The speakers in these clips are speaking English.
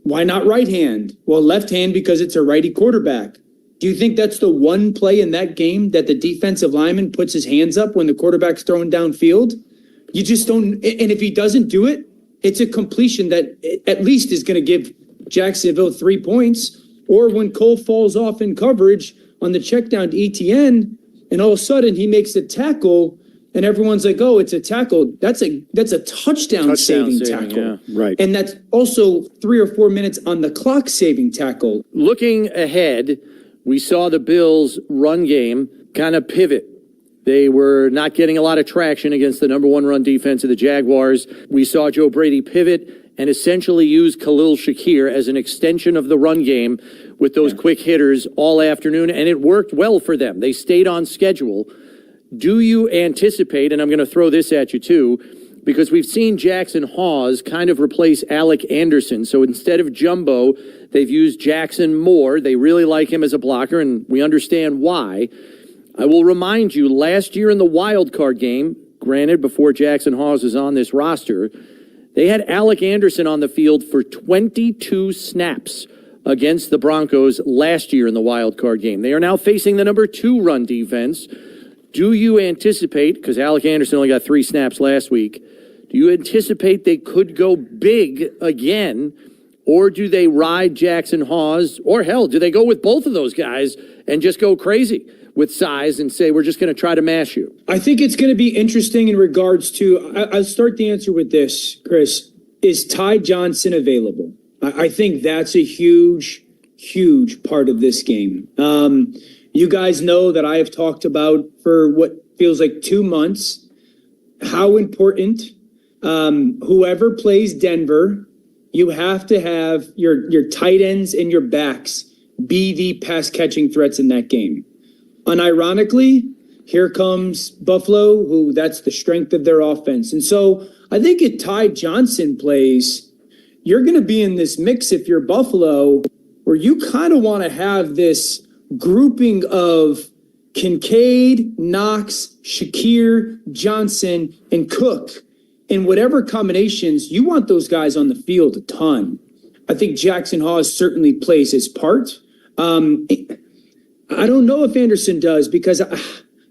Why not right hand? Well, left hand because it's a righty quarterback. Do you think that's the one play in that game that the defensive lineman puts his hands up when the quarterback's throwing downfield? You just don't. And if he doesn't do it, it's a completion that at least is going to give Jacksonville 3 points. Or when Cole falls off in coverage on the check down to ETN, and all of a sudden he makes a tackle, and everyone's like, "Oh, it's a tackle." That's a touchdown saving tackle, yeah, right? And that's also 3 or 4 minutes on the clock saving tackle. Looking ahead, we saw the Bills' run game kind of pivot. They were not getting a lot of traction against the number one run defense of the Jaguars. We saw Joe Brady pivot and essentially use Khalil Shakir as an extension of the run game with those quick hitters all afternoon, and it worked well for them. They stayed on schedule. Do you anticipate, and I'm going to throw this at you too, because we've seen Jackson Hawes kind of replace Alec Anderson. So instead of Jumbo, they've used Jackson more. They really like him as a blocker, and we understand why. I will remind you, last year in the wild card game, granted before Jackson Hawes is on this roster, they had Alec Anderson on the field for 22 snaps against the Broncos last year in the wild card game. They are now facing the number 2 run defense. Do you anticipate, because Alec Anderson only got 3 snaps last week, do you anticipate they could go big again, or do they ride Jackson Hawes, or hell, do they go with both of those guys and just go crazy with size and say, we're just going to try to mash you? I think it's going to be interesting in regards to, I'll start the answer with this, Chris. Is Ty Johnson available? I think that's a huge, huge part of this game. You guys know that I have talked about for what feels like 2 months how important whoever plays Denver, you have to have your tight ends and your backs be the pass catching threats in that game. Unironically, here comes Buffalo, who that's the strength of their offense. And so I think if Ty Johnson plays, you're going to be in this mix if you're Buffalo, where you kind of want to have this grouping of Kincaid, Knox, Shakir, Johnson, and Cook. In whatever combinations, you want those guys on the field a ton. I think Jackson Hawes certainly plays his part. I don't know if Anderson does, because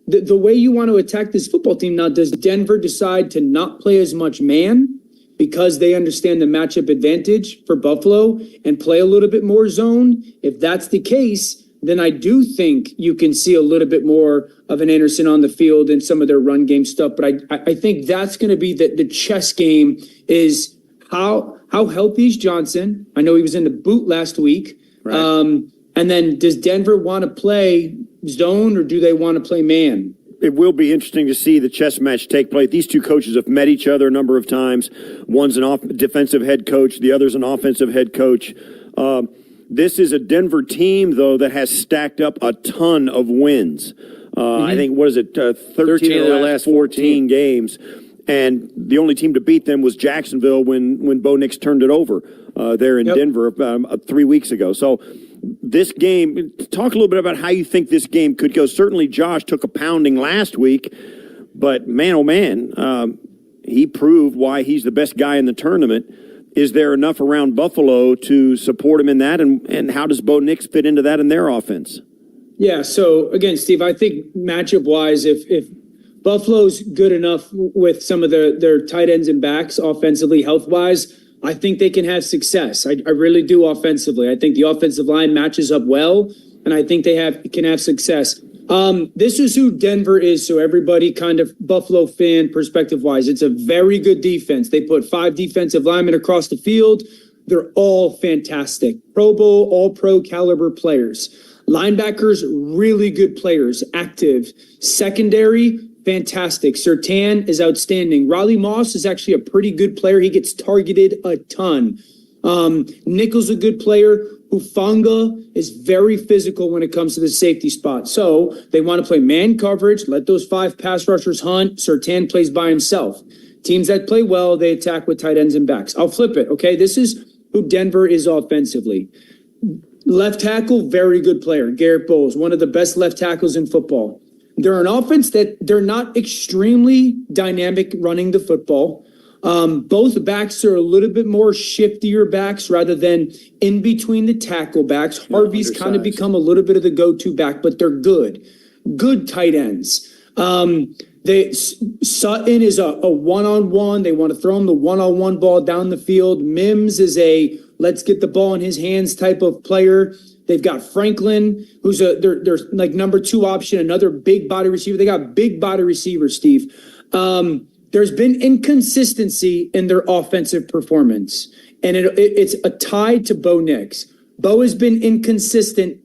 the way you want to attack this football team now, does Denver decide to not play as much man because they understand the matchup advantage for Buffalo and play a little bit more zone? If that's the case, then I do think you can see a little bit more of an Anderson on the field and some of their run game stuff. But I think that's going to be the chess game, is how healthy is Johnson? I know he was in the boot last week. Right. And then does Denver want to play zone, or do they want to play man? It will be interesting to see the chess match take place. These two coaches have met each other a number of times. One's an defensive head coach. The other's an offensive head coach. This is a Denver team, though, that has stacked up a ton of wins. I think, 13 of their last 14 games. And the only team to beat them was Jacksonville when Bo Nix turned it over there in Denver 3 weeks ago. So this game, talk a little bit about how you think this game could go. Certainly Josh took a pounding last week, but man, oh man, he proved why he's the best guy in the tournament. Is there enough around Buffalo to support him in that? And how does Bo Nix fit into that in their offense? Yeah, so again, Steve, I think matchup-wise, if Buffalo's good enough with some of their tight ends and backs offensively, health-wise, I think they can have success. I really do offensively. I think the offensive line matches up well, and I think they can have success. This is who Denver is, so everybody kind of Buffalo fan perspective-wise. It's a very good defense. They put 5 defensive linemen across the field. They're all fantastic. Pro Bowl, all-pro caliber players. Linebackers, really good players, active. Secondary, fantastic. Surtain is outstanding. Riley Moss is actually a pretty good player. He gets targeted a ton. Nickel's a good player. Hufanga is very physical when it comes to the safety spot. So they want to play man coverage, let those 5 pass rushers hunt. Surtain plays by himself. Teams that play well, they attack with tight ends and backs. I'll flip it, okay? This is who Denver is offensively. Left tackle, very good player. Garrett Bowles, one of the best left tackles in football. They're an offense that they're not extremely dynamic running the football. Both backs are a little bit more shiftier backs rather than in between the tackle backs. Harvey's kind of become a little bit of the go-to back, but they're good tight ends. Sutton is a one-on-one. They want to throw him the one-on-one ball down the field. Mims is a let's get the ball in his hands type of player. They've got Franklin, who's they're like number 2 option, another big body receiver. They got big body receivers, Steve. There's been inconsistency in their offensive performance, and it's a tie to Bo Nix. Bo has been inconsistent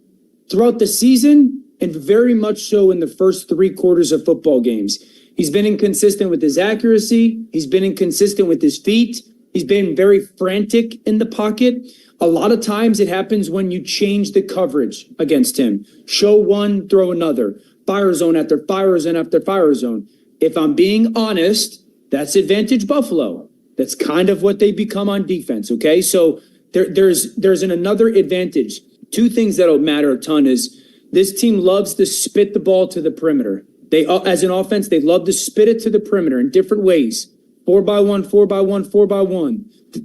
throughout the season and very much so in the first 3 quarters of football games. He's been inconsistent with his accuracy. He's been inconsistent with his feet. He's been very frantic in the pocket. A lot of times it happens when you change the coverage against him. Show one, throw another. Fire zone after fire zone after fire zone. If I'm being honest, that's advantage Buffalo. That's kind of what they become on defense, okay? So there's another advantage. 2 things that'll matter a ton is this team loves to spit the ball to the perimeter. They, as an offense, they love to spit it to the perimeter in different ways. 4x1, 4x1, 4x1.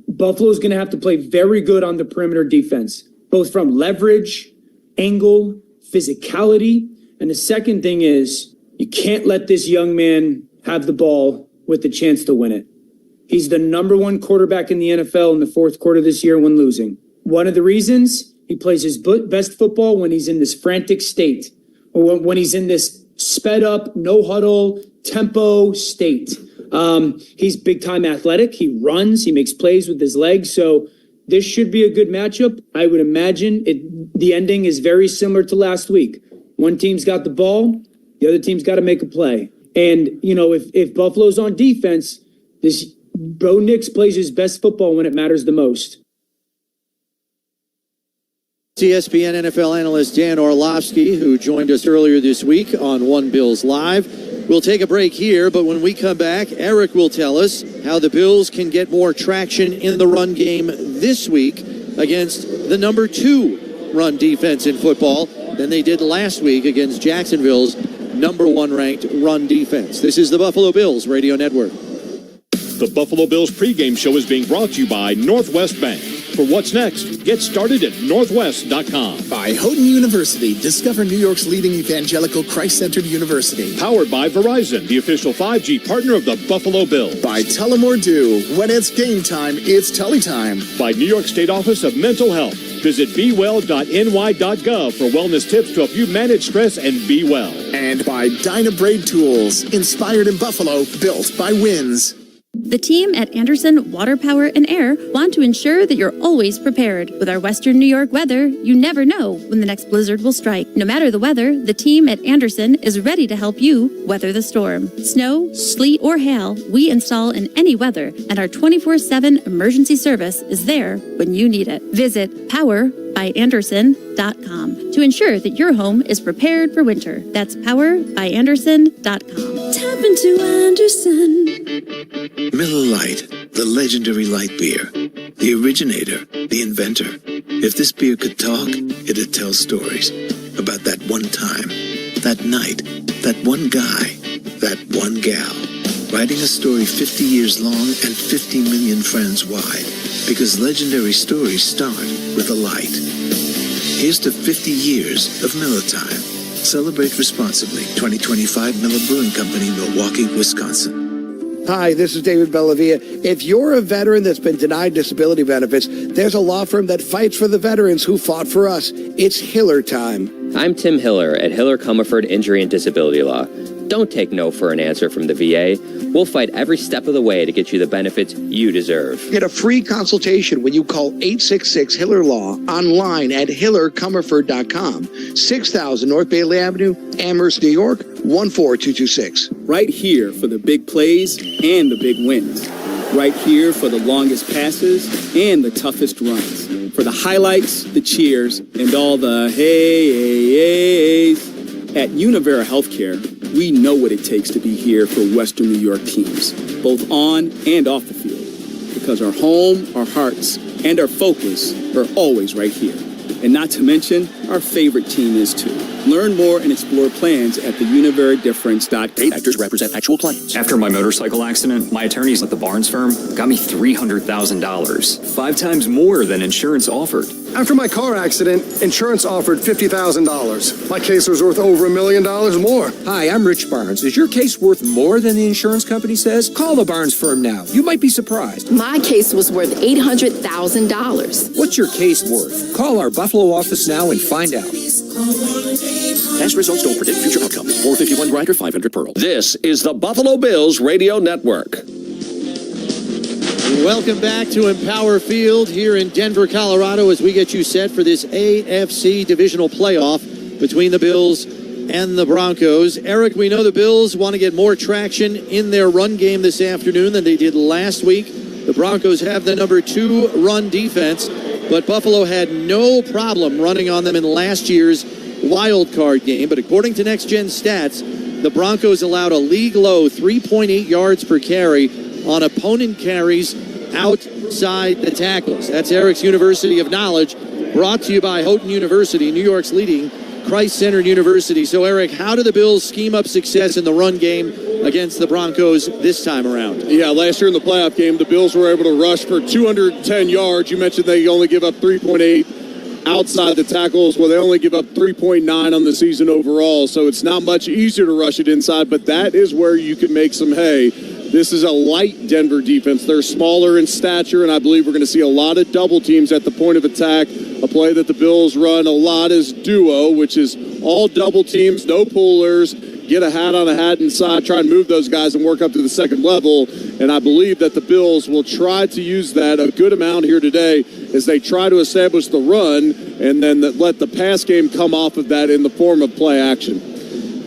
Buffalo's going to have to play very good on the perimeter defense, both from leverage, angle, physicality. And the second thing is you can't let this young man have the ball with the chance to win it. He's the number 1 quarterback in the NFL in the 4th quarter this year when losing. One of the reasons, he plays his best football when he's in this frantic state, or when he's in this sped up, no huddle, tempo state. He's big time athletic. He runs, he makes plays with his legs. So this should be a good matchup. I would imagine the ending is very similar to last week. One team's got the ball, the other team's got to make a play. And, you know, if Buffalo's on defense, this Bo Nix plays his best football when it matters the most. ESPN NFL analyst Dan Orlovsky, who joined us earlier this week on One Bills Live. We'll take a break here, but when we come back, Eric will tell us how the Bills can get more traction in the run game this week against the number 2 run defense in football than they did last week against Jacksonville's number 1 ranked run defense. This is the Buffalo Bills Radio Network. The Buffalo Bills pregame show is being brought to you by Northwest Bank. For what's next, get started at northwest.com. By Houghton University, discover New York's leading evangelical Christ-centered university. Powered by Verizon, the official 5G partner of the Buffalo Bills. By Tullamore Dew, when it's game time, it's Tully time. By New York State Office of Mental Health. Visit bewell.ny.gov for wellness tips to help you manage stress and be well. And by Dyna Braid Tools, inspired in Buffalo, built by Winds. The team at Anderson Water, Power, and Air want to ensure that you're always prepared. With our Western New York weather, you never know when the next blizzard will strike. No matter the weather, the team at Anderson is ready to help you weather the storm. Snow, sleet, or hail, we install in any weather, and our 24/7 emergency service is there when you need it. Visit powerbyAnderson.com to ensure that your home is prepared for winter. That's powerbyAnderson.com. Tap into Anderson. Miller Lite, the legendary light beer, the originator, the inventor. If this beer could talk, it'd tell stories about that one time, that night, that one guy, that one gal, writing a story 50 years long and 50 million friends wide, because legendary stories start with a light. Here's to 50 years of Miller Time. Celebrate responsibly. 2025 Miller Brewing Company, Milwaukee, Wisconsin. Hi, this is David Bellavia. If you're a veteran that's been denied disability benefits, there's a law firm that fights for the veterans who fought for us. It's Hiller time. I'm Tim Hiller at Hiller Comerford Injury and Disability Law. Don't take no for an answer from the VA. We'll fight every step of the way to get you the benefits you deserve. Get a free consultation when you call 866-HILLER-LAW online at hillercomerford.com. 6000 North Bailey Avenue, Amherst, New York, 14226. Right here for the big plays and the big wins. Right here for the longest passes and the toughest runs. For the highlights, the cheers, and all the hey-hey-hey-hey. At Univera Healthcare, we know what it takes to be here for Western New York teams, both on and off the field, because our home, our hearts, and our focus are always right here. And not to mention, our favorite team is too. Learn more and explore plans at theuniverydifference.com. Paid actors represent actual claims. After my motorcycle accident, my attorneys at the Barnes firm got me $300,000, 5 times more than insurance offered. After my car accident, insurance offered $50,000. My case was worth over $1 million more. Hi, I'm Rich Barnes. Is your case worth more than the insurance company says? Call the Barnes firm now. You might be surprised. My case was worth $800,000. What's your case worth? Call our Buffalo office now and find out. Past results don't predict future outcomes. 451 Grinder, 500 Pearl. This is the Buffalo Bills Radio Network. Welcome back to Empower Field here in Denver, Colorado, as we get you set for this AFC Divisional playoff between the Bills and the Broncos. Eric, we know the Bills want to get more traction in their run game this afternoon than they did last week. The Broncos have the number 2 run defense, but Buffalo had no problem running on them in last year's wild card game. But according to Next Gen Stats, the Broncos allowed a league-low 3.8 yards per carry on opponent carries outside the tackles. That's Eric's University of Knowledge, brought to you by Houghton University, New York's leading Christ-centered university. So, Eric, how do the Bills scheme up success in the run game against the Broncos this time around? Yeah, last year in the playoff game, the Bills were able to rush for 210 yards. You mentioned they only give up 3.8 outside the tackles. Well, they only give up 3.9 on the season overall, so it's not much easier to rush it inside, but that is where you can make some hay. This is a light Denver defense. They're smaller in stature, and I believe we're going to see a lot of double teams at the point of attack. A play that the Bills run a lot is duo, which is all double teams, no pullers. Get a hat on a hat inside, try and move those guys and work up to the second level. And I believe that the Bills will try to use that a good amount here today as they try to establish the run and then let the pass game come off of that in the form of play action.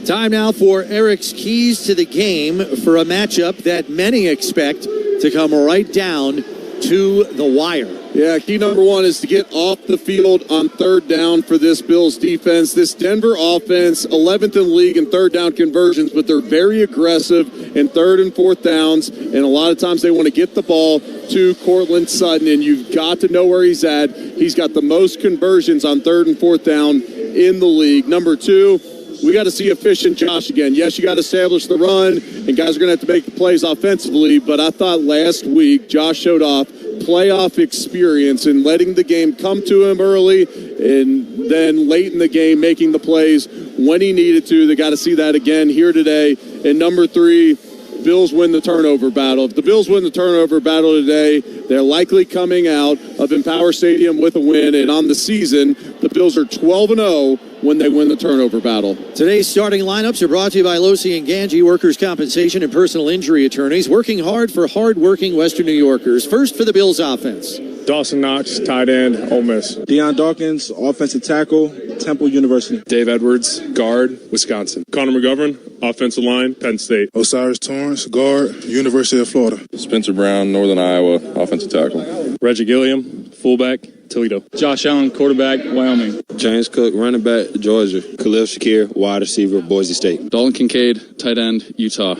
Time now for Eric's keys to the game for a matchup that many expect to come right down to the wire. Yeah, key number 1 is to get off the field on third down for this Bills defense. This Denver offense, 11th in the league in third down conversions, but they're very aggressive in third and fourth downs, and a lot of times they want to get the ball to Cortland Sutton, and you've got to know where he's at. He's got the most conversions on third and fourth down in the league. Number 2, we got to see efficient Josh again. Yes, you got to establish the run, and guys are going to have to make the plays offensively, but I thought last week Josh showed off playoff experience in letting the game come to him early and then late in the game making the plays when he needed to. They got to see that again here today. And number 3, Bills win the turnover battle. If the Bills win the turnover battle today, they're likely coming out of Empower Stadium with a win. And on the season, the Bills are 12-0 when they win the turnover battle. Today's starting lineups are brought to you by Losi and Ganji, workers' compensation and personal injury attorneys, working hard for hard-working Western New Yorkers. First for the Bills offense. Dawson Knox, tight end, Ole Miss. Deion Dawkins, offensive tackle, Temple University. Dave Edwards, guard, Wisconsin. Connor McGovern, offensive line, Penn State. Osiris Torrance, guard, University of Florida. Spencer Brown, Northern Iowa, offensive tackle. Reggie Gilliam, fullback, Toledo. Josh Allen, quarterback, Wyoming. James Cook, running back, Georgia. Khalil Shakir, wide receiver, Boise State. Dalton Kincaid, tight end, Utah.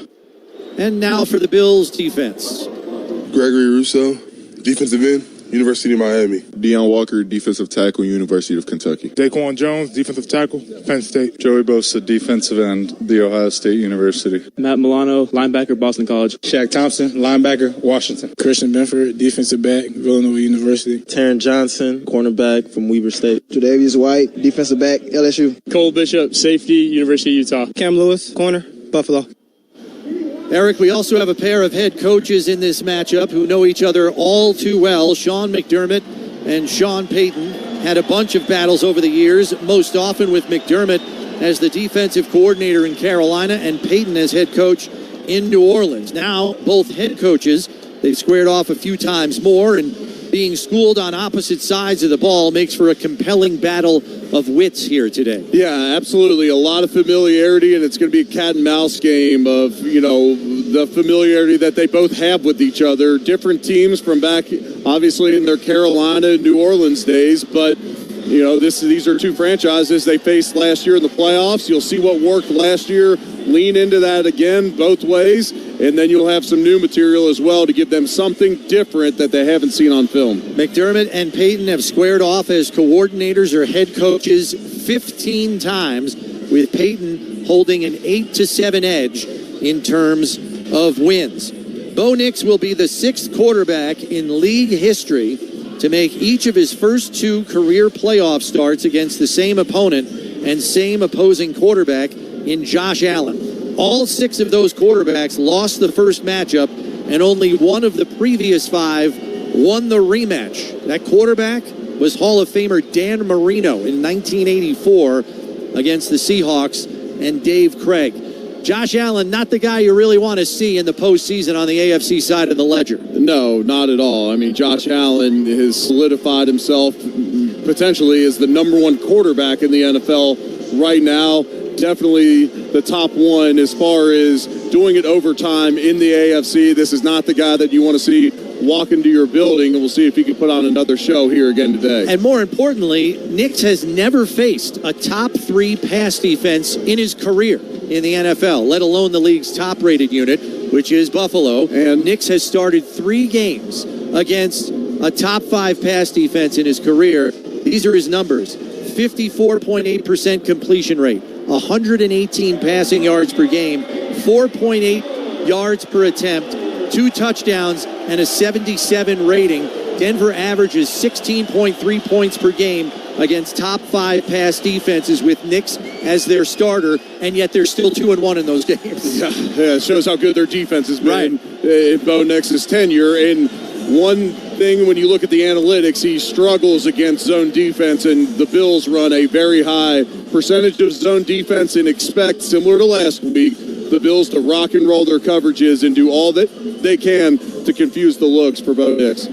And now for the Bills defense. Gregory Rousseau, defensive end, University of Miami. Deion Walker, defensive tackle, University of Kentucky. Daquan Jones, defensive tackle, Penn State. Joey Bosa, defensive end, The Ohio State University. Matt Milano, linebacker, Boston College. Shaq Thompson, linebacker, Washington. Christian Benford, defensive back, Villanova University. Taryn Johnson, cornerback from Weber State. Tre'Davious White, defensive back, LSU. Cole Bishop, safety, University of Utah. Cam Lewis, corner, Buffalo. Eric, we also have a pair of head coaches in this matchup who know each other all too well. Sean McDermott and Sean Payton had a bunch of battles over the years, most often with McDermott as the defensive coordinator in Carolina and Payton as head coach in New Orleans. Now, both head coaches, they've squared off a few times more, and being schooled on opposite sides of the ball makes for a compelling battle of wits here today. Yeah, absolutely. A lot of familiarity, and it's going to be a cat and mouse game of, the familiarity that they both have with each other. Different teams from back, obviously, in their Carolina and New Orleans days, but these are two franchises they faced last year in the playoffs. You'll see what worked last year. Lean into that again both ways, and then you'll have some new material as well to give them something different that they haven't seen on film. McDermott and Payton have squared off as coordinators or head coaches 15 times. with Peyton holding an 8-7 edge in terms of wins. Bo Nix will be the 6th quarterback in league history to make each of his first 2 career playoff starts against the same opponent and same opposing quarterback in Josh Allen. All 6 of those quarterbacks lost the first matchup, and only one of the previous 5 won the rematch. That quarterback was Hall of Famer Dan Marino in 1984 against the Seahawks and Dave Craig. Josh Allen, not the guy you really want to see in the postseason on the AFC side of the ledger. No, not at all. I mean, Josh Allen has solidified himself potentially as the number 1 quarterback in the NFL right now. Definitely the top 1 as far as doing it overtime in the AFC. This is not the guy that you want to see walk into your building, and we'll see if he can put on another show here again today. And more importantly, Nix has never faced a top 3 pass defense in his career in the NFL, let alone the league's top-rated unit, which is Buffalo. And Nix has started 3 games against a top 5 pass defense in his career. These are his numbers: 54.8% completion rate, 118 passing yards per game, 4.8 yards per attempt, 2 touchdowns, and a 77 rating. Denver averages 16.3 points per game against top 5 pass defenses with Nix as their starter, and yet they're still 2-1 in those games. Yeah, it shows how good their defense has been in Bo Nix's tenure. And one thing, when you look at the analytics, he struggles against zone defense, and the Bills run a very high percentage of zone defense and expect, similar to last week, the Bills to rock and roll their coverages and do all that they can to confuse the looks for Bo Nix.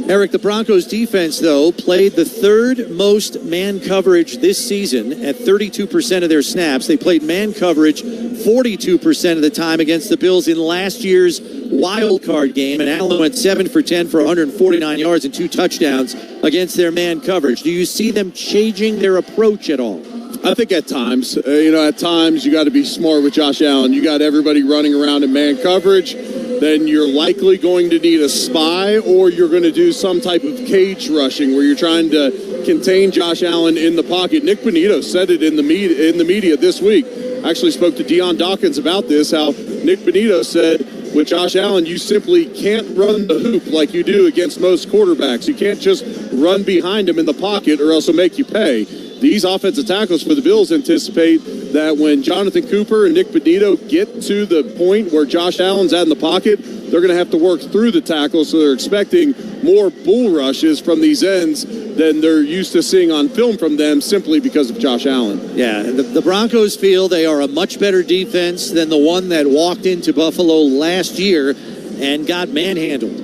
Eric, the Broncos defense, though, played the 3rd most man coverage this season at 32% of their snaps. They played man coverage 42% of the time against the Bills in last year's wild card game, and Allen went 7 for 10 for 149 yards and 2 touchdowns against their man coverage. Do you see them changing their approach at all? I think at times. At times you got to be smart with Josh Allen. You got everybody running around in man coverage. Then you're likely going to need a spy, or you're going to do some type of cage rushing where you're trying to contain Josh Allen in the pocket. Nick Bonito said it in the media this week. I actually spoke to Deion Dawkins about this, how Nick Bonito said, with Josh Allen, you simply can't run the hoop like you do against most quarterbacks. You can't just run behind him in the pocket or else he'll make you pay. These offensive tackles for the Bills anticipate that when Jonathan Cooper and Nick Bonito get to the point where Josh Allen's at in the pocket, they're going to have to work through the tackles, so they're expecting more bull rushes from these ends than they're used to seeing on film from them simply because of Josh Allen. Yeah, the Broncos feel they are a much better defense than the one that walked into Buffalo last year and got manhandled.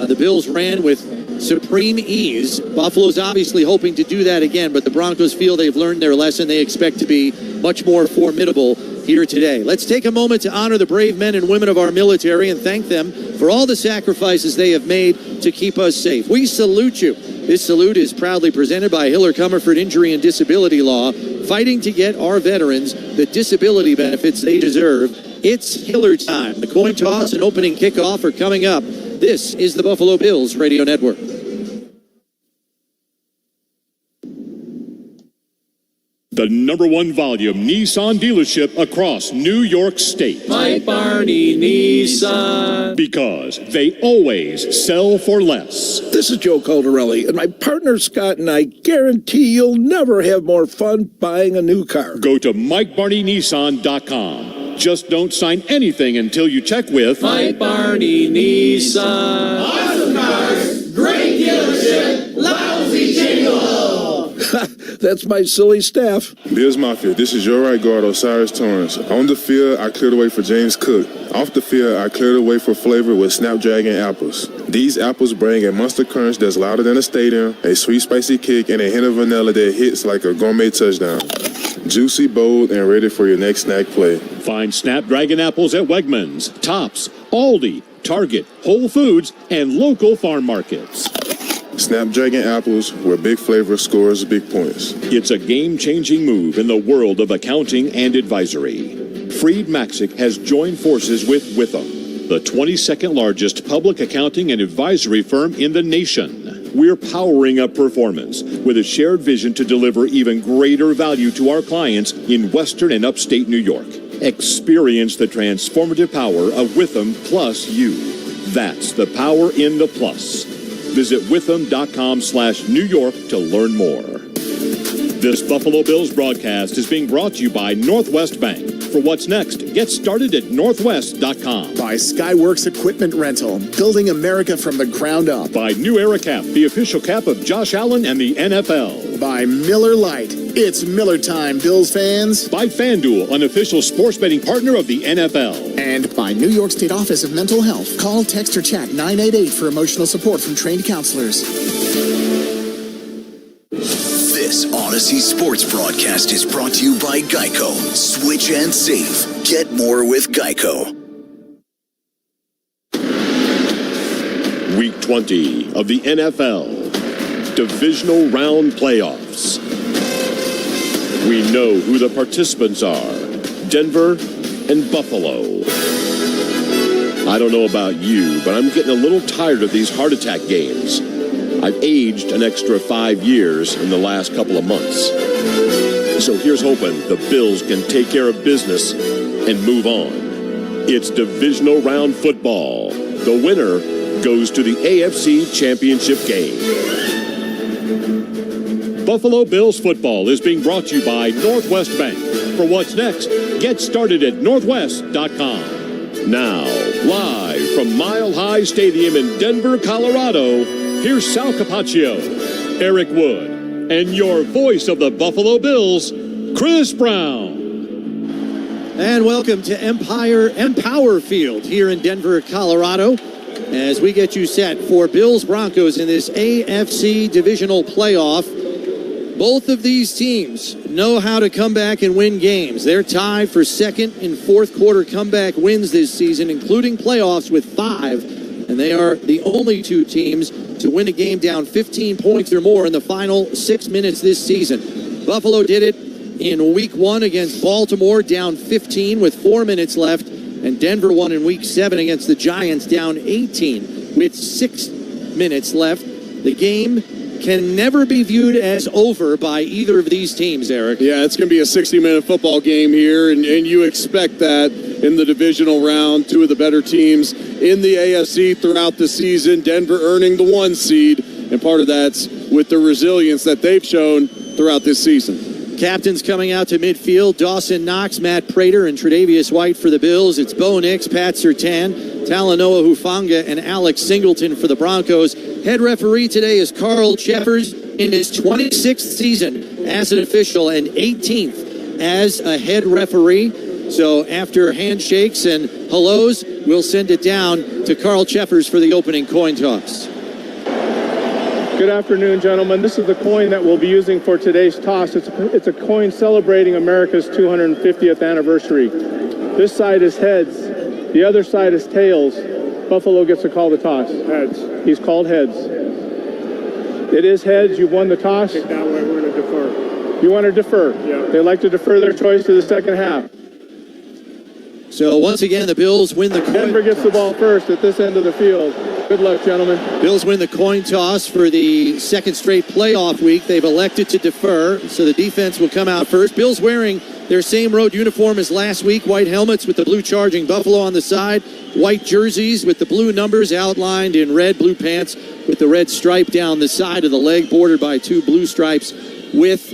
The Bills ran with supreme ease. Buffalo's obviously hoping to do that again, but the Broncos feel they've learned their lesson. They expect to be much more formidable here today. Let's take a moment to honor the brave men and women of our military and thank them for all the sacrifices they have made to keep us safe. We salute you. This salute is proudly presented by Hiller Comerford Injury and Disability Law, fighting to get our veterans the disability benefits they deserve. It's Hiller time. The coin toss and opening kickoff are coming up. This is the Buffalo Bills Radio Network. The #1 volume Nissan dealership across New York State. Mike Barney Nissan. Because they always sell for less. This is Joe Caldarelli, and my partner Scott and I guarantee you'll never have more fun buying a new car. Go to MikeBarneyNissan.com. Just don't sign anything until you check with Mike Barney Nissan. Awesome cars, great dealership, lousy jingle. That's my silly staff. Bills Mafia, this is your right guard, Osiris Torrance. On the field, I cleared the way for James Cook. Off the field, I cleared the way for flavor with Snapdragon apples. These apples bring a monster crunch that's louder than a stadium, a sweet spicy kick, and a hint of vanilla that hits like a gourmet touchdown. Juicy, bold, and ready for your next snack play. Find Snapdragon apples at Wegmans, Tops, Aldi, Target, Whole Foods, and local farm markets. Snapdragon apples, where big flavor scores big points. It's a game-changing move in the world of accounting and advisory. Freed Maxick has joined forces with Witham, the 22nd largest public accounting and advisory firm in the nation. we're powering up performance with a shared vision to deliver even greater value to our clients in Western and Upstate New York. Experience the transformative power of Witham Plus You. That's the power in the plus. Visit witham.com/New York to learn more. This Buffalo Bills broadcast is being brought to you by Northwest Bank. For what's next, get started at northwest.com. By Skyworks Equipment Rental, building America from the ground up. By New Era Cap, the official cap of Josh Allen and the NFL. By Miller Lite. It's Miller time, Bills fans. By FanDuel, an official sports betting partner of the NFL. And by New York State Office of Mental Health. Call, text, or chat 988 for emotional support from trained counselors. This Odyssey Sports broadcast is brought to you by Geico. Switch and save. Get more with Geico. Week 20 of the NFL Divisional Round Playoffs. We know who the participants are: Denver and Buffalo. I don't know about you, but I'm getting a little tired of these heart attack games. I've aged an extra 5 years in the last couple of months. So here's hoping the Bills can take care of business and move on. It's divisional round football. The winner goes to the AFC Championship game. Buffalo Bills football is being brought to you by Northwest Bank. For what's next, get started at northwest.com. Now, live from Mile High Stadium in Denver, Colorado, here's Sal Capaccio, Eric Wood, and your voice of the Buffalo Bills, Chris Brown. And welcome to Empower Field here in Denver, Colorado, as we get you set for Bills Broncos in this AFC Divisional playoff. Both of these teams know how to come back and win games. They're tied for second and fourth quarter comeback wins this season, including playoffs with 5. And they are the only two teams to win a game down 15 points or more in the final 6 minutes this season. Buffalo did it in Week 1 against Baltimore, down 15 with 4 minutes left. And Denver won in Week 7 against the Giants, down 18 with 6 minutes left. The game can never be viewed as over by either of these teams, Eric. Yeah, it's going to be a 60-minute football game here, and you expect that in the divisional round. Two of the better teams in the AFC throughout the season. Denver earning the 1 seed, and part of that's with the resilience that they've shown throughout this season. Captains coming out to midfield: Dawson Knox, Matt Prater, and Tre'Davious White for the Bills. It's Bo Nix, Pat Surtain, Talanoa Hufanga, and Alex Singleton for the Broncos. Head referee today is Carl Cheffers in his 26th season as an official and 18th as a head referee. So after handshakes and hellos, we'll send it down to Carl Cheffers for the opening coin toss. Good afternoon, gentlemen. This is the coin that we'll be using for today's toss. It's a coin celebrating America's 250th anniversary. This side is heads. The other side is tails. Buffalo gets to call the toss. Heads. He's called heads. It is heads. You've won the toss. That way we're going to defer. You want to defer? Yeah. They like to defer their choice to the second half. So once again, the Bills win the coin. Denver gets the ball first at this end of the field. Good luck, gentlemen. Bills win the coin toss for the second straight playoff week. They've elected to defer, so the defense will come out first. Bills wearing their same road uniform as last week, white helmets with the blue charging Buffalo on the side, white jerseys with the blue numbers outlined in red, blue pants with the red stripe down the side of the leg, bordered by 2 blue stripes with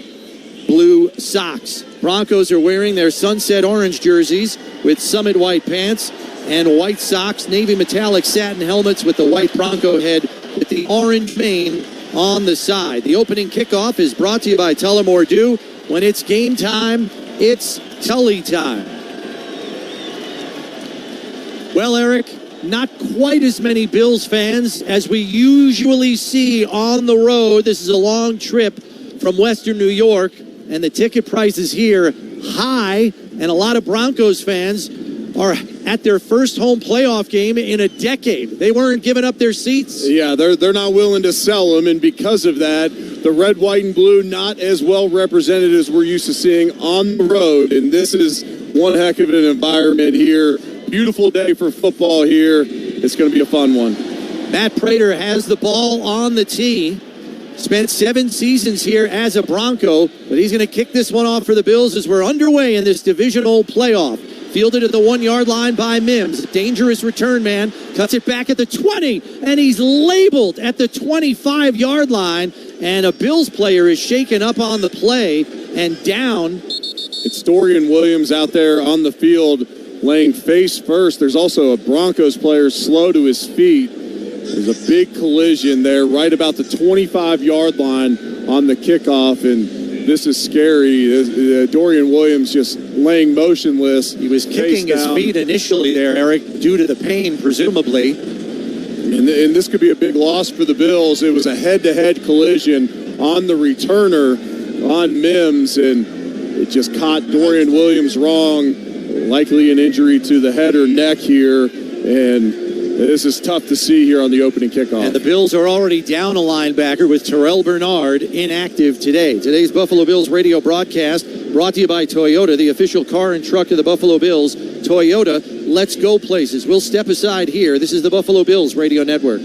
blue socks. Broncos are wearing their sunset orange jerseys with summit white pants and white socks, navy metallic satin helmets with the white Bronco head with the orange mane on the side. The opening kickoff is brought to you by Tullamore Dew. When it's game time, it's Tully time. Well, Eric, not quite as many Bills fans as we usually see on the road. This is a long trip from Western New York, and the ticket prices here high, and a lot of Broncos fans are at their first home playoff game in a decade. They weren't giving up their seats. Yeah, they're not willing to sell them, and because of that, the red, white, and blue not as well represented as we're used to seeing on the road, and this is one heck of an environment here. Beautiful day for football here. It's going to be a fun one. Matt Prater has the ball on the tee. Spent 7 seasons here as a Bronco, but he's going to kick this one off for the Bills as we're underway in this divisional playoff. Fielded at the 1-yard line by Mims. Dangerous return man. Cuts it back at the 20, and he's labeled at the 25-yard line. And a Bills player is shaken up on the play and down. It's Dorian Williams out there on the field laying face first. There's also a Broncos player slow to his feet. There's a big collision there right about the 25-yard line on the kickoff, and this is scary. Dorian Williams just laying motionless. He was kicking his feet initially there, Eric, due to the pain, presumably. And this could be a big loss for the Bills. It was a head-to-head collision on the returner on Mims, and it just caught Dorian Williams wrong. Likely an injury to the head or neck here, and this is tough to see here on the opening kickoff. And the Bills are already down a linebacker with Terrell Bernard inactive today. Today's Buffalo Bills radio broadcast brought to you by Toyota, the official car and truck of the Buffalo Bills. Toyota, let's go places. We'll step aside here. This is the Buffalo Bills radio network.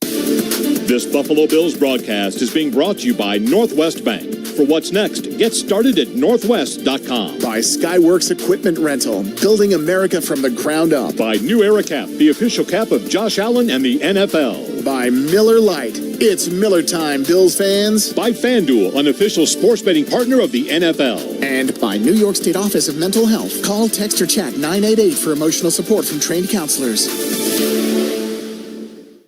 This Buffalo Bills broadcast is being brought to you by Northwest Bank. For what's next, get started at northwest.com. By Skyworks Equipment Rental, building America from the ground up. By New Era Cap, the official cap of Josh Allen and the NFL. By Miller Lite. It's Miller time, Bills fans. By FanDuel, an official sports betting partner of the NFL. And by New York State Office of Mental Health. Call, text, or chat 988 for emotional support from trained counselors.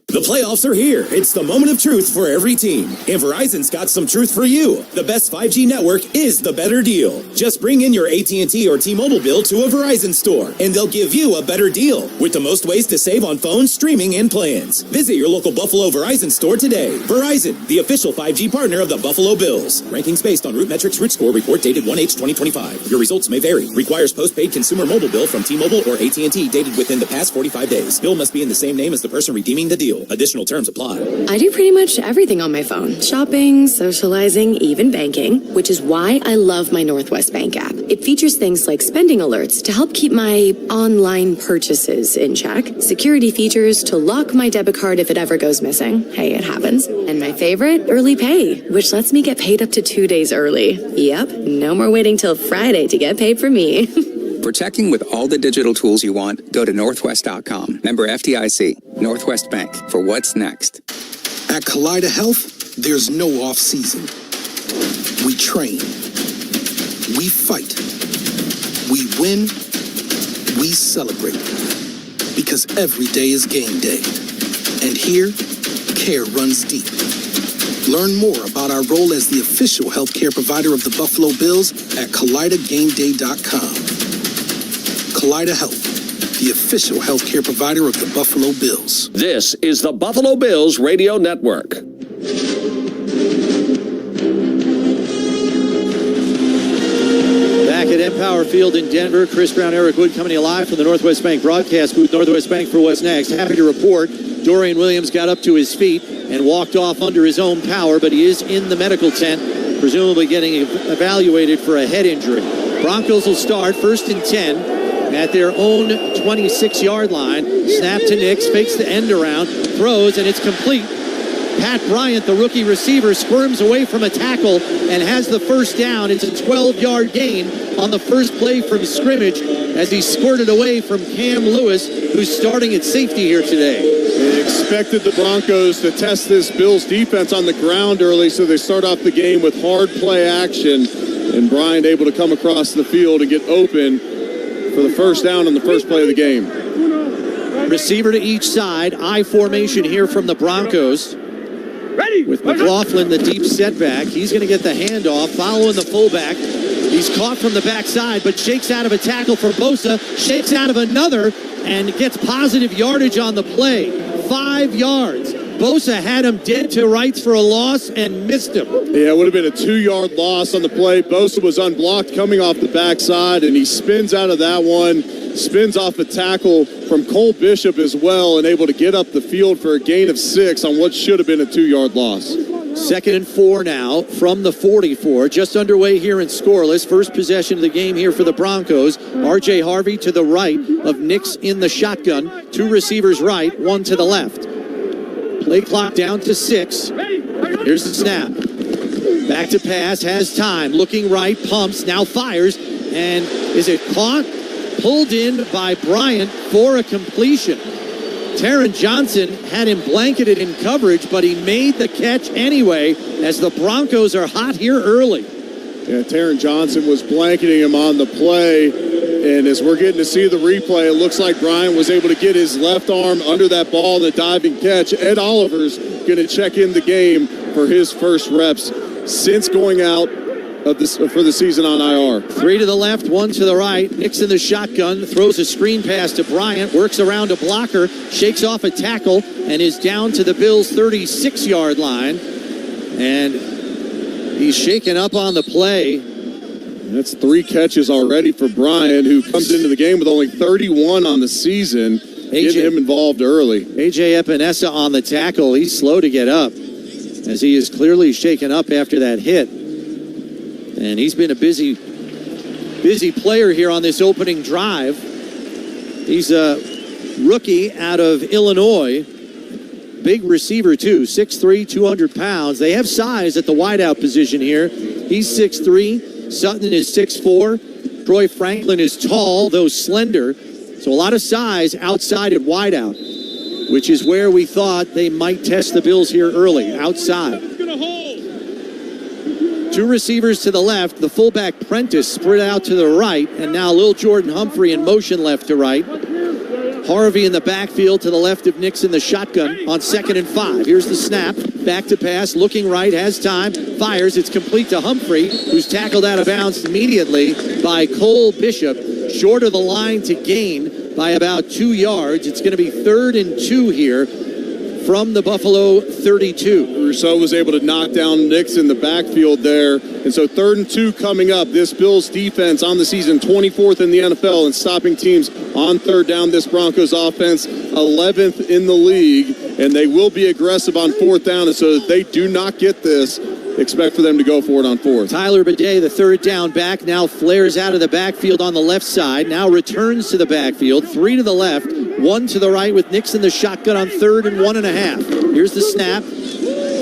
The playoffs are here. It's the moment of truth for every team. And Verizon's got some truth for you. The best 5G network is the better deal. Just bring in your AT&T or T-Mobile bill to a Verizon store, and they'll give you a better deal with the most ways to save on phones, streaming, and plans. Visit your local Buffalo Verizon store today. Verizon, the official 5G partner of the Buffalo Bills. Rankings based on Root Metrics Root Score report dated 1H2025. Your results may vary. Requires postpaid consumer mobile bill from T-Mobile or AT&T dated within the past 45 days. Bill must be in the same name as the person redeeming the deal. Additional terms apply. I do pretty much everything on my phone. Shopping, socializing, even banking, which is why I love my Northwest Bank app. It features things like spending alerts to help keep my online purchases in check, security features to lock my debit card if it ever goes missing. Hey, it happens. And my favorite, early pay, which lets me get paid up to 2 days early. Yep, no more waiting till Friday to get paid for me. For checking with all the digital tools you want, go to northwest.com. Member FDIC. Northwest Bank. For what's next. At Kaleida Health, there's no off season. We train. We fight. We win. We celebrate. Because every day is game day. And here, care runs deep. Learn more about our role as the official healthcare provider of the Buffalo Bills at KaleidaGameDay.com. Kaleida Health, the official healthcare provider of the Buffalo Bills. This is the Buffalo Bills Radio Network. Back at Empower Field in Denver, Chris Brown, Eric Wood coming to you live from the Northwest Bank broadcast booth. Northwest Bank for what's next. Happy to report Dorian Williams got up to his feet and walked off under his own power, but he is in the medical tent, presumably getting evaluated for a head injury. Broncos will start 1st and 10. At their own 26-yard line. Snap to Nix, fakes the end around, throws, and it's complete. Pat Bryant, the rookie receiver, squirms away from a tackle and has the first down. It's a 12-yard gain on the first play from scrimmage as he squirted away from Cam Lewis, who's starting at safety here today. They expected the Broncos to test this Bills defense on the ground early, so they start off the game with hard play action, and Bryant able to come across the field and get open for the first down on the first play of the game. Receiver to each side. I formation here from the Broncos. Ready. With McLaughlin, the deep setback. He's going to get the handoff, following the fullback. He's caught from the backside, but shakes out of a tackle for Bosa, shakes out of another, and gets positive yardage on the play. 5 yards. Bosa had him dead to rights for a loss and missed him. Yeah, it would have been a 2-yard loss on the play. Bosa was unblocked coming off the backside, and he spins out of that one, spins off a tackle from Cole Bishop as well, and able to get up the field for a gain of 6 on what should have been a 2-yard loss. 2nd and 4 now from the 44. Just underway here in scoreless. First possession of the game here for the Broncos. R.J. Harvey to the right of Nix in the shotgun. 2 receivers right, 1 to the left. Play clock down to 6. Here's the snap. Back to pass, has time. Looking right, pumps, now fires. And is it caught? Pulled in by Bryant for a completion. Taron Johnson had him blanketed in coverage, but he made the catch anyway as the Broncos are hot here early. Yeah, Taron Johnson was blanketing him on the play, and as we're getting to see the replay, it looks like Bryant was able to get his left arm under that ball, the diving catch. Ed Oliver's going to check in the game for his first reps since going out of this for the season on IR. 3 to the left, 1 to the right. Nix in the shotgun, throws a screen pass to Bryant, works around a blocker, shakes off a tackle, and is down to the Bills' 36-yard line. And he's shaken up on the play. That's 3 catches already for Bryant, who comes into the game with only 31 on the season. Getting him involved early. A.J. Epinesa on the tackle. He's slow to get up, as he is clearly shaken up after that hit. And he's been a busy player here on this opening drive. He's a rookie out of Illinois. Big receiver, too. 6'3", 200 pounds. They have size at the wideout position here. He's 6'3". Sutton is 6'4". Troy Franklin is tall, though slender. So a lot of size outside at wideout, which is where we thought they might test the Bills here early, outside. 2 receivers to the left. The fullback Prentice spread out to the right, and now Lil Jordan Humphrey in motion left to right. Harvey in the backfield to the left of Nix in the shotgun on 2nd and 5. Here's the snap. Back to pass. Looking right. Has time. Fires. It's complete to Humphrey, who's tackled out of bounds immediately by Cole Bishop. Short of the line to gain by about 2 yards. It's going to be 3rd and 2 here from the Buffalo 32. Rousseau was able to knock down Nix in the backfield there. And so 3rd and 2 coming up. This Bills defense on the season, 24th in the NFL in stopping teams on 3rd down. This Broncos offense, 11th in the league. And they will be aggressive on 4th down. And so that they do not get this, expect for them to go for it on 4th. Tyler Bidet, the 3rd down back, now flares out of the backfield on the left side. Now returns to the backfield. 3 to the left, 1 to the right with Nix in the shotgun on 3rd and 1.5. Here's the snap.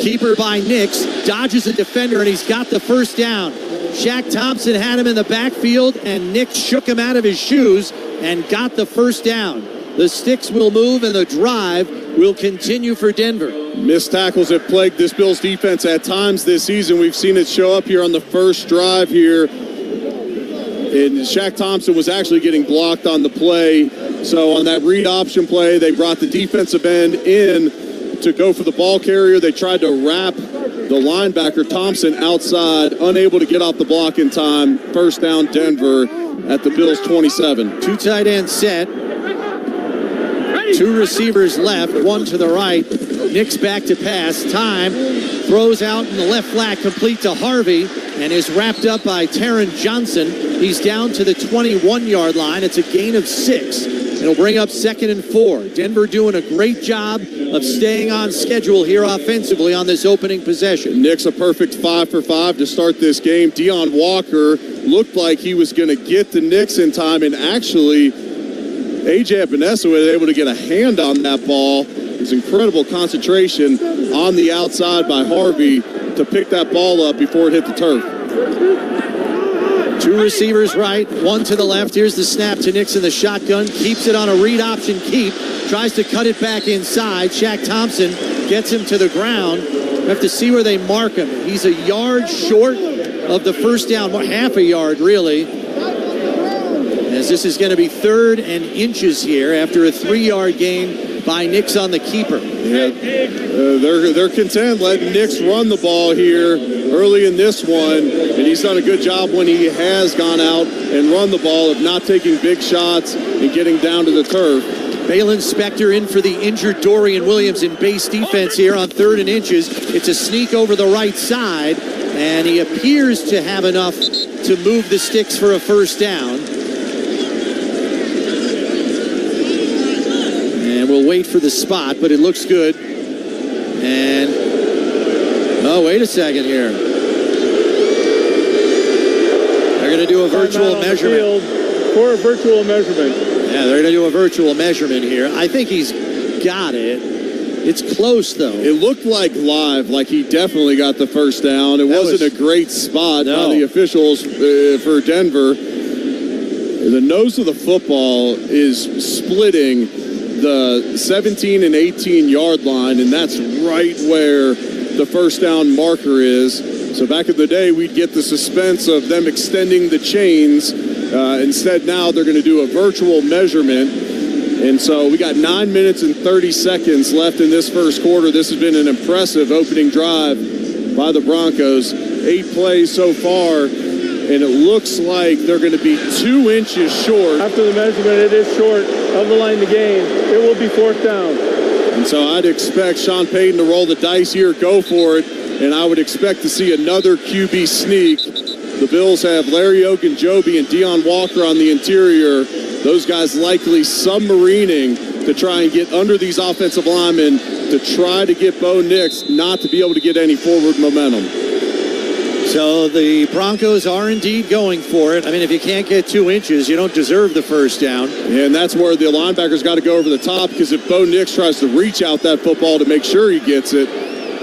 Keeper by Nix. Dodges a defender, and he's got the 1st down. Shaq Thompson had him in the backfield, and Nix shook him out of his shoes and got the 1st down. The sticks will move, and the drive will continue for Denver. Missed tackles have plagued this Bills defense at times this season. We've seen it show up here on the first drive here. And Shaq Thompson was actually getting blocked on the play. So on that read option play, they brought the defensive end in to go for the ball carrier. They tried to wrap the linebacker Thompson outside, unable to get off the block in time. 1st down Denver at the Bills 27. 2 tight ends set. 2 receivers left, 1 to the right. Nix back to pass. Time. Throws out in the left flat, complete to Harvey, and is wrapped up by Taron Johnson. He's down to the 21-yard line. It's a gain of 6. It'll bring up 2nd and 4. Denver doing a great job of staying on schedule here offensively on this opening possession. Nix a perfect 5 for 5 to start this game. Deon Walker looked like he was going to get to Nix in time, and actually A.J. Epinesa was able to get a hand on that ball. It was incredible concentration on the outside by Harvey to pick that ball up before it hit the turf. 2 receivers right, 1 to the left. Here's the snap to Nix in the shotgun. Keeps it on a read option keep. Tries to cut it back inside. Shaq Thompson gets him to the ground. We have to see where they mark him. He's a yard short of the 1st down, half a yard really. As this is going to be 3rd and inches here after a 3-yard gain by Nix on the keeper. Yeah, they're content letting Nix run the ball here early in this one, and he's done a good job when he has gone out and run the ball of not taking big shots and getting down to the turf. Balin Spector in for the injured Dorian Williams in base defense here on 3rd and inches. It's a sneak over the right side, and he appears to have enough to move the sticks for a 1st down. And we'll wait for the spot, but it looks good. And, oh, wait a second here. They're going to do a virtual measurement. For a virtual measurement. Yeah, they're going to do a virtual measurement here. I think he's got it. It's close, though. It looked like live, like he definitely got the first down. It wasn't a great spot by the officials for Denver. The nose of the football is splitting the 17 and 18 yard line, and that's right where the first down marker is. So back in the day, we'd get the suspense of them extending the chains. Instead, now they're going to do a virtual measurement. And so we got 9 minutes and 30 seconds left in this first quarter. This has been an impressive opening drive by the Broncos. 8 plays so far, and it looks like they're going to be 2 inches short. After the measurement, it is short of the line to gain. It will be 4th down. And so I'd expect Sean Payton to roll the dice here, go for it, and I would expect to see another QB sneak. The Bills have Larry Ogunjobi and Deion Walker on the interior. Those guys likely submarining to try and get under these offensive linemen to try to get Bo Nix not to be able to get any forward momentum. So the Broncos are indeed going for it. I mean, if you can't get 2 inches, you don't deserve the first down. And that's where the linebackers got to go over the top, because if Bo Nix tries to reach out that football to make sure he gets it,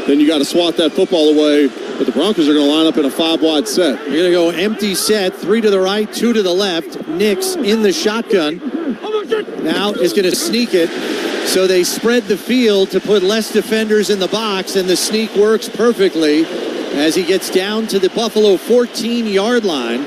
then you got to swat that football away. But the Broncos are going to line up in a 5-wide set. You're going to go empty set, 3 to the right, 2 to the left. Nix in the shotgun. Now is going to sneak it. So they spread the field to put less defenders in the box, and the sneak works perfectly as he gets down to the Buffalo 14-yard line.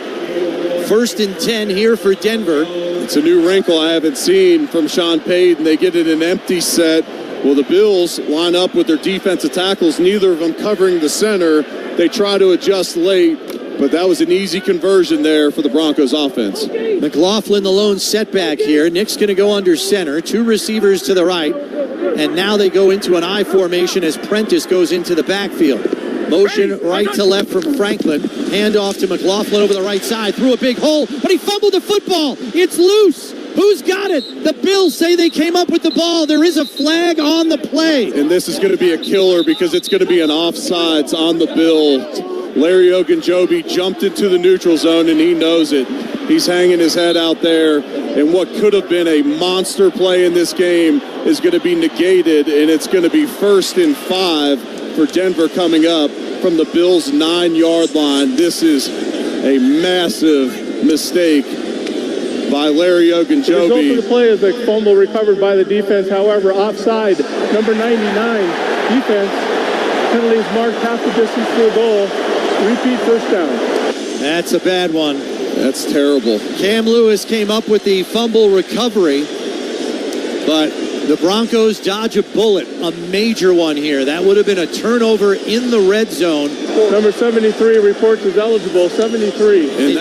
1st and 10 here for Denver. It's a new wrinkle I haven't seen from Sean Payton. They get it an empty set. Well, the Bills line up with their defensive tackles, neither of them covering the center. They try to adjust late, but that was an easy conversion there for the Broncos offense. McLaughlin, the lone setback here. Nick's going to go under center. 2 receivers to the right. And now they go into an I formation as Prentice goes into the backfield. Motion right to left from Franklin. Handoff to McLaughlin over the right side. Through a big hole, but he fumbled the football. It's loose. Who's got it? The Bills say they came up with the ball. There is a flag on the play. And this is going to be a killer because it's going to be an offsides on the Bills. Larry Ogunjobi jumped into the neutral zone, and he knows it. He's hanging his head out there, and what could have been a monster play in this game is going to be negated, and it's going to be 1st and 5 for Denver coming up from the Bills' 9-yard line. This is a massive mistake by Larry Ogunjobi. The result of the play is a fumble recovered by the defense. However, offside, number 99 defense. Penalties marked half the distance to the goal. Repeat 1st down. That's a bad one. That's terrible. Cam Lewis came up with the fumble recovery, but the Broncos dodge a bullet, a major one here. That would have been a turnover in the red zone. Number 73 reports is eligible. 73.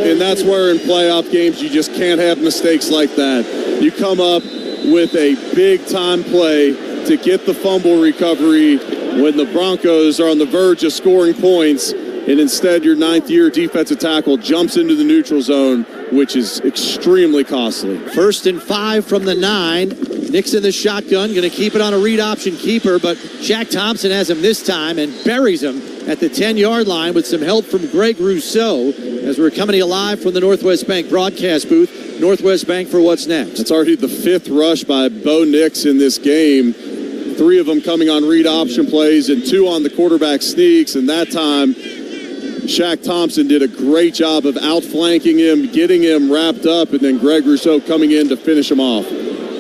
And that's where in playoff games you just can't have mistakes like that. You come up with a big-time play to get the fumble recovery when the Broncos are on the verge of scoring points, and instead your 9th-year defensive tackle jumps into the neutral zone, which is extremely costly. 1st and 5 from the 9. Nick's in the shotgun, going to keep it on a read option keeper, but Shaq Thompson has him this time and buries him at the 10-yard line with some help from Greg Rousseau as we're coming to you live from the Northwest Bank broadcast booth. Northwest Bank for what's next. It's already the 5th rush by Bo Nix in this game. 3 of them coming on read option plays and 2 on the quarterback sneaks, and that time Shaq Thompson did a great job of outflanking him, getting him wrapped up, and then Greg Rousseau coming in to finish him off.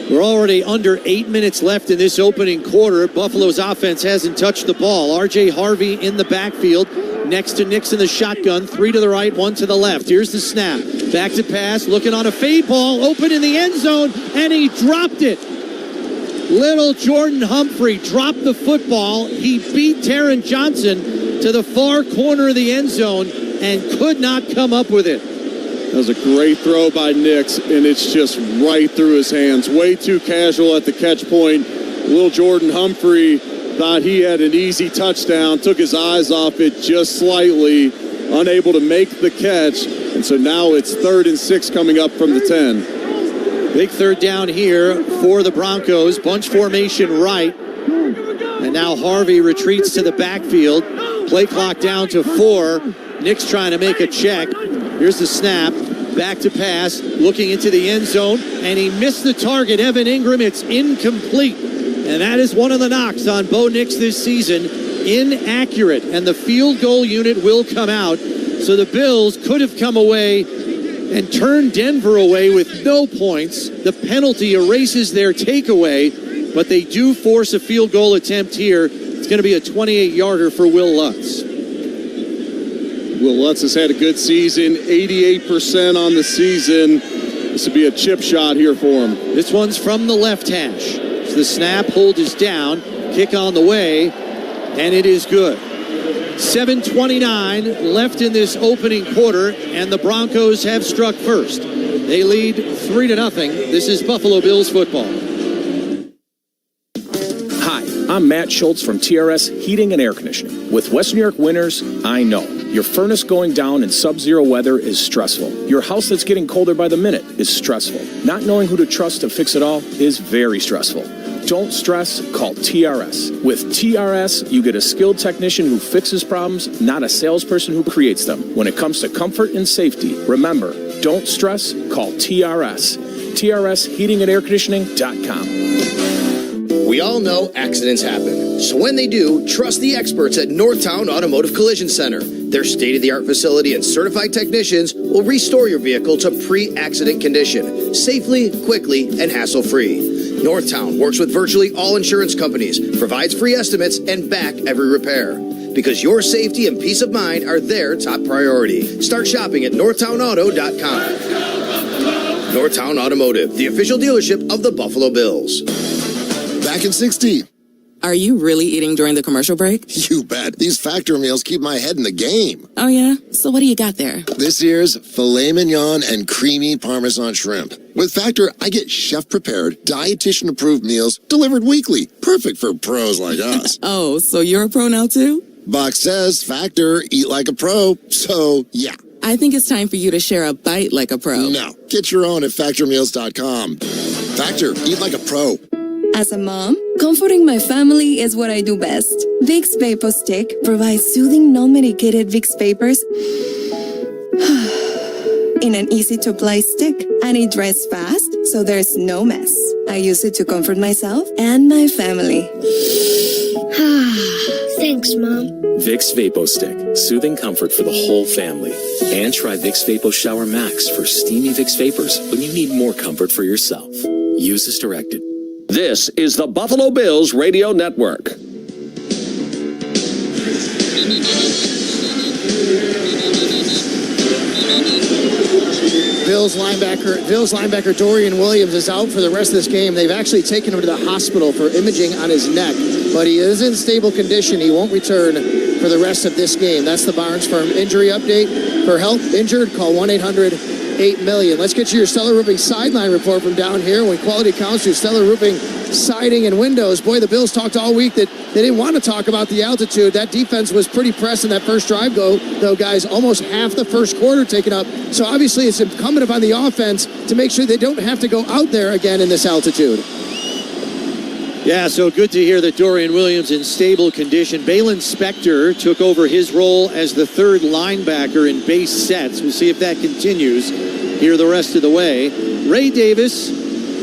We're already under 8 minutes left in this opening quarter. Buffalo's offense hasn't touched the ball. R.J. Harvey in the backfield. Next to Nix in the shotgun. 3 to the right, 1 to the left. Here's the snap. Back to pass. Looking on a fade ball. Open in the end zone. And he dropped it. Little Jordan Humphrey dropped the football. He beat Taron Johnson to the far corner of the end zone and could not come up with it. That was a great throw by Nix, and it's just right through his hands. Way too casual at the catch point. Little Jordan Humphrey thought he had an easy touchdown, took his eyes off it just slightly, unable to make the catch. And so now it's 3rd and 6 coming up from the 10. Big 3rd down here for the Broncos. Bunch formation right. And now Harvey retreats to the backfield. Play clock down to 4. Nick's trying to make a check. Here's the snap. Back to pass. Looking into the end zone. And he missed the target. Evan Ingram. It's incomplete. And that is one of the knocks on Bo Nix this season. Inaccurate. And the field goal unit will come out. So the Bills could have come away and turned Denver away with no points. The penalty erases their takeaway, but they do force a field goal attempt here. It's going to be a 28-yarder for Will Lutz. Will Lutz has had a good season, 88% on the season. This would be a chip shot here for him. This one's from the left hash. So the snap, hold is down, kick on the way, and it is good. 7:29 left in this opening quarter, and the Broncos have struck first. They lead 3-0. This is Buffalo Bills football. Hi, I'm Matt Schultz from TRS Heating and Air Conditioning. With West New York winters, I know your furnace going down in sub-zero weather is stressful. Your house that's getting colder by the minute is stressful. Not knowing who to trust to fix it all is very stressful. Don't stress, call TRS. With TRS, you get a skilled technician who fixes problems, not a salesperson who creates them. When it comes to comfort and safety, remember, don't stress, call TRS. TRSheatingandairconditioning.com. We all know accidents happen. So when they do, trust the experts at Northtown Automotive Collision Center. Their state-of-the-art facility and certified technicians will restore your vehicle to pre-accident condition, safely, quickly, and hassle-free. Northtown works with virtually all insurance companies, provides free estimates, and back every repair. Because your safety and peace of mind are their top priority. Start shopping at northtownauto.com. Northtown Automotive, the official dealership of the Buffalo Bills. Back in 60. Are you really eating during the commercial break? You bet. These Factor meals keep my head in the game. Oh, yeah? So what do you got there? This year's filet mignon and creamy Parmesan shrimp. With Factor, I get chef-prepared, dietitian-approved meals delivered weekly. Perfect for pros like us. Oh, so you're a pro now, too? Box says, Factor, eat like a pro. So, yeah. I think it's time for you to share a bite like a pro. No. Get your own at factormeals.com. Factor, eat like a pro. As a mom, comforting my family is what I do best. Vicks Vapor Stick provides soothing, non-medicated Vicks Vapors in an easy-to-apply stick, and it dries fast, so there's no mess. I use it to comfort myself and my family. Thanks, Mom. Vicks Vapo Stick, soothing comfort for the whole family. And try Vicks Vapo Shower Max for steamy Vicks Vapors when you need more comfort for yourself. Use as directed. This is the Buffalo Bills Radio Network. Bills linebacker Dorian Williams is out for the rest of this game. They've actually taken him to the hospital for imaging on his neck, but he is in stable condition. He won't return for the rest of this game. That's the Barnes Firm injury update. For help injured, call 1-800-8-MILLION. Let's get you your Stellar Roofing sideline report from down here. When quality counts to Stellar Roofing siding and windows. Boy, the Bills talked all week that they didn't want to talk about the altitude. That defense was pretty pressed in that first drive, though, guys. Almost half the first quarter taken up. So obviously it's incumbent upon the offense to make sure they don't have to go out there again in this altitude. Yeah, so good to hear that Dorian Williams in stable condition. Balin Spector took over his role as the third linebacker in base sets. We'll see if that continues here the rest of the way. Ray Davis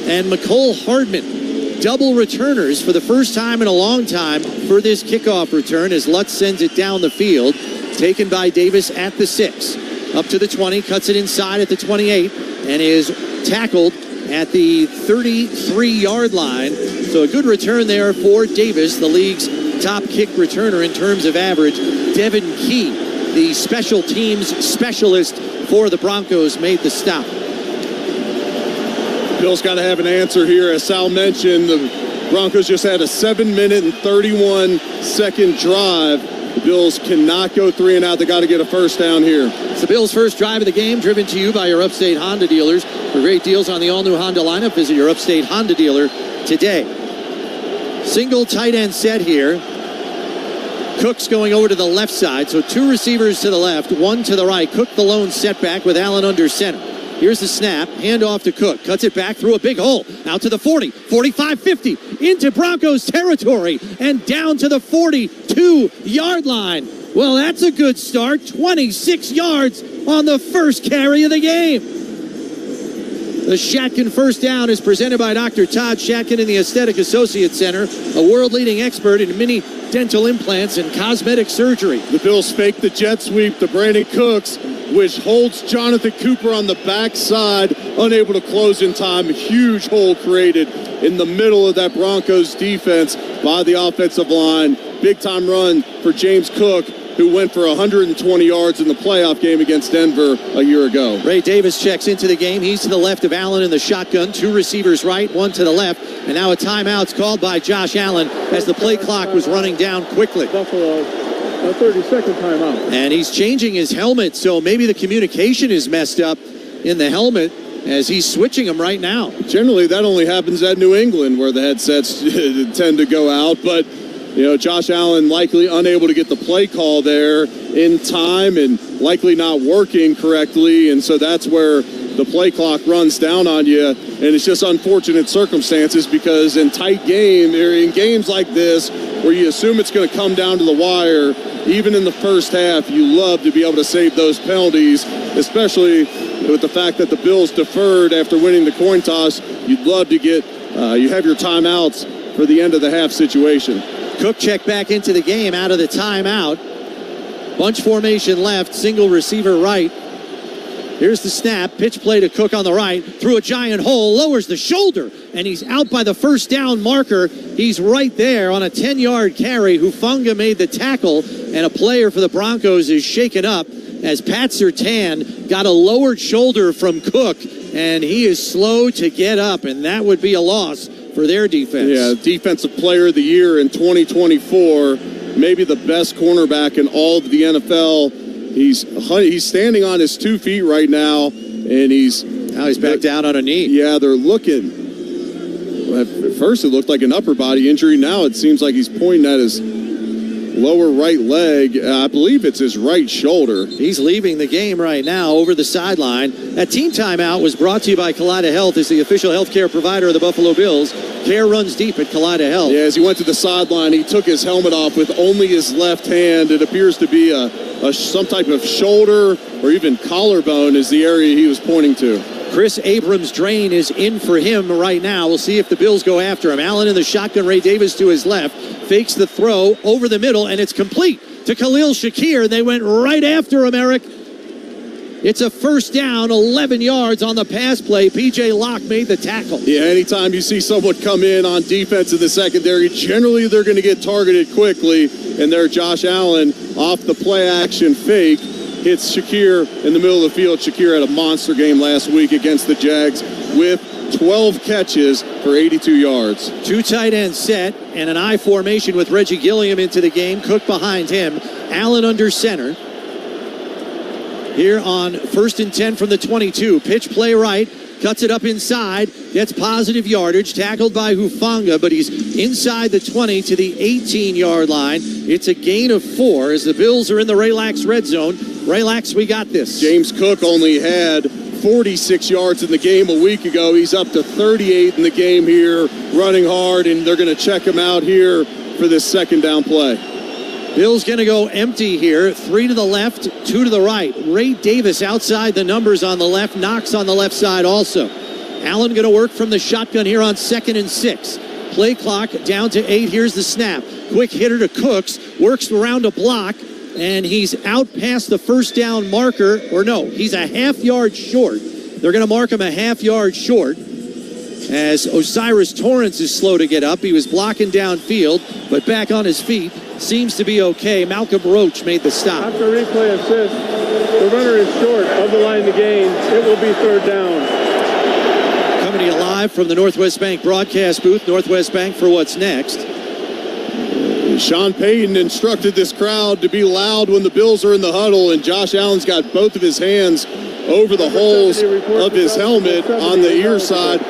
and McCole Hardman, double returners for the first time in a long time for this kickoff return as Lutz sends it down the field. Taken by Davis at the 6. Up to the 20, cuts it inside at the 28, and is tackled at the 33-yard line. So a good return there for Davis, the league's top kick returner in terms of average. Devin Key, the special teams specialist for the Broncos, made the stop. Bills got to have an answer here. As Sal mentioned, the Broncos just had a 7-minute and 31-second drive. The Bills cannot go 3 and out. They got to get a first down here. It's the Bills' first drive of the game, driven to you by your Upstate Honda dealers. For great deals on the all-new Honda lineup, visit your Upstate Honda dealer today. Single tight end set here. Cook's going over to the left side, so 2 receivers to the left, 1 to the right. Cook the lone setback with Allen under center. Here's the snap, handoff to Cook. Cuts it back through a big hole. Out to the 40, 45, 50. Into Broncos territory and down to the 42-yard line. Well, that's a good start. 26 yards on the first carry of the game. The Shatkin first down is presented by Dr. Todd Shatkin in the Aesthetic Associates Center, a world-leading expert in mini dental implants and cosmetic surgery. The Bills fake the jet sweep to Brandon Cooks, which holds Jonathan Cooper on the backside, unable to close in time. A huge hole created in the middle of that Broncos defense by the offensive line. Big-time run for James Cook, who went for 120 yards in the playoff game against Denver a year ago. Ray Davis checks into the game. He's to the left of Allen in the shotgun. 2 receivers right, 1 to the left. And now a timeout's called by Josh Allen as the play clock was running down quickly. Buffalo, a 30-second timeout. And he's changing his helmet, so maybe the communication is messed up in the helmet as he's switching them right now. Generally, that only happens at New England where the headsets tend to go out, but Josh Allen likely unable to get the play call there in time and likely not working correctly. And so that's where the play clock runs down on you. And it's just unfortunate circumstances because in tight game, or in games like this, where you assume it's going to come down to the wire, even in the first half, you love to be able to save those penalties, especially with the fact that the Bills deferred after winning the coin toss. You'd love to get, you have your timeouts for the end of the half situation. Cook checked back into the game out of the timeout. Bunch formation left, single receiver right. Here's the snap, pitch play to Cook on the right, through a giant hole, lowers the shoulder, and he's out by the first down marker. He's right there on a 10-yard carry. Hufanga made the tackle, and a player for the Broncos is shaken up as Pat Surtain got a lowered shoulder from Cook, and he is slow to get up, and that would be a loss for their defense. Yeah, Defensive Player of the Year in 2024, maybe the best cornerback in all of the NFL. He's standing on his 2 feet right now, and he's back down on a knee. Yeah, they're looking. At first, it looked like an upper body injury. Now it seems like he's pointing at his lower right leg. I believe it's his right shoulder. He's leaving the game right now over the sideline. That team timeout was brought to you by Kaleida Health, as the official healthcare provider of the Buffalo Bills. Care runs deep at Kaleida Health. Yeah, as he went to the sideline, he took his helmet off with only his left hand. It appears to be some type of shoulder or even collarbone is the area he was pointing to. Chris Abrams' drain is in for him right now. We'll see if the Bills go after him. Allen in the shotgun, Ray Davis to his left, fakes the throw over the middle, and it's complete to Khalil Shakir. They went right after him, Eric. It's a first down, 11 yards on the pass play. P.J. Locke made the tackle. Yeah, anytime you see someone come in on defense in the secondary, generally they're going to get targeted quickly, and there Josh Allen off the play action fake hits Shakir in the middle of the field. Shakir had a monster game last week against the Jags with 12 catches for 82 yards. 2 tight ends set and an I formation with Reggie Gilliam into the game. Cook behind him. Allen under center. Here on 1st and 10 from the 22. Pitch play right. Cuts it up inside. Gets positive yardage. Tackled by Hufanga, but he's inside the 20 to the 18-yard line. It's a gain of 4 as the Bills are in the Relax red zone. Relax, we got this. James Cook only had 46 yards in the game a week ago. He's up to 38 in the game here, running hard, and they're going to check him out here for this second down play. Bill's going to go empty here. 3 to the left, 2 to the right. Ray Davis outside the numbers on the left. Knox on the left side also. Allen going to work from the shotgun here on 2nd and 6. Play clock down to 8. Here's the snap. Quick hitter to Cooks. Works around a block. And he's out past the first down marker. Or no, he's a half yard short. They're going to mark him a half yard short as Osiris Torrance is slow to get up. He was blocking downfield, but back on his feet. Seems to be okay. Malcolm Roach made the stop. After replay assist, the runner is short of the line to gain. It will be 3rd down. Coming to you live from the Northwest Bank broadcast booth. Northwest Bank for what's next. Sean Payton instructed this crowd to be loud when the Bills are in the huddle, and Josh Allen's got both of his hands over the holes of his helmet on the ear side,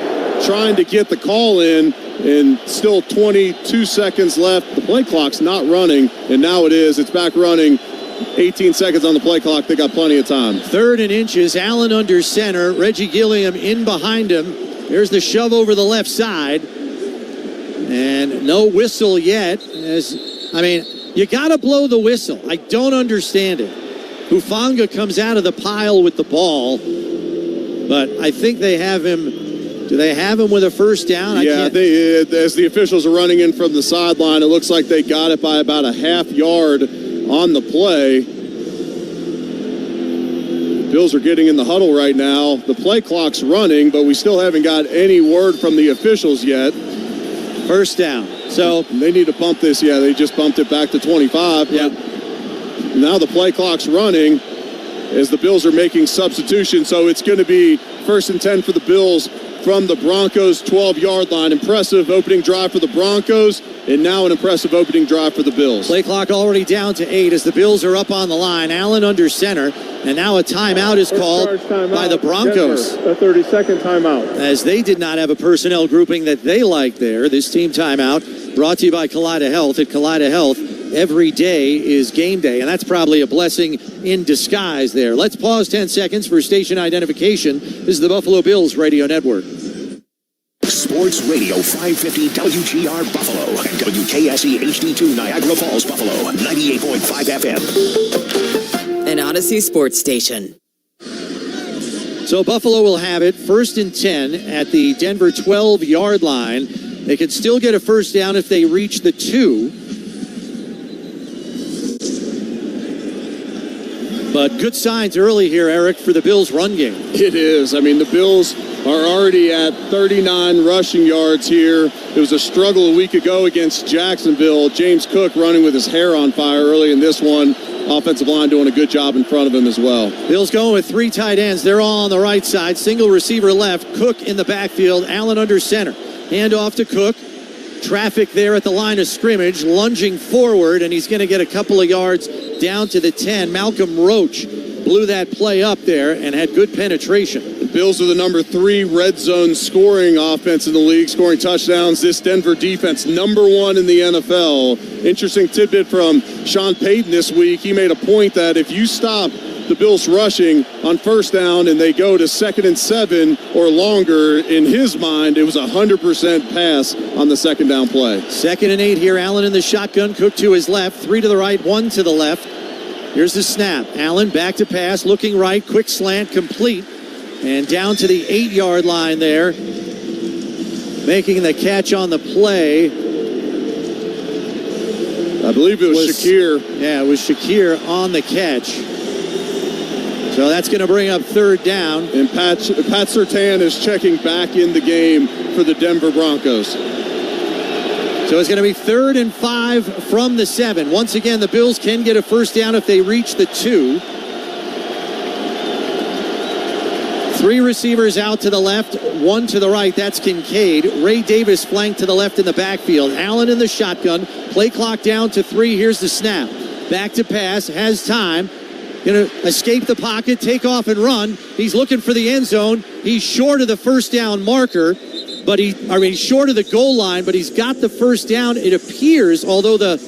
trying to get the call in. And still 22 seconds left. The play clock's not running, and now it is. It's back running. 18 seconds on the play clock. They got plenty of time. 3rd and inches. Allen under center. Reggie Gilliam in behind him. There's the shove over the left side. And no whistle yet. You got to blow the whistle. I don't understand it. Hufanga comes out of the pile with the ball. But I think they have him. Do they have him with a first down? As the officials are running in from the sideline, it looks like they got it by about a half yard on the play. The Bills are getting in the huddle right now. The play clock's running, but we still haven't got any word from the officials yet. First down. So they need to bump this. Yeah, they just bumped it back to 25. Yeah. Now the play clock's running as the Bills are making substitutions. So it's going to be 1st and 10 for the Bills from the Broncos 12-yard line. Impressive opening drive for the Broncos, and now an impressive opening drive for the Bills. Play clock already down to 8 as the Bills are up on the line. Allen under center, and now a timeout is called by the Broncos. Denver, a 30-second timeout. As they did not have a personnel grouping that they liked there. This team timeout brought to you by Kaleida Health. At Kaleida Health, every day is game day, and that's probably a blessing in disguise there. Let's pause 10 seconds for station identification. This is the Buffalo Bills Radio Network. Sports Radio 550 WGR Buffalo and WKSE HD2 Niagara Falls, Buffalo, 98.5 FM. An Odyssey sports station. So Buffalo will have it 1st and 10 at the Denver 12-yard line. They could still get a first down if they reach the 2. But good signs early here, Eric, for the Bills' run game. It is. I mean, the Bills are already at 39 rushing yards here. It was a struggle a week ago against Jacksonville. James Cook running with his hair on fire early in this one. Offensive line doing a good job in front of him as well. Bills going with 3 tight ends. They're all on the right side. Single receiver left. Cook in the backfield. Allen under center. Hand off to Cook. Traffic there at the line of scrimmage. Lunging forward, and he's going to get a couple of yards down to the 10. Malcolm Roach blew that play up there and had good penetration. The Bills are the number 3 red zone scoring offense in the league, scoring touchdowns. This Denver defense, number 1 in the NFL. Interesting tidbit from Sean Payton this week. He made a point that if you stop the Bills rushing on first down and they go to 2nd and 7 or longer, in his mind, it was 100% pass on the 2nd down play. 2nd and 8 here. Allen in the shotgun. Cook to his left. 3 to the right, 1 to the left. Here's the snap. Allen back to pass, looking right, quick slant, complete. And down to the 8-yard line there. Making the catch on the play. I believe it was Shakir. Yeah, it was Shakir on the catch. So that's going to bring up 3rd down. And Pat Surtain is checking back in the game for the Denver Broncos. So it's going to be 3rd and 5 from the 7. Once again, the Bills can get a first down if they reach the 2. 3 receivers out to the left, 1 to the right. That's Kincaid. Ray Davis flanked to the left in the backfield. Allen in the shotgun. Play clock down to 3. Here's the snap. Back to pass. Has time. Going to escape the pocket, take off and run. He's looking for the end zone. He's short of the first down marker, but he's short of the goal line, but he's got the first down. It appears, although the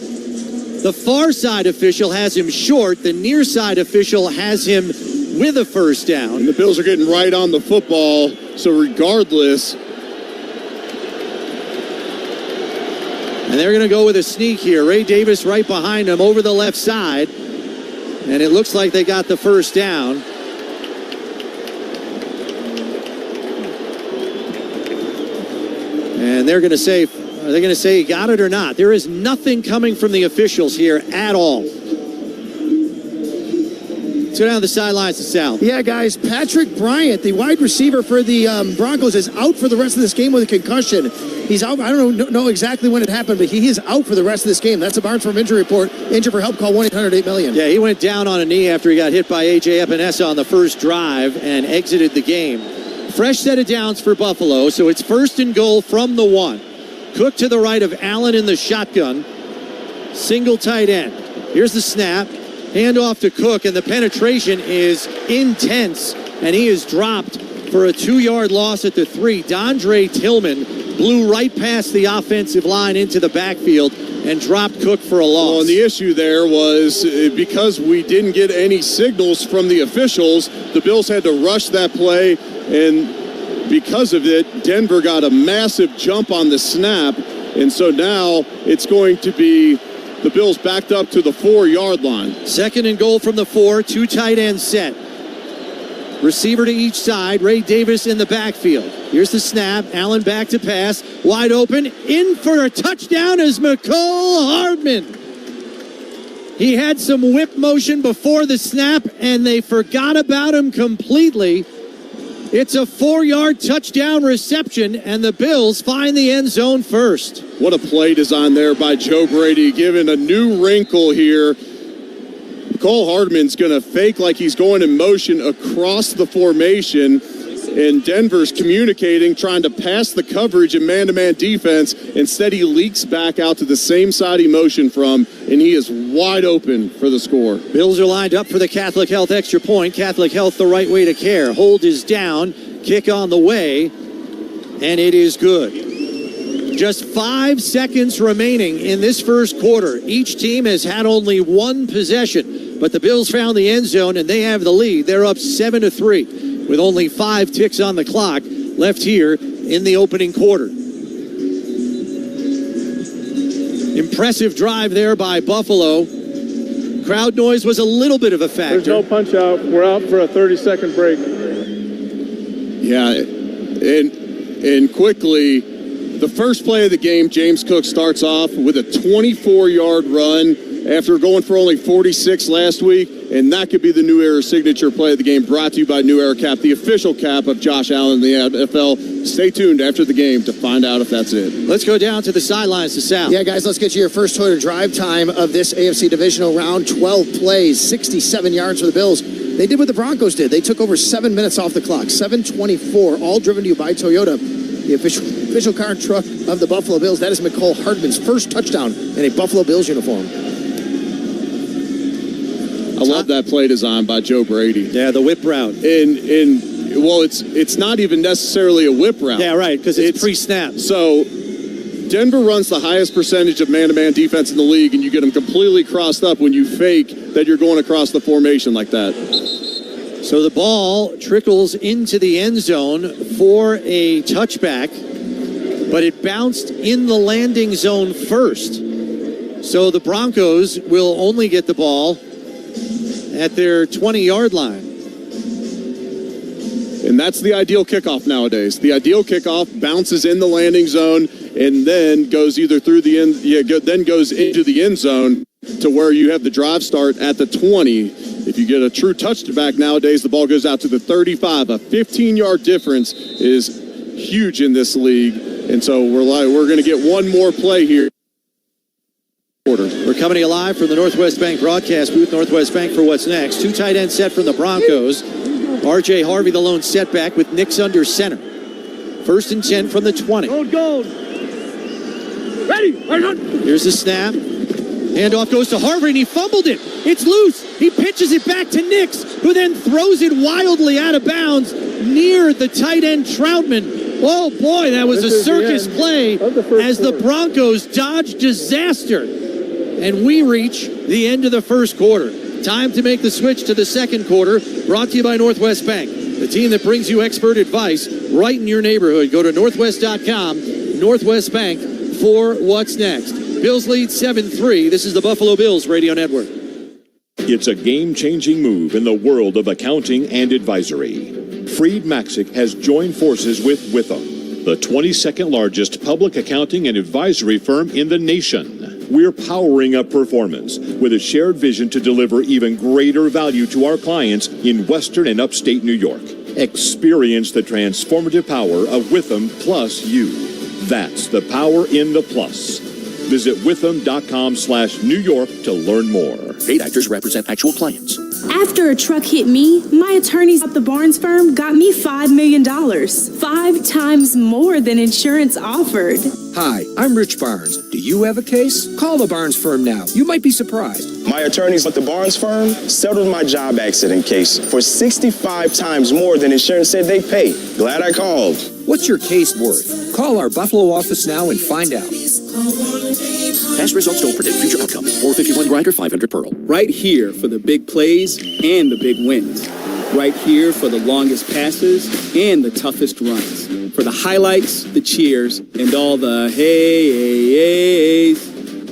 far side official has him short, the near side official has him with a first down. And the Bills are getting right on the football, so regardless. And they're going to go with a sneak here. Ray Davis right behind him over the left side. And it looks like they got the first down. And they're going to say, are they going to say he got it or not? There is nothing coming from the officials here at all. Let's go down the sidelines to Sal. Yeah, guys, Patrick Bryant, the wide receiver for the Broncos, is out for the rest of this game with a concussion. He's out. I don't know exactly when it happened, but he is out for the rest of this game. That's a Barnes Farm injury report. Injured for help, call 1-800-8-million. Yeah, he went down on a knee after he got hit by A.J. Epinesa on the first drive and exited the game. Fresh set of downs for Buffalo, so it's 1st and goal from the 1. Cook to the right of Allen in the shotgun. Single tight end. Here's the snap. Hand off to Cook, and the penetration is intense, and he is dropped for a 2-yard loss at the 3. Dondre Tillman blew right past the offensive line into the backfield and dropped Cook for a loss. Well, and the issue there was because we didn't get any signals from the officials, the Bills had to rush that play, and because of it, Denver got a massive jump on the snap, and so now it's going to be the Bills backed up to the 4-yard line. 2nd and goal from the 4, 2 tight ends set. Receiver to each side. Ray Davis in the backfield. Here's the snap. Allen back to pass. Wide open. In for a touchdown is McCole Hardman. He had some whip motion before the snap, and they forgot about him completely. It's a 4-yard touchdown reception, and the Bills find the end zone first. What a play design there by Joe Brady, giving a new wrinkle here. Cole Hardman's going to fake like he's going in motion across the formation, and Denver's communicating, trying to pass the coverage in man-to-man defense. Instead, he leaks back out to the same side he motioned from, and he is wide open for the score. Bills are lined up for the Catholic Health extra point. Catholic Health, the right way to care. Hold is down, kick on the way, and it is good. Just 5 seconds remaining in this first quarter. Each team has had only one possession, but the Bills found the end zone, and they have the lead. They're up 7-3 with only 5 ticks on the clock left here in the opening quarter. Impressive drive there by Buffalo. Crowd noise was a little bit of a factor. There's no punch out. We're out for a 30-second break. Yeah, and quickly, the first play of the game, James Cook starts off with a 24-yard run after going for only 46 last week, and that could be the New Era signature play of the game, brought to you by New Era Cap, the official cap of Josh Allen in the NFL. Stay tuned after the game to find out if that's it. Let's go down to the sidelines to Sal. Yeah, guys, let's get you your first Toyota drive time of this AFC Divisional round. 12 plays, 67 yards for the Bills. They did what the Broncos did. They took over 7 minutes off the clock, 7:24, all driven to you by Toyota. The official car and truck of the Buffalo Bills. That is McCole Hardman's first touchdown in a Buffalo Bills uniform. I love that play design by Joe Brady. Yeah, the whip route. Well, it's not even necessarily a whip route. Yeah, right, because it's pre-snap. So Denver runs the highest percentage of man-to-man defense in the league, and you get them completely crossed up when you fake that you're going across the formation like that. So the ball trickles into the end zone for a touchback, but it bounced in the landing zone first. So the Broncos will only get the ball at their 20-yard line. And that's the ideal kickoff nowadays. The ideal kickoff bounces in the landing zone and then goes either through the end, then goes into the end zone to where you have the drive start at the 20. If you get a true touchback nowadays, the ball goes out to the 35. A 15-yard difference is huge in this league. And so we're going to get one more play here. We're coming to you live from the Northwest Bank broadcast booth, Northwest Bank, for what's next. 2 tight end set from the Broncos. R.J. Harvey, the lone setback, with Nix under center. 1st and 10 from the 20. Gold. Ready. Here's the snap. Handoff goes to Harvey, and he fumbled it. It's loose. He pitches it back to Nix, who then throws it wildly out of bounds near the tight end Troutman. Oh, boy, that was a circus play as the Broncos dodge disaster. And we reach the end of the first quarter. Time to make the switch to the second quarter, brought to you by Northwest Bank, the team that brings you expert advice right in your neighborhood. Go to northwest.com, Northwest Bank, for what's next. Bills lead 7-3. This is the Buffalo Bills Radio Network. It's a game-changing move in the world of accounting and advisory. Freed Maxick has joined forces with Witham, the 22nd largest public accounting and advisory firm in the nation. We're powering up performance with a shared vision to deliver even greater value to our clients in Western and Upstate New York. Experience the transformative power of Witham plus you. That's the power in the plus. Visit witham.com/New York to learn more. Paid actors represent actual clients. After a truck hit me, my attorneys at the Barnes firm got me $5 million. 5 times more than insurance offered. Hi, I'm Rich Barnes. Do you have a case? Call the Barnes firm now. You might be surprised. My attorneys at the Barnes firm settled my job accident case for 65 times more than insurance said they pay. Glad I called. What's your case worth? Call our Buffalo office now and find out. Past results don't predict future outcomes. 451 Grinder, 500 Pearl. Right here for the big plays and the big wins. Right here for the longest passes and the toughest runs. For the highlights, the cheers, and all the hey-hey-hey-hey.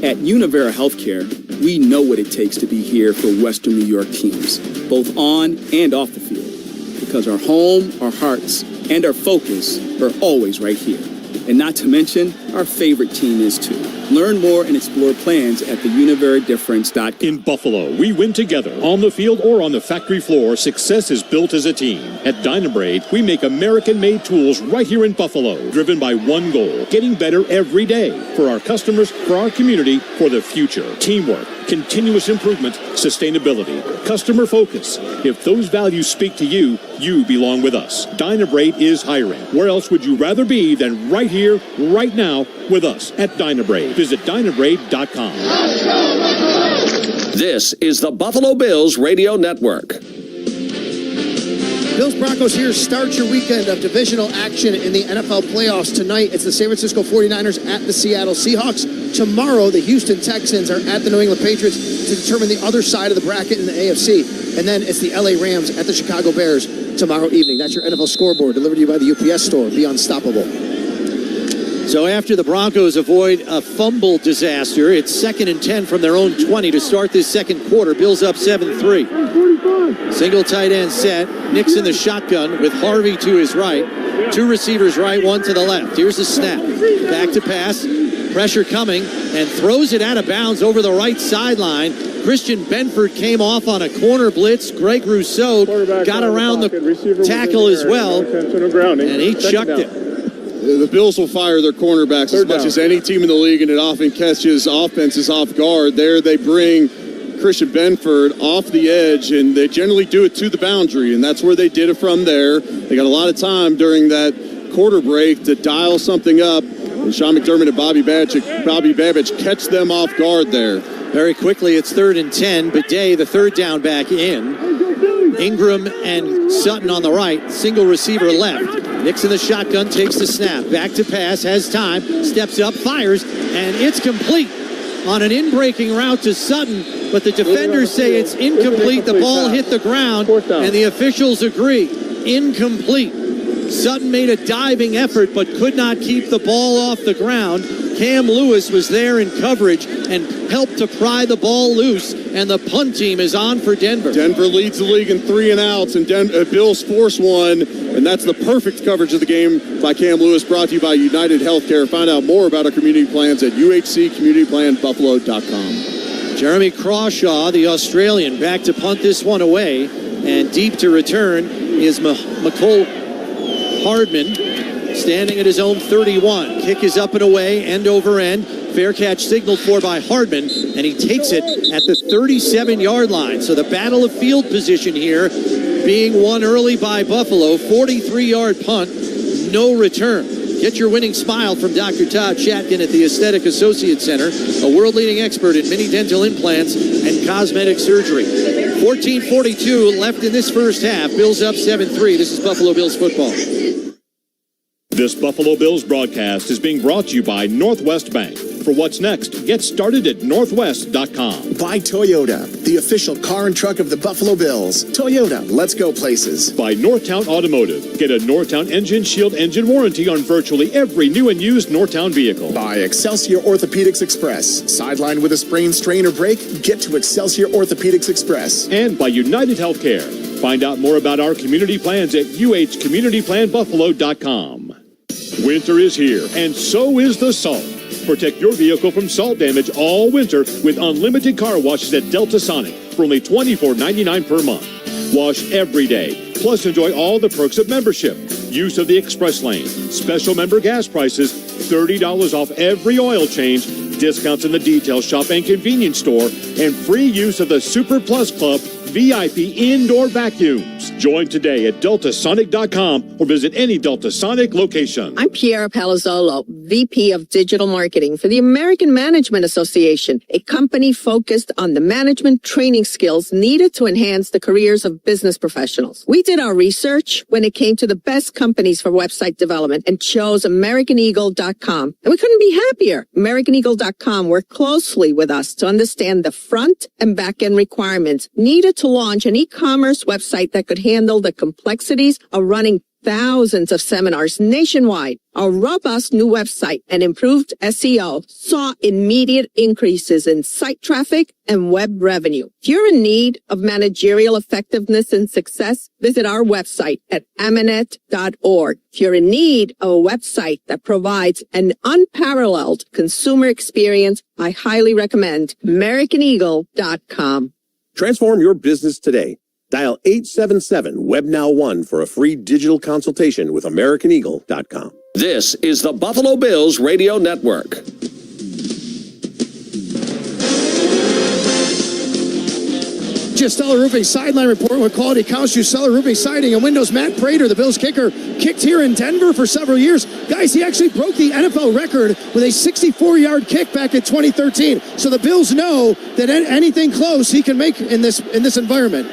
At Univera Healthcare, we know what it takes to be here for Western New York teams, both on and off the field. The because our home, our hearts, and our focus are always right here. And not to mention, our favorite team is too. Learn more and explore plans at theuniverydifference.com. In Buffalo, we win together. On the field or on the factory floor, success is built as a team. At Dynabrade, we make American-made tools right here in Buffalo, driven by one goal, getting better every day. For our customers, for our community, for the future. Teamwork, continuous improvement, sustainability, customer focus. If those values speak to you, you belong with us. Dynabrade is hiring. Where else would you rather be than right here, right now, with us at Dynabrade? Visit Dynabrade.com. This is the Buffalo Bills Radio Network. Bills Broncos here. Start your weekend of divisional action in the NFL playoffs. Tonight, it's the San Francisco 49ers at the Seattle Seahawks. Tomorrow, the Houston Texans are at the New England Patriots to determine the other side of the bracket in the AFC. And then it's the LA Rams at the Chicago Bears tomorrow evening. That's your NFL scoreboard, delivered to you by the UPS store. Be unstoppable. So after the Broncos avoid a fumble disaster, it's 2nd and 10 from their own 20 to start this second quarter. Bills up 7-3. Single tight end set. Nick's in the shotgun with Harvey to his right. Two receivers right, one to the left. Here's the snap. Back to pass. Pressure coming and throws it out of bounds over the right sideline. Christian Benford came off on a corner blitz. Greg Rousseau got around the tackle as well, and he chucked it. The Bills will fire their cornerbacks as much as any team in the league, and it often catches offenses off guard. There they bring Christian Benford off the edge, and they generally do it to the boundary, and that's where they did it from there. They got a lot of time during that quarter break to dial something up, and Sean McDermott and Bobby Babich catch them off guard there. Very quickly, it's 3rd and 10. Bidet, the third down back in. Ingram and Sutton on the right. Single receiver left. Nick's in the shotgun, takes the snap. Back to pass, has time, steps up, fires, and it's complete on an in-breaking route to Sutton. But the defenders say it's incomplete. The ball hit the ground, and the officials agree. Incomplete. Sutton made a diving effort, but could not keep the ball off the ground. Cam Lewis was there in coverage and helped to pry the ball loose, and the punt team is on for Denver. Denver leads the league in 3 and outs, and Bills force one, and that's the perfect coverage of the game by Cam Lewis, brought to you by United Healthcare. Find out more about our community plans at uhccommunityplanbuffalo.com. Jeremy Crawshaw, the Australian, back to punt this one away, and deep to return is McCole Hardman, standing at his own 31. Kick is up and away, end over end. Fair catch signaled for by Hardman, and he takes it at the 37-yard line. So the battle of field position here being won early by Buffalo. 43-yard punt, no return. Get your winning smile from Dr. Todd Shatkin at the Aesthetic Associates Center, a world-leading expert in mini dental implants and cosmetic surgery. 14:42 left in this first half. Bills up 7-3. This is Buffalo Bills football. This Buffalo Bills broadcast is being brought to you by Northwest Bank. For what's next, get started at northwest.com. By Toyota, the official car and truck of the Buffalo Bills. Toyota, let's go places. By Northtown Automotive. Get a Northtown Engine Shield engine warranty on virtually every new and used Northtown vehicle. By Excelsior Orthopedics Express. Sidelined with a sprain, strain, or break? Get to Excelsior Orthopedics Express. And by United Healthcare. Find out more about our community plans at uhcommunityplanbuffalo.com. Winter is here, and so is the salt. Protect your vehicle from salt damage all winter with unlimited car washes at Delta Sonic for only $24.99 per month. Wash every day, plus enjoy all the perks of membership. Use of the express lane, special member gas prices, $30 off every oil change, discounts in the detail shop and convenience store, and free use of the Super Plus Club VIP indoor vacuums. Join today at deltasonic.com or visit any Delta Sonic location. I'm Piera Palazzolo, VP of Digital Marketing for the American Management Association, a company focused on the management training skills needed to enhance the careers of business professionals. We did our research when it came to the best companies for website development and chose AmericanEagle.com. And we couldn't be happier. AmericanEagle.com worked closely with us to understand the front and back end requirements needed to to launch an e-commerce website that could handle the complexities of running thousands of seminars nationwide. Our robust new website and improved SEO saw immediate increases in site traffic and web revenue. If you're in need of managerial effectiveness and success, visit our website at amanet.org. If you're in need of a website that provides an unparalleled consumer experience, I highly recommend AmericanEagle.com. Transform your business today. Dial 877-WebNow1 for a free digital consultation with AmericanEagle.com. This is the Buffalo Bills Radio Network. Stellar Roofing Sideline Report with quality counts to Stellar Roofing Siding and Windows. Matt Prater, the Bills kicker, kicked here in Denver for several years. Guys, he actually broke the NFL record with a 64-yard kick back in 2013. So the Bills know that anything close he can make in this environment.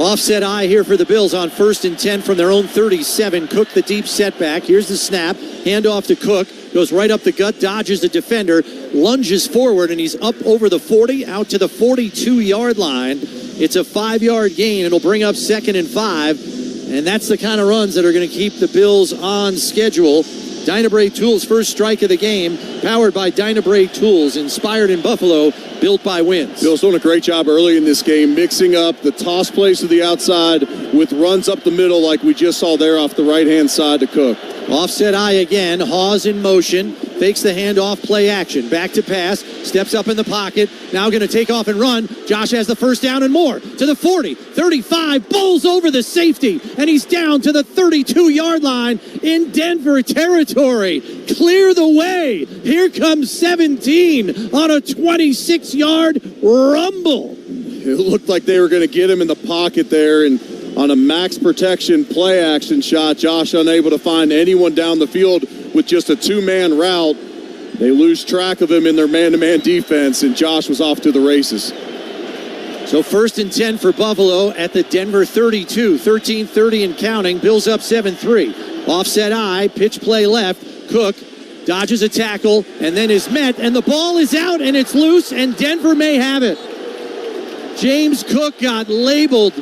Offset eye here for the Bills on 1st and 10 from their own 37. Cook the deep setback. Here's the snap. Handoff to Cook. Goes right up the gut, dodges the defender, lunges forward, and he's up over the 40, out to the 42-yard line. It's a 5-yard gain. It'll bring up 2nd and 5, and that's the kind of runs that are going to keep the Bills on schedule. Dynabrade Tools' first strike of the game, powered by Dynabrade Tools, inspired in Buffalo, built by Wins. Bill's doing a great job early in this game, mixing up the toss plays to the outside with runs up the middle like we just saw there off the right-hand side to Cook. Offset eye again, Hawes in motion, fakes the handoff, play action, back to pass, steps up in the pocket, now going to take off and run. Josh has the first down and more, to the 40, 35, bowls over the safety, and he's down to the 32-yard line in Denver territory. Clear the way. Here comes 17 on a 26-yard rumble. It looked like they were going to get him in the pocket there, and on a max protection play action shot, Josh unable to find anyone down the field with just a two-man route. They lose track of him in their man-to-man defense, and Josh was off to the races. So 1st and 10 for Buffalo at the Denver 32, 13:30 and counting. Bills up 7-3. Offset eye, pitch play left. Cook dodges a tackle and then is met, and the ball is out and it's loose, and Denver may have it. James Cook got labeled,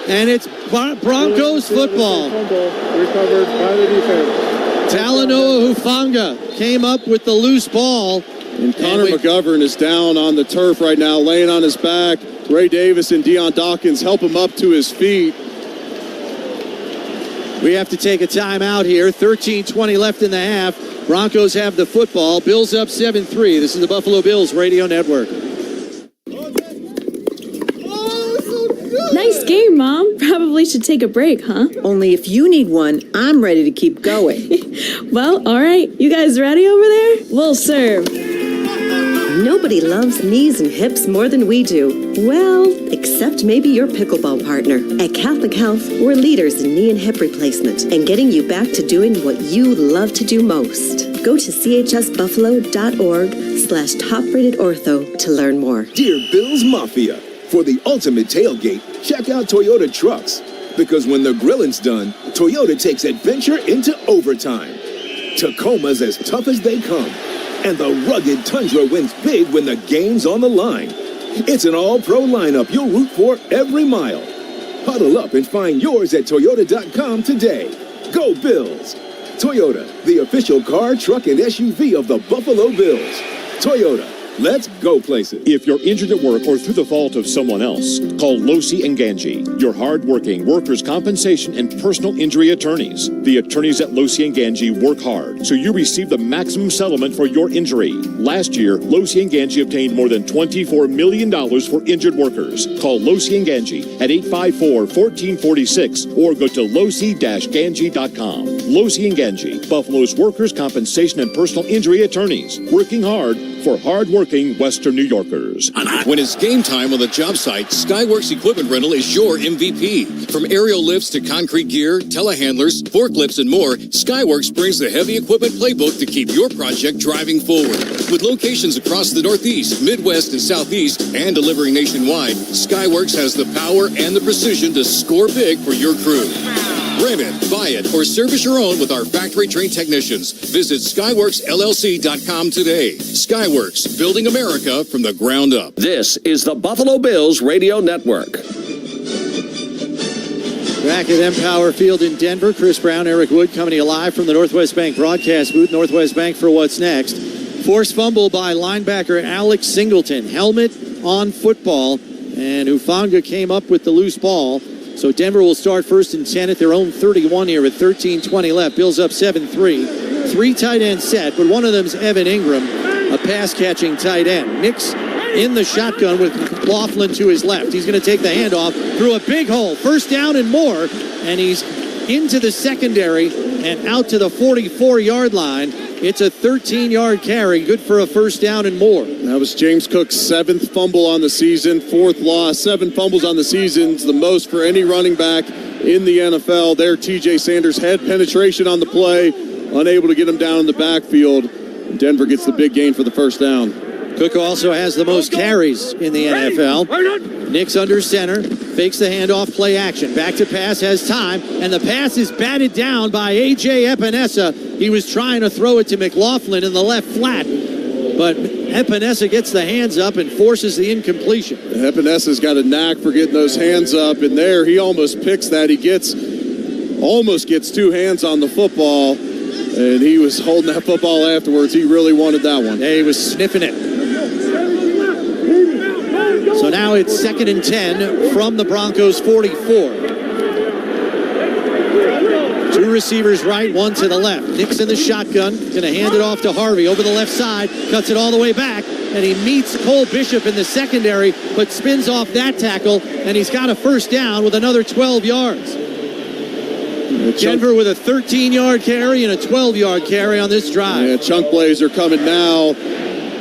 and it's Broncos football. Recovered by the defense. Talanoa Hufanga came up with the loose ball. And Connor McGovern is down on the turf right now, laying on his back. Ray Davis and Deion Dawkins help him up to his feet. We have to take a timeout here. 13:20 left in the half. Broncos have the football. Bills up 7-3. This is the Buffalo Bills Radio Network. Nice game, Mom. Probably should take a break, huh? Only if you need one, I'm ready to keep going. Well, all right. You guys ready over there? We'll serve. Nobody loves knees and hips more than we do. Well, except maybe your pickleball partner. At Catholic Health, we're leaders in knee and hip replacement and getting you back to doing what you love to do most. Go to chsbuffalo.org/top-rated-ortho to learn more. Dear Bills Mafia, for the ultimate tailgate, check out Toyota trucks. Because when the grilling's done, Toyota takes adventure into overtime. Tacoma's as tough as they come. And the rugged Tundra wins big when the game's on the line. It's an all-pro lineup you'll root for every mile. Huddle up and find yours at Toyota.com today. Go Bills! Toyota, the official car, truck, and SUV of the Buffalo Bills. Toyota, let's go places. If you're injured at work or through the fault of someone else, call Losi and Ganji, your hard-working workers' compensation and personal injury attorneys. The attorneys at Losi and Ganji work hard, so you receive the maximum settlement for your injury. Last year, Losi and Ganji obtained more than $24 million for injured workers. Call Losi and Ganji at 854-1446 or go to losi-ganji.com. Losi and Ganji, Buffalo's workers' compensation and personal injury attorneys, working hard for hard-working Western New Yorkers. When it's game time on the job site, Skyworks Equipment Rental is your MVP. From aerial lifts to concrete gear, telehandlers, forklifts, and more, Skyworks brings the heavy equipment playbook to keep your project driving forward. With locations across the Northeast, Midwest, and Southeast, and delivering nationwide, Skyworks has the power and the precision to score big for your crew. Rent it, buy it, or service your own with our factory-trained technicians. Visit SkyworksLLC.com today. Skyworks, building America from the ground up. This is the Buffalo Bills Radio Network. Back at Empower Field in Denver, Chris Brown, Eric Wood coming to you live from the Northwest Bank broadcast booth. Northwest Bank for what's next. Forced fumble by linebacker Alex Singleton. Helmet on football, and Hufanga came up with the loose ball. So Denver will start 1st and 10 at their own 31 here with 13:20 left. Bills up 7-3. 3 tight end set, but one of them's Evan Ingram, a pass-catching tight end. Nix in the shotgun with McLaughlin to his left. He's going to take the handoff through a big hole. 1st down and more, and he's into the secondary and out to the 44-yard line. It's a 13-yard carry, good for a 1st down and more. That was James Cook's 7th fumble on the season, 4th loss. 7 fumbles on the season. It's the most for any running back in the NFL. There, TJ Sanders had penetration on the play, unable to get him down in the backfield. Denver gets the big gain for the 1st down. Cook also has the most carries in the NFL. Nix under center, fakes the handoff, play action. Back to pass, has time, and the pass is batted down by A.J. Epinesa. He was trying to throw it to McLaughlin in the left flat, but Epinesa gets the hands up and forces the incompletion. Epinesa's got a knack for getting those hands up, and there he almost picks that. He almost gets 2 hands on the football, and he was holding that football afterwards. He really wanted that one. Yeah, he was sniffing it. So now it's 2nd and 10 from the Broncos 44. 2 receivers right, 1 to the left. Nix in the shotgun, going to hand it off to Harvey over the left side, cuts it all the way back, and he meets Cole Bishop in the secondary, but spins off that tackle, and he's got a 1st down with another 12 yards. Denver with a 13-yard carry and a 12-yard carry on this drive. Yeah, chunk plays are coming now,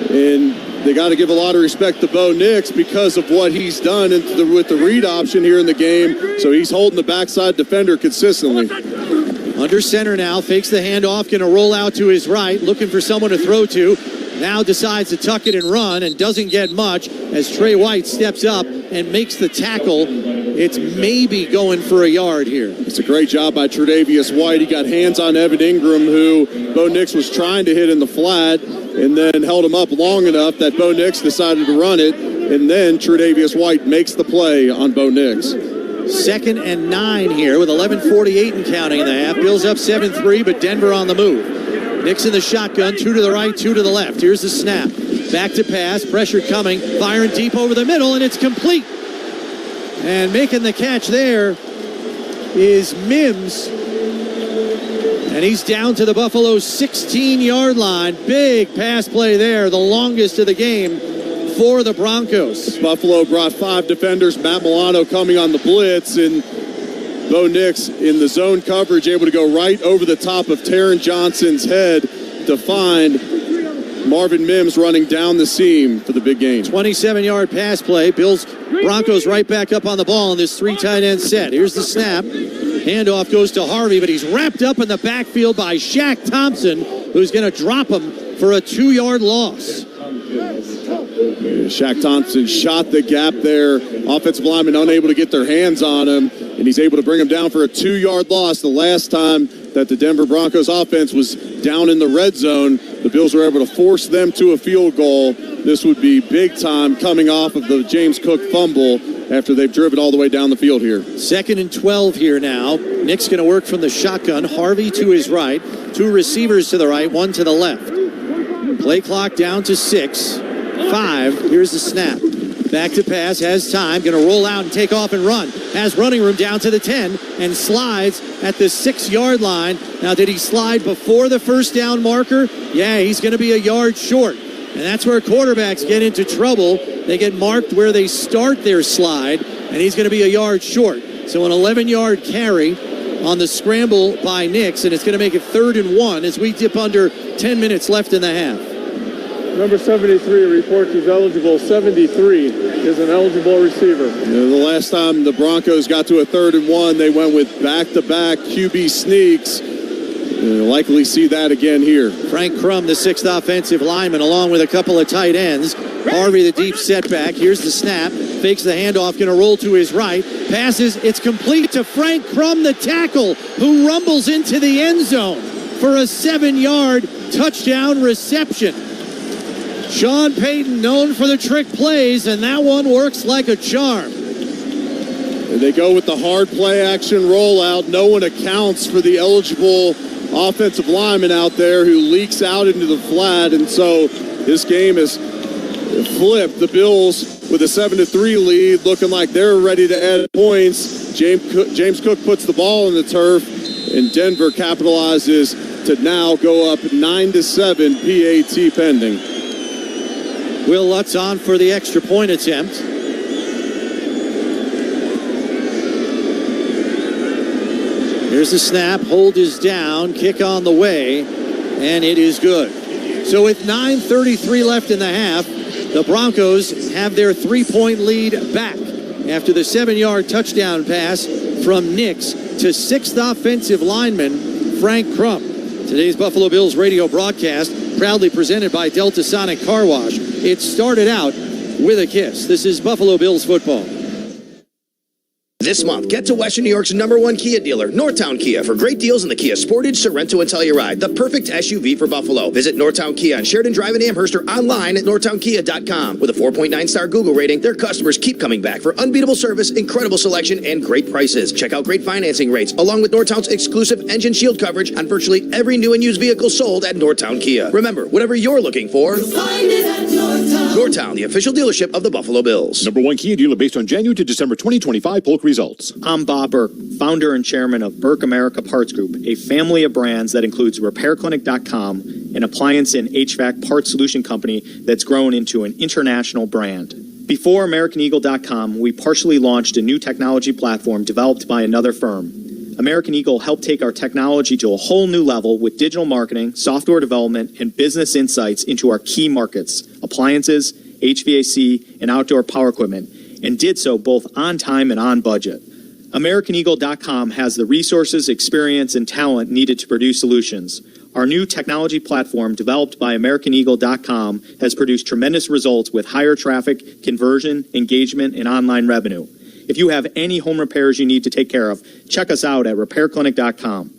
and they got to give a lot of respect to Bo Nix because of what he's done with the read option here in the game. So he's holding the backside defender consistently. Under center now, fakes the handoff, going to roll out to his right, looking for someone to throw to. Now decides to tuck it and run and doesn't get much as Trey White steps up and makes the tackle. It's maybe going for a yard here. It's a great job by Tre'Davious White. He got hands on Evan Ingram, who Bo Nix was trying to hit in the flat, and then held him up long enough that Bo Nix decided to run it, and then Tre'Davious White makes the play on Bo Nix. 2nd and 9 here with 11:48 and counting in the half. Bills up 7-3, but Denver on the move. Nix in the shotgun, 2 to the right, 2 to the left. Here's the snap. Back to pass, pressure coming, firing deep over the middle, and it's complete. And making the catch there is Mims. And he's down to the Buffalo 16-yard line. Big pass play there, the longest of the game for the Broncos. Buffalo brought 5 defenders. Matt Milano coming on the blitz, and Bo Nix in the zone coverage, able to go right over the top of Taron Johnson's head to find Marvin Mims running down the seam for the big gain. 27-yard pass play. Broncos right back up on the ball in this 3 tight end set. Here's the snap. Handoff goes to Harvey, but he's wrapped up in the backfield by Shaq Thompson, who's going to drop him for a 2-yard loss. Shaq Thompson shot the gap there. Offensive linemen unable to get their hands on him, and he's able to bring him down for a 2-yard loss. The last time that the Denver Broncos offense was down in the red zone, the Bills were able to force them to a field goal. This would be big time coming off of the James Cook fumble after they've driven all the way down the field here. 2nd and 12 here now. Nick's going to work from the shotgun. Harvey to his right. 2 receivers to the right, 1 to the left. Play clock down to 6. 5. Here's the snap. Back to pass, has time, going to roll out and take off and run. Has running room down to the 10 and slides at the 6-yard line. Now, did he slide before the 1st down marker? Yeah, he's going to be a yard short. And that's where quarterbacks get into trouble. They get marked where they start their slide, and he's going to be a yard short. So an 11-yard carry on the scramble by Nix, and it's going to make it 3rd and 1 as we dip under 10 minutes left in the half. Number 73 reports he's eligible. 73 is an eligible receiver. The last time the Broncos got to a 3rd and 1, they went with back-to-back QB sneaks. You'll likely see that again here. Frank Crum, the 6th offensive lineman, along with a couple of tight ends. Harvey, the deep setback. Here's the snap. Fakes the handoff, going to roll to his right. Passes. It's complete to Frank Crum, the tackle, who rumbles into the end zone for a 7-yard touchdown reception. Sean Payton known for the trick plays, and that one works like a charm. And they go with the hard play action rollout. No one accounts for the eligible offensive lineman out there who leaks out into the flat. And so this game is flipped. The Bills with a 7-3 lead, looking like they're ready to add points. James Cook puts the ball in the turf, and Denver capitalizes to now go up 9-7, PAT pending. Will Lutz on for the extra point attempt. Here's the snap. Hold is down. Kick on the way. And it is good. So with 9:33 left in the half, the Broncos have their 3-point lead back after the 7-yard touchdown pass from Nix to 6th offensive lineman Frank Crum. Today's Buffalo Bills radio broadcast proudly presented by Delta Sonic Car Wash. It started out with a kiss. This is Buffalo Bills football. This month, get to Western New York's #1 Kia dealer, Northtown Kia, for great deals in the Kia Sportage, Sorento, and Telluride, the perfect SUV for Buffalo. Visit Northtown Kia on Sheridan Drive in Amherst or online at northtownkia.com. With a 4.9-star Google rating, their customers keep coming back for unbeatable service, incredible selection, and great prices. Check out great financing rates, along with Northtown's exclusive engine shield coverage on virtually every new and used vehicle sold at Northtown Kia. Remember, whatever you're looking for, find it at Northtown. Northtown, the official dealership of the Buffalo Bills. #1 Kia dealer based on January to December 2025 polk results. I'm Bob Burke, founder and chairman of Burke America Parts Group, a family of brands that includes RepairClinic.com, an appliance and HVAC parts solution company that's grown into an international brand. Before AmericanEagle.com, we partially launched a new technology platform developed by another firm. American Eagle helped take our technology to a whole new level with digital marketing, software development, and business insights into our key markets, appliances, HVAC, and outdoor power equipment, and did so both on time and on budget. AmericanEagle.com has the resources, experience, and talent needed to produce solutions. Our new technology platform, developed by AmericanEagle.com, has produced tremendous results with higher traffic, conversion, engagement, and online revenue. If you have any home repairs you need to take care of, check us out at RepairClinic.com.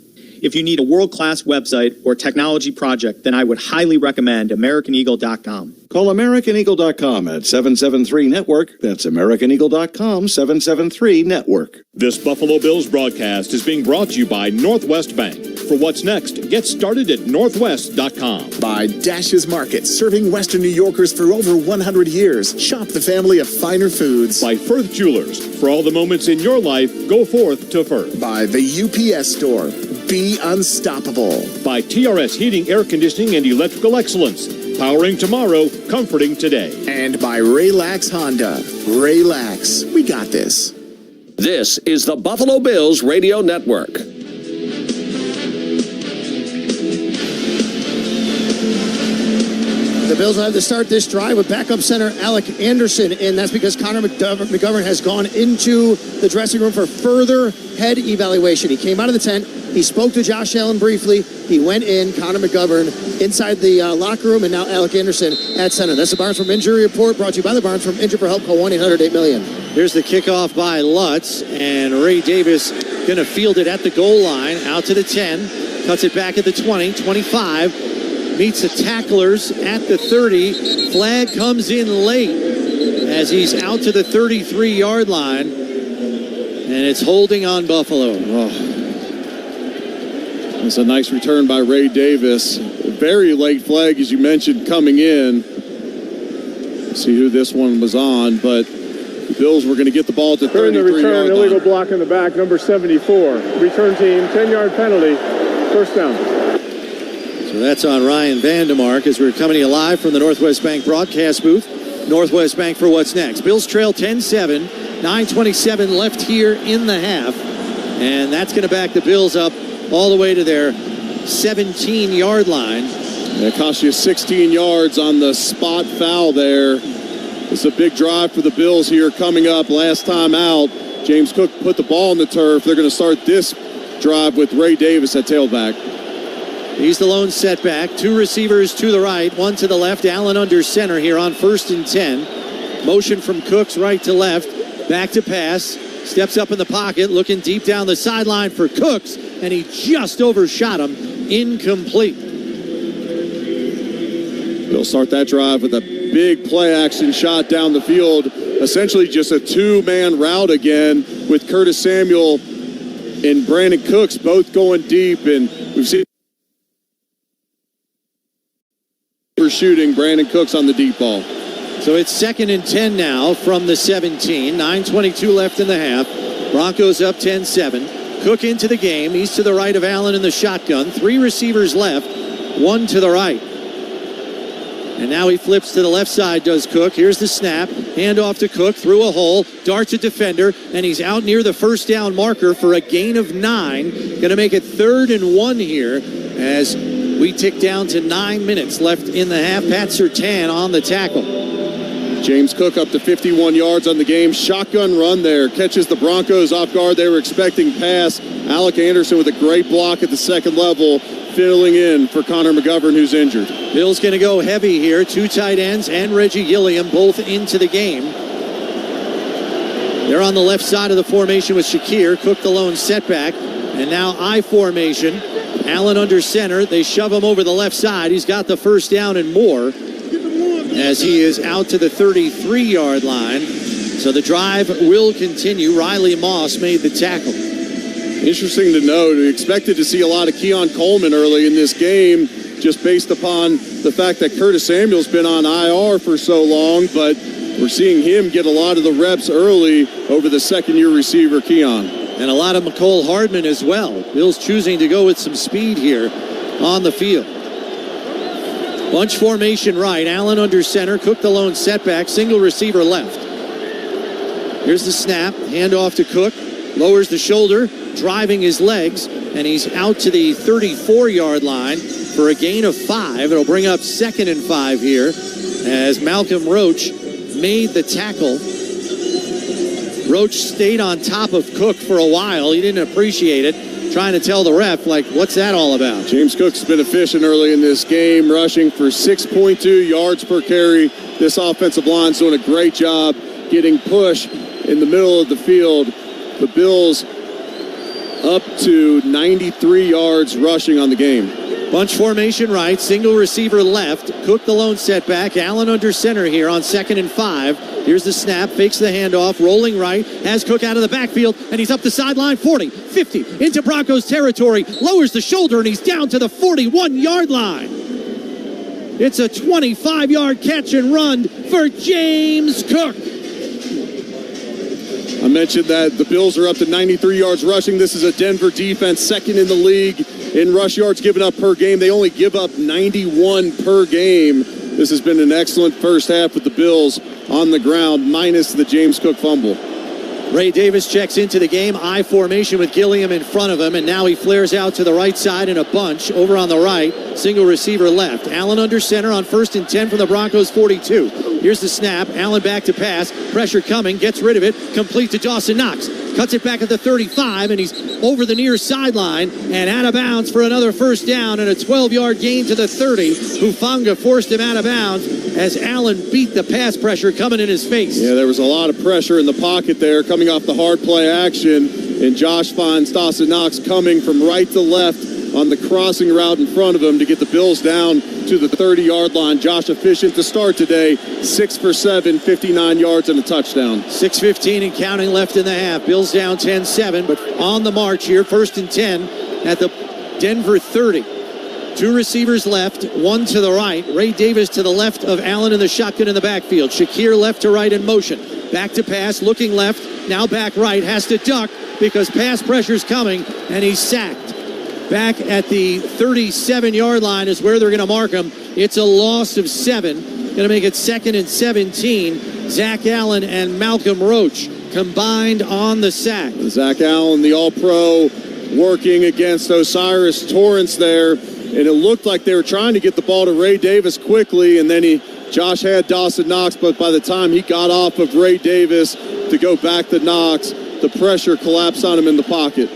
If you need a world-class website or technology project, then I would highly recommend AmericanEagle.com. Call AmericanEagle.com at 773-NETWORK. That's AmericanEagle.com, 773-NETWORK. This Buffalo Bills broadcast is being brought to you by Northwest Bank. For what's next, get started at northwest.com. By Dash's Market, serving Western New Yorkers for over 100 years. Shop the family of finer foods. By Firth Jewelers. For all the moments in your life, go forth to Firth. By the UPS Store. Be unstoppable. By TRS Heating, Air Conditioning, and Electrical Excellence. Powering tomorrow, comforting today. And by Raylax Honda. Raylax, we got this. This is the Buffalo Bills Radio Network. The Bills will have to start this drive with backup center Alec Anderson, and that's because Connor McGovern has gone into the dressing room for further head evaluation. He came out of the tent. He spoke to Josh Allen briefly. He went in, Connor McGovern, inside the locker room, and now Alec Anderson at center. That's the Barnes from Injury Report, brought to you by the Barnes from Injury for Help. Call 1-800-8-million. Here's the kickoff by Lutz, and Ray Davis going to field it at the goal line, out to the 10, cuts it back at the 20, 25, meets the tacklers at the 30. Flag comes in late as he's out to the 33-yard line, and it's holding on Buffalo. Oh. It's a nice return by Ray Davis. A very late flag, as you mentioned, coming in. See who this one was on, but the Bills were going to get the ball at the 33-yard line. During the return, illegal block in the back, number 74. Return team, 10-yard penalty, first down. So that's on Ryan Vandemark as we're coming to you live from the Northwest Bank broadcast booth. Northwest Bank for what's next. Bills trail 10-7, 9:27 left here in the half, and that's going to back the Bills up all the way to their 17-yard line. It cost you 16 yards on the spot foul there. It's a big drive for the Bills here coming up. Last time out, James Cook put the ball on the turf. They're going to start this drive with Ray Davis at tailback. He's the lone setback. 2 receivers to the right, 1 to the left. Allen under center here on 1st and 10. Motion from Cooks right to left. Back to pass. Steps up in the pocket, looking deep down the sideline for Cooks, and he just overshot him. Incomplete. They'll start that drive with a big play-action shot down the field. Essentially just a 2-man route again with Curtis Samuel and Brandon Cooks both going deep, and we've seen for shooting Brandon Cooks on the deep ball. So it's 2nd and 10 now from the 17. 9:22 left in the half. Broncos up 10-7. Cook into the game. He's to the right of Allen in the shotgun. 3 receivers left, 1 to the right. And now he flips to the left side, does Cook. Here's the snap. Hand off to Cook through a hole. Darts a defender, and he's out near the first down marker for a gain of 9. Going to make it 3rd and 1 here as we tick down to 9 minutes left in the half. Pat Surtain on the tackle. James Cook up to 51 yards on the game. Shotgun run there. Catches the Broncos off guard. They were expecting pass. Alec Anderson with a great block at the second level, filling in for Connor McGovern, who's injured. Bill's going to go heavy here. 2 tight ends and Reggie Gilliam both into the game. They're on the left side of the formation with Shakir. Cook the lone setback. And now I formation. Allen under center. They shove him over the left side. He's got the first down and more as he is out to the 33-yard line. So the drive will continue. Riley Moss made the tackle. Interesting to note, we expected to see a lot of Keon Coleman early in this game, just based upon the fact that Curtis Samuel's been on IR for so long, but we're seeing him get a lot of the reps early over the second-year receiver, Keon. And a lot of McCole Hardman as well. Bill's choosing to go with some speed here on the field. Bunch formation right. Allen under center. Cook the lone setback. Single receiver left. Here's the snap. Handoff to Cook. Lowers the shoulder. Driving his legs. And he's out to the 34-yard line for a gain of 5. It'll bring up 2nd and 5 here as Malcolm Roach made the tackle. Roach stayed on top of Cook for a while. He didn't appreciate it. Trying to tell the ref, like, what's that all about? James Cook's been efficient early in this game, rushing for 6.2 yards per carry. This offensive line's doing a great job getting push in the middle of the field. The Bills up to 93 yards rushing on the game. Bunch formation right, single receiver left. Cook the lone setback. Allen under center here on 2nd and 5. Here's the snap, fakes the handoff, rolling right, has Cook out of the backfield, and he's up the sideline, 40, 50, into Broncos territory, lowers the shoulder, and he's down to the 41-yard line. It's a 25-yard catch and run for James Cook. I mentioned that the Bills are up to 93 yards rushing. This is a Denver defense, 2nd in the league in rush yards given up per game. They only give up 91 per game. This has been an excellent first half with the Bills on the ground, minus the James Cook fumble. Ray Davis checks into the game. I formation with Gilliam in front of him, and now he flares out to the right side in a bunch. Over on the right, single receiver left. Allen under center on 1st and 10 from the Broncos 42. Here's the snap. Allen back to pass. Pressure coming. Gets rid of it. Complete to Dawson Knox. Cuts it back at the 35, and he's over the near sideline and out of bounds for another first down and a 12-yard gain to the 30. Hufanga forced him out of bounds as Allen beat the pass pressure coming in his face. Yeah, there was a lot of pressure in the pocket there coming off the hard play action, and Josh finds Dawson Knox coming from right to left on the crossing route in front of him to get the Bills down to the 30-yard line. Josh efficient to start today, 6 for 7, 59 yards and a touchdown. 6:15 and counting left in the half. Bills down 10-7, but on the march here, 1st and 10 at the Denver 30. 2 receivers left, 1 to the right. Ray Davis to the left of Allen in the shotgun in the backfield. Shakir left to right in motion. Back to pass, looking left, now back right, has to duck because pass pressure's coming, and he's sacked. Back at the 37-yard line is where they're going to mark him. It's a loss of 7. Going to make it 2nd and 17. Zach Allen and Malcolm Roach combined on the sack. Zach Allen, the All-Pro, working against Osiris Torrance there. And it looked like they were trying to get the ball to Ray Davis quickly, and then Josh had Dawson Knox, but by the time he got off of Ray Davis to go back to Knox, the pressure collapsed on him in the pocket.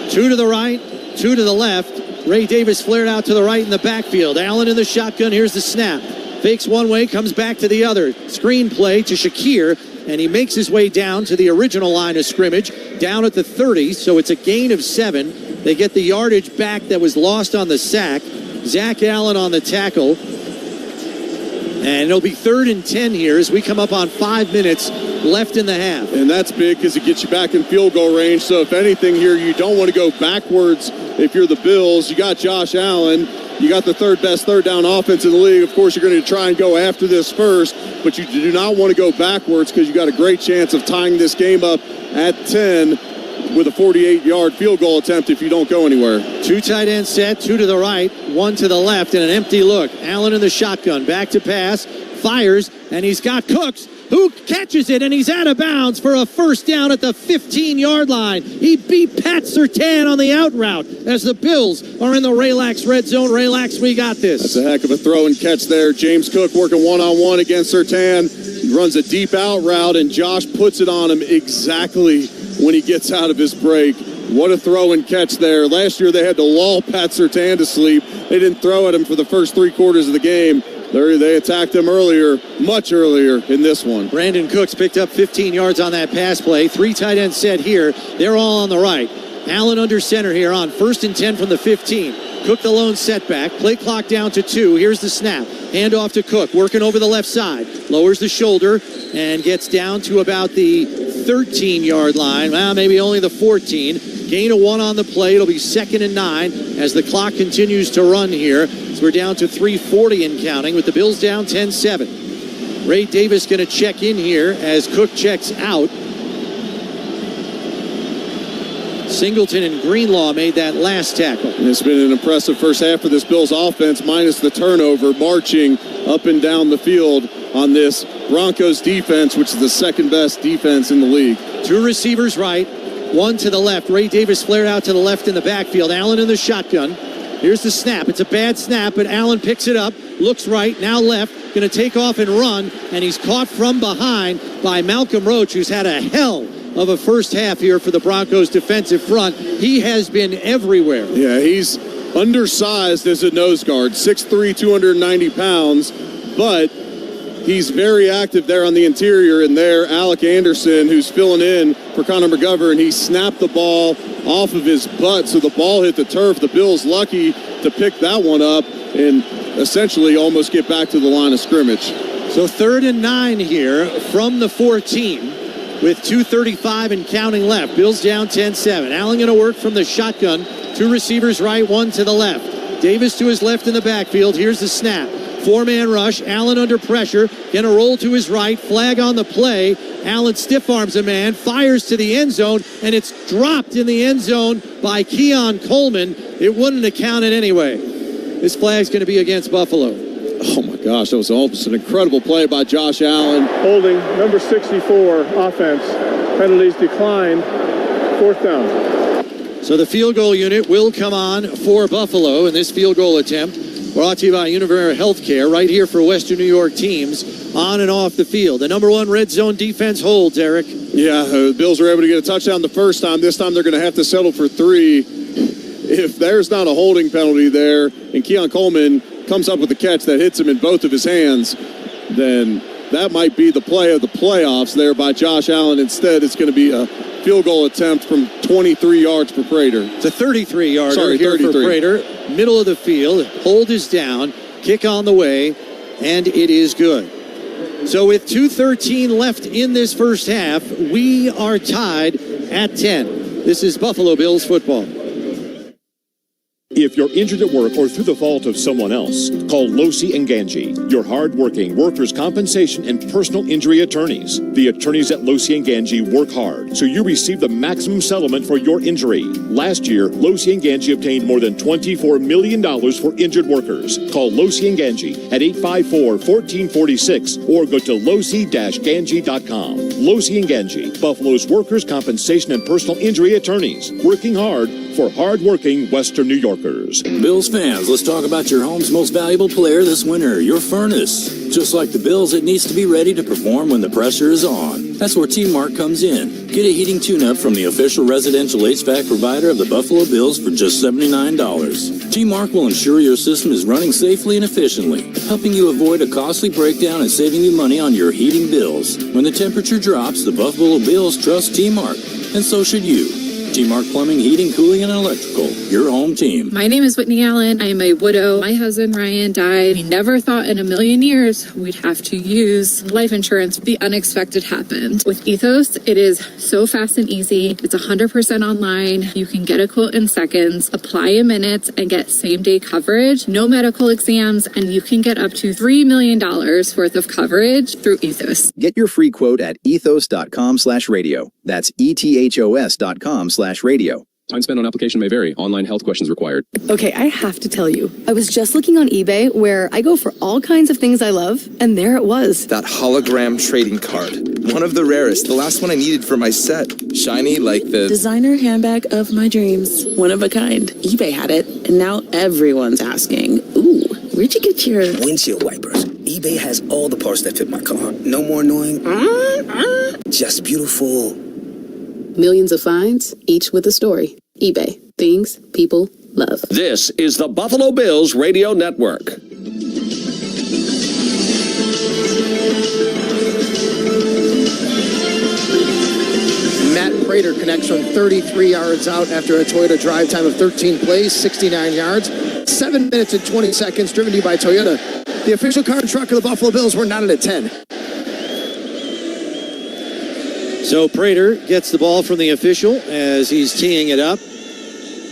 2 to the right, two to the left. Ray Davis flared out to the right in the backfield. Allen in the shotgun. Here's the snap. Fakes one way, comes back to the other. Screen play to Shakir, and he makes his way down to the original line of scrimmage, down at the 30, so it's a gain of 7. They get the yardage back that was lost on the sack. Zach Allen on the tackle. And it'll be 3rd and 10 here as we come up on 5 minutes left in the half. And that's big because it gets you back in field goal range. So if anything here, you don't want to go backwards if you're the Bills. You got Josh Allen. You got the third best third down offense in the league. Of course, you're going to try and go after this first, but you do not want to go backwards because you got a great chance of tying this game up at 10 with a 48-yard field goal attempt if you don't go anywhere. 2 tight end set, 2 to the right, 1 to the left, and an empty look. Allen in the shotgun, back to pass, fires, and he's got Cooks, who catches it, and he's out of bounds for a first down at the 15-yard line. He beat Pat Surtain on the out route as the Bills are in the Relax red zone. Relax, we got this. That's a heck of a throw and catch there. James Cook working one-on-one against Surtain. He runs a deep out route, and Josh puts it on him exactly when he gets out of his break. What a throw and catch there. Last year they had to lull Pat Surtain to sleep. They didn't throw at him for the first 3 quarters of the game. They attacked him earlier, much earlier in this one. Brandon Cooks picked up 15 yards on that pass play. 3 tight ends set here. They're all on the right. Allen under center here on 1st and 10 from the 15. Cook the lone setback. Play clock down to 2. Here's the snap. Hand off to Cook, working over the left side. Lowers the shoulder and gets down to about the 13-yard line. Well, maybe only the 14. Gain of 1 on the play. It'll be 2nd and 9 as the clock continues to run here. So we're down to 3:40 and counting with the Bills down 10-7. Ray Davis going to check in here as Cook checks out. Singleton and Greenlaw made that last tackle. And it's been an impressive first half for this Bills offense, minus the turnover, marching up and down the field on this Broncos defense, which is the 2nd best defense in the league. 2 receivers right, 1 to the left. Ray Davis flared out to the left in the backfield. Allen in the shotgun. Here's the snap. It's a bad snap, but Allen picks it up, looks right, now left, going to take off and run, and he's caught from behind by Malcolm Roach, who's had a hell of a first half here for the Broncos defensive front. He has been everywhere. Yeah, he's undersized as a nose guard, 6'3", 290 pounds, but he's very active there on the interior, and there, Alec Anderson, who's filling in for Connor McGovern, he snapped the ball off of his butt, so the ball hit the turf. The Bills lucky to pick that one up and essentially almost get back to the line of scrimmage. So 3rd and 9 here from the 14 with 2:35 and counting left. Bills down 10-7. Allen going to work from the shotgun. 2 receivers right, 1 to the left. Davis to his left in the backfield. Here's the snap. 4-man rush. Allen under pressure. Going to roll to his right. Flag on the play. Allen stiff arms a man. Fires to the end zone. And it's dropped in the end zone by Keon Coleman. It wouldn't have counted anyway. This flag's going to be against Buffalo. Oh my gosh, that was almost an incredible play by Josh Allen. Holding, number 64, offense. Penalties declined. 4th down. So the field goal unit will come on for Buffalo in this field goal attempt. Brought to you by Univera Healthcare, right here for Western New York teams on and off the field. The number 1 red zone defense holds, Eric. Yeah, the Bills were able to get a touchdown the first time. This time they're going to have to settle for 3. If there's not a holding penalty there, and Keon Coleman comes up with a catch that hits him in both of his hands, then that might be the play of the playoffs there by Josh Allen. Instead, it's going to be a field goal attempt from 23 yards for Prater. It's a 33-yarder here 33. For Prater. Middle of the field. Hold is down. Kick on the way. And it is good. So with 2:13 left in this first half, we are tied at 10. This is Buffalo Bills football. If you're injured at work or through the fault of someone else, call Losi and Ganji, your hard-working workers' compensation and personal injury attorneys. The attorneys at Losi and Ganji work hard, so you receive the maximum settlement for your injury. Last year, Losi and Ganji obtained more than $24 million for injured workers. Call Losi and Ganji at 854-1446 or go to losi-ganji.com. Losi and Ganji, Buffalo's workers' compensation and personal injury attorneys, working hard for hard-working Western New Yorkers. Bills fans, let's talk about your home's most valuable player this winter, your furnace. Just like the Bills, it needs to be ready to perform when the pressure is on. That's where T-Mark comes in. Get a heating tune-up from the official residential HVAC provider of the Buffalo Bills for just $79. T-Mark will ensure your system is running safely and efficiently, helping you avoid a costly breakdown and saving you money on your heating bills. When the temperature drops, the Buffalo Bills trust T-Mark, and so should you. T-Mark Plumbing, Heating, Cooling, and Electrical, your home team. My name is Whitney Allen. I am a widow. My husband, Ryan, died. We never thought in a million years we'd have to use life insurance. The unexpected happened. With Ethos, it is so fast and easy. It's 100% online. You can get a quote in seconds, apply in minutes, and get same-day coverage. No medical exams, and you can get up to $3 million worth of coverage through Ethos. Get your free quote at ethos.com/radio. That's ethos.com/radio. Time spent on application may vary. Online health questions required. Okay, I have to tell you, I was just looking on eBay where I go for all kinds of things I love, and there it was. That hologram trading card. One of the rarest. The last one I needed for my set. Shiny like the designer handbag of my dreams. One of a kind. eBay had it, and now everyone's asking, ooh, where'd you get your windshield wipers? eBay has all the parts that fit my car. No more annoying. Just beautiful. Millions of finds, each with a story. eBay. Things people love. This is the Buffalo Bills Radio Network. Matt Prater connects from 33 yards out after a Toyota drive time of 13 plays, 69 yards, 7 minutes and 20 seconds, driven to you by Toyota. The official car and truck of the Buffalo Bills were not at a 10. So Prater gets the ball from the official as he's teeing it up.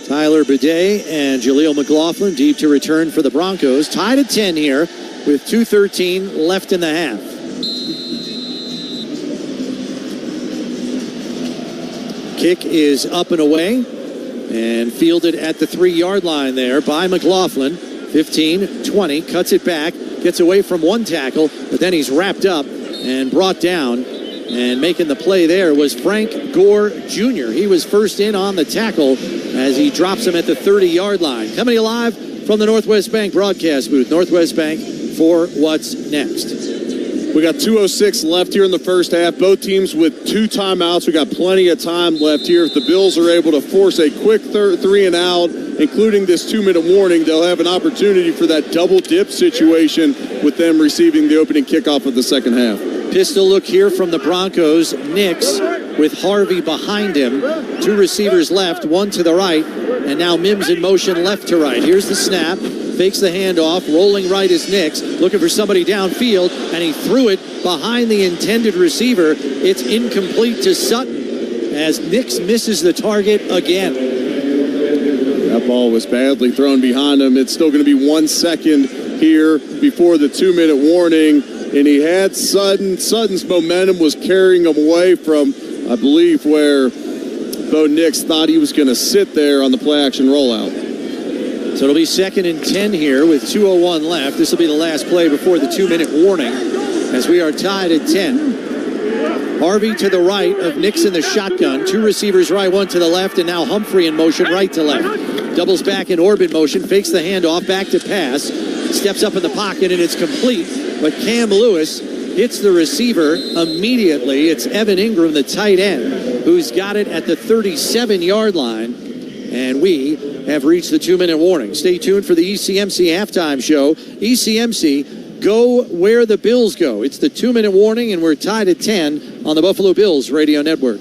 Tyler Bidet and Jaleel McLaughlin deep to return for the Broncos. Tied at 10 here with 2:13 left in the half. Kick is up and away and fielded at the 3-yard line there by McLaughlin. 15-20, cuts it back, gets away from one tackle, but then he's wrapped up and brought down. And making the play there was Frank Gore Jr. He was first in on the tackle as he drops him at the 30-yard line. Coming alive from the Northwest Bank broadcast booth. Northwest Bank for what's next. We got 2:06 left here in the first half. Both teams with 2 timeouts. We got plenty of time left here. If the Bills are able to force a quick 3 and out, including this 2-minute warning, they'll have an opportunity for that double dip situation with them receiving the opening kickoff of the second half. Pistol look here from the Broncos. Nix with Harvey behind him. 2 receivers left, 1 to the right, and now Mims in motion left to right. Here's the snap, fakes the handoff, rolling right is Nix, looking for somebody downfield, and he threw it behind the intended receiver. It's incomplete to Sutton as Nix misses the target again. That ball was badly thrown behind him. It's still going to be 1 second here before the 2-minute warning. And he had Sutton. Sutton's momentum was carrying him away from, I believe, where Bo Nix thought he was going to sit there on the play-action rollout. So it'll be 2nd and 10 here with 2:01 left. This will be the last play before the 2-minute warning as we are tied at 10. Harvey to the right of Nix in the shotgun. 2 receivers right, 1 to the left, and now Humphrey in motion right to left. Doubles back in orbit motion, fakes the handoff, back to pass, steps up in the pocket, and it's complete. But Cam Lewis hits the receiver immediately. It's Evan Ingram, the tight end, who's got it at the 37-yard line. And we have reached the 2-minute warning. Stay tuned for the ECMC halftime show. ECMC, go where the Bills go. It's the 2-minute warning, and we're tied at 10 on the Buffalo Bills Radio Network.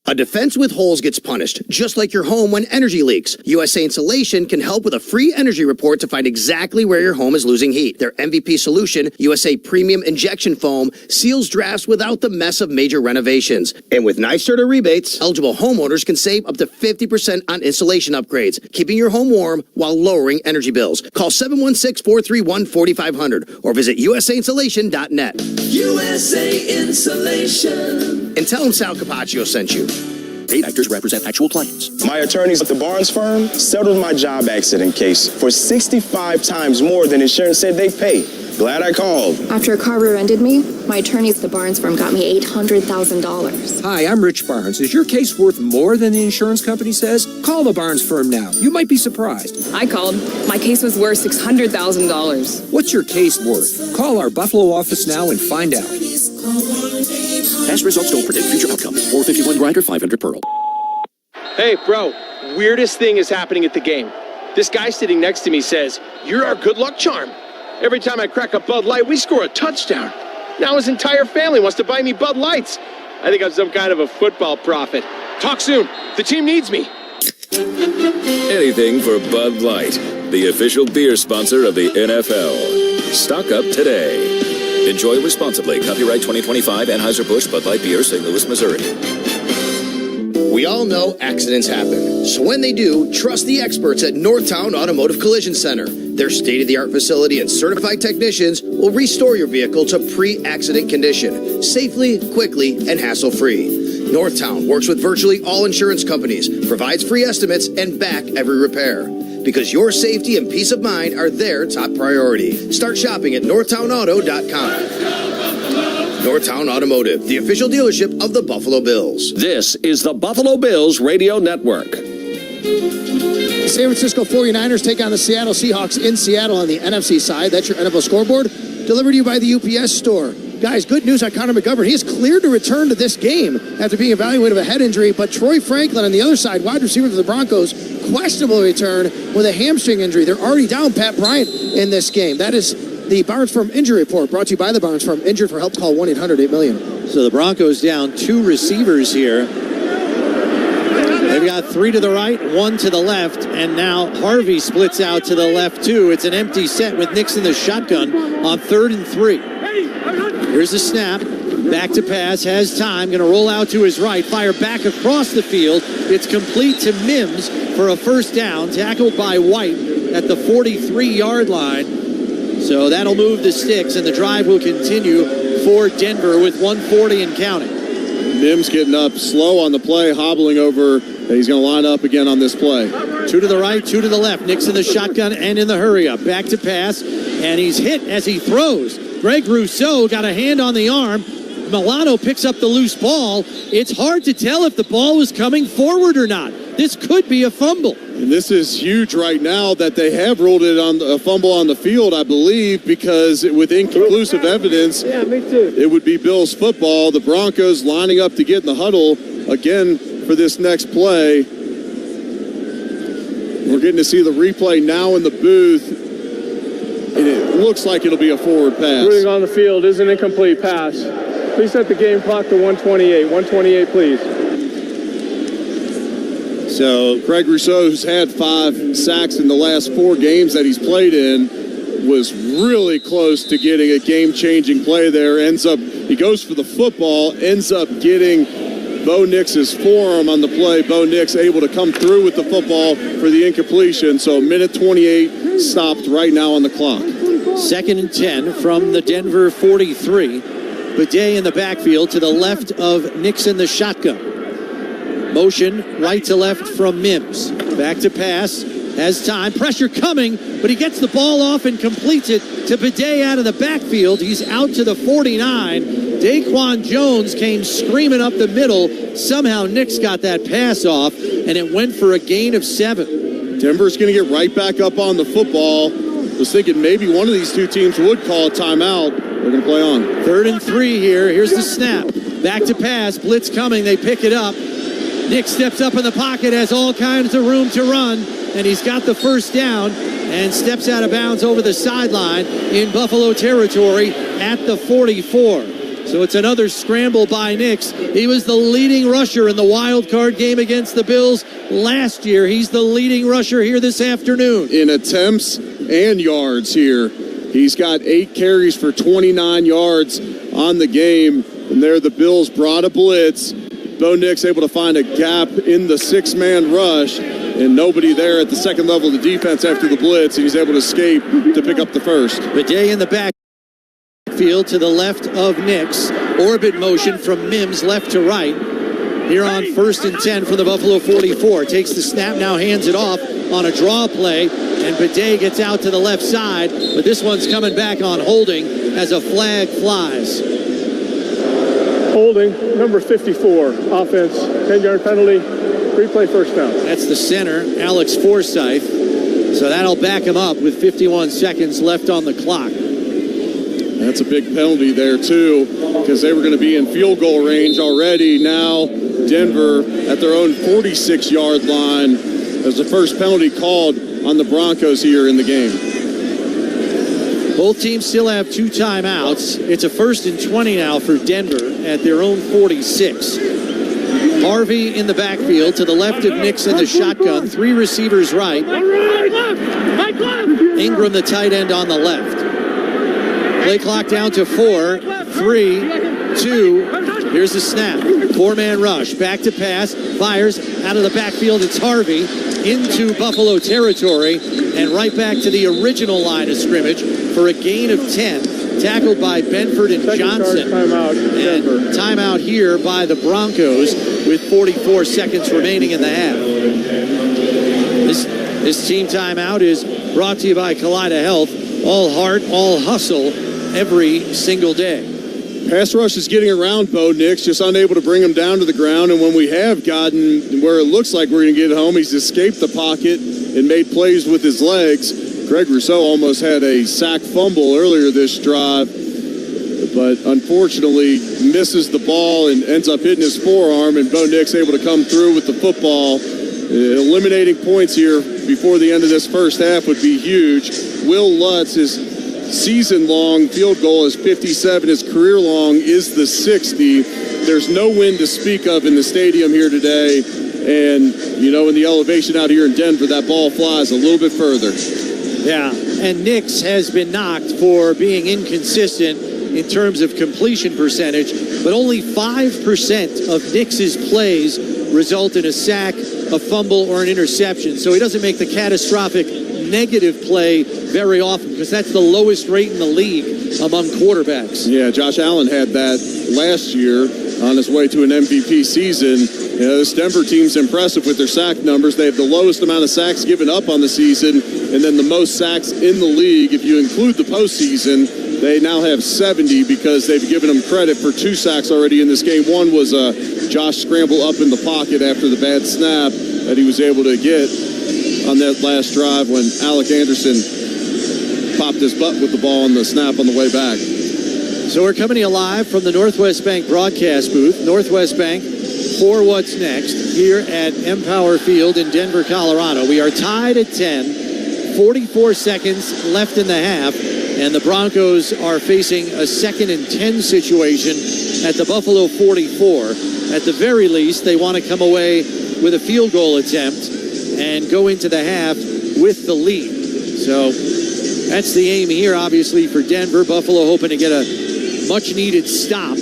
A defense with holes gets punished, just like your home when energy leaks. USA Insulation can help with a free energy report to find exactly where your home is losing heat. Their MVP solution, USA Premium Injection Foam, seals drafts without the mess of major renovations. And with NYSERDA rebates, eligible homeowners can save up to 50% on insulation upgrades, keeping your home warm while lowering energy bills. Call 716-431-4500 or visit usainsulation.net. USA Insulation. And tell them Sal Capaccio sent you. Paid actors represent actual clients. My attorneys at the Barnes firm settled my job accident case for 65 times more than insurance said they'd pay. Glad I called. After a car rear-ended me, my attorneys at the Barnes firm got me $800,000. Hi, I'm Rich Barnes. Is your case worth more than the insurance company says? Call the Barnes firm now. You might be surprised. I called. My case was worth $600,000. What's your case worth? Call our Buffalo office now and find out. Past results don't predict future outcomes. 451 grinder, 500 pearl. Hey, bro, weirdest thing is happening at the game. This guy sitting next to me says, "You're our good luck charm. Every time I crack a Bud Light, we score a touchdown. Now his entire family wants to buy me Bud Lights. I think I'm some kind of a football prophet. Talk soon. The team needs me." Anything for Bud Light, the official beer sponsor of the NFL. Stock up today. Enjoy responsibly. Copyright 2025 Anheuser-Busch Bud Light Beer, St. Louis, Missouri. We all know accidents happen. So when they do, trust the experts at Northtown Automotive Collision Center. Their state-of-the-art facility and certified technicians will restore your vehicle to pre-accident condition, safely, quickly, and hassle-free. Northtown works with virtually all insurance companies, provides free estimates, and back every repair. Because your safety and peace of mind are their top priority. Start shopping at northtownauto.com. Northtown Automotive, the official dealership of the Buffalo Bills. This is the Buffalo Bills Radio Network. The San Francisco 49ers take on the Seattle Seahawks in Seattle on the NFC side. That's your NFL scoreboard, delivered to you by the UPS store. Guys, good news on Connor McGovern. He is cleared to return to this game after being evaluated with a head injury, but Troy Franklin on the other side, wide receiver for the Broncos, questionable return with a hamstring injury. They're already down Pat Bryant in this game. That is the Barnes Firm Injury Report, brought to you by the Barnes Firm. Injured for help, call 1-800-8-million. So the Broncos down 2 receivers here. They've got 3 to the right, 1 to the left, and now Harvey splits out to the left too. It's an empty set with Nix in the shotgun on 3rd and 3. Here's the snap. Back to pass, has time, going to roll out to his right, fire back across the field. It's complete to Mims for a first down, tackled by White at the 43-yard line. So that'll move the sticks, and the drive will continue for Denver with 1:40 and counting. Mims getting up slow on the play, hobbling over. He's going to line up again on this play. 2 to the right, 2 to the left. Nix in the shotgun and in the hurry up. Back to pass, and he's hit as he throws. Greg Rousseau got a hand on the arm. Milano picks up the loose ball. It's hard to tell if the ball was coming forward or not. This could be a fumble. And this is huge right now that they have ruled it on a fumble on the field, I believe, because with inconclusive evidence, it would be Bills football. The Broncos lining up to get in the huddle again for this next play. We're getting to see the replay now in the booth, and it looks like it'll be a forward pass. Rooting on the field is an incomplete pass. Please set the game clock to 128. 128, please. So Greg Rousseau, who's had 5 sacks in the last 4 games that he's played in, was really close to getting a game-changing play there. He goes for the football, ends up getting Bo Nix's forearm on the play. Bo Nix able to come through with the football for the incompletion. So minute 28 stopped right now on the clock. 2nd and 10 from the Denver 43. Bidet in the backfield to the left of Nix in the shotgun. Motion right to left from Mims. Back to pass. Has time. Pressure coming, but he gets the ball off and completes it to Bidet out of the backfield. He's out to the 49. Daquan Jones came screaming up the middle. Somehow Nix got that pass off, and it went for a gain of 7. Denver's going to get right back up on the football. Was thinking maybe one of these 2 teams would call a timeout. They're going to play on. 3rd and 3 here. Here's the snap. Back to pass. Blitz coming. They pick it up. Nix steps up in the pocket, has all kinds of room to run, and he's got the first down and steps out of bounds over the sideline in Buffalo territory at the 44. So it's another scramble by Nix. He was the leading rusher in the wild card game against the Bills last year. He's the leading rusher here this afternoon. In attempts and yards here. He's got 8 carries for 29 yards on the game. And there the Bills brought a blitz. Bo Nix able to find a gap in the 6-man rush, and nobody there at the second level of the defense after the blitz, and he's able to escape to pick up the first. Bidet in the backfield to the left of Nix. Orbit motion from Mims left to right. Here on 1st and 10 from the Buffalo 44. Takes the snap, now hands it off on a draw play, and Bidet gets out to the left side, but this one's coming back on holding as a flag flies. Holding, number 54, offense, 10-yard penalty, replay first down. That's the center, Alex Forsythe. So that'll back him up with 51 seconds left on the clock. That's a big penalty there, too, because they were going to be in field goal range already. Now Denver at their own 46-yard line as the first penalty called on the Broncos here in the game. Both teams still have 2 timeouts. It's a 1st and 20 now for Denver at their own 46. Harvey in the backfield to the left of Nix in the shotgun. 3 receivers right. Ingram, the tight end, on the left. Play clock down to 4, 3, 2. Here's the snap. 4-man rush. Back to pass. Fires out of the backfield. It's Harvey into Buffalo territory and right back to the original line of scrimmage for a gain of 10. Tackled by Benford and Johnson. And timeout here by the Broncos with 44 seconds remaining in the half. This team timeout is brought to you by Kaleida Health. All heart, all hustle, every single day. Pass rush is getting around Bo Nix, just unable to bring him down to the ground. And when we have gotten where it looks like we're going to get home, he's escaped the pocket and made plays with his legs. Greg Rousseau almost had a sack fumble earlier this drive, but unfortunately misses the ball and ends up hitting his forearm, and Bo Nix able to come through with the football. Eliminating points here before the end of this first half would be huge. Will Lutz, his season-long field goal is 57. His career-long is the 60. There's no wind to speak of in the stadium here today. And, you know, in the elevation out here in Denver, that ball flies a little bit further. Yeah, and Nix has been knocked for being inconsistent in terms of completion percentage, but only 5% of Nix's plays result in a sack, a fumble, or an interception. So he doesn't make the catastrophic negative play very often because that's the lowest rate in the league among quarterbacks. Yeah, Josh Allen had that last year on his way to an MVP season. You know, this Denver team's impressive with their sack numbers. They have the lowest amount of sacks given up on the season and then the most sacks in the league. If you include the postseason, they now have 70 because they've given them credit for 2 sacks already in this game. One was Josh scramble up in the pocket after the bad snap that he was able to get on that last drive when Alec Anderson popped his butt with the ball on the snap on the way back. So we're coming to you live from the Northwest Bank broadcast booth. Northwest Bank for What's Next here at Empower Field in Denver, Colorado. We are tied at 10, 44 seconds left in the half, and the Broncos are facing a 2nd and 10 situation at the Buffalo 44. At the very least, they want to come away with a field goal attempt and go into the half with the lead. So that's the aim here, obviously, for Denver. Buffalo hoping to get a much-needed stop.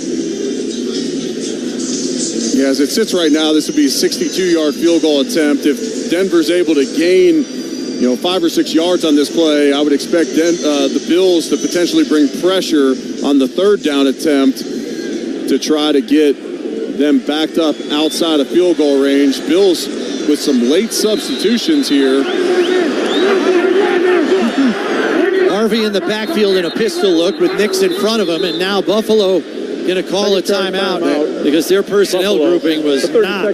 Yeah, as it sits right now, this would be a 62-yard field goal attempt. If Denver's able to gain, 5 or 6 yards on this play, I would expect the Bills to potentially bring pressure on the 3rd down attempt to try to get them backed up outside of field goal range. Bills with some late substitutions here. Harvey in the backfield in a pistol look with Nix in front of him, and now Buffalo going to call a timeout because their personnel grouping was not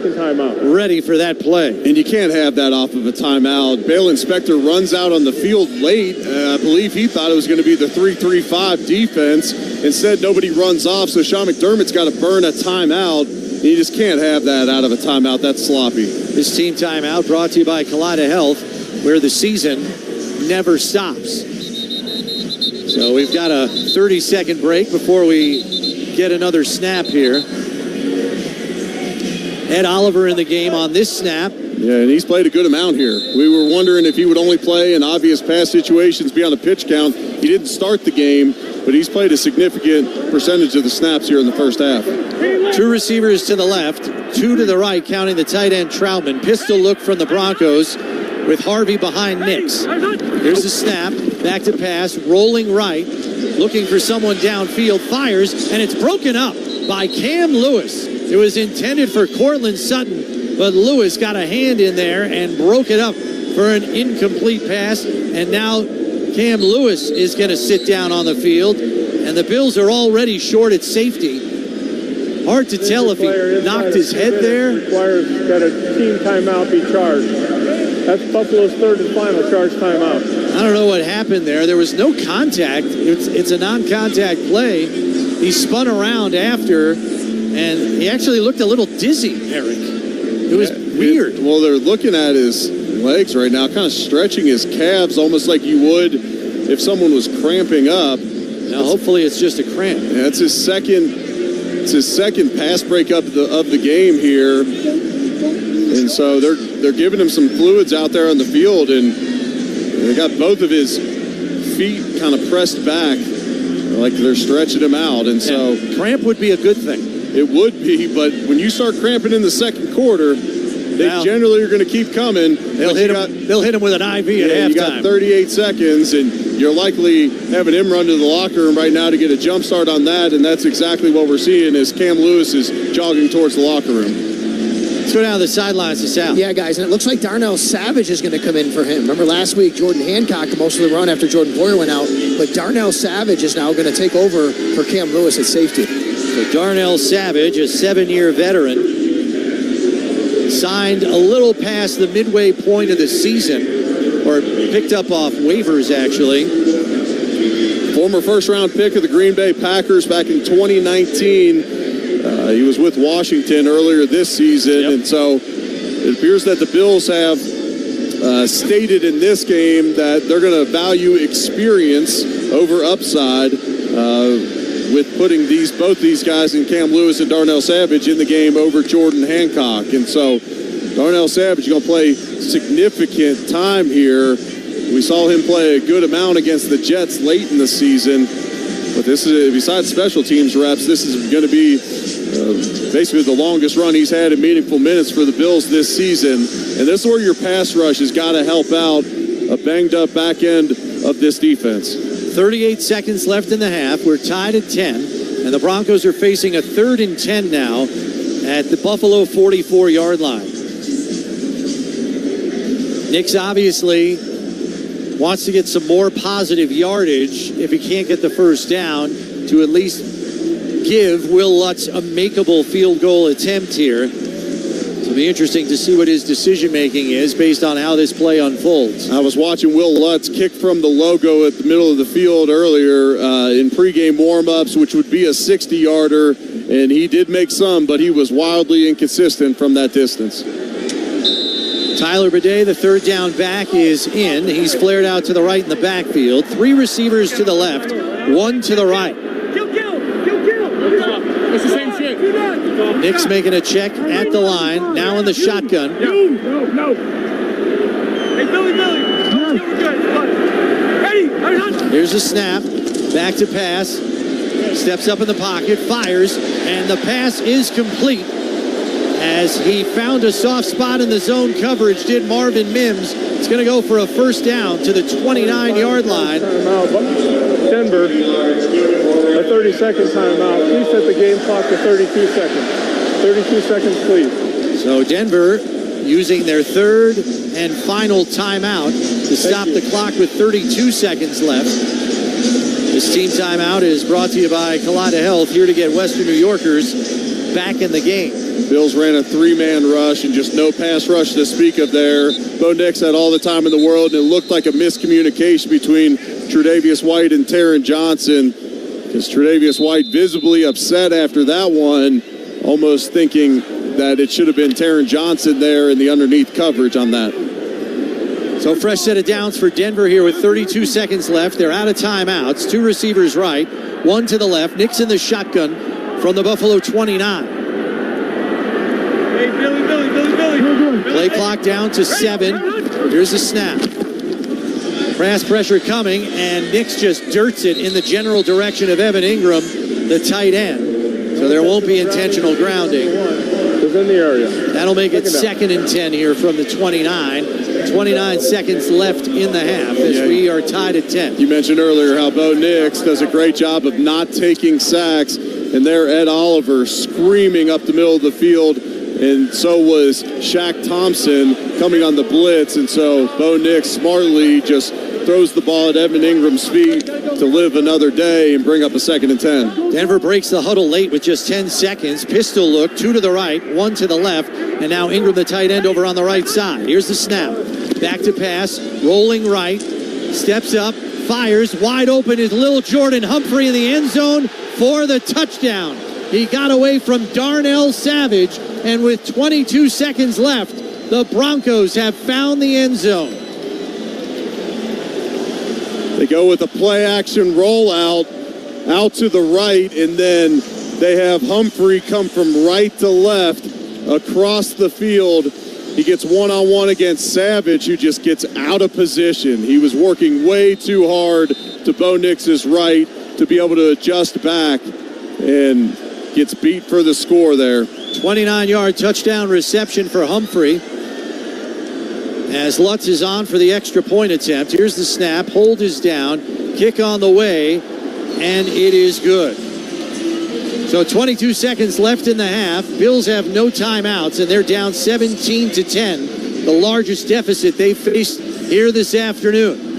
ready for that play. And you can't have that off of a timeout. Bale Inspector runs out on the field late. I believe he thought it was going to be the 3-3-5 defense. Instead, nobody runs off, so Sean McDermott's got to burn a timeout. You just can't have that out of a timeout. That's sloppy. This team timeout brought to you by Kaleida Health, where the season never stops. So we've got a 30-second break before we get another snap here. Ed Oliver in the game on this snap. Yeah, and he's played a good amount here. We were wondering if he would only play in obvious pass situations beyond a pitch count. He didn't start the game, but he's played a significant percentage of the snaps here in the first half. 2 receivers to the left, 2 to the right, counting the tight end Troutman. Pistol look from the Broncos with Harvey behind Nix. Here's the snap, back to pass, rolling right, looking for someone downfield, fires, and it's broken up by Cam Lewis. It was intended for Cortland Sutton, but Lewis got a hand in there and broke it up for an incomplete pass, and now Cam Lewis is going to sit down on the field, and the Bills are already short at safety. Hard to tell if he knocked his head there. Requires that a team timeout be charged. That's Buffalo's 3rd and final charge timeout. I don't know what happened there. There was no contact. It's a non-contact play. He spun around after, and he actually looked a little dizzy, Eric. It was weird. Well, they're looking at his legs right now, kind of stretching his calves almost like you would if someone was cramping up. Now, hopefully it's just a cramp. Yeah, it's his second pass breakup of the game here. And so they're giving him some fluids out there on the field, and they got both of his feet kind of pressed back like they're stretching him out. And so cramp would be a good thing. It would be, but when you start cramping in the second quarter, they generally are going to keep coming. They'll hit him with an IV at halftime. You got 38 seconds, and you're likely having him run to the locker room right now to get a jump start on that, and that's exactly what we're seeing as Cam Lewis is jogging towards the locker room. Let's go down the sidelines to Sal. Yeah, guys, and it looks like Darnell Savage is going to come in for him. Remember last week, Jordan Hancock most of the run after Jordan Poyer went out, but Darnell Savage is now going to take over for Cam Lewis at safety. So Darnell Savage, a 7-year veteran, signed a little past the midway point of the season, or picked up off waivers, actually. Former first-round pick of the Green Bay Packers back in 2019. He was with Washington earlier this season, and so it appears that the Bills have stated in this game that they're going to value experience over upside with putting both these guys in Cam Lewis and Darnell Savage in the game over Jordan Hancock. And so Darnell Savage is going to play significant time here. We saw him play a good amount against the Jets late in the season. But this is, besides special teams reps, this is going to be basically the longest run he's had in meaningful minutes for the Bills this season. And this is where your pass rush has got to help out a banged-up back end of this defense. 38 seconds left in the half. We're tied at 10, and the Broncos are facing a 3rd and 10 now at the Buffalo 44-yard line. Nick's obviously wants to get some more positive yardage if he can't get the first down to at least give Will Lutz a makeable field goal attempt here. It'll be interesting to see what his decision-making is based on how this play unfolds. I was watching Will Lutz kick from the logo at the middle of the field earlier in pregame warm-ups, which would be a 60-yarder, and he did make some, but he was wildly inconsistent from that distance. Tyler Bidet, the 3rd down back, is in. He's flared out to the right in the backfield. 3 receivers to the left, 1 to the right. It's the same shit. Nick's making a check at the line, now in the shotgun. No. Hey, Billy. We're good. Ready? Here's a snap. Back to pass. Steps up in the pocket, fires, and the pass is complete. As he found a soft spot in the zone coverage, did Marvin Mims. It's going to go for a first down to the 29-yard line. Denver, a 30-second timeout. Please set the game clock to 32 seconds. 32 seconds, please. So Denver using their 3rd and final timeout to stop the clock with 32 seconds left. This team timeout is brought to you by Colada Health, here to get Western New Yorkers back in the game. Bills ran a 3-man rush and just no pass rush to speak of there. Bo Nix had all the time in the world, and it looked like a miscommunication between Tre'Davious White and Taron Johnson, because Tre'Davious White visibly upset after that one, almost thinking that it should have been Taron Johnson there in the underneath coverage on that. So fresh set of downs for Denver here with 32 seconds left. They're out of timeouts. 2 receivers right, 1 to the left. Nick's in the shotgun from the Buffalo 29. Billy. Play clock down to 7. Here's a snap. Pass pressure coming, and Nix just dirts it in the general direction of Evan Ingram, the tight end. So there won't be intentional grounding. Is in the area. That'll make it 2nd and 10 here from the 29. 29 seconds left in the half as we are tied at 10. You mentioned earlier how Bo Nix does a great job of not taking sacks, and there Ed Oliver screaming up the middle of the field. And so was Shaq Thompson coming on the blitz. And so Bo Nix smartly just throws the ball at Evan Ingram's feet to live another day and bring up a 2nd and 10. Denver breaks the huddle late with just 10 seconds. Pistol look, 2 to the right, 1 to the left. And now Ingram, the tight end, over on the right side. Here's the snap. Back to pass, rolling right. steps up, fires, wide open is Lil Jordan Humphrey in the end zone for the touchdown. He got away from Darnell Savage, and with 22 seconds left, the Broncos have found the end zone. They go with a play-action rollout out to the right, and then they have Humphrey come from right to left across the field. He gets one-on-one against Savage, who just gets out of position. He was working way too hard to Bo Nix's right to be able to adjust back, and gets beat for the score there. 29-yard touchdown reception for Humphrey. As Lutz is on for the extra point attempt. Here's the snap. Hold is down. Kick on the way. And it is good. So 22 seconds left in the half. Bills have no timeouts, and they're down 17-10. The largest deficit they faced here this afternoon.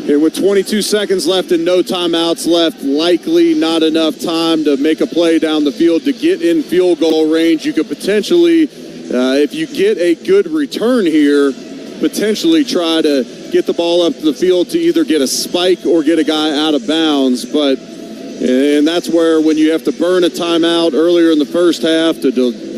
And with 22 seconds left and no timeouts left, likely not enough time to make a play down the field to get in field goal range. You could potentially, if you get a good return here, potentially try to get the ball up to the field to either get a spike or get a guy out of bounds. And that's where when you have to burn a timeout earlier in the first half to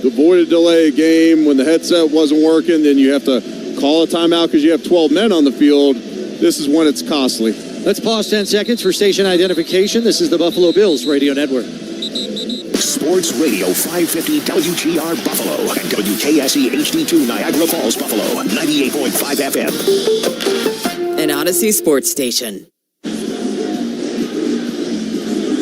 avoid a delay of game, when the headset wasn't working, then you have to call a timeout because you have 12 men on the field. This is when it's costly. Let's pause 10 seconds for station identification. This is the Buffalo Bills Radio Network. Sports Radio 550 WGR Buffalo and WKSE HD2 Niagara Falls, Buffalo, 98.5 FM. An Odyssey sports station.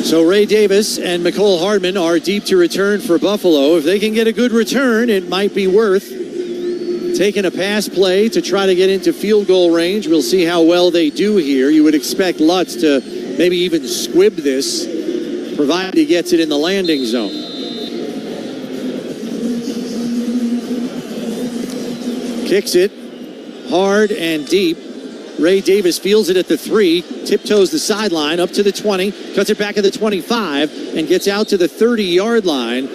So Ray Davis and Mecole Hardman are deep to return for Buffalo. If they can get a good return, it might be worth taking a pass play to try to get into field goal range. We'll see how well they do here. You would expect Lutz to maybe even squib this, provided he gets it in the landing zone. Kicks it hard and deep. Ray Davis fields it at the 3, tiptoes the sideline up to the 20, cuts it back at the 25, and gets out to the 30-yard line.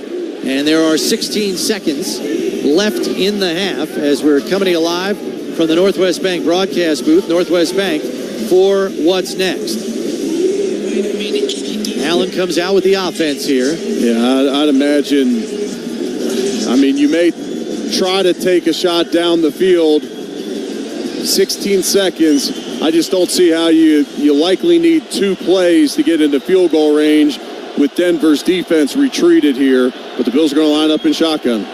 And there are 16 seconds left in the half as we're coming to you live from the Northwest Bank broadcast booth, Northwest Bank, for what's next. Allen comes out with the offense here. Yeah, I'd imagine, you may try to take a shot down the field. 16 seconds. I just don't see how you likely need 2 plays to get into field goal range with Denver's defense retreated here. But the Bills are going to line up in shotgun.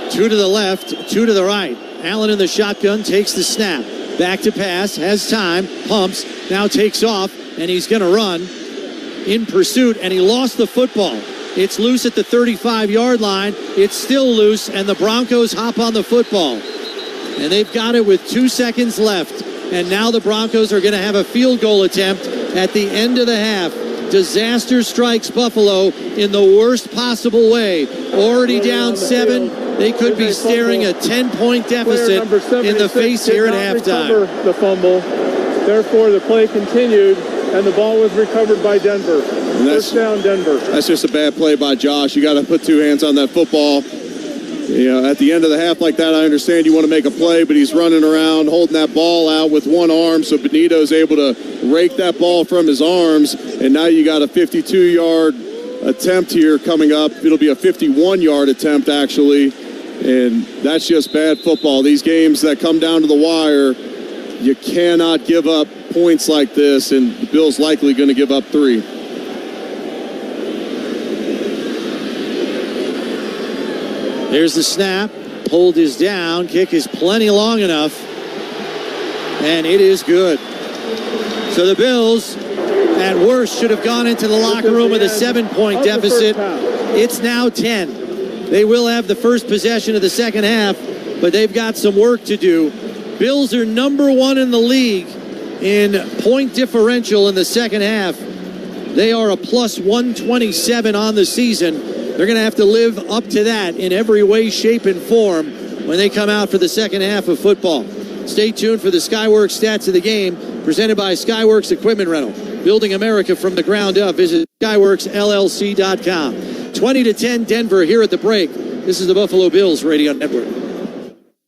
2 to the left, 2 to the right. Allen in the shotgun takes the snap. Back to pass, has time, pumps, now takes off, and he's going to run in pursuit, and he lost the football. It's loose at the 35-yard line. It's still loose, and the Broncos hop on the football. And they've got it with 2 seconds left. And now the Broncos are going to have a field goal attempt at the end of the half. Disaster strikes Buffalo in the worst possible way. Already down 7. They could be staring a 10-point deficit in the face here at halftime. The fumble. Therefore, the play continued, and the ball was recovered by Denver. First down, Denver. That's just a bad play by Josh. You got to put 2 hands on that football. At the end of the half like that, I understand you want to make a play, but he's running around holding that ball out with one arm, so Benito's able to rake that ball from his arms, and now you got a 52-yard attempt here coming up. It'll be a 51-yard attempt, actually, and that's just bad football. These games that come down to the wire, you cannot give up points like this, and the Bills likely going to give up 3. Here's the snap. Hold is down. Kick is plenty long enough. And it is good. So the Bills, at worst, should have gone into the locker room with a 7-point deficit. It's now 10. They will have the first possession of the second half, but they've got some work to do. Bills are number 1 in the league in point differential in the second half. They are a plus 127 on the season. They're going to have to live up to that in every way, shape, and form when they come out for the second half of football. Stay tuned for the Skyworks stats of the game, presented by Skyworks Equipment Rental. Building America from the ground up. Visit SkyworksLLC.com. 20-10 Denver here at the break. This is the Buffalo Bills Radio Network.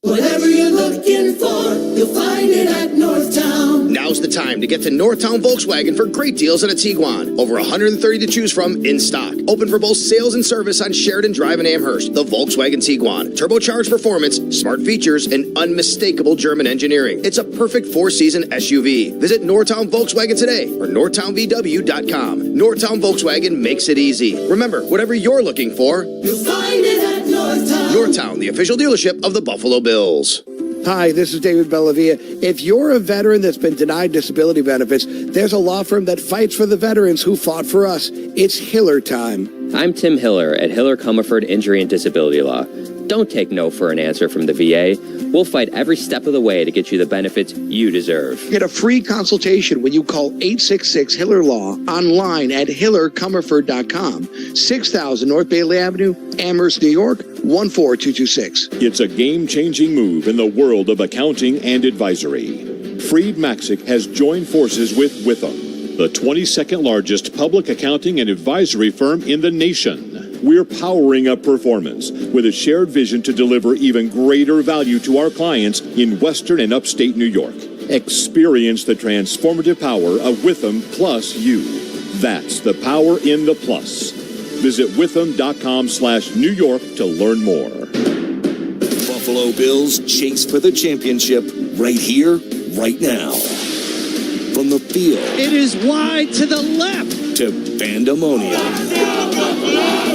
Whatever you're looking for, you'll find it at Northtown. time to get to Northtown Volkswagen for great deals on a Tiguan. Over 130 to choose from in stock. Open for both sales and service on Sheridan Drive in Amherst. The Volkswagen Tiguan. Turbocharged performance, smart features, and unmistakable German engineering. It's a perfect four-season SUV. Visit Northtown Volkswagen today or NorthtownVW.com. Northtown Volkswagen makes it easy. Remember, whatever you're looking for, you'll find it at Northtown. Northtown, the official dealership of the Buffalo Bills. Hi, this is David Bellavia. If you're a veteran that's been denied disability benefits, there's a law firm that fights for the veterans who fought for us. It's Hiller time. I'm Tim Hiller at Hiller Comerford Injury and Disability Law. Don't take no for an answer from the VA. We'll fight every step of the way to get you the benefits you deserve. Get a free consultation when you call 866-HILLER-LAW online at HillerComerford.com. 6000 North Bailey Avenue, Amherst, New York, 14226. It's a game-changing move in the world of accounting and advisory. Freed Maxick has joined forces with Witham, the 22nd largest public accounting and advisory firm in the nation. We're powering up performance with a shared vision to deliver even greater value to our clients in Western and Upstate New York. Experience the transformative power of Witham plus you. That's the power in the plus. Visit Witham.com/New York to learn more. Buffalo Bills chase for the championship right here, right now. From the field. It is wide to the left. To Pandemonium.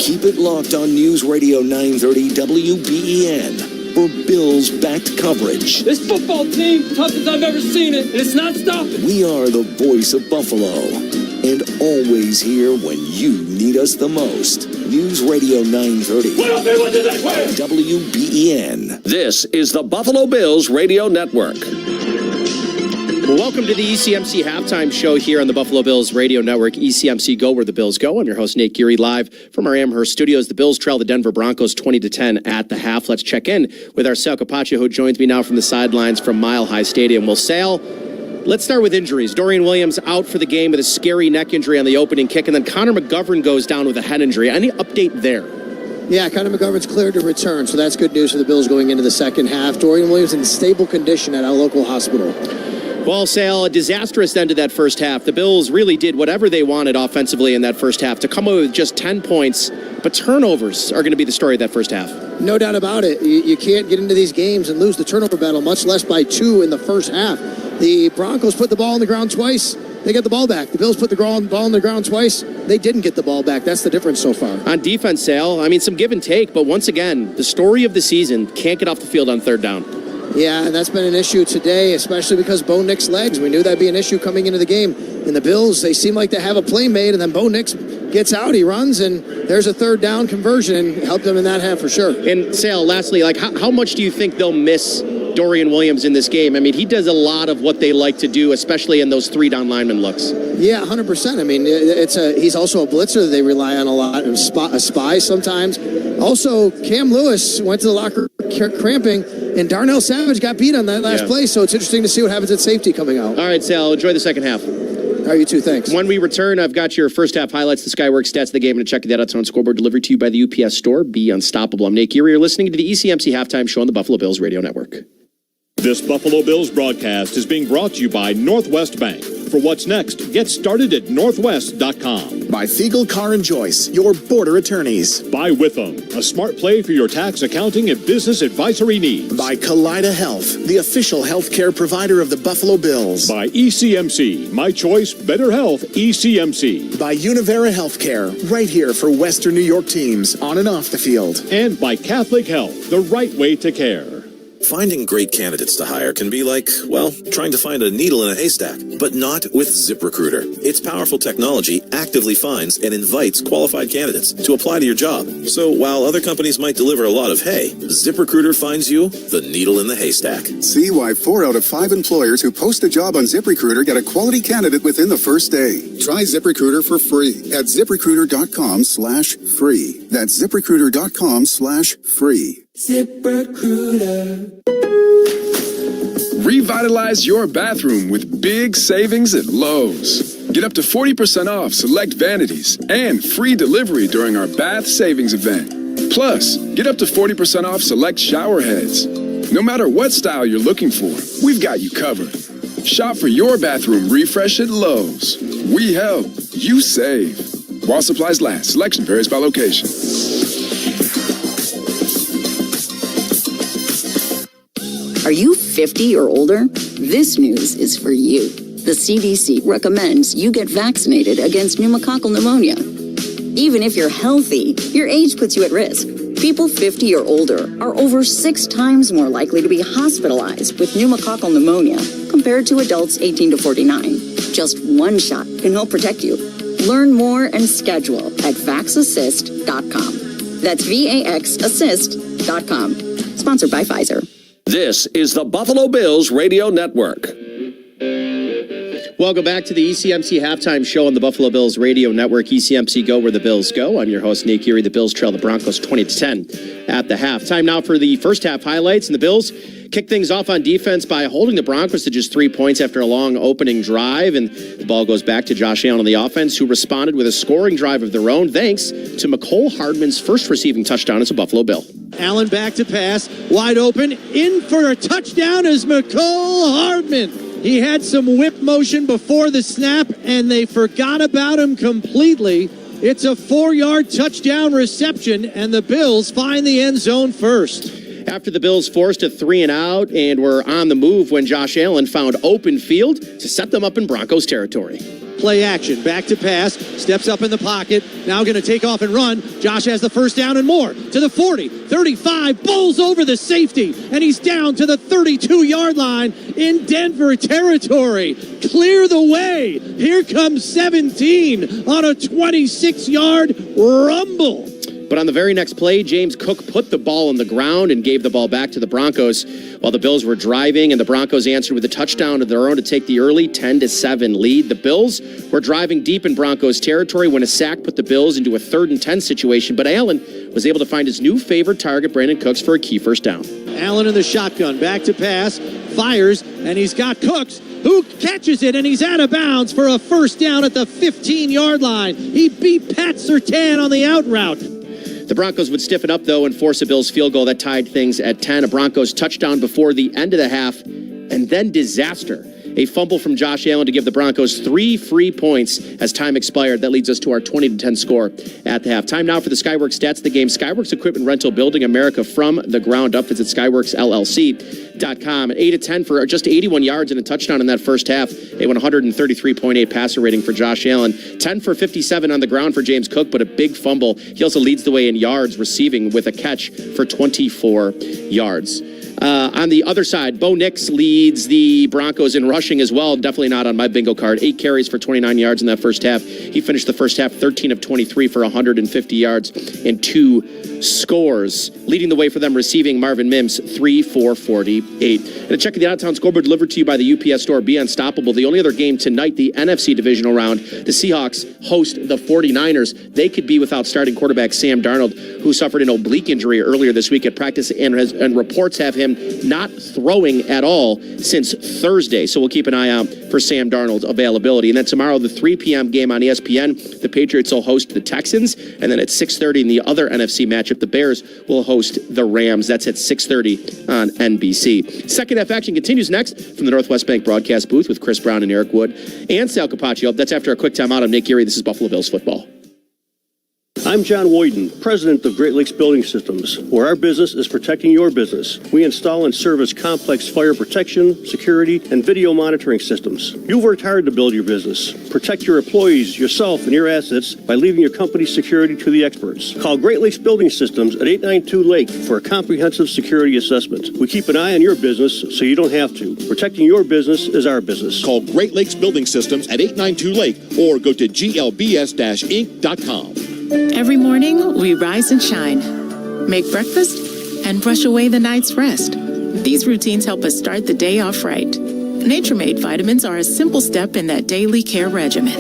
Keep it locked on News Radio 930 WBEN for Bills-backed coverage. This football team, toughest I've ever seen it, and it's not stopping. We are the voice of Buffalo, and always here when you need us the most. News Radio 930 WBEN. This is the Buffalo Bills Radio Network. Well, welcome to the ECMC Halftime Show here on the Buffalo Bills Radio Network. ECMC Go, where the Bills go. I'm your host, Nate Geary, live from our Amherst studios. The Bills trail the Denver Broncos 20-10 at the half. Let's check in with our Sal Capaccio, who joins me now from the sidelines from Mile High Stadium. Well, Sal, let's start with injuries. Dorian Williams out for the game with a scary neck injury on the opening kick, and then Connor McGovern goes down with a head injury. Any update there? Yeah, Connor McGovern's cleared to return, so that's good news for the Bills going into the second half. Dorian Williams in stable condition at our local hospital. Well, Sal, a disastrous end to that first half. The Bills really did whatever they wanted offensively in that first half to come away with just 10 points, but turnovers are going to be the story of that first half. No doubt about it. You can't get into these games and lose the turnover battle, much less by 2 in the first half. The Broncos put the ball on the ground twice. They got the ball back. The Bills put the ball on the ground twice. They didn't get the ball back. That's the difference so far. On defense, Sal, I mean, some give and take, but once again, the story of the season can't get off the field on third down. Yeah, and that's been an issue today, especially because Bo Nix's legs. We knew that'd be an issue coming into the game. And the Bills, they seem like they have a play made, and then Bo Nix gets out, he runs, and there's a third down conversion, and helped them in that half for sure. And Sal, lastly, like how much do you think they'll miss Dorian Williams in this game? I mean, he does a lot of what they like to do, especially in those 3-down lineman looks. Yeah, 100%. I mean, he's also a blitzer that they rely on a lot, a spy sometimes. Also, Cam Lewis went to the locker cramping, and Darnell Savage got beat on that last play, so it's interesting to see what happens at safety coming out. All right, Sal, enjoy the second half. All right, you too, thanks. When we return, I've got your first half highlights, the Skyworks stats of the game, and check that out on Scoreboard, delivered to you by the UPS Store. Be unstoppable. I'm Nate Geary. You're listening to the ECMC Halftime Show on the Buffalo Bills Radio Network. This Buffalo Bills broadcast is being brought to you by Northwest Bank. For what's next, get started at northwest.com. By Fiegel, Carr & Joyce, your border attorneys. By Witham, a smart play for your tax, accounting, and business advisory needs. By Kaleida Health, the official healthcare provider of the Buffalo Bills. By ECMC, my choice, better health, ECMC. By Univera Healthcare, right here for Western New York teams, on and off the field. And by Catholic Health, the right way to care. Finding great candidates to hire can be like, well, trying to find a needle in a haystack, but not with ZipRecruiter. Its powerful technology actively finds and invites qualified candidates to apply to your job. So while other companies might deliver a lot of hay, ZipRecruiter finds you the needle in the haystack. See why 4 out of 5 employers who post a job on ZipRecruiter get a quality candidate within the first day. Try ZipRecruiter for free at ZipRecruiter.com/free. That's ZipRecruiter.com/free. ZipRecruiter. Revitalize your bathroom with big savings at Lowe's. Get up to 40% off select vanities and free delivery during our bath savings event. Plus, get up to 40% off select shower heads. No matter what style you're looking for, we've got you covered. Shop for your bathroom refresh at Lowe's. We help, you save. While supplies last, selection varies by location. Are you 50 or older? This news is for you. The CDC recommends you get vaccinated against pneumococcal pneumonia. Even if you're healthy, your age puts you at risk. People 50 or older are over 6 times more likely to be hospitalized with pneumococcal pneumonia compared to adults 18 to 49. Just one shot can help protect you. Learn more and schedule at vaxassist.com. That's VAXassist.com. Sponsored by Pfizer. This is the Buffalo Bills Radio Network. Welcome back to the ECMC Halftime Show on the Buffalo Bills Radio Network. ECMC Go where the Bills go. I'm your host, Nate Geary. The Bills trail the Broncos 20-10 at the half. Time now for the first half highlights. And the Bills kick things off on defense by holding the Broncos to just 3 points after a long opening drive. And the ball goes back to Josh Allen on the offense, who responded with a scoring drive of their own, thanks to Mecole Hardman's first receiving touchdown as a Buffalo Bill. Allen back to pass, wide open, in for a touchdown is Mecole Hardman. He had some whip motion before the snap, and they forgot about him completely. It's a 4-yard touchdown reception, and the Bills find the end zone first. After the Bills forced a 3-and-out and were on the move when Josh Allen found open field to set them up in Broncos territory. Play action, back to pass, steps up in the pocket, now going to take off and run. Josh has the first down and more, to the 40, 35, bowls over the safety, and he's down to the 32-yard line in Denver territory. Clear the way. Here comes 17 on a 26-yard rumble. But on the very next play, James Cook put the ball on the ground and gave the ball back to the Broncos while the Bills were driving, and the Broncos answered with a touchdown of their own to take the early 10-7 lead. The Bills were driving deep in Broncos territory when a sack put the Bills into a 3rd and 10 situation, but Allen was able to find his new favorite target, Brandon Cooks, for a key first down. Allen in the shotgun, back to pass, fires, and he's got Cooks, who catches it, and he's out of bounds for a first down at the 15-yard line. He beat Pat Surtain on the out route. The Broncos would stiffen up, though, and force a Bills field goal that tied things at 10. A Broncos touchdown before the end of the half, and then disaster. A fumble from Josh Allen to give the Broncos 3 free points as time expired. That leads us to our 20-10 score at the half. Time now for the Skyworks stats of the game. Skyworks Equipment Rental, building America from the ground up. Visit SkyworksLLC.com. 8-10 for just 81 yards and a touchdown in that first half. A 133.8 passer rating for Josh Allen. 10 for 57 on the ground for James Cook, but a big fumble. He also leads the way in yards receiving with a catch for 24 yards. On the other side, Bo Nix leads the Broncos in rushing as well. Definitely not on my bingo card. 8 carries for 29 yards in that first half. He finished the first half 13 of 23 for 150 yards and 2 scores. Leading the way for them receiving, Marvin Mims, 3 for 48. And a check of the out-of-town scoreboard delivered to you by the UPS Store. Be unstoppable. The only other game tonight, the NFC Divisional round, the Seahawks host the 49ers. They could be without starting quarterback Sam Darnold, who suffered an oblique injury earlier this week at practice, and reports have him not throwing at all since Thursday. So we'll keep an eye out for Sam Darnold's availability. And then tomorrow, the 3 p.m. game on ESPN, the Patriots will host the Texans. And then at 6:30 in the other NFC matchup, the Bears will host the Rams. That's at 6:30 on NBC. Second half action continues next from the Northwest Bank broadcast booth with Chris Brown and Eric Wood and Sal Capaccio. That's after a quick timeout. I'm Nick Geary. This is Buffalo Bills football. I'm John Woyden, president of Great Lakes Building Systems, where our business is protecting your business. We install and service complex fire protection, security, and video monitoring systems. You've worked hard to build your business. Protect your employees, yourself, and your assets by leaving your company's security to the experts. Call Great Lakes Building Systems at 892 Lake for a comprehensive security assessment. We keep an eye on your business so you don't have to. Protecting your business is our business. Call Great Lakes Building Systems at 892 Lake or go to glbs-inc.com. Every morning, we rise and shine, make breakfast, and brush away the night's rest. These routines help us start the day off right. Nature-Made vitamins are a simple step in that daily care regimen.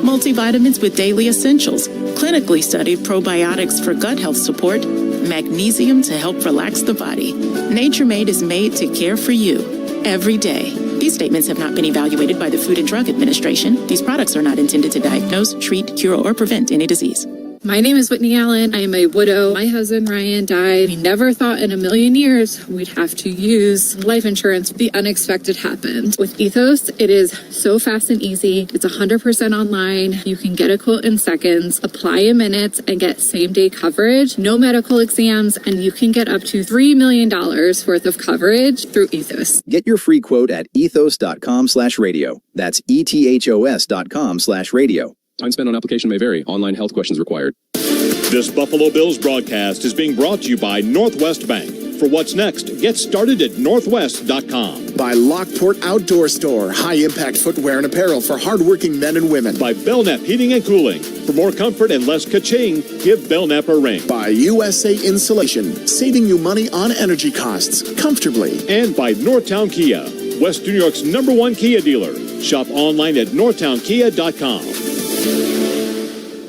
Multivitamins with daily essentials, clinically studied probiotics for gut health support, magnesium to help relax the body. Nature-Made is made to care for you every day. These statements have not been evaluated by the Food and Drug Administration. These products are not intended to diagnose, treat, cure, or prevent any disease. My name is Whitney Allen. I am a widow. My husband, Ryan, died. We never thought in a million years we'd have to use life insurance. The unexpected happened. With Ethos, it is so fast and easy. It's 100% online. You can get a quote in seconds, apply in minutes, and get same-day coverage. No medical exams, and you can get up to $3 million worth of coverage through Ethos. Get your free quote at ethos.com/radio. That's ethos.com/radio. Time spent on application may vary. Online health questions required. This Buffalo Bills broadcast is being brought to you by Northwest Bank. For what's next, get started at northwest.com. By Lockport Outdoor Store, high-impact footwear and apparel for hardworking men and women. By Belknap Heating and Cooling. For more comfort and less ka-ching, give Belknap a ring. By USA Insulation, saving you money on energy costs comfortably. And by Northtown Kia, West New York's #1 Kia dealer. Shop online at northtownkia.com.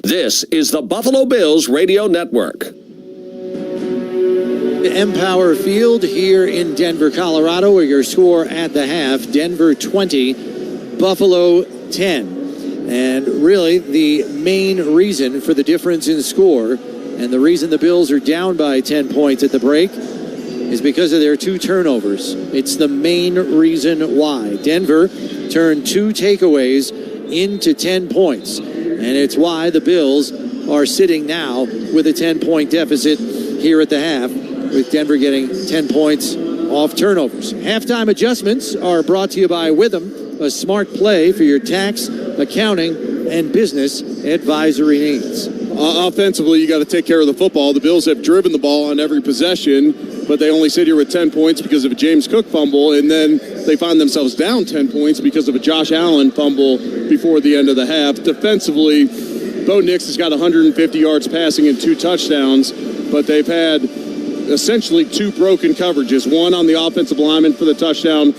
This is the Buffalo Bills Radio Network. Empower Field here in Denver, Colorado, where your score at the half, Denver 20, Buffalo 10. And really the main reason for the difference in score and the reason the Bills are down by 10 points at the break is because of their 2 turnovers. It's the main reason why. Denver turned 2 takeaways into 10 points. And it's why the Bills are sitting now with a 10-point deficit here at the half, with Denver getting 10 points off turnovers. Halftime adjustments are brought to you by Witham, a smart play for your tax, accounting, and business advisory needs. Offensively, you got to take care of the football. The Bills have driven the ball on every possession, but they only sit here with 10 points because of a James Cook fumble, and then they find themselves down 10 points because of a Josh Allen fumble before the end of the half. Defensively, Bo Nix has got 150 yards passing and 2 touchdowns, but they've had essentially 2 broken coverages, one on the offensive lineman for the touchdown,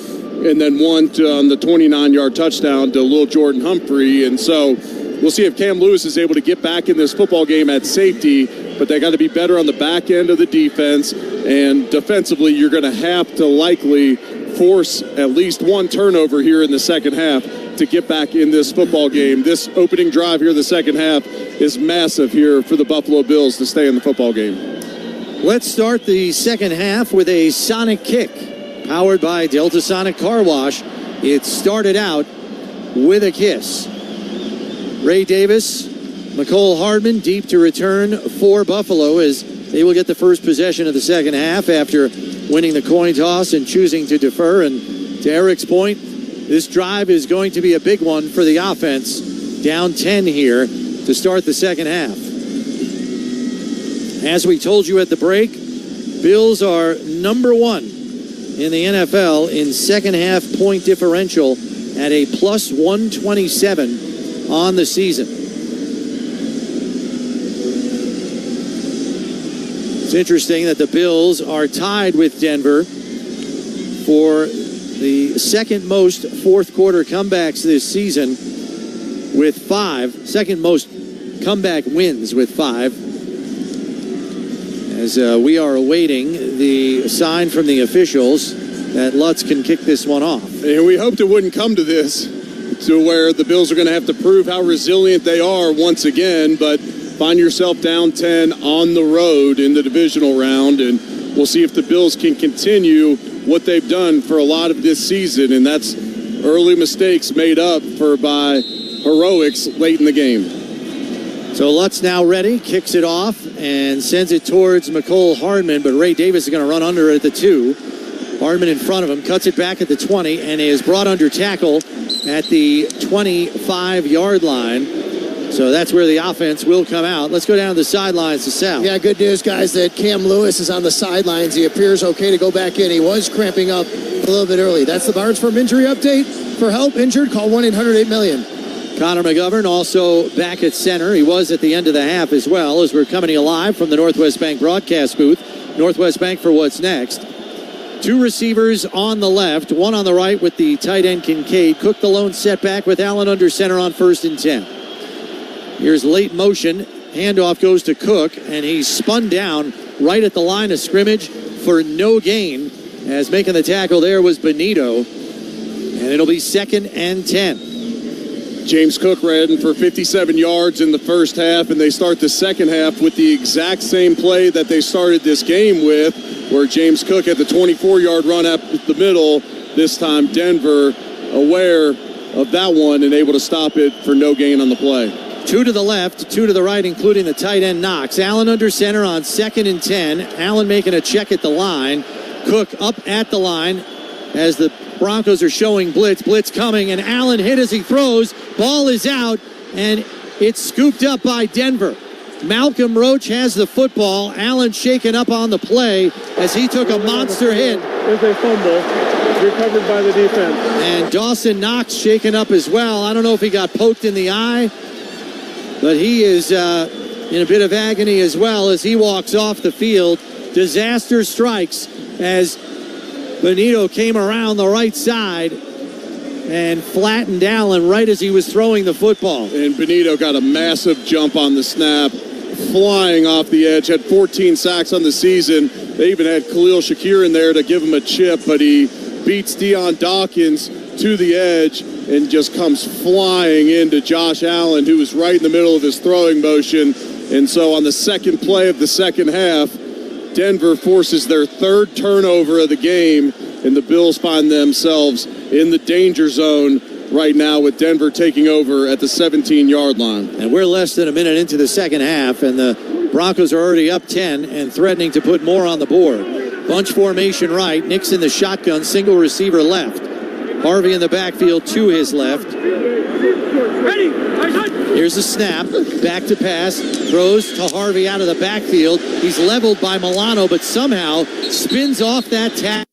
and then one on the 29-yard touchdown to Lil Jordan Humphrey. And so we'll see if Cam Lewis is able to get back in this football game at safety, but they got to be better on the back end of the defense. And defensively, you're going to have to likely force at least 1 turnover here in the second half to get back in this football game. This opening drive here in the second half is massive here for the Buffalo Bills to stay in the football game. Let's start the second half with a Sonic kick powered by Delta Sonic Car Wash. It started out with a kiss. Ray Davis, Mecole Hardman deep to return for Buffalo as they will get the first possession of the second half after winning the coin toss and choosing to defer. And to Eric's point, this drive is going to be a big one for the offense. Down 10 here to start the second half. As we told you at the break, Bills are #1 in the NFL in second half point differential at a plus 127 on the season. It's interesting that the Bills are tied with Denver for the second most fourth quarter comebacks this season with 5. Second most comeback wins with 5. As we are awaiting the sign from the officials that Lutz can kick this one off. And we hoped it wouldn't come to this, to where the Bills are going to have to prove how resilient they are once again, but find yourself down 10 on the road in the divisional round, and we'll see if the Bills can continue what they've done for a lot of this season, and that's early mistakes made up for by heroics late in the game. So Lutz now ready, kicks it off, and sends it towards Mecole Hardman, but Ray Davis is going to run under it at the 2. Hardman in front of him, cuts it back at the 20, and is brought under tackle at the 25-yard line. So that's where the offense will come out. Let's go down to the sidelines to Sal. Yeah, good news, guys, that Cam Lewis is on the sidelines. He appears okay to go back in. He was cramping up a little bit early. That's the Barnes Firm injury update. For help, injured, call 1-800-8-million. Connor McGovern also back at center. He was at the end of the half as well, as we're coming to you live from the Northwest Bank broadcast booth. Northwest Bank for what's next. 2 receivers on the left, 1 on the right with the tight end Kincaid. Cook the lone setback with Allen under center on 1st and 10. Here's late motion. Handoff goes to Cook, and he's spun down right at the line of scrimmage for no gain, as making the tackle there was Benito. And it'll be 2nd and 10. James Cook ran for 57 yards in the first half, and they start the second half with the exact same play that they started this game with, where James Cook had the 24-yard run up the middle. This time Denver aware of that one and able to stop it for no gain on the play. 2 to the left, 2 to the right, including the tight end Knox. Allen under center on 2nd and 10. Allen making a check at the line. Cook up at the line as the Broncos are showing blitz. Blitz coming, and Allen hit as he throws. Ball is out, and it's scooped up by Denver. Malcolm Roach has the football. Allen shaken up on the play as he took a monster hit. There's a fumble. It's recovered by the defense. And Dawson Knox shaken up as well. I don't know if he got poked in the eye, but he is in a bit of agony as well as he walks off the field. Disaster strikes as Benito came around the right side and flattened Allen right as he was throwing the football. And Benito got a massive jump on the snap, flying off the edge, had 14 sacks on the season. They even had Khalil Shakir in there to give him a chip, but he beats Deion Dawkins to the edge and just comes flying into Josh Allen, who was right in the middle of his throwing motion. And so on the second play of the second half, Denver forces their third turnover of the game, and the Bills find themselves in the danger zone right now with Denver taking over at the 17-yard line. And we're less than a minute into the second half, and the Broncos are already up 10 and threatening to put more on the board. Bunch formation right, Nix in the shotgun, single receiver left. Harvey in the backfield to his left. Here's a snap, back to pass, throws to Harvey out of the backfield. He's leveled by Milano, but somehow spins off that tackle.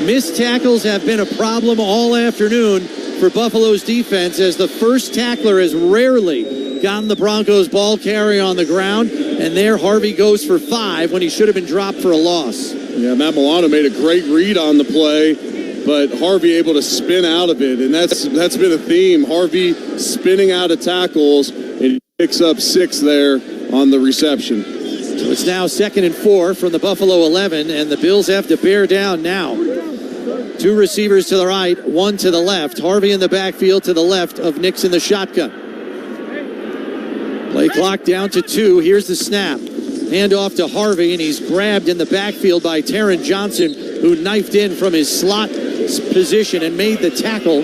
Missed tackles have been a problem all afternoon for Buffalo's defense, as the first tackler has rarely gotten the Broncos ball carrier on the ground, and there Harvey goes for 5 when he should have been dropped for a loss. Yeah, Matt Milano made a great read on the play, but Harvey able to spin out of it, and that's been a theme. Harvey spinning out of tackles, and he picks up 6 there on the reception. So it's now 2nd and 4 from the Buffalo 11, and the Bills have to bear down now. 2 receivers to the right, 1 to the left. Harvey in the backfield to the left of Nix in the shotgun. Play clock down to 2. Here's the snap. Handoff to Harvey, and he's grabbed in the backfield by Taron Johnson, who knifed in from his slot position and made the tackle,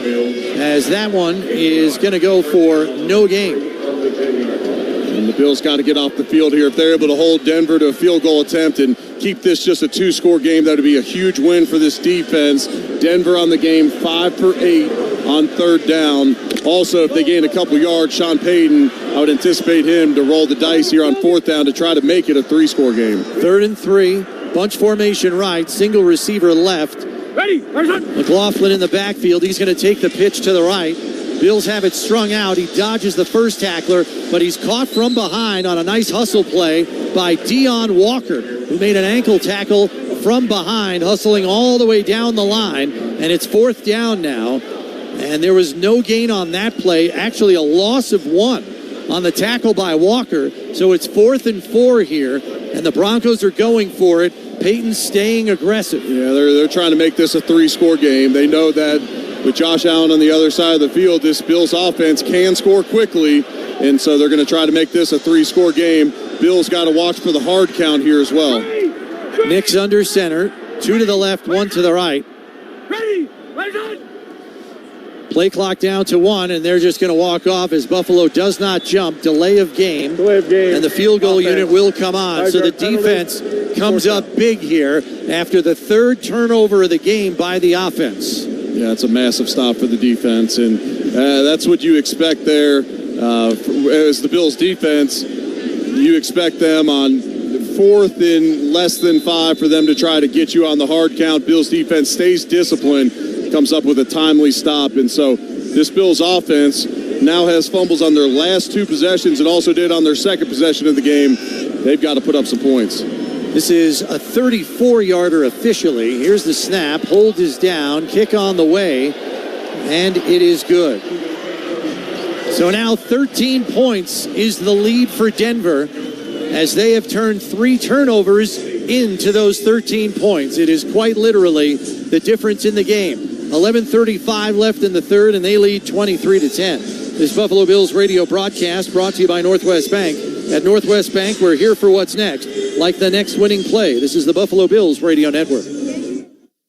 as that one is going to go for no gain. And the Bills got to get off the field here. If they're able to hold Denver to a field goal attempt and keep this just a 2-score game, that would be a huge win for this defense. Denver on the game, 5 for 8 on 3rd down. Also, if they gain a couple yards, Sean Payton, I would anticipate him to roll the dice here on 4th down to try to make it a 3-score game. 3rd and 3, bunch formation right, single receiver left. McLaughlin in the backfield. He's going to take the pitch to the right. Bills have it strung out. He dodges the first tackler, but he's caught from behind on a nice hustle play by Deion Walker, who made an ankle tackle from behind, hustling all the way down the line. And it's 4th down now. And there was no gain on that play. Actually, a loss of 1 on the tackle by Walker. So it's 4th and 4 here, and the Broncos are going for it. Peyton staying aggressive. Yeah, they're trying to make this a 3-score game. They know that with Josh Allen on the other side of the field, this Bills offense can score quickly, and so they're going to try to make this a 3-score game. Bills got to watch for the hard count here as well. Nix under center, 2 to the left, 1 to the right. Play clock down to 1, and they're just going to walk off as Buffalo does not jump. Delay of game. And the field goal unit will come on. So the defense comes up big here after the 3rd turnover of the game by the offense. Yeah, it's a massive stop for the defense, and that's what you expect there. As the Bills defense, you expect them on 4th and less than 5 for them to try to get you on the hard count. Bills defense stays disciplined, comes up with a timely stop, and so this Bills offense now has fumbles on their last 2 possessions and also did on their 2nd possession of the game. They've got to put up some points. This is a 34-yarder officially. Here's the snap. Hold is down. Kick on the way, and it is good. So now 13 points is the lead for Denver, as they have turned 3 turnovers into those 13 points. It is quite literally the difference in the game. 11:35 left in the third, and they lead 23-10. This Buffalo Bills radio broadcast brought to you by Northwest Bank. At Northwest Bank, we're here for what's next, like the next winning play. This is the Buffalo Bills Radio Network.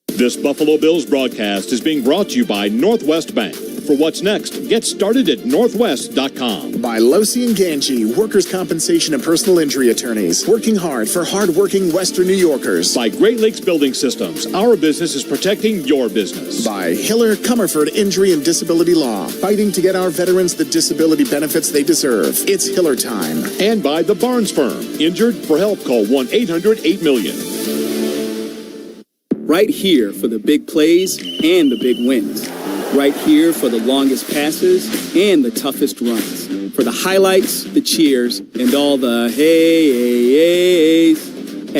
This Buffalo Bills broadcast is being brought to you by Northwest Bank. For what's next, get started at northwest.com. By Losi and Ganji, workers' compensation and personal injury attorneys, working hard for hard-working Western New Yorkers. By Great Lakes Building Systems, our business is protecting your business. By Hiller Comerford Injury and Disability Law, fighting to get our veterans the disability benefits they deserve. It's Hiller time. And by the Barnes Firm. Injured? For help, call 1-800-8-MILLION. Right here for the big plays and the big wins. Right here for the longest passes and the toughest runs. For the highlights, the cheers, and all the hey-hey-hey-hey.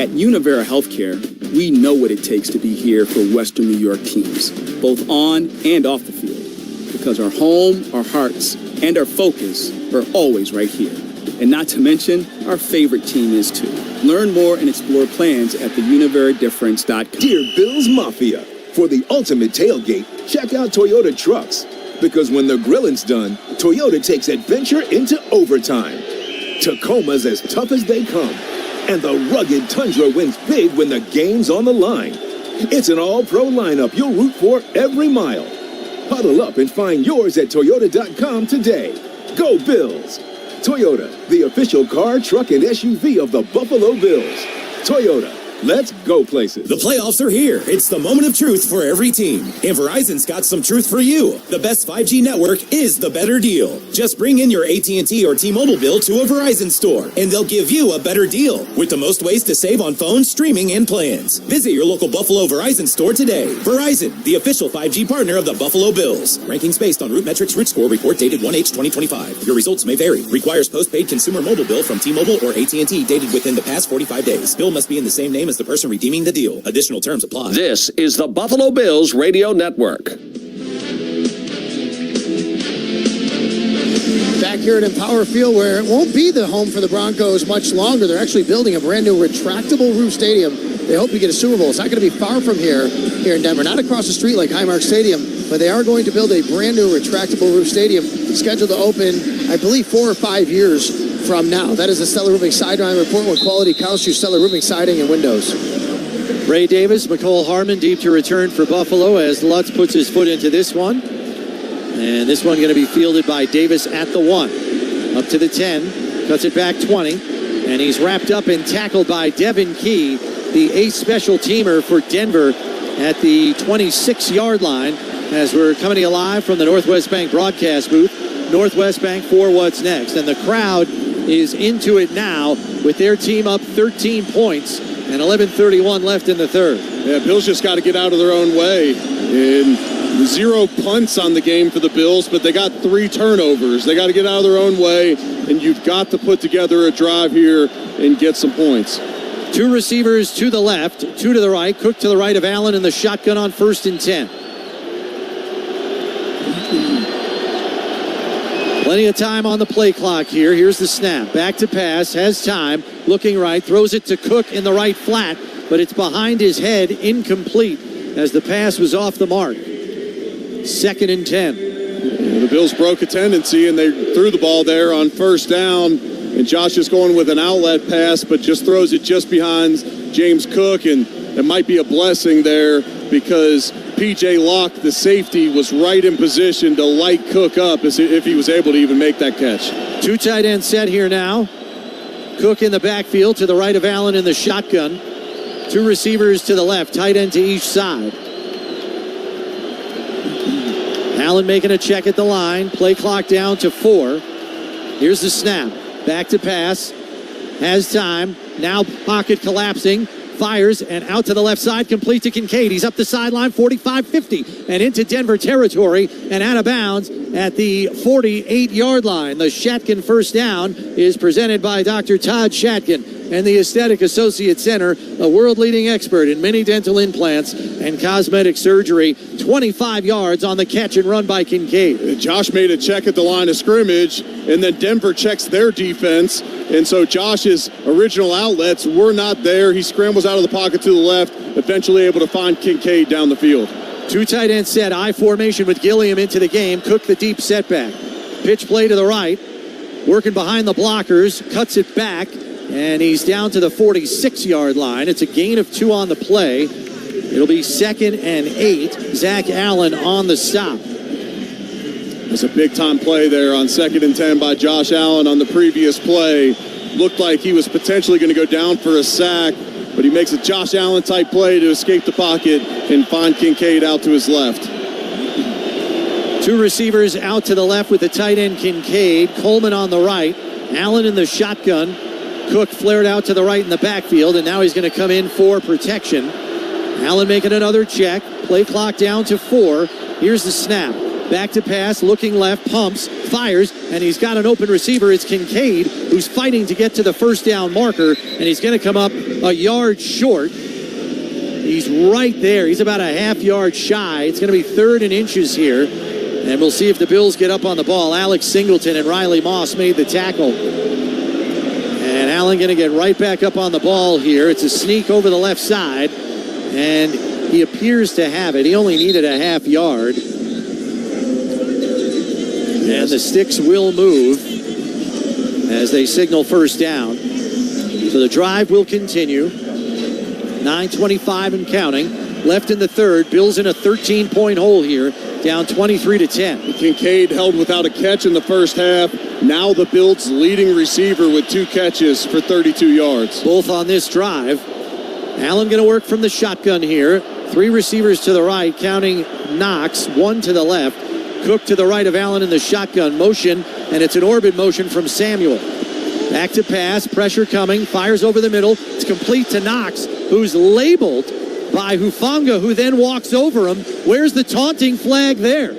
At Univera Healthcare, we know what it takes to be here for Western New York teams, both on and off the field. Because our home, our hearts, and our focus are always right here. And not to mention, our favorite team is too. Learn more and explore plans at theuniveradifference.com. Dear Bills Mafia, for the ultimate tailgate, check out Toyota trucks. Because when the grilling's done, Toyota takes adventure into overtime. Tacoma's as tough as they come. And the rugged Tundra wins big when the game's on the line. It's an all-pro lineup you'll root for every mile. Huddle up and find yours at Toyota.com today. Go Bills! Toyota, the official car, truck, and SUV of the Buffalo Bills. Toyota, let's go places. The playoffs are here. It's the moment of truth for every team. And Verizon's got some truth for you. The best 5G network is the better deal. Just bring in your AT&T or T-Mobile bill to a Verizon store, and they'll give you a better deal with the most ways to save on phones, streaming, and plans. Visit your local Buffalo Verizon store today. Verizon, the official 5G partner of the Buffalo Bills. Rankings based on Root Metrics Root Score report dated 1H2025. Your results may vary. Requires postpaid consumer mobile bill from T-Mobile or AT&T dated within the past 45 days. Bill must be in the same name as the person redeeming the deal. Additional terms apply. This is the Buffalo Bills Radio Network. Back here at Empower Field, where it won't be the home for the Broncos much longer. They're actually building a brand new retractable roof stadium. They hope to get a Super Bowl. It's not going to be far from here in Denver. Not across the street like Highmark Stadium, but they are going to build a brand new retractable roof stadium scheduled to open, I believe, 4 or 5 years from now. That is the Stellar Roofing Sideline Report. When quality counts, through Stellar Roofing Siding and Windows. Ray Davis, McCole Harmon deep to return for Buffalo as Lutz puts his foot into this one. And this one going to be fielded by Davis at the 1. Up to the 10. Cuts it back 20. And he's wrapped up and tackled by Devin Key, the ace special teamer for Denver at the 26-yard line. As we're coming to you live from the Northwest Bank broadcast booth. Northwest Bank for what's next. And the crowd is into it now with their team up 13 points and 11:31 left in the third. Yeah, Bills just got to get out of their own way. And 0 punts on the game for the Bills, but they got 3 turnovers. They got to get out of their own way, and you've got to put together a drive here and get some points. 2 receivers to the left, 2 to the right. Cook to the right of Allen in the shotgun on 1st and 10. Plenty of time on the play clock here. Here's the snap. Back to pass. Has time. Looking right. Throws it to Cook in the right flat. But it's behind his head. Incomplete as the pass was off the mark. 2nd and 10. The Bills broke a tendency and they threw the ball there on 1st down. And Josh is going with an outlet pass, but just throws it just behind James Cook. And it might be a blessing there because P.J. Locke, the safety, was right in position to light Cook up as if he was able to even make that catch. 2 tight end set here now. Cook in the backfield to the right of Allen in the shotgun. 2 receivers to the left, tight end to each side. Allen making a check at the line. Play clock down to 4. Here's the snap. Back to pass. Has time. Now pocket collapsing. Fires and out to the left side, complete to Kincaid. He's up the sideline, 45-50, and into Denver territory and out of bounds at the 48-yard line. The Shatkin first down is presented by Dr. Todd Shatkin and the Aesthetic Associate Center, a world-leading expert in many dental implants and cosmetic surgery. 25 yards on the catch and run by Kincaid. Josh made a check at the line of scrimmage, and then Denver checks their defense. And so Josh's original outlets were not there. He scrambles out of the pocket to the left, eventually able to find Kincaid down the field. Two tight end set, I formation with Gilliam into the game. Cook the deep setback. Pitch play to the right. Working behind the blockers. Cuts it back. And he's down to the 46-yard line. It's a gain of 2 on the play. It'll be 2nd and 8. Zach Allen on the stop. It's a big-time play there on 2nd and 10 by Josh Allen on the previous play. Looked like he was potentially going to go down for a sack, but he makes a Josh Allen-type play to escape the pocket and find Kincaid out to his left. 2 receivers out to the left with the tight end Kincaid. Coleman on the right. Allen in the shotgun. Cook flared out to the right in the backfield, and now he's going to come in for protection. Allen making another check. Play clock down to 4. Here's the snap. Back to pass, looking left, pumps, fires, and he's got an open receiver. It's Kincaid, who's fighting to get to the first down marker, and he's going to come up a yard short. He's right there. He's about a half yard shy. It's going to be 3rd and inches here, and we'll see if the Bills get up on the ball. Alex Singleton and Riley Moss made the tackle. And Allen going to get right back up on the ball here. It's a sneak over the left side, and he appears to have it. He only needed a half yard. And the sticks will move as they signal first down. So the drive will continue. 9:25 and counting. Left in the third. Bills in a 13-point hole here. Down 23-10. Kincaid held without a catch in the first half. Now the Bills' leading receiver with 2 catches for 32 yards. Both on this drive. Allen going to work from the shotgun here. 3 receivers to the right, counting Knox. 1 to the left. Cook to the right of Allen in the shotgun motion, and it's an orbit motion from Samuel. Back to pass, pressure coming, fires over the middle. It's complete to Knox, who's labeled by Hufanga, who then walks over him. Where's the taunting flag there?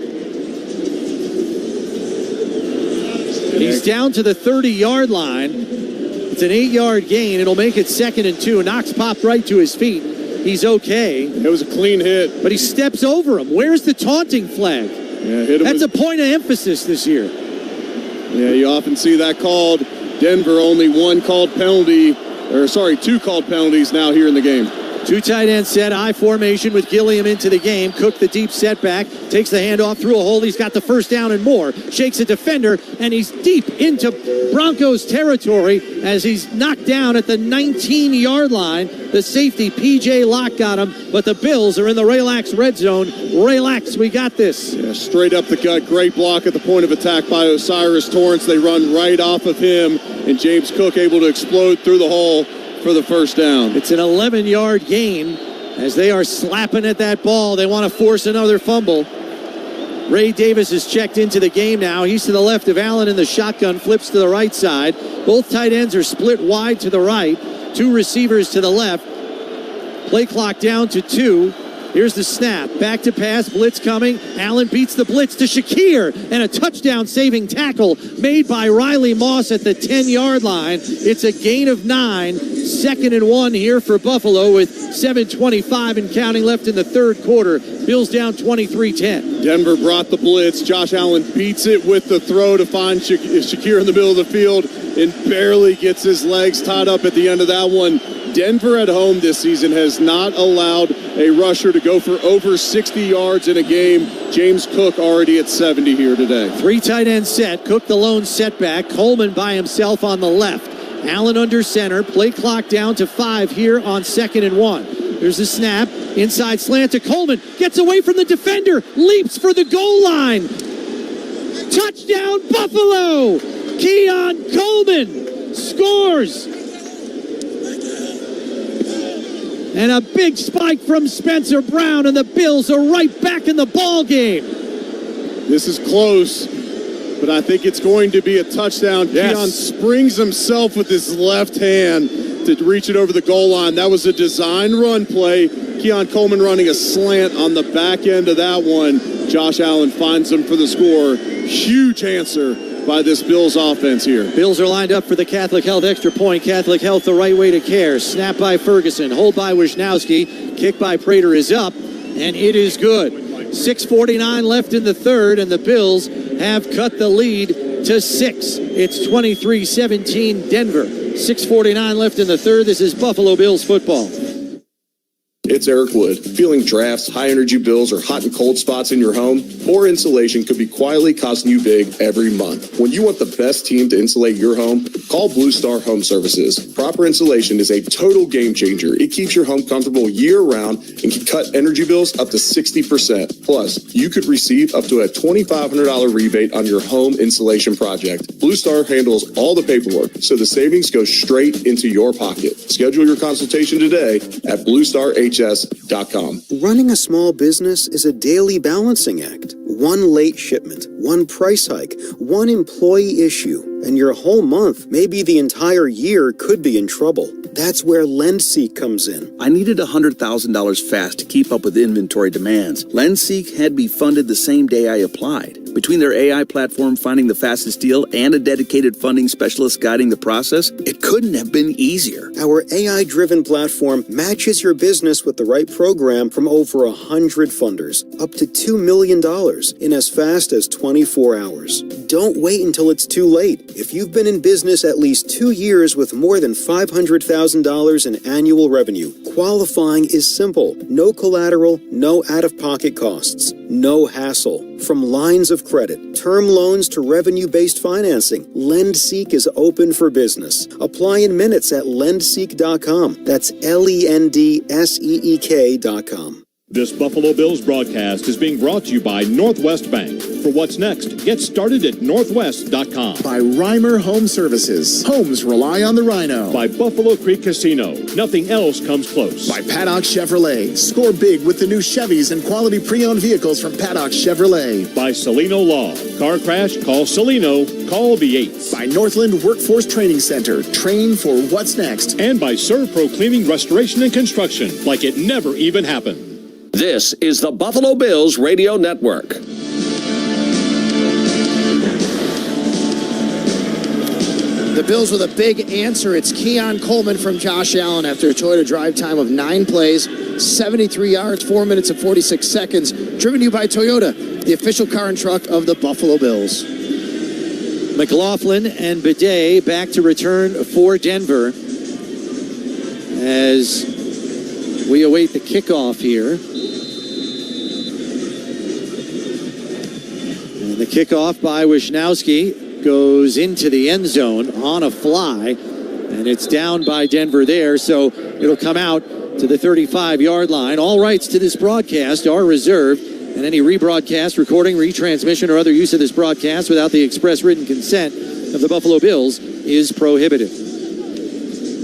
He's down to the 30-yard line. It's an 8-yard gain. It'll make it 2nd and 2. Knox popped right to his feet. He's okay. It was a clean hit. But he steps over him. Where's the taunting flag? Yeah, hit him. That's a point of emphasis this year. Yeah, you often see that called. Denver only 2 called penalties now here in the game. 2 tight end set, I formation with Gilliam into the game. Cook the deep setback, takes the handoff through a hole. He's got the first down and more. Shakes a defender, and he's deep into Broncos territory as he's knocked down at the 19-yard line. The safety, P.J. Locke, got him, but the Bills are in the relax red zone. Relax, we got this. Yeah, straight up the gut. Great block at the point of attack by Osiris Torrance. They run right off of him, and James Cook able to explode through the hole for the first down. It's an 11-yard gain as they are slapping at that ball. They want to force another fumble. Ray Davis is checked into the game now. He's to the left of Allen in the shotgun, flips to the right side. Both tight ends are split wide to the right. 2 receivers to the left. Play clock down to 2. Here's the snap. Back to pass. Blitz coming. Allen beats the blitz to Shakir. And a touchdown-saving tackle made by Riley Moss at the 10-yard line. It's a gain of 9. 2nd and 1 here for Buffalo with 7:25 and counting left in the third quarter. Bills down 23-10. Denver brought the blitz. Josh Allen beats it with the throw to find Shakir in the middle of the field and barely gets his legs tied up at the end of that one. Denver at home this season has not allowed a rusher to go for over 60 yards in a game. James Cook already at 70 here today. 3 tight end set. Cook the lone setback. Coleman by himself on the left. Allen under center. Play clock down to 5 here on 2nd and 1. There's a snap. Inside slant to Coleman. Gets away from the defender. Leaps for the goal line. Touchdown Buffalo! Keon Coleman scores! And a big spike from Spencer Brown, and the Bills are right back in the ball game. This is close, but I think it's going to be a touchdown. Yes. Keon springs himself with his left hand to reach it over the goal line. That was a design run play. Keon Coleman running a slant on the back end of that one. Josh Allen finds him for the score. Huge answer by this Bills offense here. Bills are lined up for the Catholic Health extra point. Catholic Health, the right way to care. Snap by Ferguson. Hold by Wisnowski. Kick by Prater is up, and it is good. 6:49 left in the third, and the Bills have cut the lead to 6. It's 23-17 Denver. 6:49 left in the third. This is Buffalo Bills football. It's Eric Wood. Feeling drafts, high energy bills, or hot and cold spots in your home? Poor insulation could be quietly costing you big every month. When you want the best team to insulate your home, call Blue Star Home Services. Proper insulation is a total game changer. It keeps your home comfortable year round and can cut energy bills up to 60%. Plus, you could receive up to a $2,500 rebate on your home insulation project. Blue Star handles all the paperwork, so the savings go straight into your pocket. Schedule your consultation today at BlueStarHS.com. Running a small business is a daily balancing act. One late shipment, one price hike, one employee issue, and your whole month, maybe the entire year, could be in trouble. That's where LendSeek comes in. I needed $100,000 fast to keep up with inventory demands. LendSeek had me funded the same day I applied. Between their AI platform finding the fastest deal and a dedicated funding specialist guiding the process, it couldn't have been easier. Our AI-driven platform matches your business with the right program from over 100 funders, up to $2 million in as fast as 24 hours. Don't wait until it's too late. If you've been in business at least 2 years with more than $500,000 in annual revenue, qualifying is simple. No collateral, no out-of-pocket costs, no hassle. From lines of credit, term loans to revenue-based financing, LendSeek is open for business. Apply in minutes at lendseek.com. That's LENDSEEK.com. This Buffalo Bills broadcast is being brought to you by Northwest Bank. For what's next, get started at northwest.com. By Reimer Home Services. Homes rely on the Rhino. By Buffalo Creek Casino. Nothing else comes close. By Paddock Chevrolet. Score big with the new Chevys and quality pre-owned vehicles from Paddock Chevrolet. By Celino Law. Car crash? Call Celino. Call the 8s. By Northland Workforce Training Center. Train for what's next. And by ServPro Cleaning, Restoration, and Construction. Like it never even happened. This is the Buffalo Bills Radio Network. The Bills with a big answer. It's Keon Coleman from Josh Allen after a Toyota drive time of 9 plays, 73 yards, 4 minutes and 46 seconds. Driven to you by Toyota, the official car and truck of the Buffalo Bills. McLaughlin and Bidet back to return for Denver as we await the kickoff here. And the kickoff by Wisnowski goes into the end zone on a fly, and it's down by Denver there, so it'll come out to the 35-yard line. All rights to this broadcast are reserved, and any rebroadcast, recording, retransmission, or other use of this broadcast without the express written consent of the Buffalo Bills is prohibited.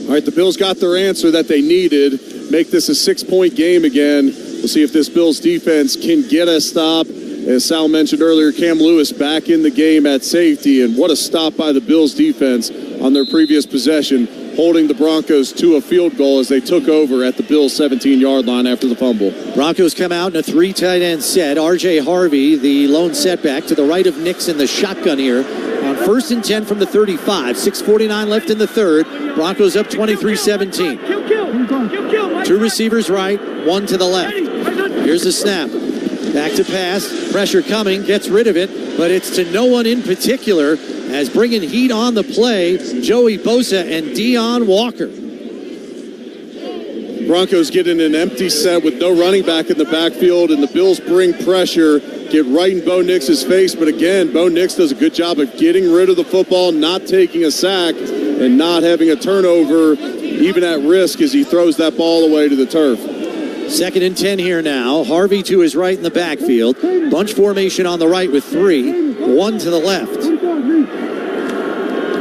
All right, the Bills got their answer that they needed. Make this a 6-point game again. We'll see if this Bills defense can get a stop. As Sal mentioned earlier, Cam Lewis back in the game at safety, and what a stop by the Bills defense on their previous possession, holding the Broncos to a field goal as they took over at the Bills' 17-yard line after the fumble. Broncos come out in a 3 tight end set. R.J. Harvey, the lone setback, to the right of Nix in the shotgun here on 1st and 10 from the 35. 6:49 left in the third. Broncos up 23-17. 2 receivers right, 1 to the left. Here's the snap. Back to pass, pressure coming, gets rid of it, but it's to no one in particular as bringing heat on the play, Joey Bosa and Deion Walker. Broncos get in an empty set with no running back in the backfield, and the Bills bring pressure, get right in Bo Nix's face, but again, Bo Nix does a good job of getting rid of the football, not taking a sack, and not having a turnover, even at risk as he throws that ball away to the turf. 2nd and 10 here now. Harvey to his right in the backfield. Bunch formation on the right with 3. 1 to the left.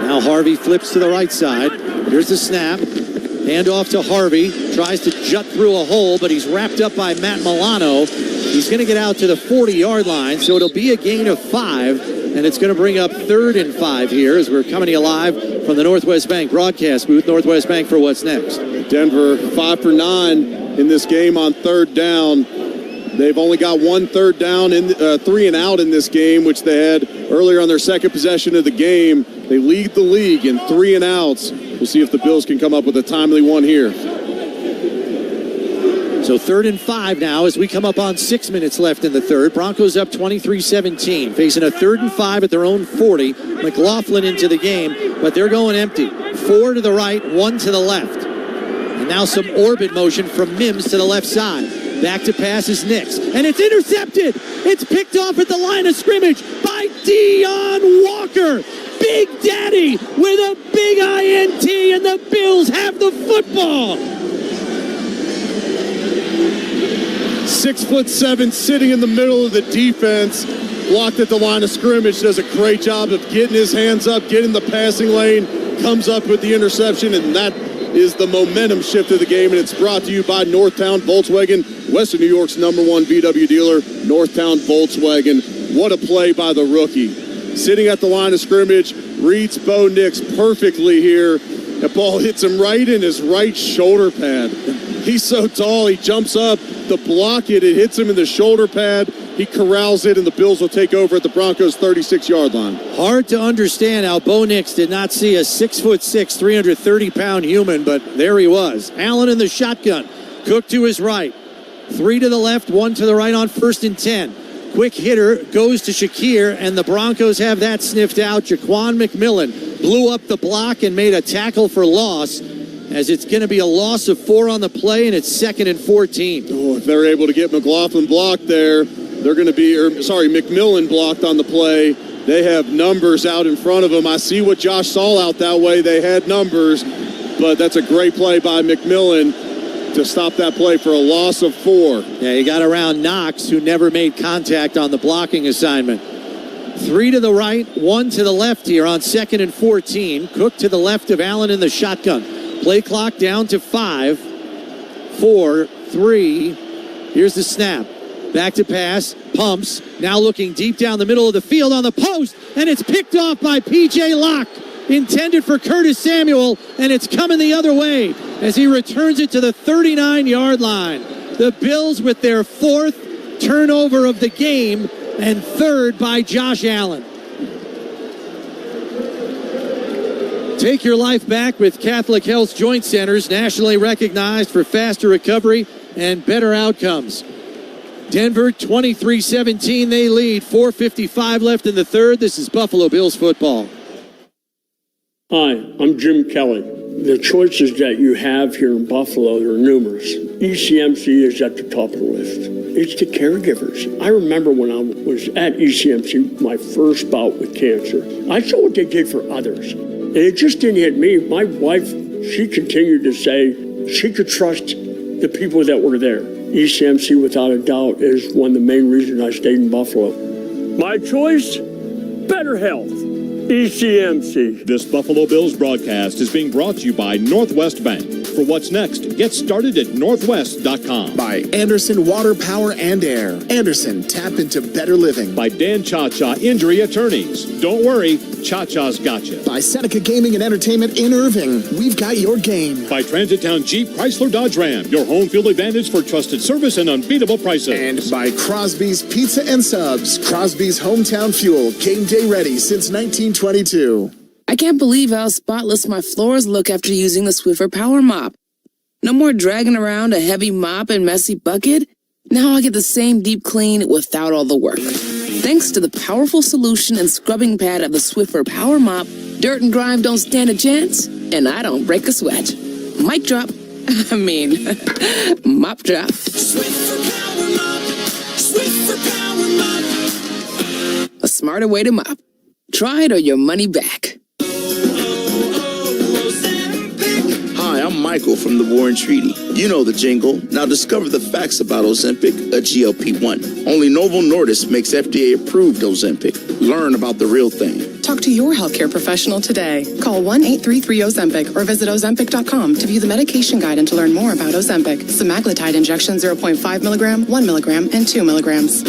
Now Harvey flips to the right side. Here's the snap. Hand off to Harvey. Tries to jut through a hole, but he's wrapped up by Matt Milano. He's going to get out to the 40-yard line, so it'll be a gain of 5, and it's going to bring up 3rd and 5 here as we're coming to you live from the Northwest Bank broadcast booth. Northwest Bank for what's next. Denver 5 for 9 in this game on 3rd down. They've only got 1 3rd down, 3 and out in this game, which they had earlier on their second possession of the game. They lead the league in 3 and outs. We'll see if the Bills can come up with a timely one here. So 3rd and 5 now as we come up on 6 minutes left in the third. Broncos up 23-17, facing a 3rd and 5 at their own 40. McLaughlin into the game, but they're going empty. 4 to the right, 1 to the left. And now some orbit motion from Mims to the left side. Back to pass is Nix. And it's intercepted. It's picked off at the line of scrimmage by Deion Walker. Big Daddy with a big INT, and the Bills have the football. 6'7", sitting in the middle of the defense, blocked at the line of scrimmage, does a great job of getting his hands up, getting the passing lane, comes up with the interception, and that is the momentum shift of the game, and it's brought to you by Northtown Volkswagen, Western New York's #1 VW dealer, Northtown Volkswagen. What a play by the rookie. Sitting at the line of scrimmage, reads Bo Nix perfectly here. The ball hits him right in his right shoulder pad. He's so tall, he jumps up to block it. It hits him in the shoulder pad. He corrals it, and the Bills will take over at the Broncos' 36-yard line. Hard to understand how Bo Nix did not see a 6'6", 330-pound human, but there he was. Allen in the shotgun. Cook to his right. 3 to the left, 1 to the right on 1st and 10. Quick hitter goes to Shakir, and the Broncos have that sniffed out. Jaquan McMillan blew up the block and made a tackle for loss, as it's going to be a loss of 4 on the play, and it's 2nd and 14. Oh, if they're able to get McLaughlin blocked there, they're going to be, McMillan blocked on the play. They have numbers out in front of them. I see what Josh saw out that way. They had numbers, but that's a great play by McMillan to stop that play for a loss of 4. Yeah, he got around Knox, who never made contact on the blocking assignment. 3 to the right, 1 to the left here on 2nd and 14. Cook to the left of Allen in the shotgun. Play clock down to 5, 4, 3. Here's the snap. Back to pass, pumps, now looking deep down the middle of the field on the post, and it's picked off by P.J. Locke, intended for Curtis Samuel, and it's coming the other way as he returns it to the 39-yard line. The Bills with their 4th turnover of the game and 3rd by Josh Allen. Take your life back with Catholic Health Joint Centers, nationally recognized for faster recovery and better outcomes. Denver 23-17, they lead. 4:55 left in the 3rd. This is Buffalo Bills football. Hi, I'm Jim Kelly. The choices that you have here in Buffalo are numerous. ECMC is at the top of the list. It's the caregivers. I remember when I was at ECMC, my first bout with cancer, I saw what they did for others. And it just didn't hit me. My wife, she continued to say she could trust the people that were there. ECMC, without a doubt, is one of the main reasons I stayed in Buffalo. My choice, better health. ECMC. This Buffalo Bills broadcast is being brought to you by Northwest Bank. For what's next, get started at northwest.com. By Anderson Water, Power, and Air. Anderson, tap into better living. By Dan Cha-Cha Injury Attorneys. Don't worry, Cha-Cha's got you. By Seneca Gaming and Entertainment in Irving. We've got your game. By Transit Town Jeep Chrysler Dodge Ram. Your home field advantage for trusted service and unbeatable prices. And by Crosby's Pizza and Subs. Crosby's Hometown Fuel. Game day ready since 1922. I can't believe how spotless my floors look after using the Swiffer Power Mop. No more dragging around a heavy mop and messy bucket. Now I get the same deep clean without all the work. Thanks to the powerful solution and scrubbing pad of the Swiffer Power Mop, dirt and grime don't stand a chance, and I don't break a sweat. Mic drop. Mop drop. Swiffer Power Mop. Swiffer Power Mop. A smarter way to mop. Try it or your money back. Hi, I'm Michael from the War and Treaty. You know the jingle. Now discover the facts about Ozempic, a GLP-1. Only Novo Nordisk makes FDA-approved Ozempic. Learn about the real thing. Talk to your healthcare professional today. Call 1-833-OZEMPIC or visit Ozempic.com to view the medication guide and to learn more about Ozempic. Semaglutide injection 0.5 milligram, 1 milligram, and 2 milligrams.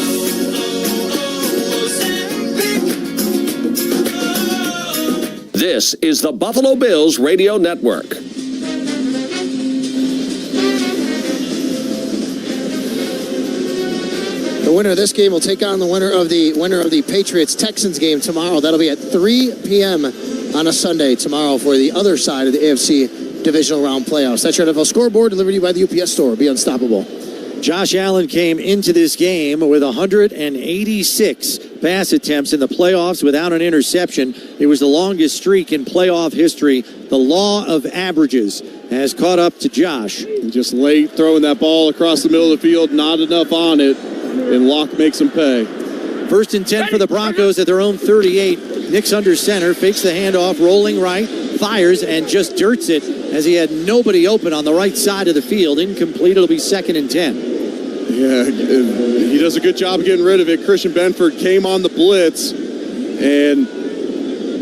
This is the Buffalo Bills Radio Network. The winner of this game will take on the winner of the Patriots-Texans game tomorrow. That'll be at 3 p.m. on a Sunday tomorrow for the other side of the AFC Divisional Round playoffs. That's your NFL Scoreboard, delivered to you by the UPS Store. Be unstoppable. Josh Allen came into this game with 186 pass attempts in the playoffs without an interception. It was the longest streak in playoff history. The law of averages. has caught up to Josh. And just late throwing that ball across the middle of the field, not enough on it, and Locke makes him pay. 1st and 10 for the Broncos at their own 38. Nix under center, fakes the handoff, rolling right, fires, and just dirts it as he had nobody open on the right side of the field. Incomplete. It'll be 2nd and 10. Yeah, he does a good job of getting rid of it. Christian Benford came on the blitz and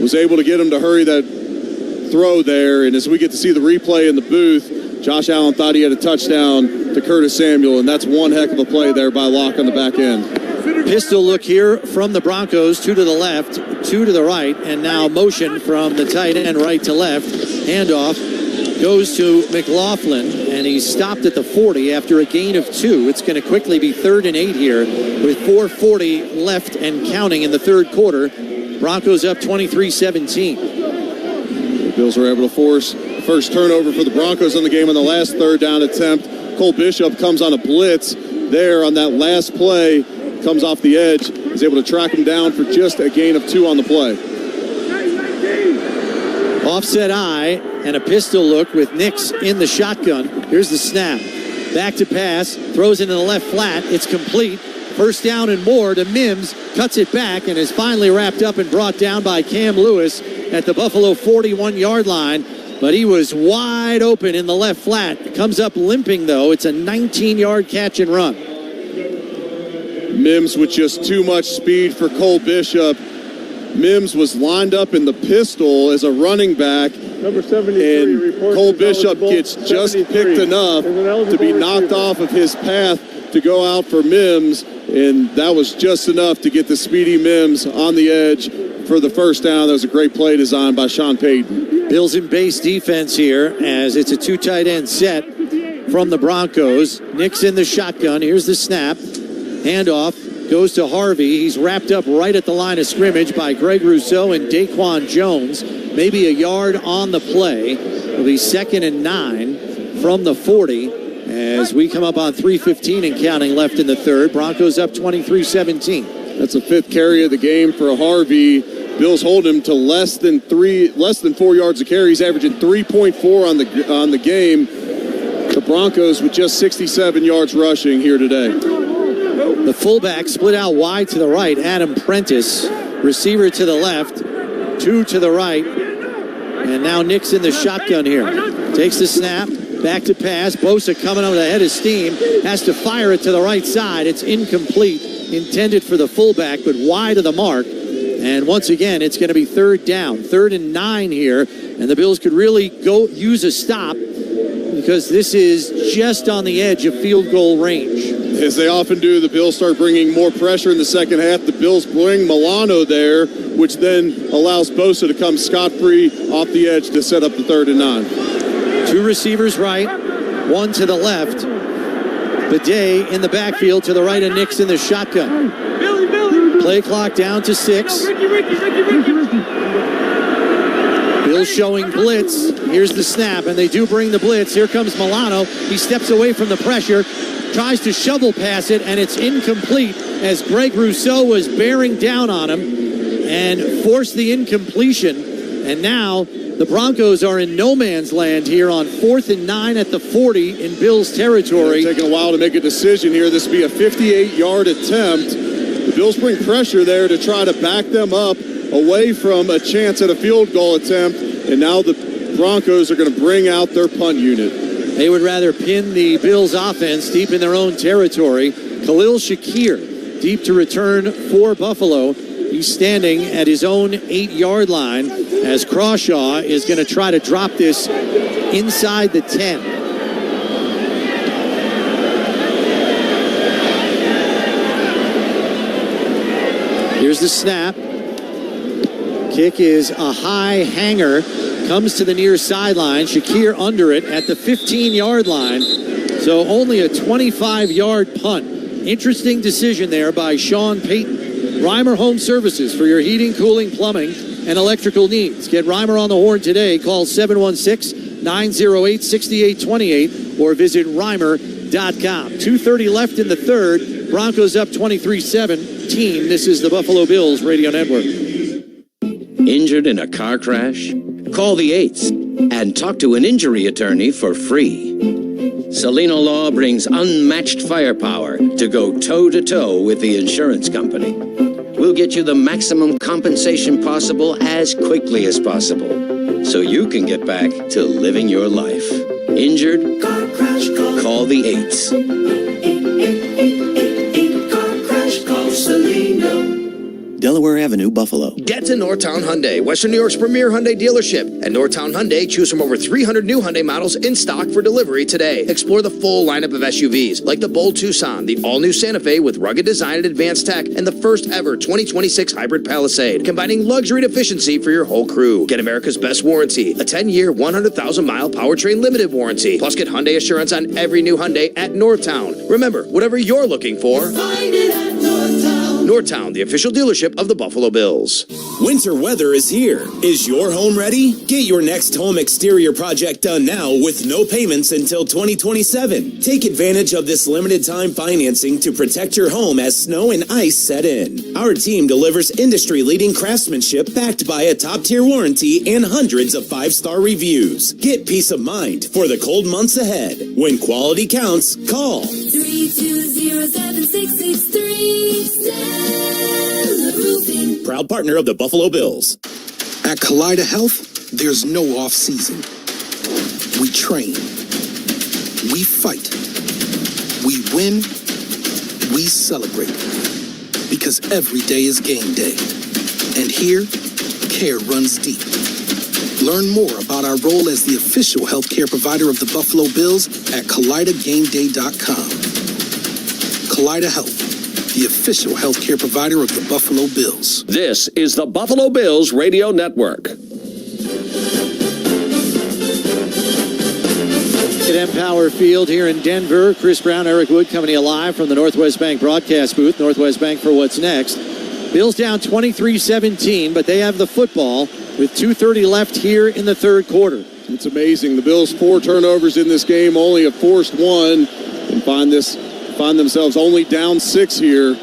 was able to get him to hurry that throw there. And as we get to see the replay in the booth, Josh Allen thought he had a touchdown to Curtis Samuel, and that's one heck of a play there by Locke on the back end. Pistol look here from the Broncos, 2 to the left, 2 to the right, and now motion from the tight end right to left. Handoff goes to McLaughlin, and he's stopped at the 40 after a gain of 2. It's going to quickly be 3rd and 8 here with 4:40 left and counting in the third quarter. Broncos up 23-17. The Bills are able to force the first turnover for the Broncos on the game on the last third down attempt. Cole Bishop comes on a blitz there on that last play, comes off the edge, is able to track him down for just a gain of 2 on the play. Offset eye and a pistol look with Nix in the shotgun. Here's the snap. Back to pass, throws into the left flat. It's complete. First down and more to Mims, cuts it back and is finally wrapped up and brought down by Cam Lewis at the Buffalo 41-yard line. But he was wide open in the left flat. Comes up limping, though. It's a 19-yard catch and run. Mims with just too much speed for Cole Bishop. Mims was lined up in the pistol as a running back. Number 73 and Cole Bishop gets just picked enough to be knocked off of his path to go out for Mims, and that was just enough to get the speedy Mims on the edge for the first down. That was a great play designed by Sean Payton. Bills in base defense here as it's a 2 tight end set from the Broncos. Nix in the shotgun. Here's the snap. Handoff goes to Harvey. He's wrapped up right at the line of scrimmage by Greg Rousseau and Daquan Jones. Maybe a yard on the play. It'll be 2nd and 9 from the 40 as we come up on 3:15 and counting left in the third. Broncos up 23-17. That's the 5th carry of the game for Harvey. Bills hold him to less than 4 yards a carry. He's averaging 3.4 on the game. The Broncos with just 67 yards rushing here today. The fullback split out wide to the right, Adam Prentice. Receiver to the left, 2 to the right. And now Nix in the shotgun here. Takes the snap, back to pass. Bosa coming out ahead of steam. Has to fire it to the right side. It's incomplete. Intended for the fullback, but wide of the mark. And once again, it's going to be 3rd down. 3rd and 9 here. And the Bills could really go use a stop because this is just on the edge of field goal range. As they often do, the Bills start bringing more pressure in the second half. The Bills bring Milano there, which then allows Bosa to come scot-free off the edge to set up the 3rd and 9. 2 receivers right, 1 to the left. Bidet in the backfield to the right of Nix in the shotgun. Play clock down to 6. Bills showing blitz. Here's the snap, and they do bring the blitz. Here comes Milano. He steps away from the pressure, tries to shovel pass it, and it's incomplete as Greg Rousseau was bearing down on him and forced the incompletion. And now the Broncos are in no man's land here on 4th and 9 at the 40 in Bills territory. It's taking a while to make a decision here. This will be a 58-yard attempt. The Bills bring pressure there to try to back them up away from a chance at a field goal attempt. And now the Broncos are going to bring out their punt unit. They would rather pin the Bills offense deep in their own territory. Khalil Shakir deep to return for Buffalo. He's standing at his own 8-yard line as Crawshaw is going to try to drop this inside the 10. Here's the snap. Kick is a high hanger. Comes to the near sideline. Shakir under it at the 15-yard line. So only a 25-yard punt. Interesting decision there by Sean Payton. Reimer Home Services for your heating, cooling, plumbing, and electrical needs. Get Reimer on the horn today. Call 716-908-6828 or visit Reimer.com. 2:30 left in the third. Broncos up 23-17. This is the Buffalo Bills Radio Network. Injured in a car crash? Call the 8s. and talk to an injury attorney for free. Salino Law brings unmatched firepower to go toe-to-toe with the insurance company. We'll get you the maximum compensation possible as quickly as possible, so you can get back to living your life. Injured? Car crash, call the 8s. 888 car crash, call Salino. Delaware Avenue, Buffalo. Get to Northtown Hyundai, Western New York's premier Hyundai dealership. At Northtown Hyundai, choose from over 300 new Hyundai models in stock for delivery today. Explore the full lineup of SUVs, like the bold Tucson, the all-new Santa Fe with rugged design and advanced tech, and the first ever 2026 hybrid Palisade, combining luxury and efficiency for your whole crew. Get America's best warranty, a 10-year, 100,000-mile powertrain limited warranty. Plus, get Hyundai assurance on every new Hyundai at Northtown. Remember, whatever you're looking for, Find it at Northtown. Northtown, the official dealership of the Buffalo Bills. Winter weather is here. Is your home ready? Get your next home exterior project done now with no payments until 2027. Take advantage of this limited time financing to protect your home as snow and ice set in. Our team delivers industry-leading craftsmanship backed by a top-tier warranty and hundreds of 5-star reviews. Get peace of mind for the cold months ahead. When quality counts, call 320-7663. Proud partner of the Buffalo Bills. At Kaleida Health, there's no off-season. We train. We fight. We win. We celebrate. Because every day is game day. And here, care runs deep. Learn more about our role as the official healthcare provider of the Buffalo Bills at KaleidaGameDay.com. Kaleida Health, the official healthcare provider of the Buffalo Bills. This is the Buffalo Bills Radio Network. At Empower Field here in Denver, Chris Brown, Eric Wood coming to you live from the Northwest Bank broadcast booth. Northwest Bank for what's next. Bills down 23-17, but they have the football with 2:30 left here in the third quarter. It's amazing. The Bills 4 turnovers in this game, only a forced one, and find themselves only down 6 here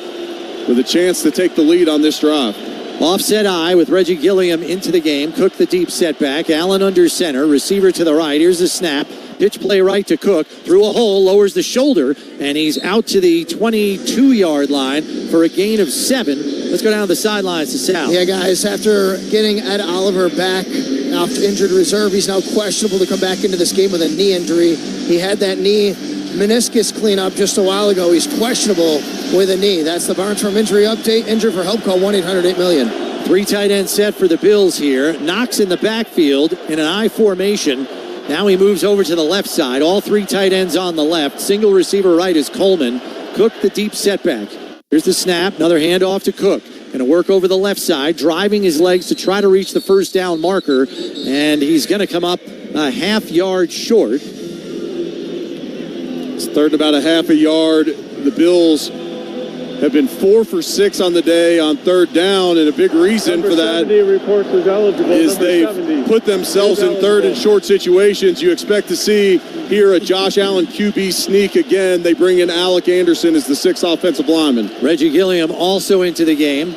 with a chance to take the lead on this drive. Offset eye with Reggie Gilliam into the game. Cook the deep setback. Allen under center. Receiver to the right. Here's the snap. Pitch play right to Cook. Through a hole. Lowers the shoulder. And he's out to the 22-yard line for a gain of 7. Let's go down the sidelines to Sal. Yeah, guys, after getting Ed Oliver back off injured reserve, he's now questionable to come back into this game with a knee injury. He had that knee meniscus cleanup just a while ago. He's questionable with a knee. That's the Barnes Farm injury update. Injured for help, call 1-800-8-million. 3 tight end set for the Bills here. Knox in the backfield in an I formation. Now he moves over to the left side. All 3 tight ends on the left. Single receiver right is Coleman. Cook the deep setback. Here's the snap. Another handoff to Cook. Going to work over the left side, driving his legs to try to reach the first down marker. And he's going to come up a half yard short. It's third about a half a yard. The Bills have been 4 for 6 on the day on third down, and a big reason for that is they've put themselves in third and short situations. You expect to see here a Josh Allen QB sneak again. They bring in Alec Anderson as the 6th offensive lineman. Reggie Gilliam also into the game,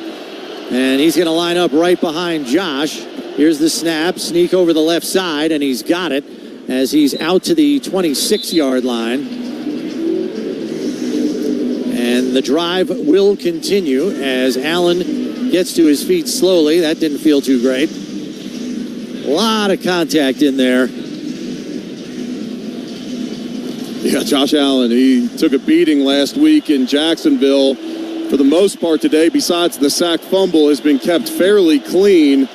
and he's going to line up right behind Josh. Here's the snap, sneak over the left side, and he's got it as he's out to the 26-yard line. And the drive will continue as Allen gets to his feet slowly. That didn't feel too great. A lot of contact in there. Yeah, Josh Allen, he took a beating last week in Jacksonville. For the most part today, besides the sack fumble, has been kept fairly clean.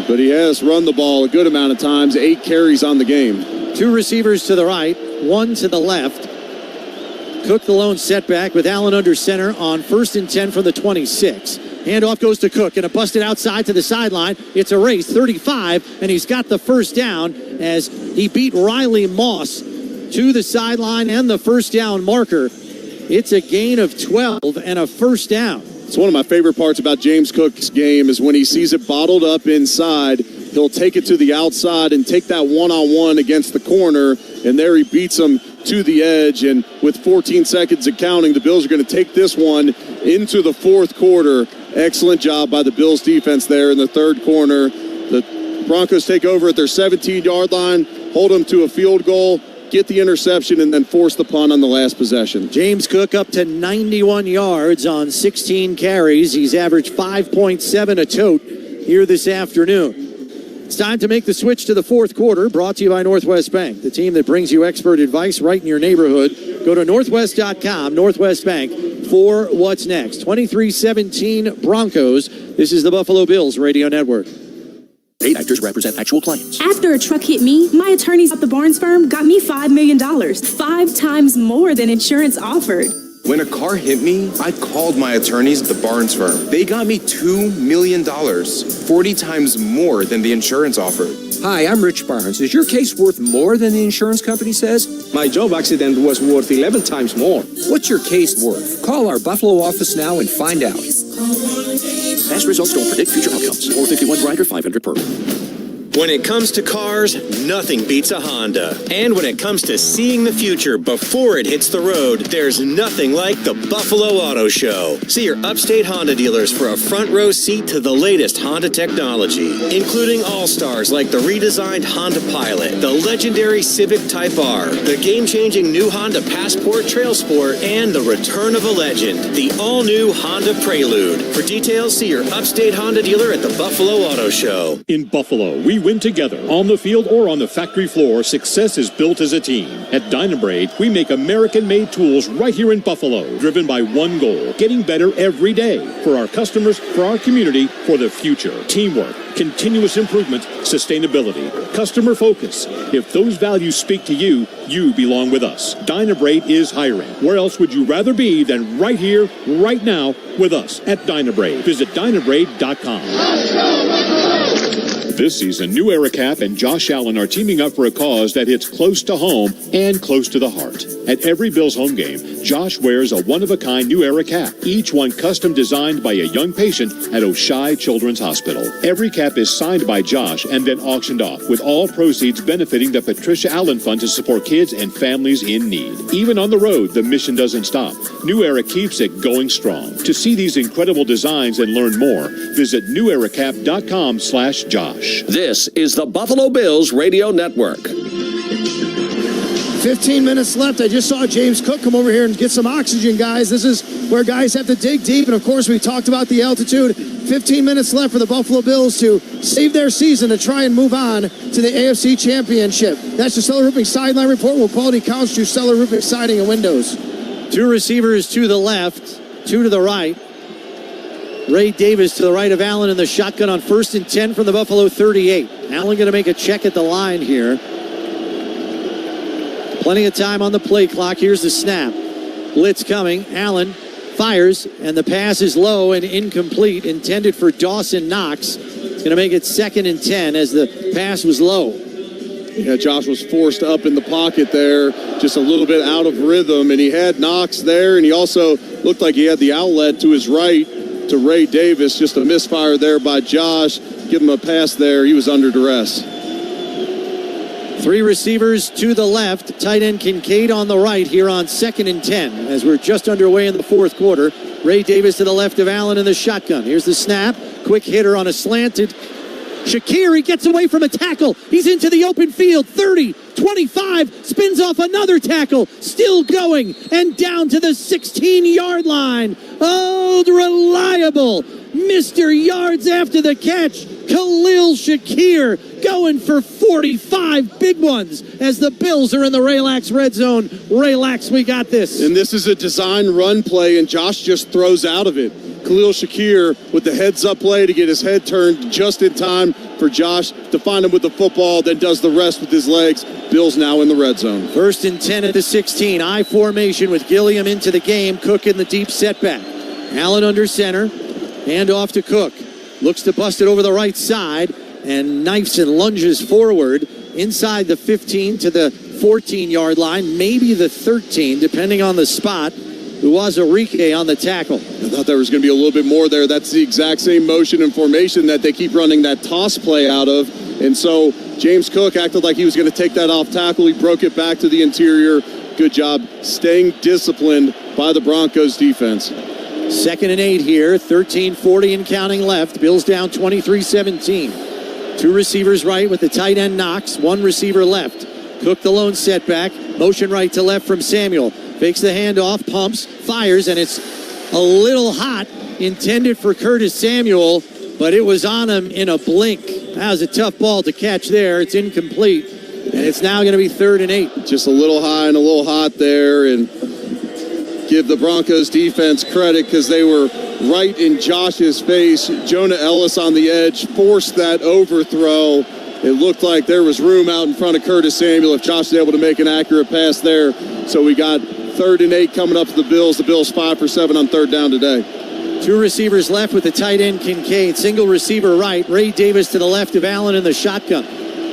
But he has run the ball a good amount of times, 8 carries on the game. 2 receivers to the right, 1 to the left. Cook the lone setback with Allen under center on 1st and 10 from the 26. Handoff goes to Cook, and a busted outside to the sideline. It's a race, 35, and he's got the first down as he beat Riley Moss to the sideline and the first down marker. It's a gain of 12 and a first down. It's one of my favorite parts about James Cook's game is when he sees it bottled up inside, he'll take it to the outside and take that one-on-one against the corner, and there he beats him to the edge. And with 14 seconds and counting, the Bills are going to take this one into the fourth quarter. Excellent job by the Bills defense there in the third quarter. The Broncos take over at their 17-yard line, hold them to a field goal, get the interception, and then force the punt on the last possession. James Cook up to 91 yards on 16 carries. He's averaged 5.7 a tote here this afternoon. It's time to make the switch to the fourth quarter, brought to you by Northwest Bank, the team that brings you expert advice right in your neighborhood. Go to northwest.com, Northwest Bank, for what's next. 23-17 Broncos. This is the Buffalo Bills Radio Network. Paid actors represent actual claims. After a truck hit me, my attorneys at the Barnes firm got me $5 million, 5 times more than insurance offered. When a car hit me, I called my attorneys at the Barnes firm. They got me $2 million, 40 times more than the insurance offered. Hi, I'm Rich Barnes. Is your case worth more than the insurance company says? My job accident was worth 11 times more. What's your case worth? Call our Buffalo office now and find out. Past results don't predict future outcomes. 451 rider 500 per. When it comes to cars, nothing beats a Honda. And when it comes to seeing the future before it hits the road, there's nothing like the Buffalo Auto Show. See your upstate Honda dealers for a front row seat to the latest Honda technology, including all-stars like the redesigned Honda Pilot, the legendary Civic Type R, the game-changing new Honda Passport Trail Sport, and the return of a legend, the all-new Honda Prelude. For details, see your upstate Honda dealer at the Buffalo Auto Show. In Buffalo, we win together. On the field or on the factory floor, success is built as a team. At Dynabrade, we make American-made tools right here in Buffalo, driven by one goal, getting better every day. For our customers, for our community, for the future. Teamwork, continuous improvement, sustainability, customer focus. If those values speak to you, you belong with us. Dynabrade is hiring. Where else would you rather be than right here, right now, with us at Dynabrade? Visit Dynabrade.com. This season, New Era Cap and Josh Allen are teaming up for a cause that hits close to home and close to the heart. At every Bills home game, Josh wears a one-of-a-kind New Era cap, each one custom designed by a young patient at Oshai Children's Hospital. Every cap is signed by Josh and then auctioned off, with all proceeds benefiting the Patricia Allen Fund to support kids and families in need. Even on the road, the mission doesn't stop. New Era keeps it going strong. To see these incredible designs and learn more, visit neweracap.com/Josh. This is the Buffalo Bills Radio Network. 15 minutes left. I just saw James Cook come over here and get some oxygen, guys. This is where guys have to dig deep. And, of course, we talked about the altitude. 15 minutes left for the Buffalo Bills to save their season to try and move on to the AFC Championship. That's the Stellar Roofing Sideline Report. With quality counts to Stellar Roofing Siding and Windows. 2 receivers to the left, 2 to the right. Ray Davis to the right of Allen in the shotgun on 1st and 10 from the Buffalo 38. Allen going to make a check at the line here. Plenty of time on the play clock. Here's the snap. Blitz coming. Allen fires, and the pass is low and incomplete, intended for Dawson Knox. It's going to make it 2nd and 10 as the pass was low. Yeah, Josh was forced up in the pocket there, just a little bit out of rhythm, and he had Knox there, and he also looked like he had the outlet to his right to Ray Davis. Just a misfire there by Josh. Give him a pass there. He was under duress. 3 receivers to the left. Tight end Kincaid on the right here on 2nd and 10 as we're just underway in the fourth quarter. Ray Davis to the left of Allen in the shotgun. Here's the snap. Quick hitter on a slanted. Shakir, he gets away from a tackle. He's into the open field. 30, 25, spins off another tackle. Still going and down to the 16-yard line. Oh, reliable. Mr. Yards after the catch. Khalil Shakir going for 45 big ones as the Bills are in the Relax red zone. Relax, we got this. And this is a design run play, and Josh just throws out of it. Khalil Shakir with the heads-up play to get his head turned just in time for Josh to find him with the football, then does the rest with his legs. Bills now in the red zone. 1st and 10 at the 16. I formation with Gilliam into the game. Cook in the deep setback. Allen under center. Hand off to Cook. Looks to bust it over the right side and knifes and lunges forward inside the 15 to the 14-yard line, maybe the 13, depending on the spot. Uwazurike on the tackle. I thought there was going to be a little bit more there. That's the exact same motion and formation that they keep running that toss play out of. And so James Cook acted like he was going to take that off tackle. He broke it back to the interior. Good job staying disciplined by the Broncos defense. 2nd and 8 here. 13:40 and counting left. Bills down 23-17. Two receivers right with the tight end Knox. One receiver left. Cook the lone setback. Motion right to left from Samuel. Fakes the handoff, pumps, fires, and it's a little hot. Intended for Curtis Samuel, but it was on him in a blink. That was a tough ball to catch there. It's incomplete, and it's now going to be 3rd and 8. Just a little high and a little hot there, and give the Broncos defense credit because they were right in Josh's face. Jonah Ellis on the edge forced that overthrow. It looked like there was room out in front of Curtis Samuel if Josh was able to make an accurate pass there. So we got 3rd and 8 coming up for the Bills. The Bills 5 for 7 on 3rd down today. Two receivers left with the tight end Kincaid. Single receiver right. Ray Davis to the left of Allen in the shotgun.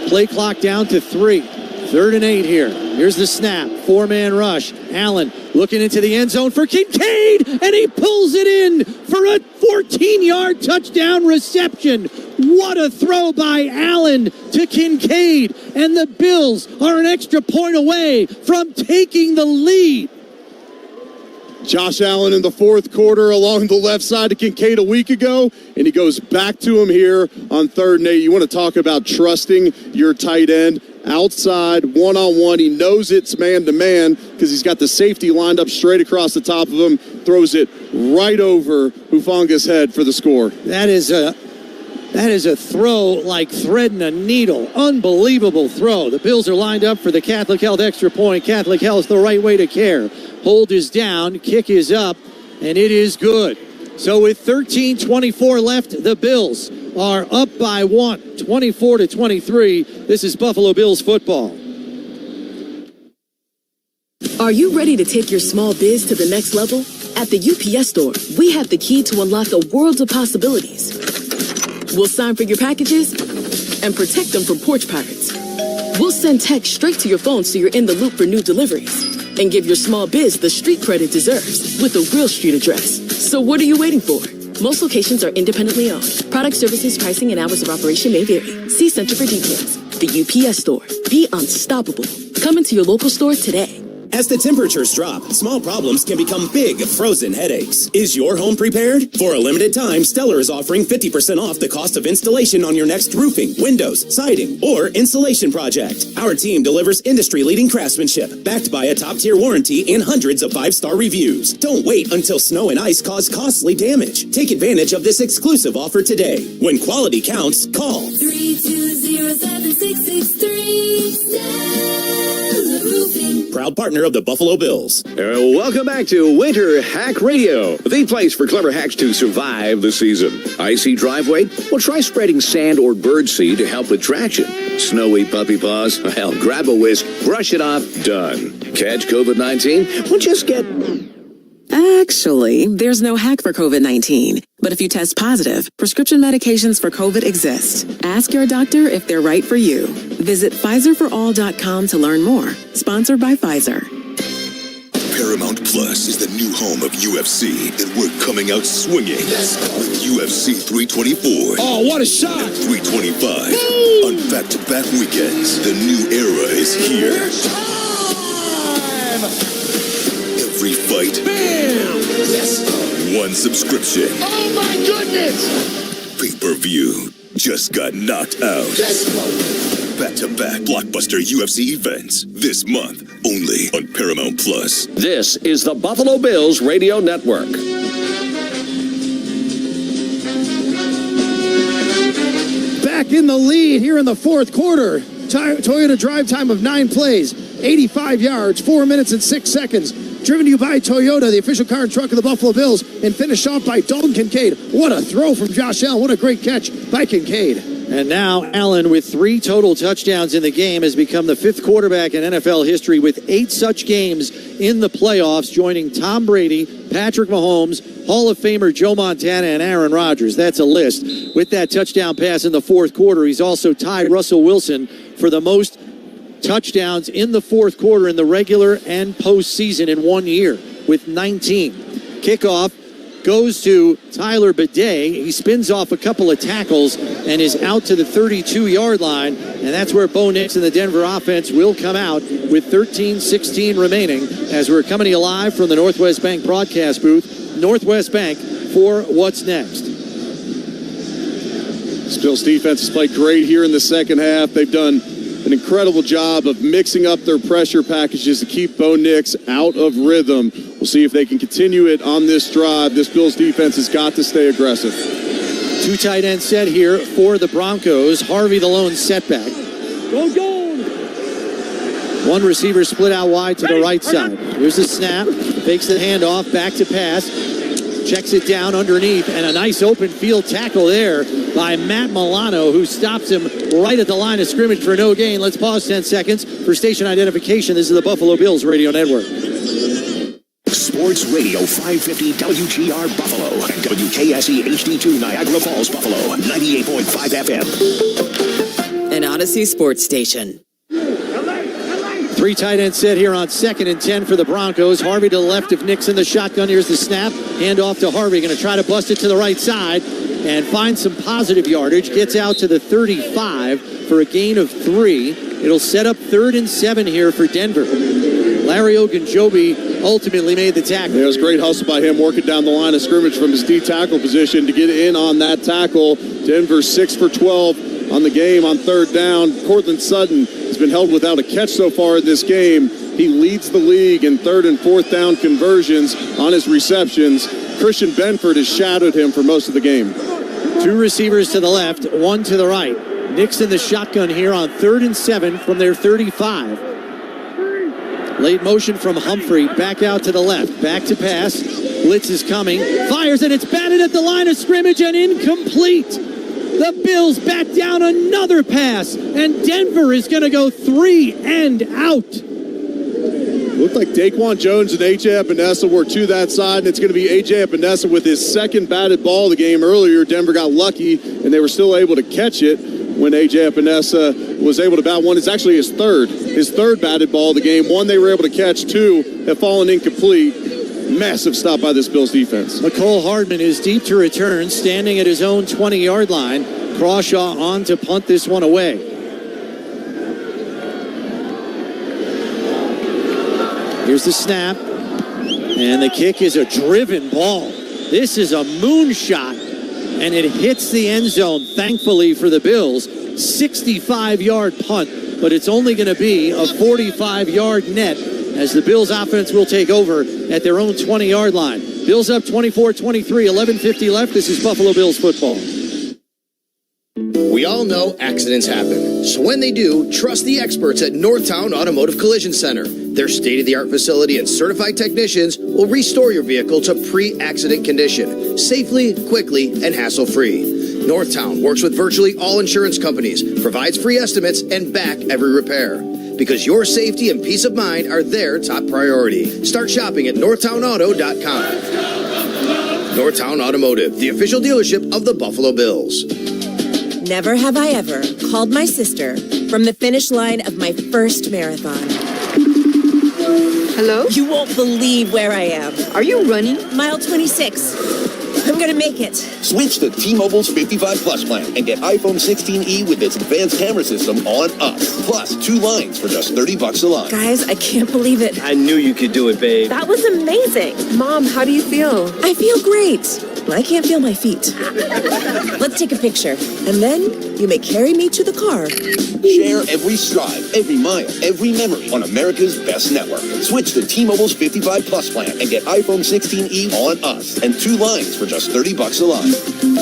Play clock down to 3. 3rd and 8 here. Here's the snap. 4-man rush. Allen looking into the end zone for Kincaid, and he pulls it in for a 14-yard touchdown reception. What a throw by Allen to Kincaid, and the Bills are an extra point away from taking the lead. Josh Allen in the 4th quarter along the left side to Kincaid a week ago, and he goes back to him here on 3rd and 8. You want to talk about trusting your tight end. Outside, one-on-one. He knows it's man-to-man because he's got the safety lined up straight across the top of him. Throws it right over Hufanga's head for the score. That is a throw like threading a needle. Unbelievable throw. The Bills are lined up for the Catholic Health extra point. Catholic Health, the right way to care. Hold is down, kick is up, and it is good. So with 13:24 left, the Bills are up by 1, 24-23. This is Buffalo Bills football. Are you ready to take your small biz to the next level? At the UPS Store, we have the key to unlock a world of possibilities. We'll sign for your packages and protect them from porch pirates. We'll send text straight to your phone so you're in the loop for new deliveries. And give your small biz the street cred it deserves with a real street address. So what are you waiting for? Most locations are independently owned. Product, services, pricing, and hours of operation may vary. See Center for details. The UPS Store. Be unstoppable. Come into your local store today. As the temperatures drop, small problems can become big, frozen headaches. Is your home prepared? For a limited time, Stellar is offering 50% off the cost of installation on your next roofing, windows, siding, or insulation project. Our team delivers industry-leading craftsmanship, backed by a top-tier warranty and hundreds of 5-star reviews. Don't wait until snow and ice cause costly damage. Take advantage of this exclusive offer today. When quality counts, call 320-7663. Stellar Roofing. Proud partner of the Buffalo Bills. Welcome back to Winter Hack Radio, the place for clever hacks to survive the season. Icy driveway? Well, try spreading sand or birdseed to help with traction. Snowy puppy paws? Well, grab a whisk, brush it off, done. Catch COVID-19? Well, just get... Actually, there's no hack for COVID-19. But if you test positive, prescription medications for COVID exist. Ask your doctor if they're right for you. Visit PfizerForAll.com to learn more. Sponsored by Pfizer. Paramount Plus is the new home of UFC, and we're coming out swinging with UFC 324. Oh, what a shot! And 325. On back-to-back weekends, the new era is here. Every fight. Bam! Yes! One subscription. Oh my goodness! Pay-per-view just got knocked out. Yes! Back-to-back blockbuster UFC events this month, only on Paramount Plus. This is the Buffalo Bills Radio Network. Back in the lead here in the 4th quarter. Toyota drive time of 9 plays, 85 yards, 4 minutes and 6 seconds. Driven to you by Toyota, the official car and truck of the Buffalo Bills, and finished off by Dalton Kincaid. What a throw from Josh Allen. What a great catch by Kincaid. And now Allen, with 3 total touchdowns in the game, has become the 5th quarterback in NFL history with 8 such games in the playoffs, joining Tom Brady, Patrick Mahomes, Hall of Famer Joe Montana, and Aaron Rodgers. That's a list. With that touchdown pass in the 4th quarter, he's also tied Russell Wilson for the most touchdowns in the 4th quarter in the regular and postseason in 1 year with 19. Kickoff goes to Tyler Bidet. He spins off a couple of tackles and is out to the 32-yard line, and that's where Bo Nix and the Denver offense will come out with 13-16 remaining as we're coming to you live from the Northwest Bank broadcast booth. Northwest Bank for what's next. This Bills defense has played great here in the second half. They've done an incredible job of mixing up their pressure packages to keep Bo Nix out of rhythm. We'll see if they can continue it on this drive. This Bills defense has got to stay aggressive. 2 tight end set here for the Broncos. Harvey the lone setback. Go! 1 receiver split out wide to the right side. Here's the snap. Fakes the handoff. Back to pass. Checks it down underneath. And a nice open field tackle there by Matt Milano, who stops him right at the line of scrimmage for no gain. Let's pause 10 seconds for station identification. This is the Buffalo Bills Radio Network. Sports Radio 550 WGR Buffalo and WKSE HD2 Niagara Falls, Buffalo, 98.5 FM. An Odyssey sports station. 3 tight end set here on 2nd and 10 for the Broncos. Harvey to the left of Nixon, the shotgun. Here's the snap. Hand off to Harvey. Going to try to bust it to the right side and find some positive yardage. Gets out to the 35 for a gain of 3. It'll set up 3rd and 7 here for Denver. Larry Ogunjobi ultimately made the tackle. It was great hustle by him working down the line of scrimmage from his D tackle position to get in on that tackle. Denver 6 for 12 on the game on 3rd down. Cortland Sutton has been held without a catch so far in this game. He leads the league in 3rd and 4th down conversions on his receptions. Christian Benford has shadowed him for most of the game. 2 receivers to the left, 1 to the right. Nixon the shotgun here on 3rd and 7 from their 35. Late motion from Humphrey, back out to the left, back to pass. Blitz is coming, fires, and it's batted at the line of scrimmage and incomplete. The Bills back down another pass, and Denver is going to go 3 and out. Looked like Daquan Jones and A.J. Epinesa were to that side, and it's going to be A.J. Epinesa with his 2nd batted ball of the game. Earlier, Denver got lucky, and they were still able to catch it when A.J. Epinesa was able to bat one. It's actually his 3rd batted ball of the game. 1 they were able to catch, 2 have fallen incomplete. Massive stop by this Bills defense. McCole Hardman is deep to return, standing at his own 20-yard line. Crawshaw on to punt this one away. Here's the snap, and the kick is a driven ball. This is a moonshot, and it hits the end zone, thankfully for the Bills. 65-yard punt, but it's only going to be a 45-yard net as the Bills offense will take over at their own 20-yard line. Bills up 24-23, 11:50 left. This is Buffalo Bills football. We all know accidents happen. So when they do, trust the experts at Northtown Automotive Collision Center. Their state-of-the-art facility and certified technicians will restore your vehicle to pre-accident condition, safely, quickly, and hassle-free. Northtown works with virtually all insurance companies, provides free estimates, and back every repair. Because your safety and peace of mind are their top priority. Start shopping at NorthtownAuto.com. Northtown Automotive, the official dealership of the Buffalo Bills. Never have I ever called my sister from the finish line of my first marathon. Hello? You won't believe where I am. Are you running? Mile 26. I'm gonna make it. Switch to T-Mobile's 55 Plus plan and get iPhone 16e with its advanced camera system on us. Plus 2 lines for just $30 a line. Guys, I can't believe it. I knew you could do it, babe. That was amazing. Mom, how do you feel? I feel great. I can't feel my feet. Let's take a picture. And then you may carry me to the car. Share every stride, every mile, every memory on America's best network. Switch to T-Mobile's 55 Plus plan and get iPhone 16e on us and 2 lines for just $30 a line.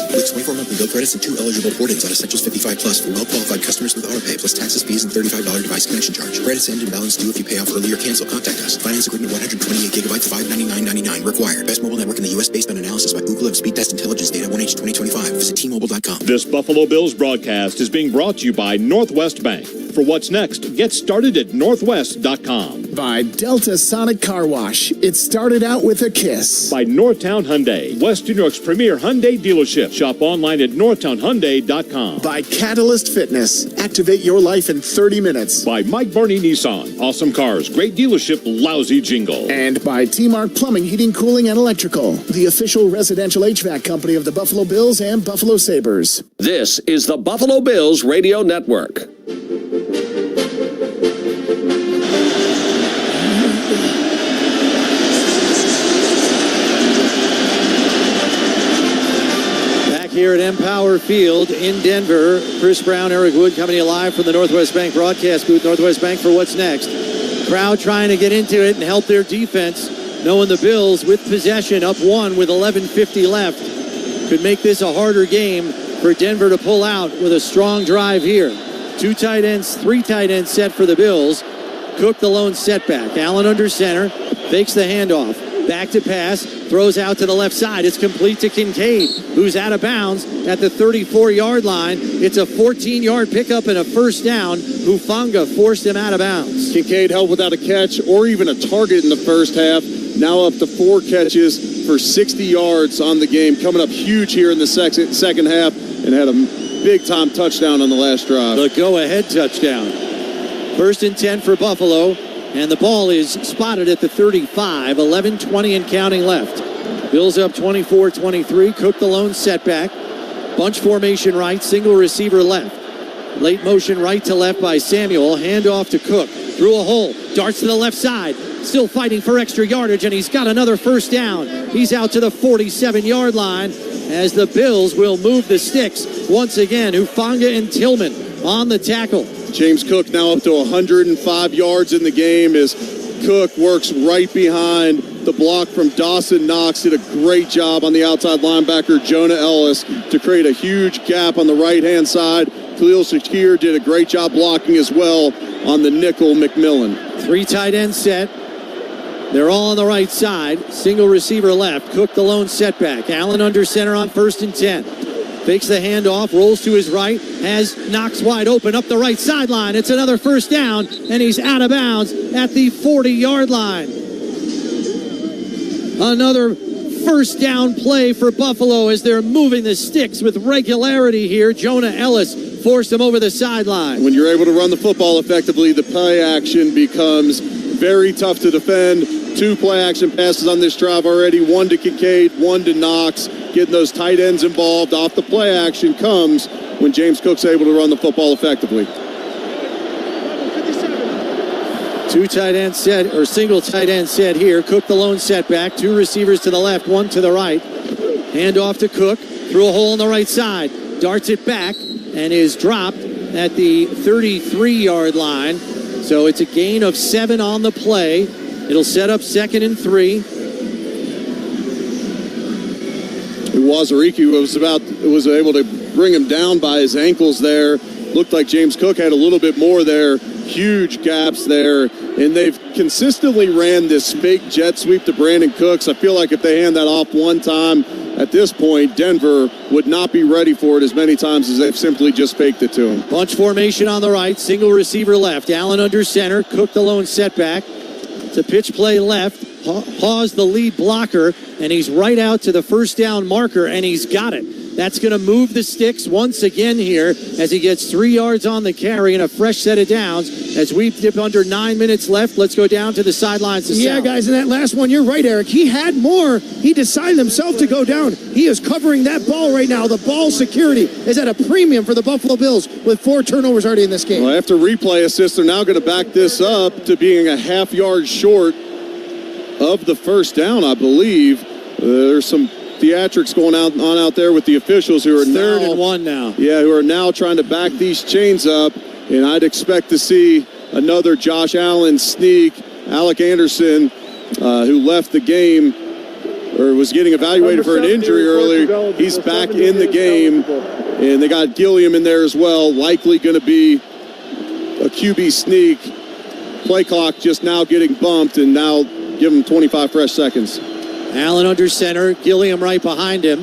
With 24 monthly bill credits and 2 eligible port-ins on Essentials 55 Plus for well-qualified customers with autopay plus taxes, fees, and $35 device connection charge. Credits end and balance due if you pay off early or cancel. Contact us. Finance agreement 128 gigabytes, $599.99 required. Best mobile network in the U.S. based on analysis by Google of Speed Test Intelligence data 1H 2025. Visit T-Mobile.com. This Buffalo Bills broadcast is being brought to you by Northwest Bank. For what's next, get started at northwest.com. By Delta Sonic Car Wash. It started out with a kiss. By Northtown Hyundai, West New York's premier Hyundai dealership. Shop online at northtownhyundai.com. By Catalyst Fitness. Activate your life in 30 minutes. By Mike Burney Nissan. Awesome cars, great dealership, lousy jingle. And by T-Mark Plumbing, Heating, Cooling, and Electrical. The official residential HVAC company of the Buffalo Bills and Buffalo Sabres. This is the Buffalo Bills Radio Network. here at Empower Field in Denver. Chris Brown, Eric Wood coming to you live from the Northwest Bank broadcast booth. Northwest Bank for what's next. Crowd trying to get into it and help their defense, knowing the Bills with possession up one with 11:50 left could make this a harder game for Denver to pull out with a strong drive here. 2 tight ends, 3 tight ends set for the Bills. Cook the lone setback. Allen under center, fakes the handoff. Back to pass, throws out to the left side. It's complete to Kincaid, who's out of bounds at the 34-yard line. It's a 14-yard pickup and a first down. Hufanga forced him out of bounds. Kincaid held without a catch or even a target in the first half. Now up to 4 catches for 60 yards on the game. Coming up huge here in the second half and had a big-time touchdown on the last drive. The go-ahead touchdown. 1st and 10 for Buffalo. And the ball is spotted at the 35, 11:20 and counting left. Bills up 24-23. Cook the lone setback. Bunch formation right, single receiver left. Late motion right to left by Samuel. Handoff to Cook. Through a hole. Darts to the left side. Still fighting for extra yardage, and he's got another first down. He's out to the 47-yard line as the Bills will move the sticks. Once again, Hufanga and Tillman on the tackle. James Cook now up to 105 yards in the game as Cook works right behind the block from Dawson Knox. Did a great job on the outside linebacker, Jonah Ellis, to create a huge gap on the right-hand side. Khalil Shakir did a great job blocking as well on the nickel McMillan. 3 tight ends set. They're all on the right side. Single receiver left. Cook the lone setback. Allen under center on 1st and 10. Fakes the handoff, rolls to his right, has Knox wide open up the right sideline. It's another first down, and he's out of bounds at the 40-yard line. Another first down play for Buffalo as they're moving the sticks with regularity here. Jonah Ellis forced him over the sideline. When you're able to run the football effectively, the play action becomes very tough to defend. 2 play action passes on this drive already, 1 to Kincaid, 1 to Knox. Getting those tight ends involved off the play action comes when James Cook's able to run the football effectively. 2 tight ends set, or single tight end set here. Cook the lone setback. 2 receivers to the left, 1 to the right. Handoff to Cook, through a hole on the right side. Darts it back and is dropped at the 33-yard line. So it's a gain of 7 on the play. It'll set up 2nd and 3. Wazariki was able to bring him down by his ankles there. Looked like James Cook had a little bit more there. Huge gaps there. And they've consistently ran this fake jet sweep to Brandon Cooks. I feel like if they hand that off one time, at this point, Denver would not be ready for it as many times as they've simply just faked it to him. Bunch formation on the right, single receiver left. Allen under center, Cook the lone setback. It's a pitch play left. Hawes the lead blocker, and he's right out to the first down marker, and he's got it. That's going to move the sticks once again here as he gets 3 yards on the carry and a fresh set of downs as we dip under 9 minutes left. Let's go down to the sidelines to Yeah, Sal. guys, in that last one, you're right, Eric. He had more. He decided himself to go down. He is covering that ball right now. The ball security is at a premium for the Buffalo Bills with 4 turnovers already in this game. Well, after replay assist, they're now going to back this up to being a half yard short of the first down, I believe. There's some theatrics going on out there with the officials who are 3rd and 1 now. Yeah, who are now trying to back these chains up, and I'd expect to see another Josh Allen sneak. Alec Anderson, who left the game or was getting evaluated for an injury earlier, he's back in the game, and they got Gilliam in there as well, likely going to be a QB sneak. Play clock just now getting bumped, and now give him 25 fresh seconds. Allen under center, Gilliam right behind him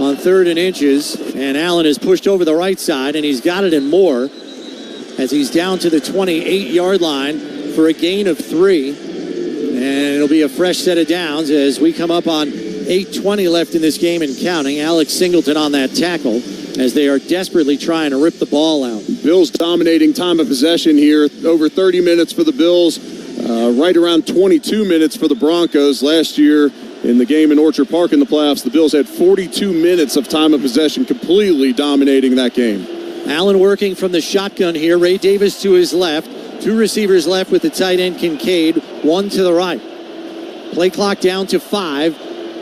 on 3rd and inches, and Allen is pushed over the right side, and he's got it and more as he's down to the 28-yard line for a gain of 3, and it'll be a fresh set of downs as we come up on 8:20 left in this game and counting. Alex Singleton on that tackle as they are desperately trying to rip the ball out. Bills dominating time of possession here, over 30 minutes for the Bills. Right around 22 minutes for the Broncos. Last year in the game in Orchard Park in the playoffs, the Bills had 42 minutes of time of possession, completely dominating that game. Allen working from the shotgun here. Ray Davis to his left. 2 receivers left with the tight end Kincaid, 1 to the right. Play clock down to 5.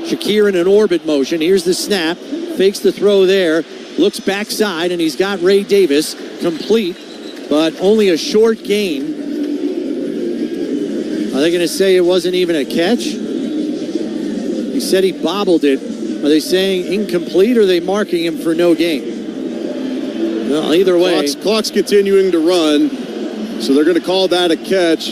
Shakir in an orbit motion. Here's the snap. fakes the throw there, looks backside, and he's got Ray Davis complete, but only a short gain. Are they going to say it wasn't even a catch? He said he bobbled it. Are they saying incomplete, or are they marking him for no gain? Well, either way. Clock's continuing to run, so they're going to call that a catch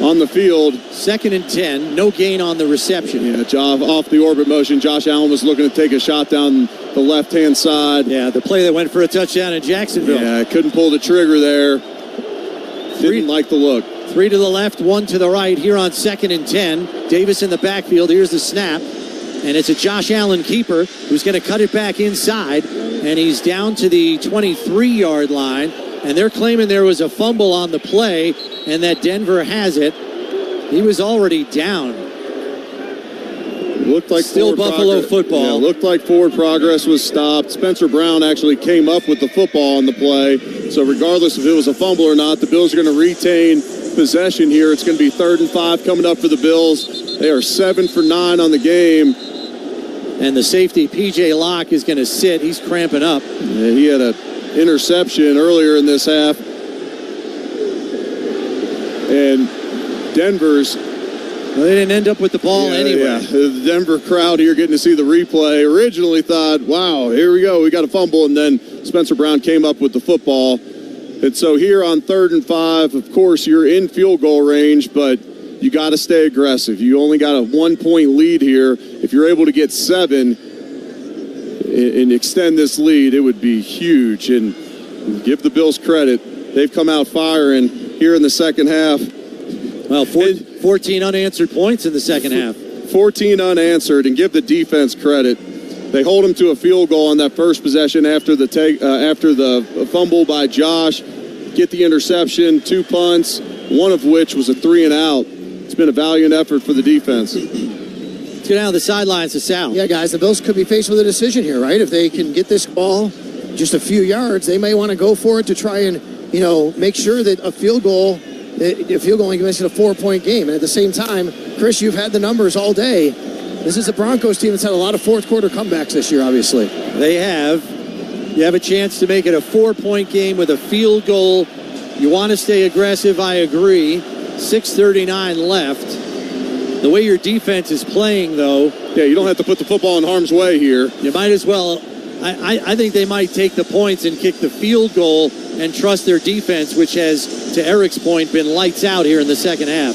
on the field. 2nd and 10, no gain on the reception. Yeah, off the orbit motion. Josh Allen was looking to take a shot down the left-hand side. Yeah, the play that went for a touchdown in Jacksonville. Yeah, couldn't pull the trigger there. Didn't like the look. 3 to the left, 1 to the right here on 2nd and 10. Davis in the backfield. Here's the snap. And it's a Josh Allen keeper who's going to cut it back inside. And he's down to the 23-yard line. And they're claiming there was a fumble on the play and that Denver has it. He was already down. Looked like still Buffalo football. Yeah, looked like forward progress was stopped. Spencer Brown actually came up with the football on the play. So regardless if it was a fumble or not, the Bills are going to retain possession here. It's going to be 3rd and 5 coming up for the Bills. They are 7 for 9 on the game. And the safety, P.J. Locke, is going to sit. He's cramping up. Yeah, he had an interception earlier in this half. And Denver's... Well, they didn't end up with the ball anyway. Yeah. The Denver crowd here getting to see the replay originally thought, wow, here we go. We got a fumble. And then Spencer Brown came up with the football. And so here on 3rd and 5, of course, you're in field goal range, but you got to stay aggressive. You only got a 1-point lead here. If you're able to get 7 and extend this lead, it would be huge. And give the Bills credit. They've come out firing here in the second half. Well, 14 unanswered points in the second half. 14 unanswered, and give the defense credit. They hold him to a field goal on that first possession after the fumble by Josh. Get the interception, 2 punts, one of which was a 3-and-out. It's been a valiant effort for the defense. Let's go down the sidelines to Sal. Yeah, guys, the Bills could be faced with a decision here, right? If they can get this ball just a few yards, they may want to go for it to try and, make sure that a field goal only makes it a 4-point game. And at the same time, Chris, you've had the numbers all day. This is a Broncos team that's had a lot of fourth-quarter comebacks this year, obviously. They have. You have a chance to make it a 4-point game with a field goal. You want to stay aggressive, I agree. 6:39 left. The way your defense is playing, though... Yeah, you don't have to put the football in harm's way here. You might as well... I think they might take the points and kick the field goal and trust their defense, which has, to Eric's point, been lights out here in the second half.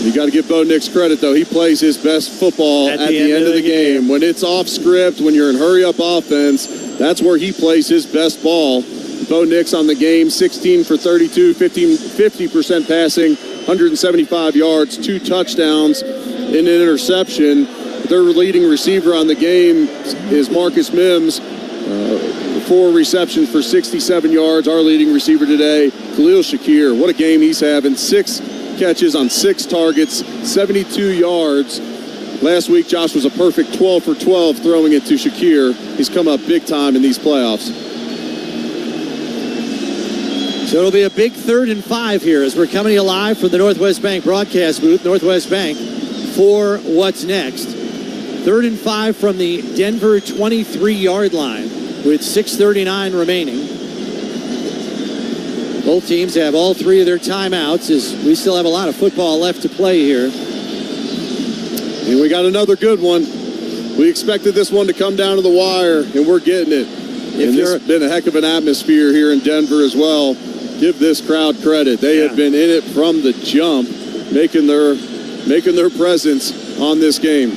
You got to give Bo Nix credit, though. He plays his best football at the end of the game. When it's off script, when you're in hurry-up offense, that's where he plays his best ball. Bo Nix on the game, 16 for 32, 50% passing, 175 yards, 2 touchdowns, and an interception. Their leading receiver on the game is Marcus Mims, 4 receptions for 67 yards. Our leading receiver today, Khalil Shakir. What a game he's having. 6 catches on 6 targets, 72 yards. Last week, Josh was a perfect 12 for 12 throwing it to Shakir. He's come up big time in these playoffs. So it'll be a big 3rd and 5 here as we're coming alive from the Northwest Bank broadcast booth, Northwest Bank, for what's next. 3rd and 5 from the Denver 23-yard line with 6:39 remaining. Both teams have all 3 of their timeouts as we still have a lot of football left to play here. And we got another good one. We expected this one to come down to the wire, and we're getting it. And it's been a heck of an atmosphere here in Denver as well. Give this crowd credit. They have been in it from the jump, making their presence on this game.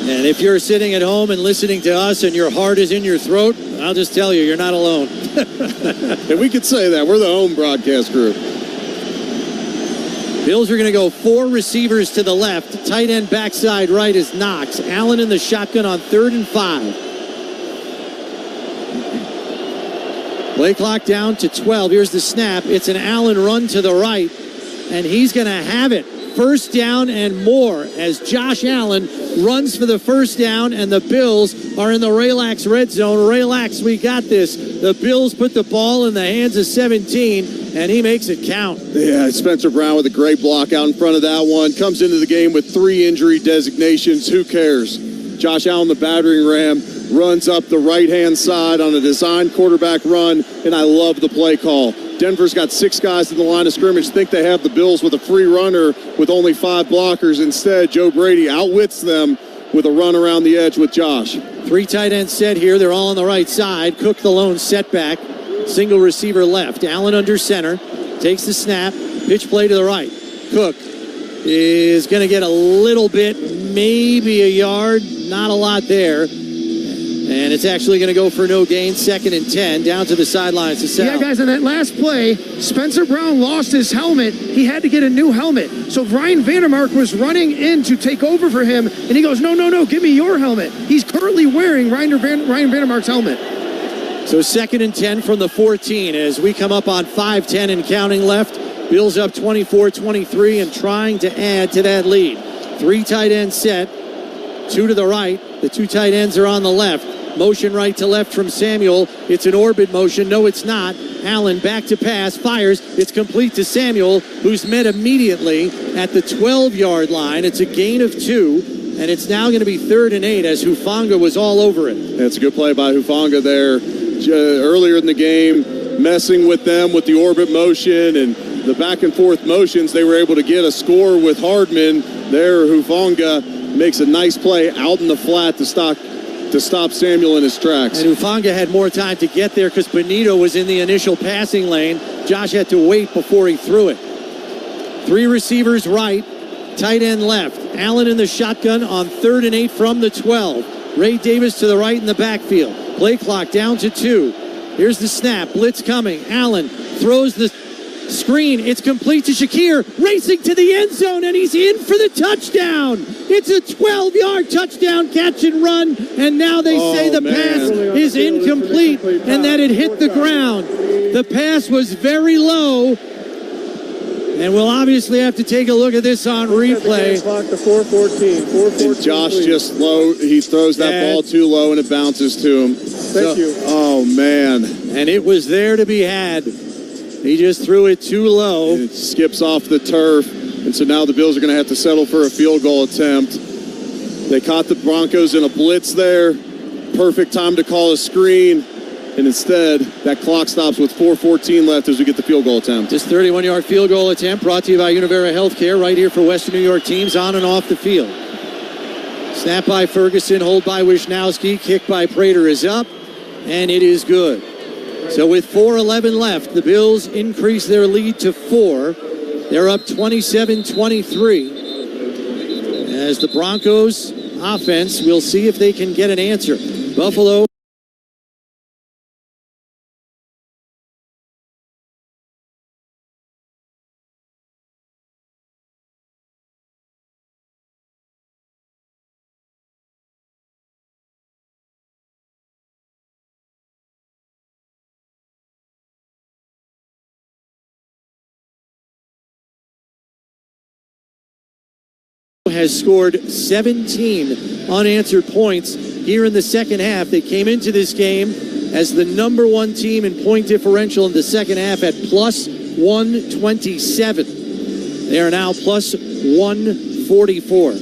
And if you're sitting at home and listening to us and your heart is in your throat, I'll just tell you, you're not alone. And we could say that. We're the home broadcast group. Bills are going to go 4 receivers to the left. Tight end backside right is Knox. Allen in the shotgun on 3rd and 5. Play clock down to 12. Here's the snap. It's an Allen run to the right, and he's going to have it. first down and more as Josh Allen runs for the first down, and the Bills are in the Relax red zone. Relax, we got this. The Bills put the ball in the hands of 17, and he makes it count. Yeah, Spencer Brown with a great block out in front of that one. Comes into the game with 3 injury designations. Who cares? Josh Allen, the battering ram, runs up the right-hand side on a designed quarterback run, and I love the play call. Denver's got 6 guys in the line of scrimmage, think they have the Bills with a free runner with only 5 blockers. Instead, Joe Brady outwits them with a run around the edge with Josh. 3 tight ends set here. They're all on the right side. Cook the lone setback. Single receiver left. Allen under center. Takes the snap. Pitch play to the right. Cook is going to get a little bit, maybe a yard. Not a lot there. And it's actually going to go for no gain. 2nd and 10. Down to the sidelines to Sal. Yeah, guys, on that last play, Spencer Brown lost his helmet. He had to get a new helmet. So Ryan Vandermark was running in to take over for him, and he goes, no, give me your helmet. He's currently wearing Ryan Vandermark's helmet. So 2nd and 10 from the 14 as we come up on 5:10 and counting left. Bills up 24-23 and trying to add to that lead. 3 tight ends set. 2 to the right. The 2 tight ends are on the left. Motion right to left from Samuel. It's an orbit motion. No, it's not. Allen back to pass. Fires. It's complete to Samuel, who's met immediately at the 12-yard line. It's a gain of 2, and it's now going to be 3rd and 8 as Hufanga was all over it. That's a good play by Hufanga there. Earlier in the game, messing with them with the orbit motion and the back-and-forth motions, they were able to get a score with Hardman. There, Hufanga makes a nice play out in the flat to stop Samuel in his tracks. And Hufanga had more time to get there because Benito was in the initial passing lane. Josh had to wait before he threw it. 3 receivers right, tight end left. Allen in the shotgun on 3rd and 8 from the 12. Ray Davis to the right in the backfield. Play clock down to 2. Here's the snap. Blitz coming. Allen throws the screen. It's complete to Shakir. Racing to the end zone, and he's in for the touchdown. It's a 12-yard touchdown catch and run, and now they say the pass is incomplete and that it hit the ground. The pass was very low, and we'll obviously have to take a look at this on replay. And Josh just low. He throws that ball too low, and it bounces to him. Thank you. Oh, man. And it was there to be had. He just threw it too low. It skips off the turf, and so now the Bills are going to have to settle for a field goal attempt. They caught the Broncos in a blitz there. Perfect time to call a screen. And instead, that clock stops with 4:14 left as we get the field goal attempt. This 31-yard field goal attempt brought to you by Univera Healthcare right here for Western New York teams on and off the field. Snap by Ferguson, hold by Wisnowski, kick by Prater is up, and it is good. So with 4:11 left, the Bills increase their lead to 4. They're up 27-23. As the Broncos offense, we'll see if they can get an answer. Buffalo has scored 17 unanswered points here in the second half. They came into this game as the number 1 team in point differential in the second half at plus 127. They are now plus 144.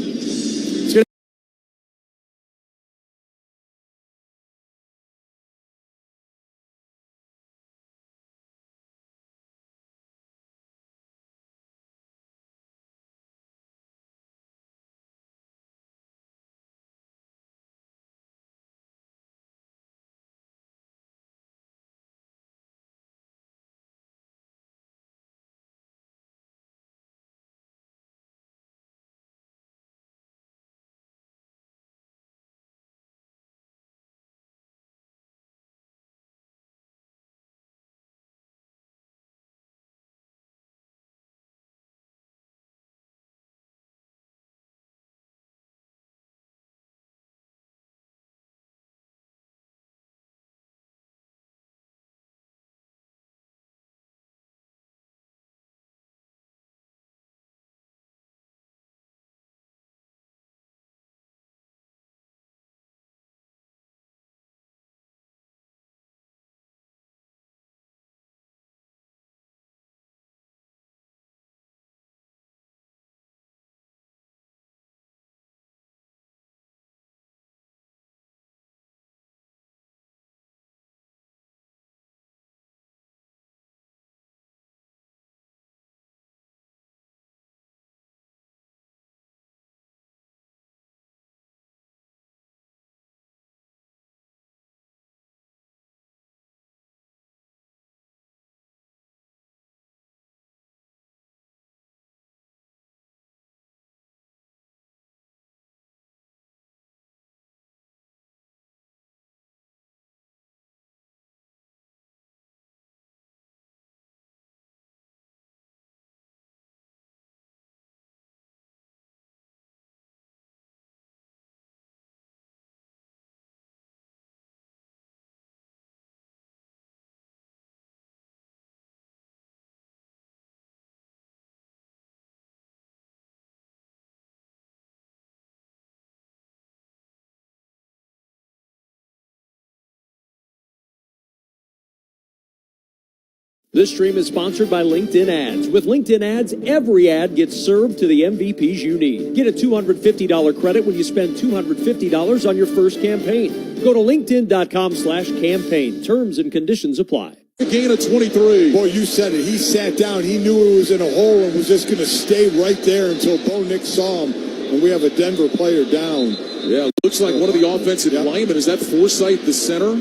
This stream is sponsored by LinkedIn Ads. With LinkedIn Ads, every ad gets served to the MVPs you need. Get a $250 credit when you spend $250 on your first campaign. Go to linkedin.com/campaign. Terms and conditions apply. A gain of 23. Boy, you said it. He sat down. He knew it was in a hole and was just going to stay right there until Bo Nix saw him. And we have a Denver player down. Yeah, looks like one of the offensive linemen. Is that Forsythe, the center?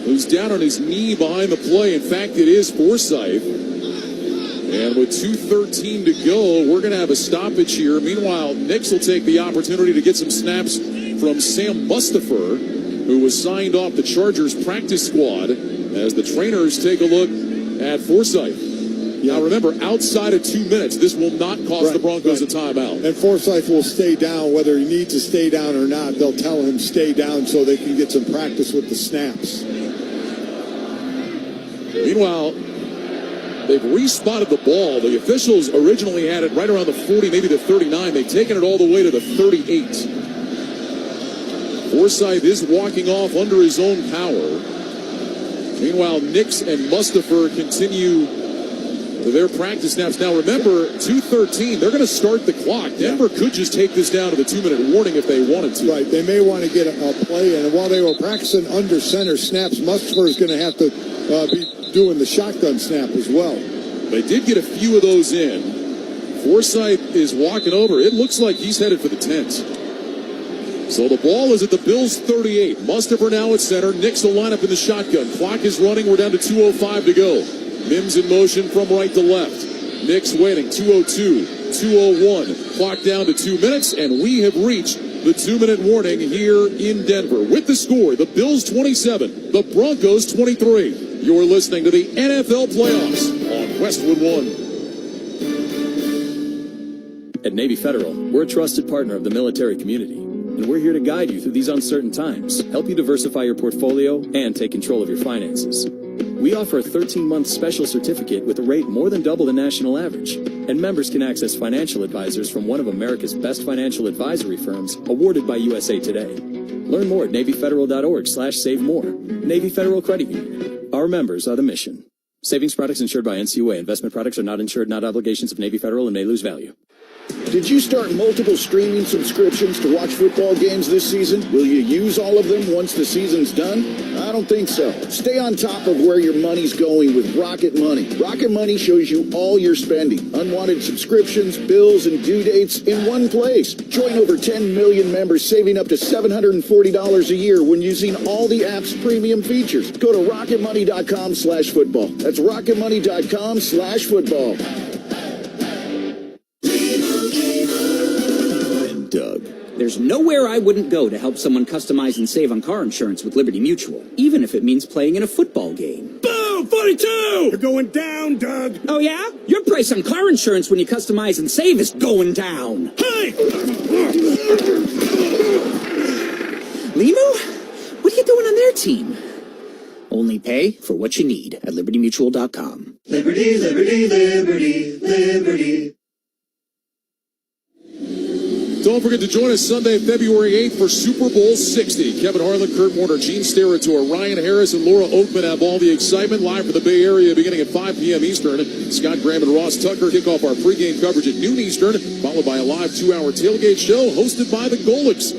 Who's down on his knee behind the play. In fact, it is Forsythe. And with 2:13 to go, we're going to have a stoppage here. Meanwhile, Nix will take the opportunity to get some snaps from Sam Mustipher, who was signed off the Chargers practice squad, as the trainers take a look at Forsythe. Now remember, outside of 2 minutes, this will not cost the Broncos a timeout. And Forsythe will stay down, whether he needs to stay down or not. They'll tell him stay down so they can get some practice with the snaps. Meanwhile, they've respotted the ball. The officials originally had it right around the 40, maybe the 39. They've taken it all the way to the 38. Forsythe is walking off under his own power. Meanwhile, Nix and Mustipher continue their practice snaps. Now remember, 2:13, they're going to start the clock. Denver could just take this down to the 2-minute warning if they wanted to. Right, they may want to get a play in. And while they were practicing under center snaps, Mustipher is going to have to be doing the shotgun snap as well. They did get a few of those in. Forsythe is walking over. It looks like he's headed for the tent. So the ball is at the Bills' 38. Mustipher now at center. Nix will line up in the shotgun. Clock is running. We're down to 2:05 to go. Mims in motion from right to left. Nix waiting. 2:02, 2:01. Clock down to 2 minutes, and we have reached the 2-minute warning here in Denver. With the score, the Bills 27, the Broncos 23. You're listening to the NFL Playoffs on Westwood One. At Navy Federal, we're a trusted partner of the military community, and we're here to guide you through these uncertain times, help you diversify your portfolio, and take control of your finances. We offer a 13-month special certificate with a rate more than double the national average, and members can access financial advisors from one of America's best financial advisory firms awarded by USA Today. Learn more at NavyFederal.org/save more. Navy Federal Credit Union. Our members are the mission. Savings products insured by NCUA. Investment products are not insured, not obligations of Navy Federal, and may lose value. Did you start multiple streaming subscriptions to watch football games this season? Will you use all of them once the season's done? I don't think so. Stay on top of where your money's going with Rocket Money. Rocket Money shows you all your spending, unwanted subscriptions, bills, and due dates in one place. Join over 10 million members saving up to $740 a year when using all the app's premium features. Go to rocketmoney.com/football. That's rocketmoney.com/football. Doug. There's nowhere I wouldn't go to help someone customize and save on car insurance with Liberty Mutual, even if it means playing in a football game. Boom! 42! You're going down, Doug! Oh, yeah? Your price on car insurance when you customize and save is going down. Hey! Limu? What are you doing on their team? Only pay for what you need at LibertyMutual.com. Liberty, liberty, liberty, liberty. Don't forget to join us Sunday, February 8th for Super Bowl 60. Kevin Harlan, Kurt Warner, Gene Steratore, Ryan Harris, and Laura Oakman have all the excitement live for the Bay Area beginning at 5 p.m. Eastern. Scott Graham and Ross Tucker kick off our pregame coverage at noon Eastern, followed by a live 2-hour tailgate show hosted by the Golics.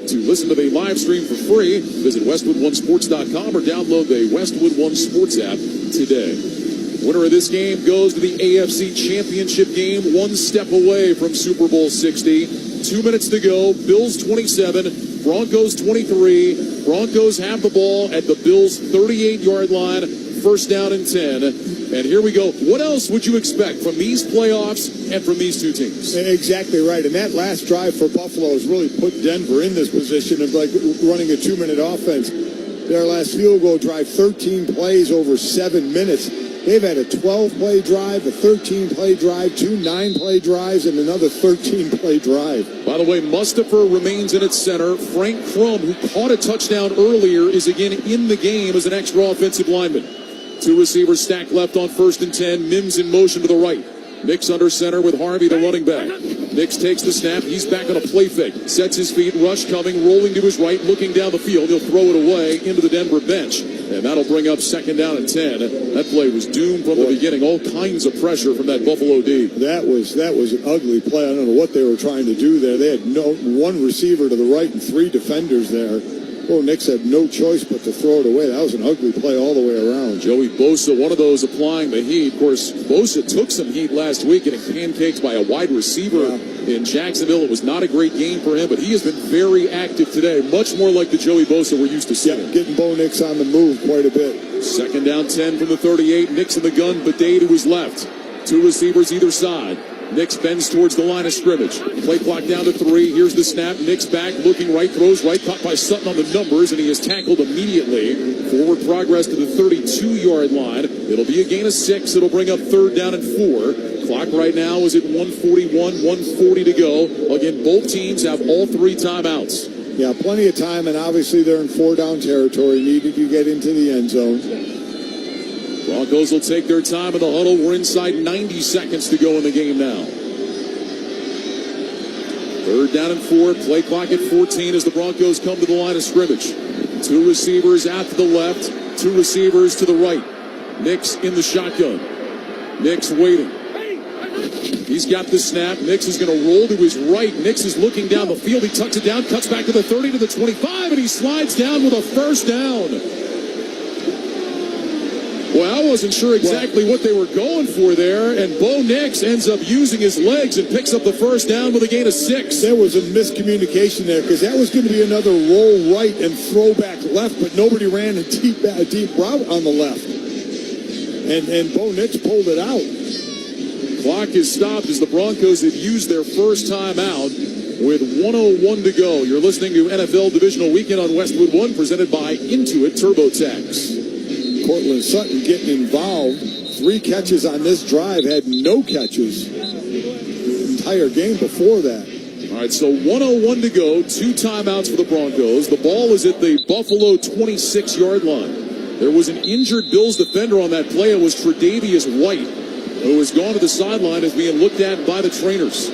To listen to the live stream for free, visit WestwoodOneSports.com or download the Westwood One Sports app today. Winner of this game goes to the AFC Championship game, one step away from Super Bowl 60. 2 minutes to go. Bills 27, Broncos 23. Broncos have the ball at the Bills' 38-yard line, first down and 10. And here we go. What else would you expect from these playoffs and from these two teams? Exactly right. And that last drive for Buffalo has really put Denver in this position of like running a 2-minute offense. Their last field goal drive, 13 plays over 7 minutes. They've had a 12-play drive, a 13-play drive, 2 9-play drives, and another 13-play drive. By the way, Mustipher remains in its center. Frank Crum, who caught a touchdown earlier, is again in the game as an extra offensive lineman. 2 receivers stacked left on 1st and 10. Mims in motion to the right. Nix under center with Harvey, the running back. Nix takes the snap. He's back on a play fake. Sets his feet. Rush coming. Rolling to his right. Looking down the field. He'll throw it away into the Denver bench. And that'll bring up second down and 10. That play was doomed from the beginning. All kinds of pressure from that Buffalo D. That was an ugly play. I don't know what they were trying to do there. They had one receiver to the right and 3 defenders there. Well, Nix had no choice but to throw it away. That was an ugly play all the way around. Joey Bosa, one of those applying the heat. Of course, Bosa took some heat last week, getting pancaked by a wide receiver in Jacksonville. It was not a great game for him, but he has been very active today, much more like the Joey Bosa we're used to seeing. Yeah, getting Bo Nix on the move quite a bit. Second down 10 from the 38. Nix in the gun, Bidet to his left. 2 receivers either side. Nix bends towards the line of scrimmage. Play clock down to 3. Here's the snap. Nix back, looking right, throws right, caught by Sutton on the numbers, and he is tackled immediately. Forward progress to the 32-yard line. It'll be a gain of 6. It'll bring up third down and 4. Clock right now is at 1:41, 1:40 to go. Again, both teams have all 3 timeouts. Yeah, plenty of time, and obviously they're in 4-down territory. Needed to get into the end zone. Broncos will take their time in the huddle. We're inside 90 seconds to go in the game now. Third down and 4. Play clock at 14 as the Broncos come to the line of scrimmage. 2 receivers out to the left. 2 receivers to the right. Nix in the shotgun. Nix waiting. He's got the snap. Nix is going to roll to his right. Nix is looking down the field. He tucks it down, cuts back to the 30, to the 25, and he slides down with a first down. Well, I wasn't sure exactly what they were going for there, and Bo Nix ends up using his legs and picks up the first down with a gain of 6. There was a miscommunication there because that was going to be another roll right and throw back left, but nobody ran a deep route on the left. And Bo Nix pulled it out. Clock is stopped as the Broncos have used their first time out with 1:01 to go. You're listening to NFL Divisional Weekend on Westwood One, presented by Intuit TurboTax. Cortland Sutton getting involved. 3 catches on this drive, had no catches the entire game before that. All right, so 1:01 to go, 2 timeouts for the Broncos. The ball is at the Buffalo 26-yard line. There was an injured Bills defender on that play. It was Tre'Davious White, who has gone to the sideline, is being looked at by the trainers.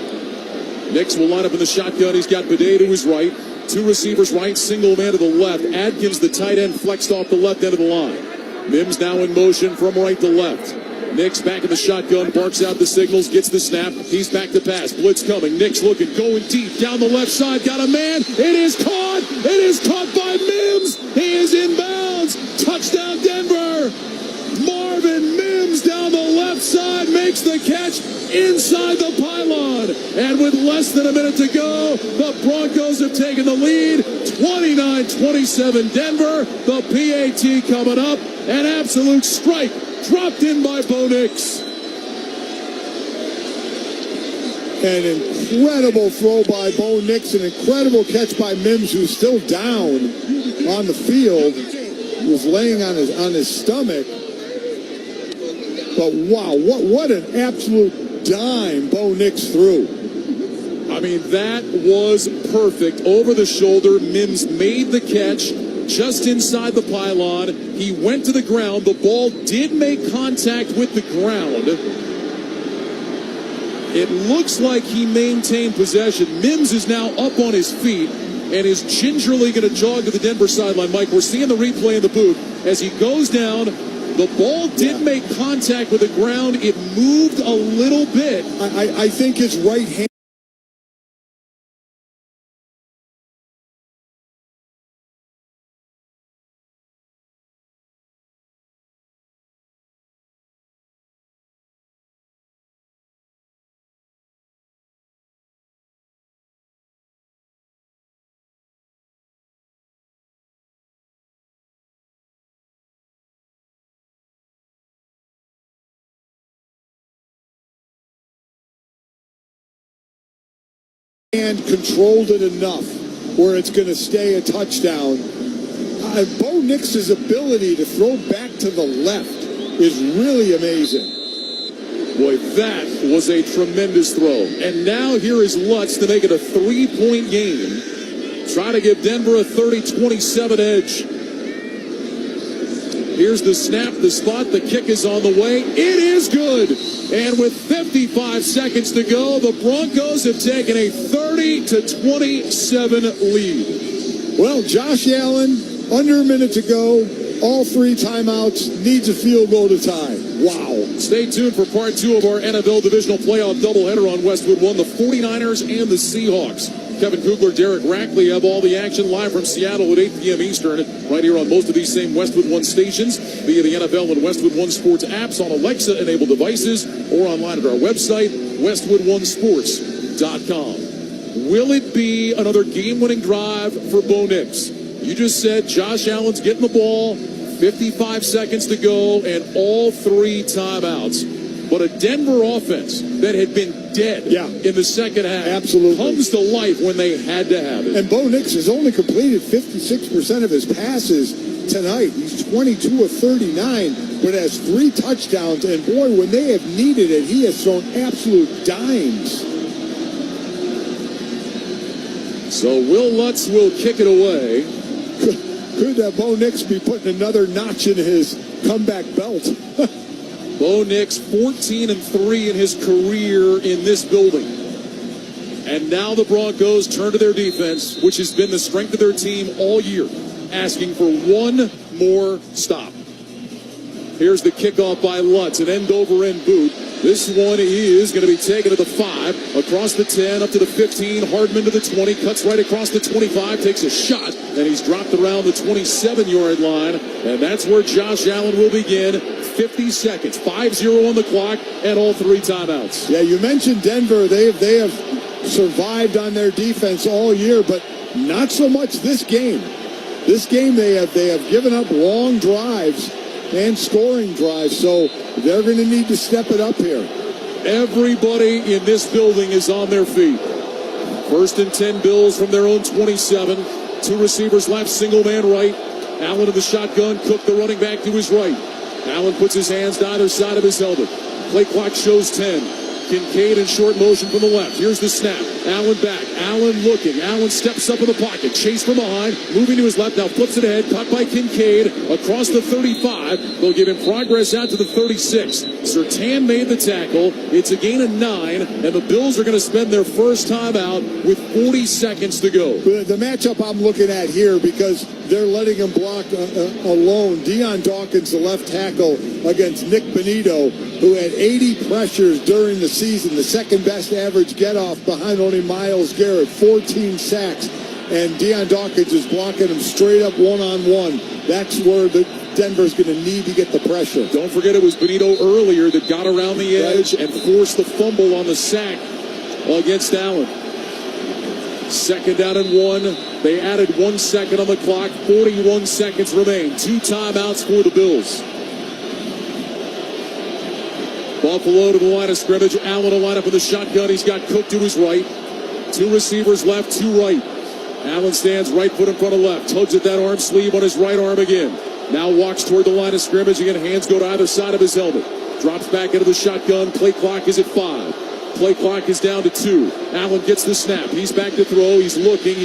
Nix will line up in the shotgun. He's got Bidet to his right. 2 receivers right, single man to the left. Adkins, the tight end, flexed off the left end of the line. Mims now in motion from right to left. Nix back in the shotgun, barks out the signals, gets the snap. He's back to pass. Blitz coming. Nix looking, going deep down the left side. Got a man. It is caught. It is caught by Mims. He is inbounds. Touchdown Denver. Marvin Mims down the left side makes the catch inside the pylon. And with less than a minute to go, the Broncos have taken the lead. 29-27 Denver. The PAT coming up. An absolute strike dropped in by Bo Nix. An incredible throw by Bo Nix. An incredible catch by Mims, who's still down on the field. He was laying on his stomach. But wow, what an absolute dime Bo Nix threw. I mean, that was perfect. Over the shoulder, Mims made the catch just inside the pylon. He went to the ground. The ball did make contact with the ground. It looks like he maintained possession. Mims is now up on his feet and is gingerly going to jog to the Denver sideline. Mike, we're seeing the replay in the booth. As he goes down, the ball did make contact with the ground. It moved a little bit. I think his right hand. And controlled it enough where it's going to stay a touchdown. Bo Nix's ability to throw back to the left is really amazing. Boy, that was a tremendous throw. And now here is Lutz to make it a 3-point game. Trying to give Denver a 30-27 edge. Here's the snap, the spot, the kick is on the way. It is good. And with 55 seconds to go, the Broncos have taken a 30-27 lead. Well, Josh Allen, under a minute to go, all 3 timeouts, needs a field goal to tie. Wow. Stay tuned for part 2 of our NFL Divisional Playoff doubleheader on Westwood One, the 49ers and the Seahawks. Kevin Kugler, Derek Rackley have all the action live from Seattle at 8 p.m. Eastern, right here on most of these same Westwood One stations, via the NFL and Westwood One Sports apps on Alexa-enabled devices, or online at our website, westwoodonesports.com. Will it be another game-winning drive for Bo Nix? You just said Josh Allen's getting the ball, 55 seconds to go, and all 3 timeouts. But a Denver offense that had been dead in the second half comes to life when they had to have it. And Bo Nix has only completed 56% of his passes tonight. He's 22 of 39, but has 3 touchdowns. And boy, when they have needed it, he has thrown absolute dimes. So Will Lutz will kick it away. Could Bo Nix be putting another notch in his comeback belt? Bo Nix, 14-3 in his career in this building. And now the Broncos turn to their defense, which has been the strength of their team all year, asking for one more stop. Here's the kickoff by Lutz, an end-over-end boot. This one is going to be taken to the 5, across the 10, up to the 15, Hardman to the 20, cuts right across the 25, takes a shot, and he's dropped around the 27-yard line, and that's where Josh Allen will begin. 50 seconds, 5-0 on the clock, and all 3 timeouts. Yeah, you mentioned Denver. They have survived on their defense all year, but not so much this game. This game they have given up long drives and scoring drives, so they're going to need to step it up here. Everybody in this building is on their feet. 1st and 10 Bills from their own 27. 2 receivers left, single man right. Allen in the shotgun, Cook the running back to his right. Allen puts his hands to either side of his helmet. Play clock shows 10. Kincaid in short motion from the left. Here's the snap. Allen back. Allen looking. Allen steps up in the pocket. Chase from behind. Moving to his left. Now flips it ahead. Caught by Kincaid. Across the 35. They'll give him progress out to the 36. Surtain made the tackle. It's a gain of 9. And the Bills are going to spend their first time out with 40 seconds to go. The matchup I'm looking at here, because they're letting him block alone. Deion Dawkins, the left tackle, against Nick Benito, who had 80 pressures during the season, the second best average get-off behind only Myles Garrett, 14 sacks. And Deion Dawkins is blocking him straight up one-on-one. That's where Denver's going to need to get the pressure. Don't forget it was Benito earlier that got around the edge and forced the fumble on the sack against Allen. 2nd down and 1. They added 1 second on the clock. 41 seconds remain. 2 timeouts for the Bills. Buffalo to the line of scrimmage. Allen will line up with the shotgun. He's got Cook to his right. 2 receivers left, 2 right. Allen stands right foot in front of left. Tugs at that arm sleeve on his right arm again. Now walks toward the line of scrimmage. Again, hands go to either side of his helmet. Drops back into the shotgun. Play clock is at 5. Play clock is down to 2. Allen gets the snap. He's back to throw. He's looking,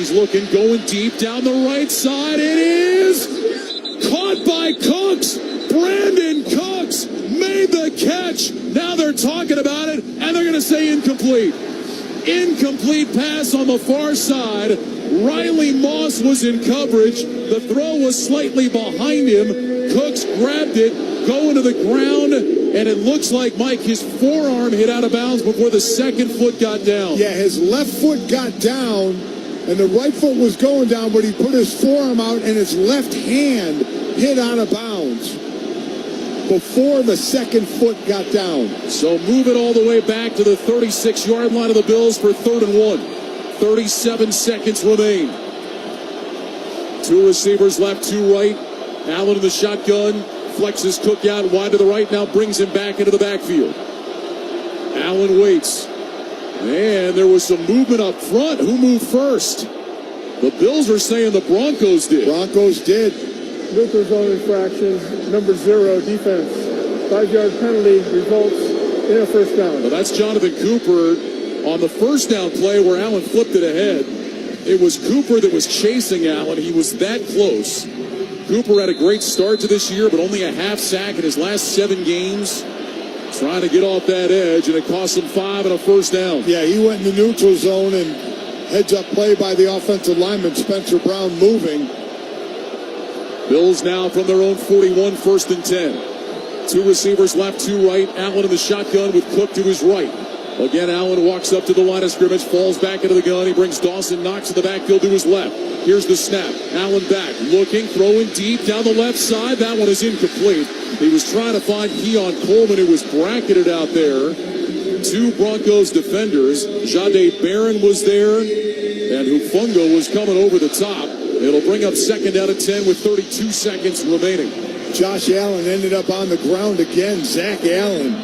going deep down the right side. It is caught by Cooks. Brandon Cooks made the catch. Now they're talking about it, and they're going to say incomplete. Incomplete pass on the far side. Riley Moss was in coverage. The throw was slightly behind him. Cooks grabbed it, going to the ground, and it looks like, Mike, his forearm hit out of bounds before the second foot got down. Yeah, his left foot got down, and the right foot was going down, but he put his forearm out, and his left hand hit out of bounds before the second foot got down. So move it all the way back to the 36-yard line of the Bills for 3rd and 1. 37 seconds remain. 2 receivers left, 2 right. Allen in the shotgun. Flexes Cook out wide to the right. Now brings him back into the backfield. Allen waits. And there was some movement up front. Who moved first? The Bills are saying the Broncos did. Broncos did. Neutral zone infraction, number 0, defense. 5-yard penalty results in a first down. Well, that's Jonathan Cooper on the first down play where Allen flipped it ahead. It was Cooper that was chasing Allen. He was that close. Cooper had a great start to this year, but only a half sack in his last 7 games. Trying to get off that edge, and it cost him 5 and a first down. Yeah, he went in the neutral zone, and heads-up play by the offensive lineman, Spencer Brown, moving. Bills now from their own 41, 1st and 10. 2 receivers left, 2 right. Allen in the shotgun with Cook to his right. Again, Allen walks up to the line of scrimmage, falls back into the gun. He brings Dawson Knox in the backfield to his left. Here's the snap. Allen back, looking, throwing deep down the left side. That one is incomplete. He was trying to find Keon Coleman, who was bracketed out there. 2 Broncos defenders. Jahdae Barron was there, and Hufungo was coming over the top. It'll bring up 2nd down and 10 with 32 seconds remaining. Josh Allen ended up on the ground again. Zach Allen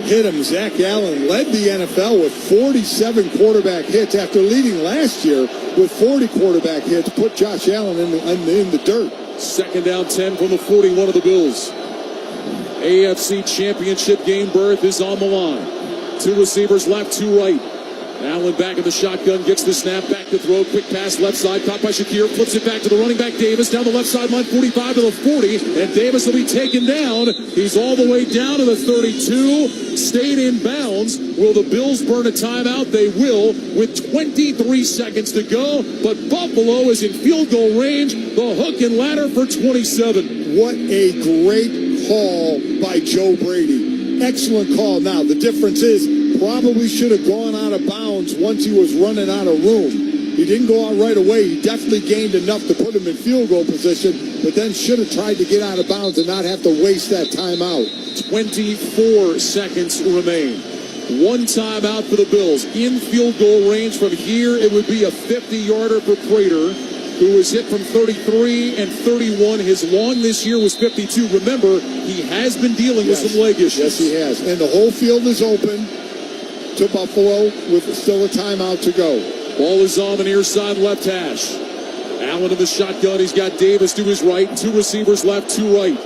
hit him. Zach Allen led the NFL with 47 quarterback hits after leading last year with 40 quarterback hits. Put Josh Allen in the dirt. 2nd down 10 from the 41 of the Bills. AFC Championship game berth is on the line. 2 receivers left, 2 right. Allen back in the shotgun, gets the snap, back to throw, quick pass left side, caught by Shakir, flips it back to the running back Davis, down the left sideline, 45 to the 40, and Davis will be taken down. He's all the way down to the 32, stayed in bounds. Will the Bills burn a timeout? They will, with 23 seconds to go, but Buffalo is in field goal range, the hook and ladder for 27. What a great call by Joe Brady. Excellent call. Now, the difference is, probably should have gone out of bounds once he was running out of room. He didn't go out right away. He definitely gained enough to put him in field goal position, but then should have tried to get out of bounds and not have to waste that timeout. 24 seconds remain. 1 timeout for the Bills. In field goal range from here, it would be a 50-yarder for Prater, who was hit from 33 and 31. His long this year was 52. Remember, he has been dealing with some leg issues. Yes, he has. And the whole field is open to Buffalo with still a timeout to go. Ball is on the near side left hash. Allen in the shotgun. He's got Davis to his right. 2 receivers left, 2 right.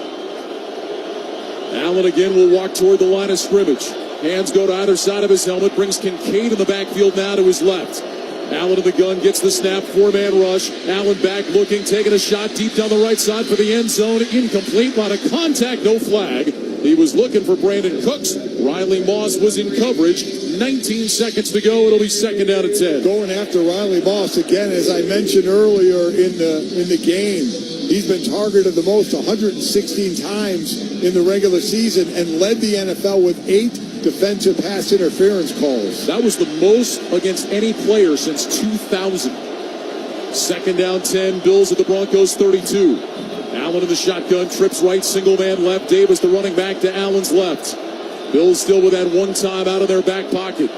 Allen again will walk toward the line of scrimmage. Hands go to either side of his helmet. Brings Kincaid in the backfield now to his left. Allen in the gun, gets the snap, 4-man rush. Allen back looking, taking a shot deep down the right side for the end zone. Incomplete, lot of contact, no flag. He was looking for Brandon Cooks. Riley Moss was in coverage. 19 seconds to go. It'll be 2nd down and 10. Going after Riley Moss again, as I mentioned earlier in the game. He's been targeted the most, 116 times in the regular season, and led the NFL with 8 defensive pass interference calls. That was the most against any player since 2000. 2nd down 10. Bills at the Broncos 32. Allen in the shotgun, trips right, single man left. Davis, the running back, to Allen's left. Bills still with that 1 time out of their back pocket.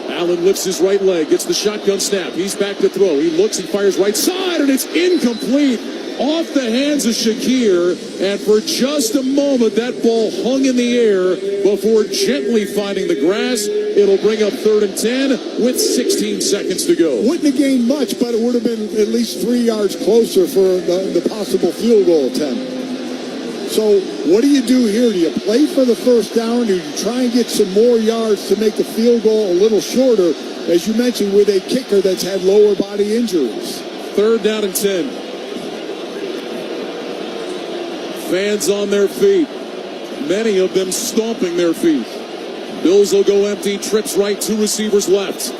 Allen lifts his right leg, gets the shotgun snap. He's back to throw. He looks, he fires right side, and it's incomplete. Off the hands of Shakir, and for just a moment, that ball hung in the air before gently finding the grass. It'll bring up 3rd and 10 with 16 seconds to go. Wouldn't have gained much, but it would have been at least 3 yards closer for the possible field goal attempt. So what do you do here? Do you play for the first down? Do you try and get some more yards to make the field goal a little shorter, as you mentioned, with a kicker that's had lower body injuries? 3rd down and 10. Fans on their feet, many of them stomping their feet. Bills will go empty, trips right, 2 receivers left.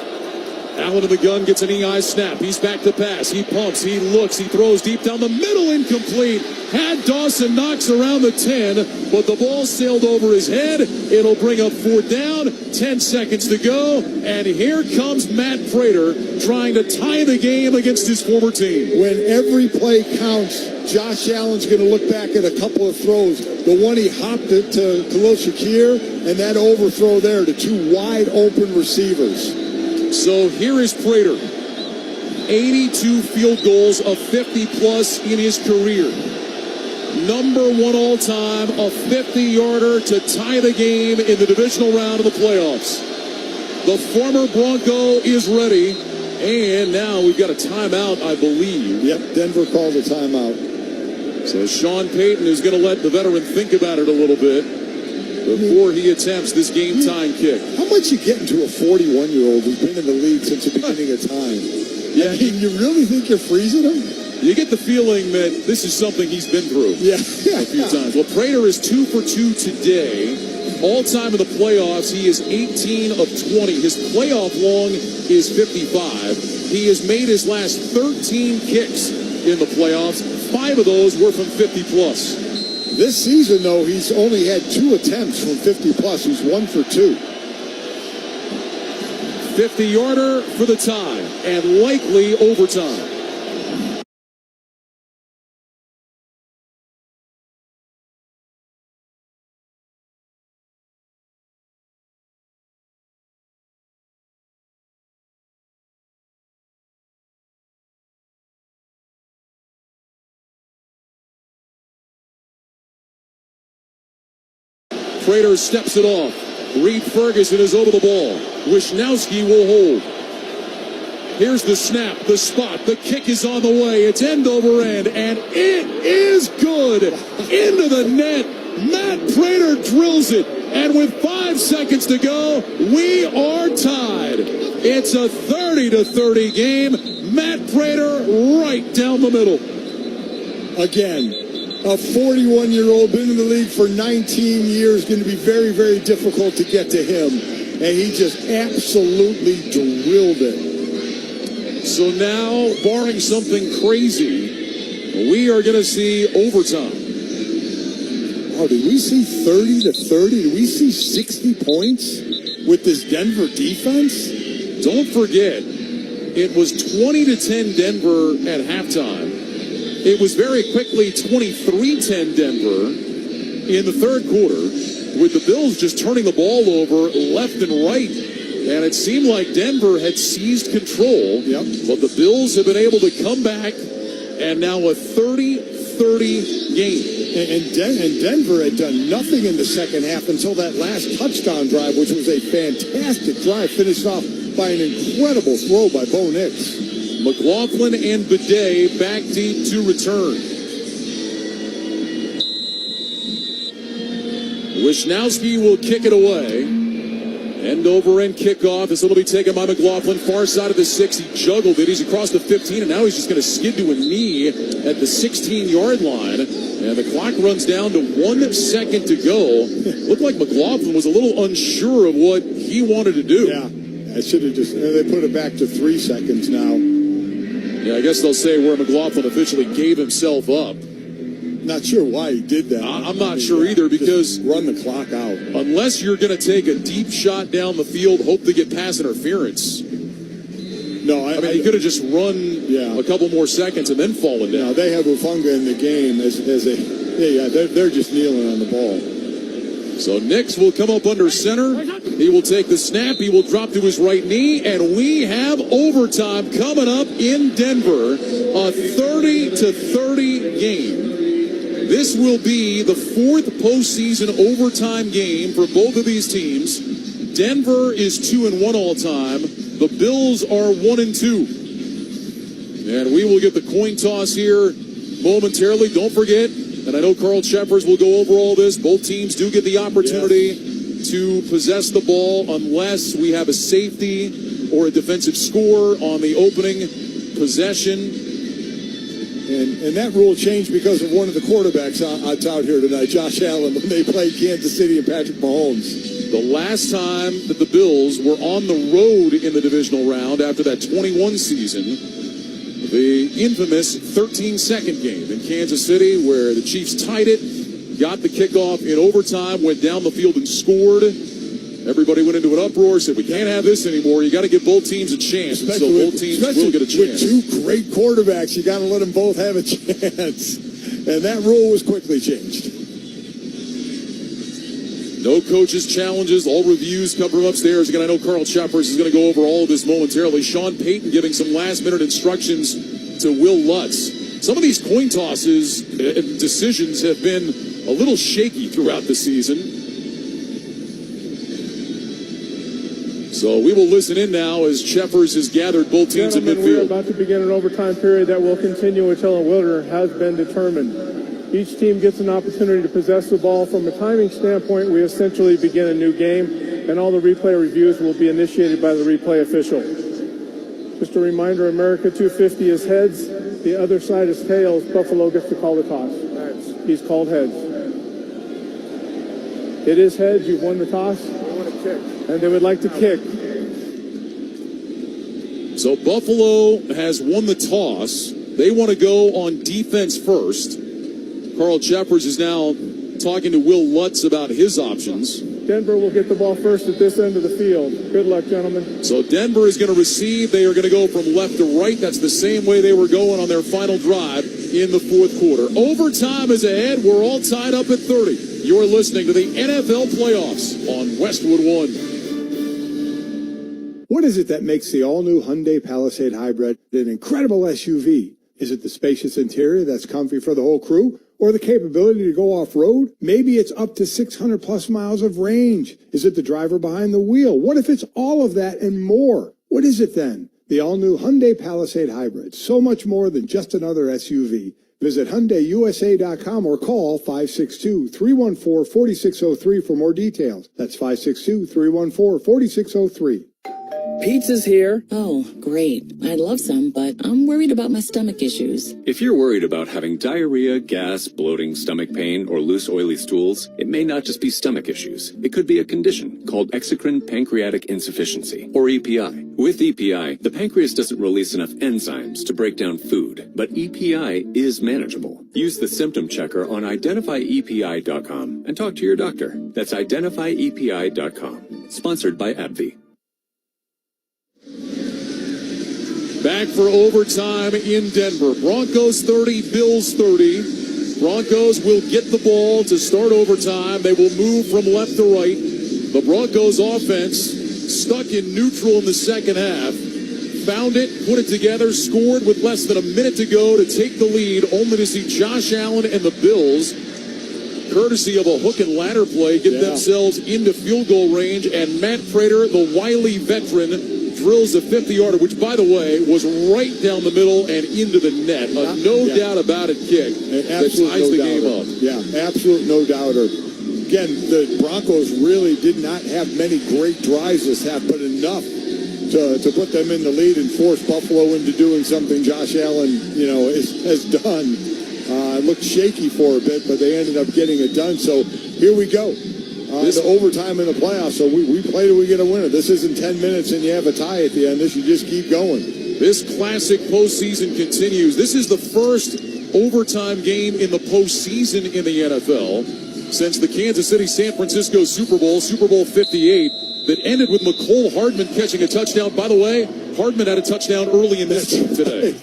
Allen in the gun, gets an EI snap. He's back to pass. He pumps, he looks, he throws deep down the middle, incomplete. Had Dawson Knox around the 10, but the ball sailed over his head. It'll bring up 4th down, 10 seconds to go, and here comes Matt Prater trying to tie the game against his former team. When every play counts, Josh Allen's going to look back at a couple of throws. The one he hopped it to Khalil Shakir, and that overthrow there to 2 wide open receivers. So here is Prater. 82 field goals of 50-plus in his career. Number 1 all-time, a 50-yarder to tie the game in the divisional round of the playoffs. The former Bronco is ready, and now we've got a timeout, I believe. Yep, Denver called a timeout. So Sean Payton is going to let the veteran think about it a little bit before he attempts this game-tying kick. How much you getting to a 41-year-old who's been in the league since the beginning of time? Yeah, you really think you're freezing him? You get the feeling that this is something he's been through a few times. Well, Prater is 2 for 2 today. All time in the playoffs, he is 18 of 20. His playoff long is 55. He has made his last 13 kicks in the playoffs. 5 of those were from 50-plus. This season, though, he's only had 2 attempts from 50-plus. He's 1 for 2. 50-yarder for the tie, and likely overtime. Prater steps it off. Reed Ferguson is over the ball. Wisnowski will hold. Here's the snap, the spot, the kick is on the way. It's end over end, and it is good. Into the net. Matt Prater drills it. And with 5 seconds to go, we are tied. It's a 30-30 game. Matt Prater right down the middle. Again, a 41-year-old, been in the league for 19 years, going to be very, very difficult to get to him. And he just absolutely drilled it. So now, barring something crazy, we are going to see overtime. Oh, did we see 30-30? Did we see 60 points with this Denver defense? Don't forget, it was 20-10 Denver at halftime. It was very quickly 23-10 Denver in the third quarter, with the Bills just turning the ball over left and right. And it seemed like Denver had seized control, but the Bills have been able to come back, and now a 30-30 game. And Denver had done nothing in the second half until that last touchdown drive, which was a fantastic drive, finished off by an incredible throw by Bo Nix. McLaughlin and Bidet back deep to return. Wisnowski will kick it away. End over end kickoff. This will be taken by McLaughlin. Far side of the 6. He juggled it. He's across the 15, and now he's just going to skid to a knee at the 16-yard line. And the clock runs down to 1 second to go. Looked like McLaughlin was a little unsure of what he wanted to do. Yeah, I should have just. They put it back to 3 seconds now. Yeah, I guess they'll say where McLaughlin officially gave himself up. Not sure why he did that. I'm not sure either, because just run the clock out. Unless you're going to take a deep shot down the field, hope to get pass interference. No, I mean, he could have just run a couple more seconds and then fallen down. No, they have Ufunga in the game they're just kneeling on the ball. So Nix will come up under center. He will take the snap. He will drop to his right knee, and we have overtime coming up in Denver. A 30-30 game. This will be the 4th postseason overtime game for both of these teams. Denver is 2-1 all time. The Bills are 1-2. And we will get the coin toss here momentarily. Don't forget, and I know Carl Sheffers will go over all this, both teams do get the opportunity to possess the ball unless we have a safety or a defensive score on the opening possession. And that rule changed because of one of the quarterbacks out here tonight, Josh Allen, when they played Kansas City and Patrick Mahomes. The last time that the Bills were on the road in the divisional round after that 21 season, the infamous 13-second game in Kansas City where the Chiefs tied it, got the kickoff in overtime, went down the field and scored. Everybody went into an uproar, said, we can't have this anymore. You got to give both teams a chance. And so both teams will get a chance. With 2 great quarterbacks, you got to let them both have a chance. And that rule was quickly changed. No coaches' challenges, all reviews come from upstairs. Again, I know Carl Sheffers is going to go over all of this momentarily. Sean Payton giving some last-minute instructions to Will Lutz. Some of these coin tosses and decisions have been a little shaky throughout the season. So we will listen in now as Sheffers has gathered both teams in midfield. We're about to begin an overtime period that will continue until a winner has been determined. Each team gets an opportunity to possess the ball. From a timing standpoint, we essentially begin a new game, and all the replay reviews will be initiated by the replay official. Just a reminder, America 250 is heads, The other side is tails. Buffalo gets to call the toss. He's called heads. It is heads. You've won the toss. They want to kick. And they would like to kick. So Buffalo has won the toss. They want to go on defense first. Carl Jeffers is now talking to Will Lutz about his options. Denver will get the ball first at this end of the field. Good luck, gentlemen. So Denver is going to receive. They are going to go from left to right. That's the same way they were going on their final drive in the fourth quarter. Overtime is ahead. We're all tied up at 30. You're listening to the NFL playoffs on Westwood One. What is it that makes the all-new Hyundai Palisade Hybrid an incredible SUV? Is it the spacious interior that's comfy for the whole crew? Or the capability to go off-road? Maybe it's up to 600 plus miles of range. Is it the driver behind the wheel? What if it's all of that and more? What is it then? The all-new Hyundai Palisade Hybrid. So much more than just another SUV. Visit HyundaiUSA.com or call 562-314-4603 for more details. That's 562-314-4603. Pizza's here. Oh, great. I'd love some, but I'm worried about my stomach issues. If you're worried about having diarrhea, gas, bloating, stomach pain, or loose oily stools, it may not just be stomach issues. It could be a condition called exocrine pancreatic insufficiency, or EPI. With EPI, the pancreas doesn't release enough enzymes to break down food, but EPI is manageable. Use the symptom checker on identifyepi.com and talk to your doctor. That's identifyepi.com. Sponsored by AbbVie. Back for overtime in Denver. Broncos 30, Bills 30. Broncos will get the ball to start overtime. They will move from left to right. The Broncos offense stuck in neutral in the second half. Found it, put it together, scored with less than a minute to go to take the lead, only to see Josh Allen and the Bills, courtesy of a hook and ladder play, get themselves into field goal range. And Matt Prater, the wily veteran, drills a 50-yarder, which, by the way, was right down the middle and into the net. A no-doubt about it kick that ties the game up. Yeah, absolute no-doubter. Again, the Broncos really did not have many great drives this half, but enough to put them in the lead and force Buffalo into doing something Josh Allen, has done. Looked shaky for a bit, but they ended up getting it done. So here we go. The overtime in the playoffs, so we play till we get a winner. This isn't 10 minutes and you have a tie at the end. This, you just keep going. This classic postseason continues. This is the first overtime game in the postseason in the NFL since the Kansas City-San Francisco Super Bowl 58, that ended with McCole Hardman catching a touchdown. By the way, Hardman had a touchdown early in this game today.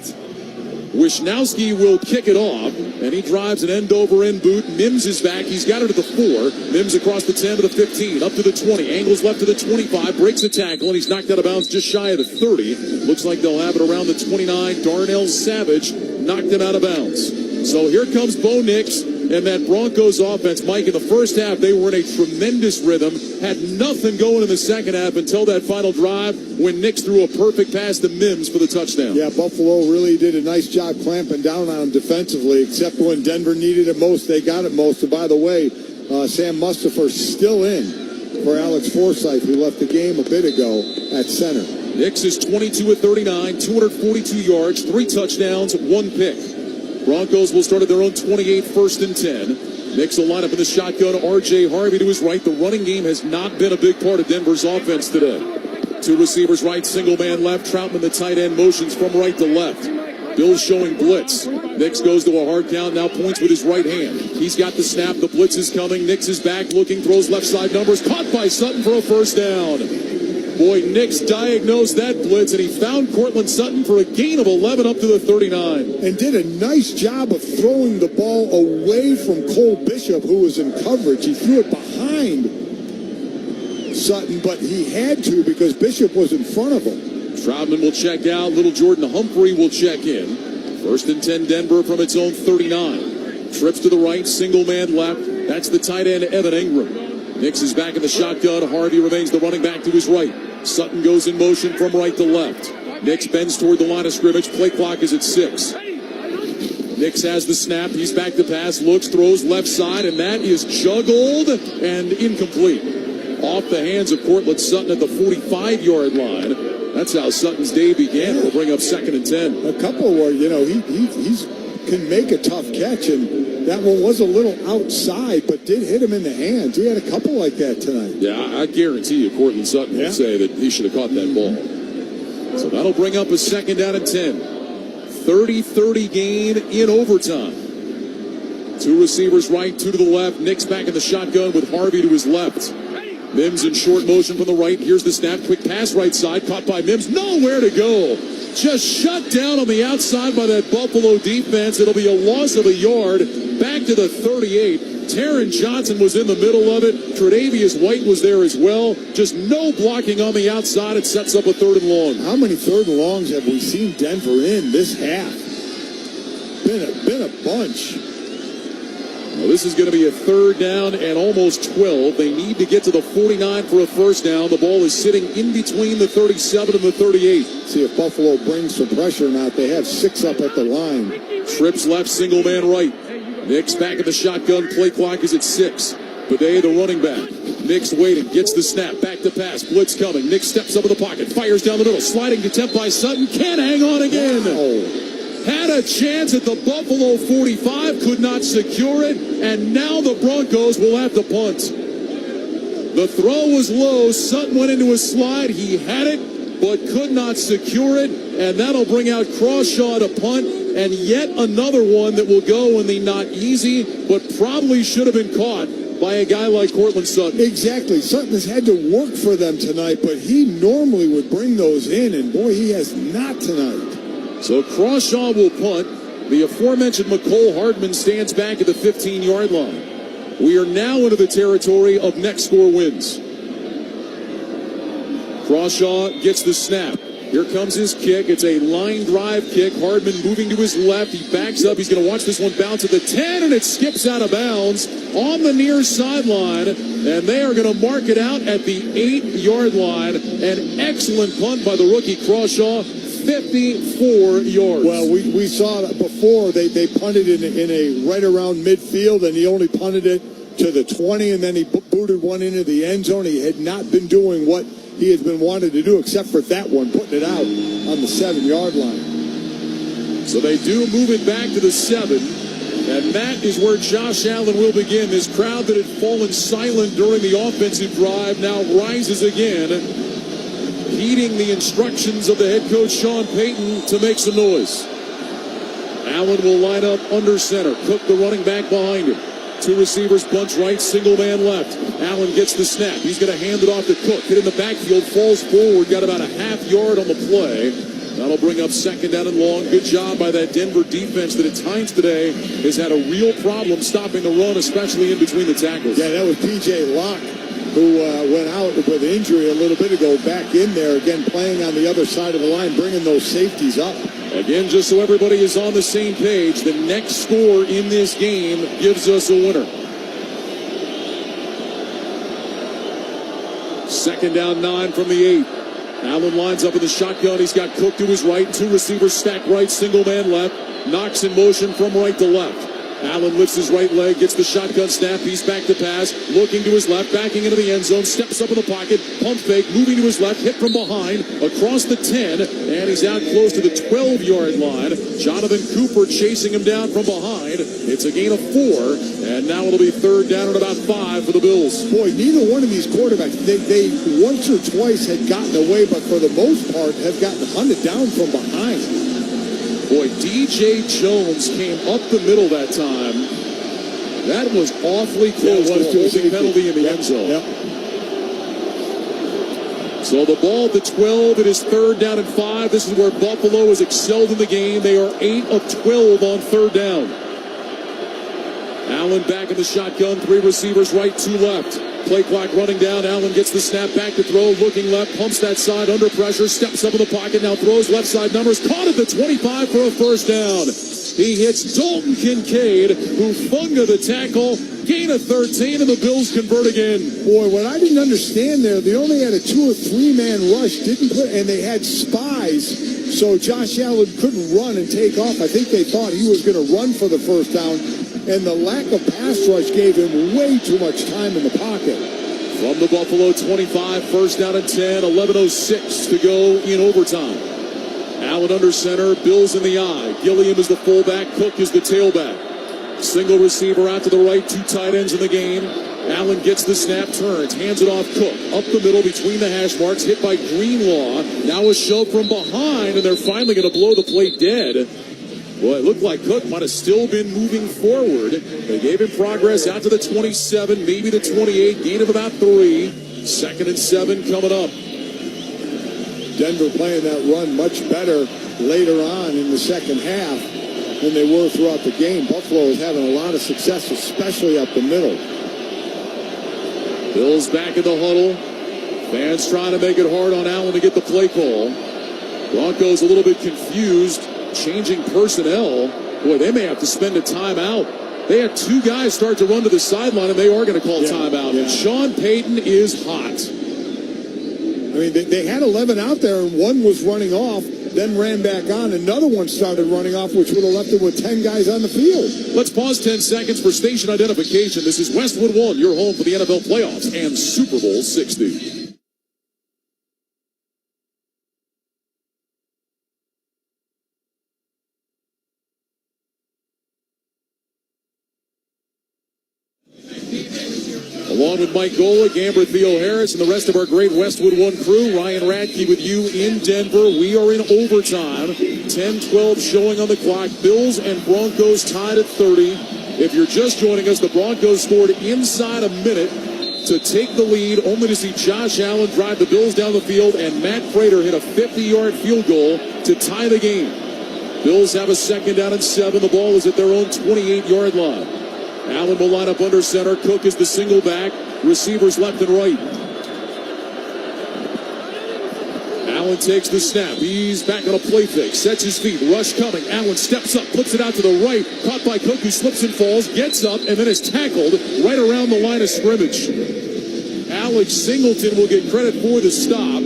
Wishnowski will kick it off, and he drives an end-over-end boot. Mims is back. He's got it at the 4. Mims across the 10 to the 15, up to the 20. Angles left to the 25, breaks a tackle, and he's knocked out of bounds just shy of the 30. Looks like they'll have it around the 29. Darnell Savage knocked him out of bounds. So here comes Bo Nix and that Broncos offense. Mike, in the first half, they were in a tremendous rhythm, had nothing going in the second half until that final drive when Nix threw a perfect pass to Mims for the touchdown. Yeah, Buffalo really did a nice job clamping down on them defensively, except when Denver needed it most, they got it most. And by the way, Sam Mustipher's still in for Alex Forsythe, who left the game a bit ago at center. Nix is 22 of 39, 242 yards, 3 touchdowns, 1 pick. Broncos will start at their own 28, 1st and 10. Nix will line up in the shotgun. R.J. Harvey to his right. The running game has not been a big part of Denver's offense today. 2 receivers right, single man left. Troutman, the tight end, motions from right to left. Bills showing blitz. Nix goes to a hard count, now points with his right hand. He's got the snap. The blitz is coming. Nix is back looking, throws left side numbers. Caught by Sutton for a first down. Boy, Nix diagnosed that blitz, and he found Cortland Sutton for a gain of 11 up to the 39. And did a nice job of throwing the ball away from Cole Bishop, who was in coverage. He threw it behind Sutton, but he had to because Bishop was in front of him. Troutman will check out. Little Jordan Humphrey will check in. 1st and 10 Denver from its own 39. Trips to the right, single man left. That's the tight end, Evan Ingram. Nix is back in the shotgun. Harvey remains the running back to his right. Sutton goes in motion from right to left. Nix bends toward the line of scrimmage. Play clock is at 6. Nix has the snap. He's back to pass. Looks, throws left side, and that is juggled and incomplete. Off the hands of Cortland Sutton at the 45-yard line. That's how Sutton's day began. It'll bring up 2nd and 10. A couple where, you know, he can make a tough catch, and that one was a little outside, but did hit him in the hands. He had a couple like that tonight. Yeah, I guarantee you Cortland Sutton would say that he should have caught that ball. So that'll bring up a 2nd down and 10. 30-30 game in overtime. 2 receivers right, 2 to the left. Nick's back in the shotgun with Harvey to his left. Mims in short motion from the right. Here's the snap. Quick pass right side. Caught by Mims. Nowhere to go. Just shut down on the outside by that Buffalo defense. It'll be a loss of a yard. Back to the 38. Taron Johnson was in the middle of it. Tre'Davious White was there as well. Just no blocking on the outside. It sets up a 3rd and long. How many 3rd and longs have we seen Denver in this half? Been a bunch. Well, this is going to be a 3rd down and almost 12. They need to get to the 49 for a 1st down. The ball is sitting in between the 37 and the 38. See if Buffalo brings some pressure or not. They have 6 up at the line. Trips left, single man right. Nick's back in the shotgun. Play clock is at 6. Bidet, the running back. Nick's waiting, gets the snap, back to pass. Blitz coming. Nick steps up in the pocket, fires down the middle. Sliding attempt by Sutton. Can't hang on again. Wow. Had a chance at the Buffalo 45, could not secure it, and now the Broncos will have to punt. The throw was low. Sutton went into a slide. He had it, but could not secure it, and that'll bring out Crawshaw to punt, and yet another one that will go in the not easy, but probably should have been caught by a guy like Cortland Sutton. Exactly. Sutton has had to work for them tonight, but he normally would bring those in, and boy, he has not tonight. So Crawshaw will punt. The aforementioned McCole Hardman stands back at the 15-yard line. We are now into the territory of next score wins. Crawshaw gets the snap. Here comes his kick. It's a line drive kick. Hardman moving to his left. He backs up. He's going to watch this one bounce at the 10, and it skips out of bounds on the near sideline. And they are going to mark it out at the 8-yard line. An excellent punt by the rookie Crawshaw. 54 yards. Well, we saw it before. They punted in a right around midfield, and he only punted it to the 20, and then he booted one into the end zone. He had not been doing what he has been wanted to do, except for that one, putting it out on the 7-yard line. So they do move it back to the 7, and that is where Josh Allen will begin. This crowd that had fallen silent during the offensive drive now rises again, heeding the instructions of the head coach Sean Payton to make some noise. Allen will line up under center. Cook, the running back, behind him. 2 receivers, bunch right, single man left. Allen gets the snap. He's going to hand it off to Cook. Hit in the backfield, falls forward, got about a half yard on the play. That'll bring up 2nd down and long. Good job by that Denver defense that at times today has had a real problem stopping the run, especially in between the tackles. Yeah, that was P.J. Locke, who went out with injury a little bit ago, back in there again, playing on the other side of the line, bringing those safeties up. Again, just so everybody is on the same page, the next score in this game gives us a winner. 2nd down, 9 from the 8. Allen lines up in the shotgun. He's got Cook to his right. 2 receivers stacked right, single man left. Knox in motion from right to left. Allen lifts his right leg, gets the shotgun snap. He's back to pass, looking to his left, backing into the end zone, steps up in the pocket, pump fake, moving to his left, hit from behind, across the 10, and he's out close to the 12-yard line. Jonathan Cooper chasing him down from behind. It's a gain of 4, and now it'll be 3rd down and about 5 for the Bills. Boy, neither one of these quarterbacks, they once or twice had gotten away, but for the most part have gotten hunted down from behind. Boy, DJ Jones came up the middle that time. That was awfully close to a holding penalty in the end zone. Yep. So the ball at the 12, it is 3rd down and 5. This is where Buffalo has excelled in the game. They are 8 of 12 on 3rd down. Allen back in the shotgun, 3 receivers right, 2 left. Play clock running down. Allen gets the snap, back to throw, looking left, pumps that side under pressure, steps up in the pocket, now throws left side numbers, caught at the 25 for a 1st down. He hits Dalton Kincaid, Hufanga the tackle, gain of 13, and the Bills convert again. Boy, what I didn't understand there, they only had a 2 or 3 man rush, and they had spies, so Josh Allen couldn't run and take off. I think they thought he was going to run for the 1st down. And the lack of pass rush gave him way too much time in the pocket. From the Buffalo 25, first down and 10, 11:06 to go in overtime. Allen under center, Bills in the eye. Gilliam is the fullback, Cook is the tailback. Single receiver out to the right, two tight ends in the game. Allen gets the snap, turns, hands it off Cook. Up the middle between the hash marks, hit by Greenlaw. Now a shove from behind, and they're finally going to blow the play dead. Well, it looked like Cook might have still been moving forward. They gave him progress out to the 27, maybe the 28, gain of about 3. 2nd and 7 coming up. Denver playing that run much better later on in the second half than they were throughout the game. Buffalo is having a lot of success, especially up the middle. Bills back in the huddle. Fans trying to make it hard on Allen to get the play call. Broncos a little bit confused, changing personnel. Boy, they may have to spend a timeout. They had two guys start to run to the sideline, and they are going to call timeout. Yeah. Sean Payton is hot. I mean, they had 11 out there, and one was running off, then ran back on. Another one started running off, which would have left it with 10 guys on the field. Let's pause 10 seconds for station identification. This is Westwood One, your home for the NFL playoffs and Super Bowl 60. Along with Mike Golick, Amber Theo Harris, and the rest of our great Westwood One crew, Ryan Radke with you in Denver. We are in overtime. 10-12 showing on the clock. Bills and Broncos tied at 30. If you're just joining us, the Broncos scored inside a minute to take the lead, only to see Josh Allen drive the Bills down the field, and Matt Prater hit a 50-yard field goal to tie the game. Bills have a 2nd down and 7. The ball is at their own 28-yard line. Allen will line up under center. Cook is the single back. Receivers left and right. Allen takes the snap. He's back on a play fake. Sets his feet. Rush coming. Allen steps up. Puts it out to the right. Caught by Cook, who slips and falls. Gets up and then is tackled right around the line of scrimmage. Alex Singleton will get credit for the stop.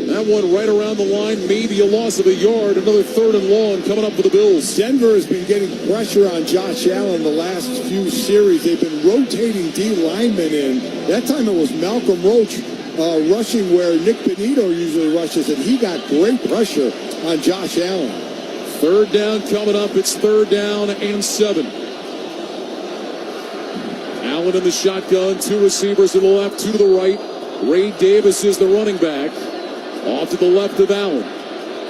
That one right around the line, maybe a loss of a yard. Another 3rd and long coming up for the Bills. Denver has been getting pressure on Josh Allen the last few series. They've been rotating D linemen in. That time it was Malcolm Roach rushing where Nick Benito usually rushes, and he got great pressure on Josh Allen. 3rd down coming up. It's 3rd down and 7. Allen in the shotgun. 2 receivers to the left, 2 to the right. Ray Davis is the running back. Off to the left of Allen.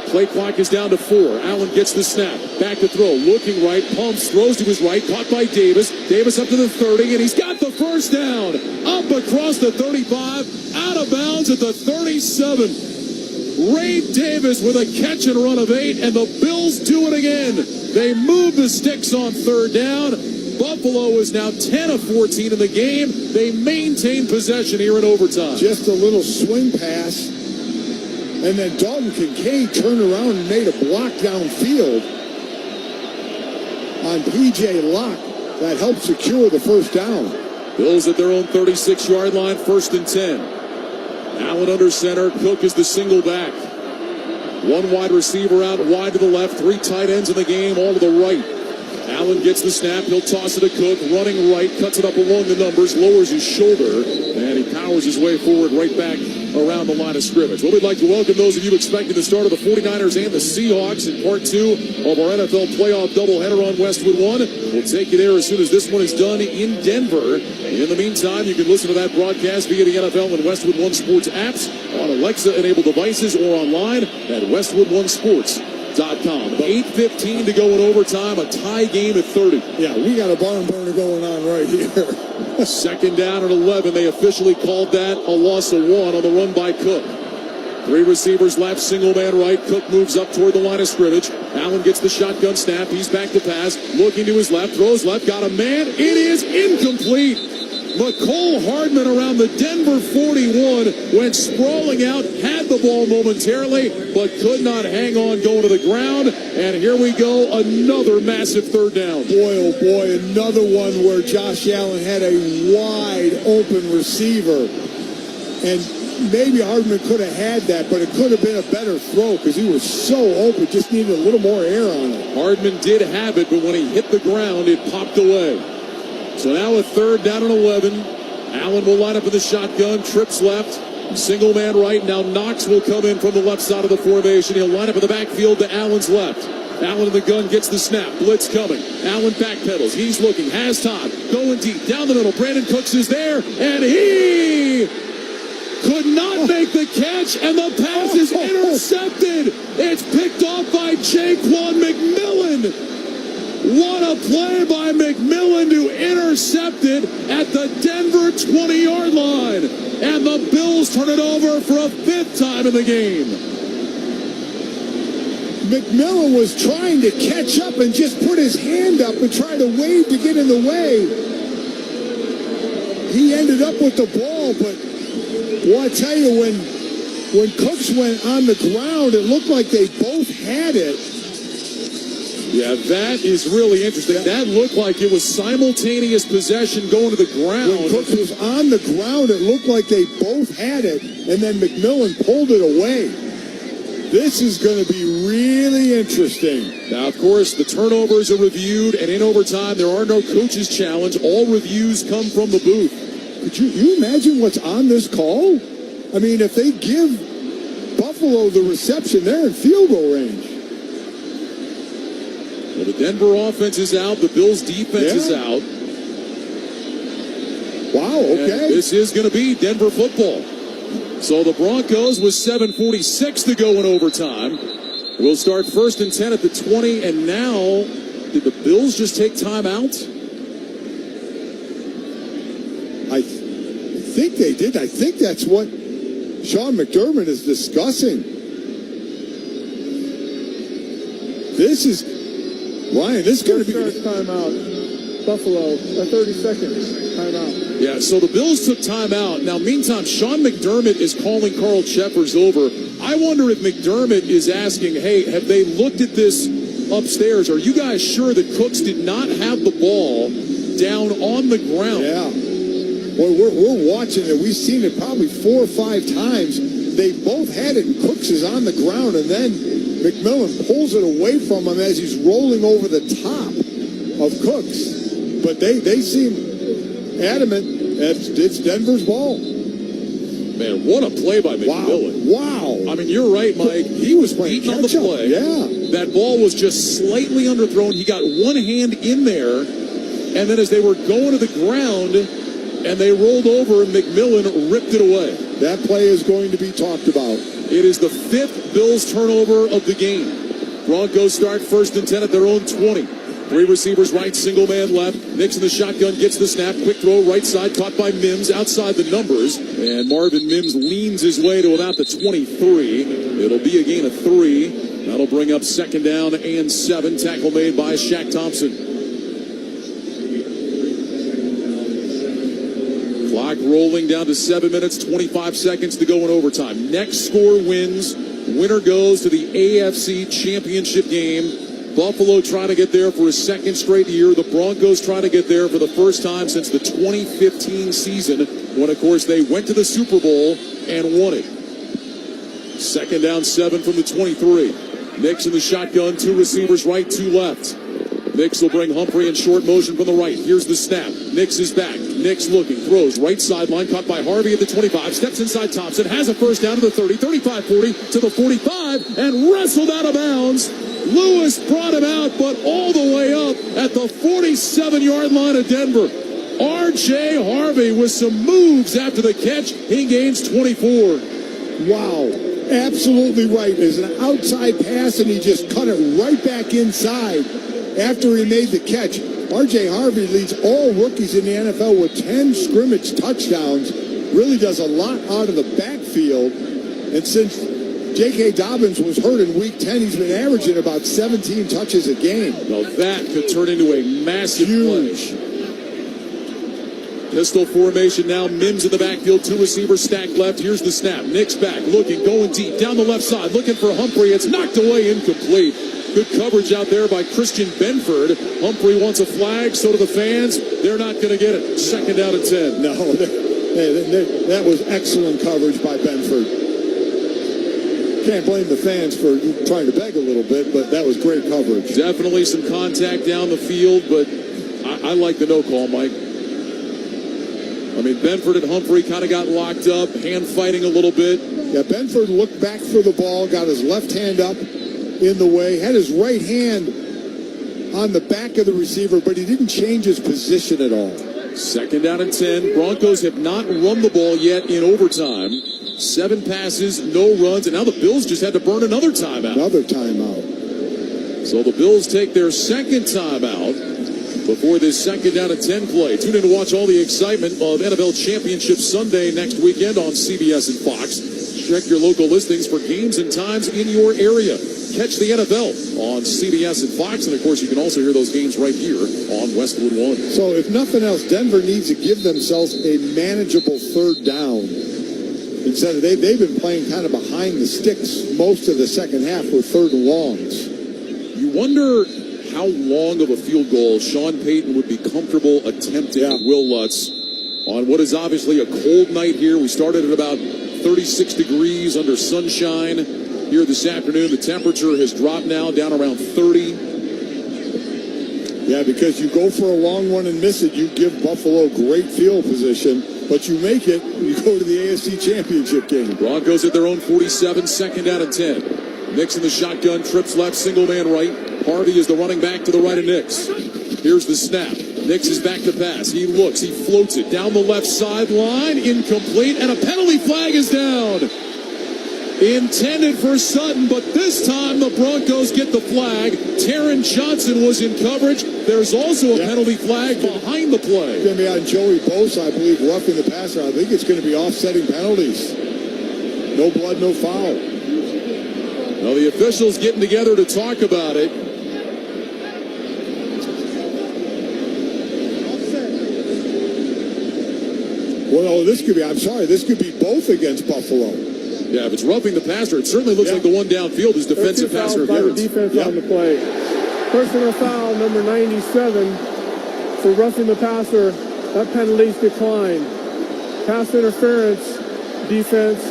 Play clock is down to 4. Allen gets the snap. Back to throw. Looking right. Pumps. Throws to his right. Caught by Davis. Davis up to the 30, and he's got the first down. Up across the 35. Out of bounds at the 37. Ray Davis with a catch and run of 8, and the Bills do it again. They move the sticks on 3rd down. Buffalo is now 10 of 14 in the game. They maintain possession here in overtime. Just a little swing pass. And then Dalton Kincaid turned around and made a block downfield on P.J. Locke. That helped secure the first down. Bills at their own 36-yard line, 1st and 10. Allen under center. Cook is the single back. 1 wide receiver out wide to the left. 3 tight ends in the game, all to the right. Allen gets the snap. He'll toss it to Cook. Running right. Cuts it up along the numbers. Lowers his shoulder. And he powers his way forward right back around the line of scrimmage. Well, we'd like to welcome those of you expecting the start of the 49ers and the Seahawks in part 2 of our NFL playoff doubleheader on Westwood One. We'll take you there as soon as this one is done in Denver. In the meantime, you can listen to that broadcast via the NFL and Westwood One Sports apps on Alexa-enabled devices or online at WestwoodOneSports.com. 8:15 to go in overtime, a tie game at 30. Yeah, we got a barn burner going on right here. 2nd down and 11. They officially called that a loss of 1 on the run by Cook. 3 receivers left, single man right. Cook moves up toward the line of scrimmage. Allen gets the shotgun snap. He's back to pass. Looking to his left, throws left, got a man. It is incomplete. McCole Hardman around the Denver 41 went sprawling out, had the ball momentarily, but could not hang on going to the ground. And here we go, another massive 3rd down. Boy, oh boy, another one where Josh Allen had a wide open receiver. And maybe Hardman could have had that, but it could have been a better throw because he was so open, just needed a little more air on it. Hardman did have it, but when he hit the ground, it popped away. So now a 3rd down and 11. Allen will line up in the shotgun, trips left, single man right. Now Knox will come in from the left side of the formation. He'll line up in the backfield to Allen's left. Allen in the gun gets the snap. Blitz coming. Allen backpedals. He's looking. Has time. Going deep. Down the middle. Brandon Cooks is there. And he could not make the catch. And the pass is intercepted. It's picked off by Jaquan McMillan. What a play by McMillan to intercept it at the Denver 20-yard line. And the Bills turn it over for a 5th time in the game. McMillan was trying to catch up and just put his hand up and try to wave to get in the way. He ended up with the ball, but well, I tell you, when Cooks went on the ground, it looked like they both had it. Yeah, that is really interesting. That looked like it was simultaneous possession going to the ground. When Cooks was on the ground, it looked like they both had it, and then McMillan pulled it away. This is going to be really interesting. Now, of course, the turnovers are reviewed, and in overtime, there are no coaches challenge. All reviews come from the booth. Could you imagine what's on this call? I mean, if they give Buffalo the reception, they're in field goal range. Well, the Denver offense is out. The Bills defense is out. Wow, okay. And this is going to be Denver football. So the Broncos with 7:46 to go in overtime will start 1st and 10 at the 20. And now, did the Bills just take time out? I think they did. I think that's what Sean McDermott is discussing. This is, Ryan, this is going to be... timeout. Buffalo, a 30-second timeout. Yeah, so the Bills took time out. Now, meantime, Sean McDermott is calling Carl Cheffers over. I wonder if McDermott is asking, hey, have they looked at this upstairs? Are you guys sure that Cooks did not have the ball down on the ground? Yeah. Well, we're watching it. We've seen it probably 4 or 5 times. They both had it, and Cooks is on the ground, and then McMillan pulls it away from him as he's rolling over the top of Cooks. But they seem adamant it's Denver's ball. Man, what a play by McMillan. Wow. I mean, you're right, Mike. He was beaten on the play. Yeah. That ball was just slightly underthrown. He got one hand in there, and then as they were going to the ground, and they rolled over, and McMillan ripped it away. That play is going to be talked about. It is the 5th Bills turnover of the game. Broncos start 1st and 10 at their own 20. 3 receivers right, single man left. Nix in the shotgun, gets the snap. Quick throw, right side, caught by Mims, outside the numbers. And Marvin Mims leans his way to about the 23. It'll be a gain of 3. That'll bring up 2nd down and 7. Tackle made by Shaq Thompson. Clock rolling down to 7 minutes, 25 seconds to go in overtime. Next score wins. Winner goes to the AFC Championship game. Buffalo trying to get there for a 2nd straight year. The Broncos trying to get there for the first time since the 2015 season, when, of course, they went to the Super Bowl and won it. 2nd down, 7 from the 23. Nix in the shotgun, 2 receivers right, 2 left. Nix will bring Humphrey in short motion from the right. Here's the snap. Nix is back. Nix looking, throws right sideline, caught by Harvey at the 25, steps inside Thompson, has a first down to the 30, 35-40 to the 45, and wrestled out of bounds. Lewis brought him out, but all the way up at the 47-yard line of Denver. R.J. Harvey with some moves after the catch. He gains 24. Wow. Absolutely right. There's an outside pass, and he just cut it right back inside after he made the catch. R.J. Harvey leads all rookies in the NFL with 10 scrimmage touchdowns. Really does a lot out of the backfield. And since J.K. Dobbins was hurt in Week 10, he's been averaging about 17 touches a game. Now that could turn into a massive play. Pistol formation now. Mims in the backfield. 2 receivers stacked left. Here's the snap. Nick's back, looking, going deep. Down the left side, looking for Humphrey. It's knocked away, incomplete. Good coverage out there by Christian Benford. Humphrey wants a flag, so do the fans. They're not going to get it. 2nd down and 10. No, that was excellent coverage by Benford. Can't blame the fans for trying to beg a little bit, but that was great coverage. Definitely some contact down the field, but I like the no call, Mike. I mean, Benford and Humphrey kind of got locked up, hand fighting a little bit. Yeah, Benford looked back for the ball, got his left hand up in the way, had his right hand on the back of the receiver, but he didn't change his position at all. 2nd down and 10. Broncos have not run the ball yet in overtime. 7 passes, no runs, and now the Bills just had to burn another timeout. Another timeout. So the Bills take their 2nd timeout before this 2nd down and 10 play. Tune in to watch all the excitement of NFL Championship Sunday next weekend on CBS and Fox. Check your local listings for games and times in your area. Catch the NFL on CBS and Fox, and of course you can also hear those games right here on Westwood One. So if nothing else, Denver needs to give themselves a manageable 3rd down. Instead of they've been playing kind of behind the sticks most of the second half with 3rd and longs. You wonder how long of a field goal Sean Payton would be comfortable attempting at Will Lutz on what is obviously a cold night here. We started at about 36 degrees under sunshine here this afternoon. The temperature has dropped now down around 30. Yeah, because you go for a long one and miss it, you give Buffalo great field position, but you make it, you go to the AFC Championship game. Broncos at their own 47, 2nd down and 10. Nix in the shotgun, trips left, single man right. Harvey is the running back to the right of Nix. Here's the snap. Nix is back to pass. He looks, he floats it down the left sideline, incomplete, and a penalty flag is down. Intended for Sutton, but this time the Broncos get the flag. Taron Johnson was in coverage. There's also a penalty flag behind the play. It's going to be on Joey Bosa, I believe, roughing the passer. I think it's going to be offsetting penalties. No blood, no foul. Well, the officials getting together to talk about it. Well, this could be both against Buffalo. Yeah, if it's roughing the passer, it certainly looks like the one downfield is defensive pass interference. By the defense on the play. Personal foul, number 97, for roughing the passer. That penalty's declined. Pass interference, defense.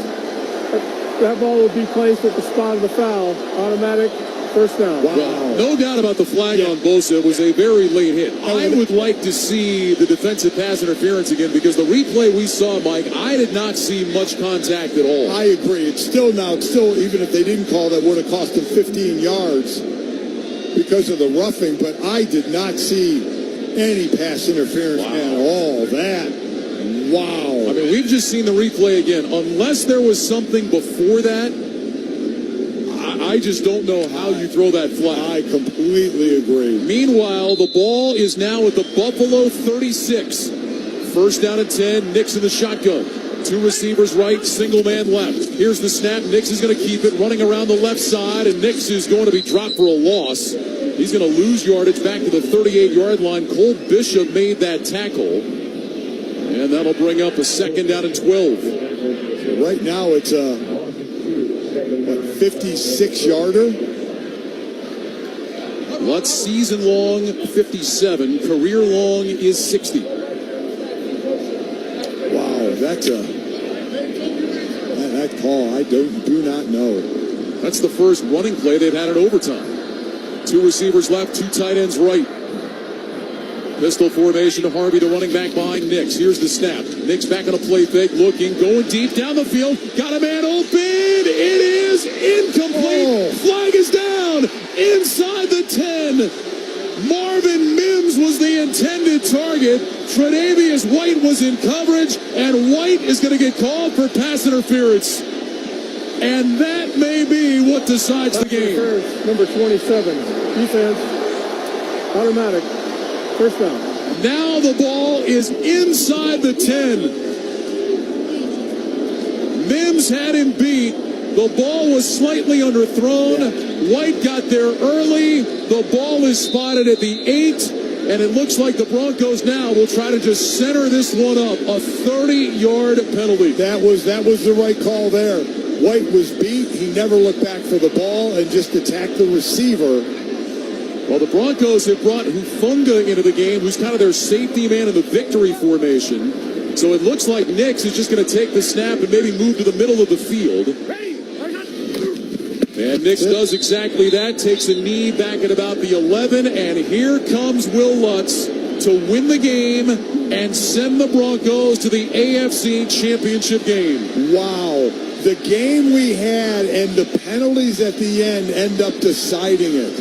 That ball will be placed at the spot of the foul. Automatic first down. Wow. Well, no doubt about the flag on Bosa. It was a very late hit. I would like to see the defensive pass interference again because the replay we saw, Mike, I did not see much contact at all. I agree. It's still, even if they didn't call, that would have cost them 15 yards because of the roughing, but I did not see any pass interference at all. Wow. I mean, we've just seen the replay again. Unless there was something before that, I just don't know how you throw that flag. I completely agree. Meanwhile, the ball is now at the Buffalo 36. 1st down and 10. Nix in the shotgun. 2 receivers right, single man left. Here's the snap. Nix is going to keep it running around the left side, and Nix is going to be dropped for a loss. He's going to lose yardage back to the 38-yard line. Cole Bishop made that tackle, and that'll bring up a 2nd down and 12. So right now it's a 56-yarder. Lutz season long 57, career long is 60. Wow, that's that call. I do not know. That's the first running play they've had in overtime. 2 receivers left, 2 tight ends right. Pistol formation to Harvey, the running back behind Nix. Here's the snap. Nix back on a play fake, looking, going deep down the field. Got a man open. It is incomplete. Flag is down inside the 10. Marvin Mims was the intended target. Tre'Davious White was in coverage, and White is going to get called for pass interference. And that may be what decides the game. Number 27, defense, automatic. First down. Now the ball is inside the 10. Mims had him beat. The ball was slightly underthrown. White got there early. The ball is spotted at the 8. And it looks like the Broncos now will try to just center this one up. A 30-yard penalty. That was the right call there. White was beat. He never looked back for the ball and just attacked the receiver. Well, the Broncos have brought Hufunga into the game, who's kind of their safety man in the victory formation. So it looks like Nix is just going to take the snap and maybe move to the middle of the field. And Nix does exactly that, takes a knee back at about the 11, and here comes Will Lutz to win the game and send the Broncos to the AFC Championship game. Wow. The game we had and the penalties at the end up deciding it.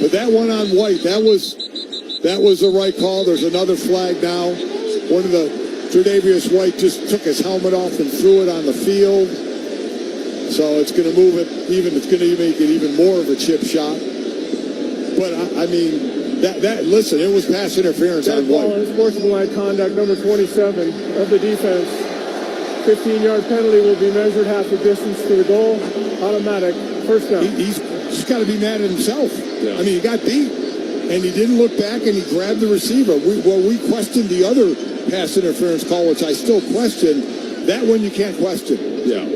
But that one on White, that was the right call. There's another flag now. One of the Tre'Davious White just took his helmet off and threw it on the field. So it's going to move it it's going to make it even more of a chip shot. But I mean, listen, it was pass interference on White. Unsportsmanlike conduct, number 27 of the defense. 15-yard penalty will be measured half the distance to the goal. Automatic first down. He's got to be mad at himself. Yeah. I mean, he got beat, and he didn't look back, and he grabbed the receiver. We questioned the other pass interference call, which I still question. That one you can't question. Yeah.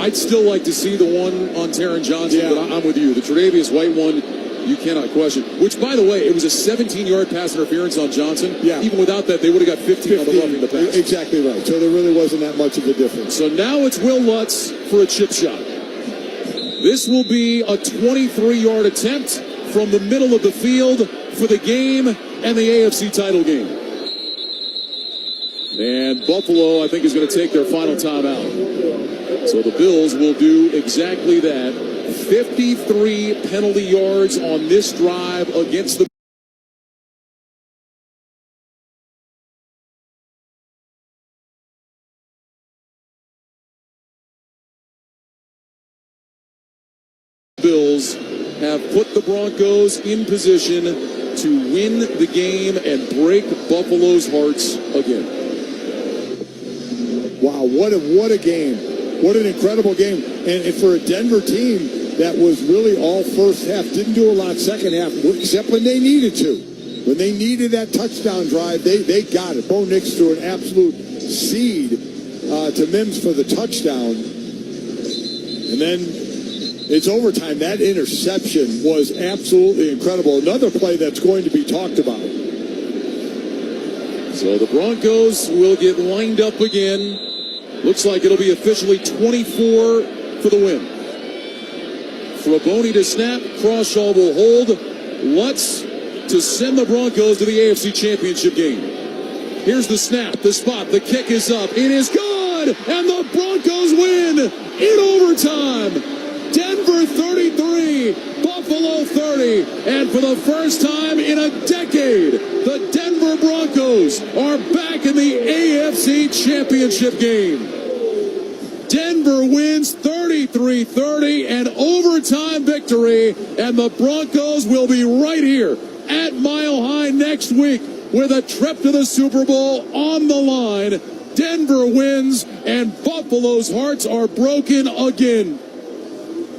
I'd still like to see the one on Taron Johnson, but I'm with you. The Tre'Davious White one, you cannot question. Which, by the way, it was a 17-yard pass interference on Johnson. Yeah. Even without that, they would have got 15 on the roughing the pass. Exactly right. So there really wasn't that much of a difference. So now it's Will Lutz for a chip shot. This will be a 23-yard attempt from the middle of the field for the game and the AFC title game. And Buffalo, I think, is going to take their final timeout. So the Bills will do exactly that. 53 penalty yards on this drive against the Bills have put the Broncos in position to win the game and break Buffalo's hearts again. Wow, what a game. What an incredible game. And for a Denver team that was really all first half, didn't do a lot second half, except when they needed to. When they needed that touchdown drive, they got it. Bo Nix threw an absolute seed to Mims for the touchdown. And then it's overtime. That interception was absolutely incredible. Another play that's going to be talked about. So the Broncos will get lined up again. Looks like it'll be officially 24 for the win. Fraboni to snap. Crawshaw will hold. Lutz to send the Broncos to the AFC Championship game. Here's the snap, the spot, the kick is up. It is good, and the Broncos win in overtime. Denver 33, Buffalo 30, and for the first time in a decade, the Denver Broncos are back in the AFC Championship game. Denver wins 33-30, an overtime victory, and the Broncos will be right here at Mile High next week with a trip to the Super Bowl on the line. Denver wins, and Buffalo's hearts are broken again.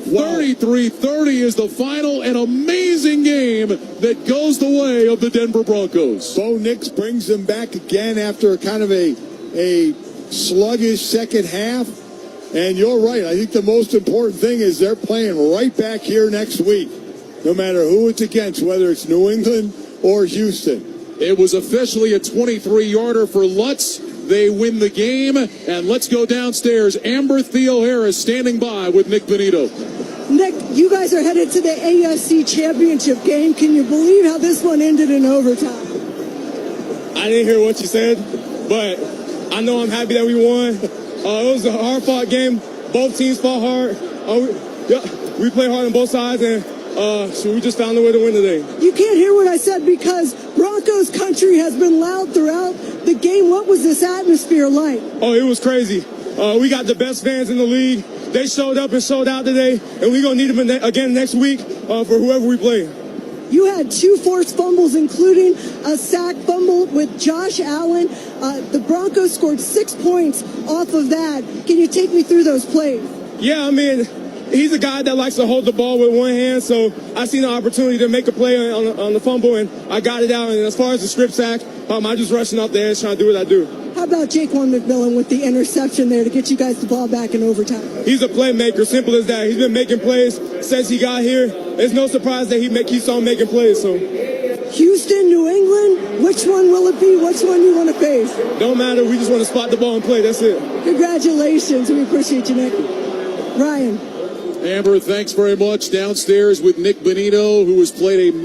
33-30 is the final, an amazing game that goes the way of the Denver Broncos. Bo Nix brings them back again after kind of a sluggish second half. And you're right. I think the most important thing is they're playing right back here next week, no matter who it's against, whether it's New England or Houston. It was officially a 23-yarder for Lutz. They win the game, and let's go downstairs. Amber Theo Harris standing by with Nick Benito. Nick, you guys are headed to the AFC Championship game. Can you believe how this one ended in overtime? I didn't hear what you said, but I know I'm happy that we won. It was a hard-fought game. Both teams fought hard. We played hard on both sides, and so we just found a way to win today. You can't hear what I said because Broncos country has been loud throughout the game. What was this atmosphere like? Oh, it was crazy. We got the best fans in the league. They showed up and showed out today, and we're going to need them again next week for whoever we play. You had 2 forced fumbles, including a sack fumble with Josh Allen. The Broncos scored 6 points off of that. Can you take me through those plays? Yeah, I mean, he's a guy that likes to hold the ball with one hand, so I seen an opportunity to make a play on the fumble, and I got it out. And as far as the strip sack, I just rushing off the edge trying to do what I do. How about Jaquan McMillan with the interception there to get you guys the ball back in overtime? He's a playmaker, simple as that. He's been making plays since he got here. It's no surprise that he keeps on making plays. So, Houston, New England, which one will it be? Which one you want to face? Don't matter. We just want to spot the ball and play. That's it. Congratulations. We appreciate you, Nick. Ryan. Amber, thanks very much. Downstairs with Nick Benito, who has played a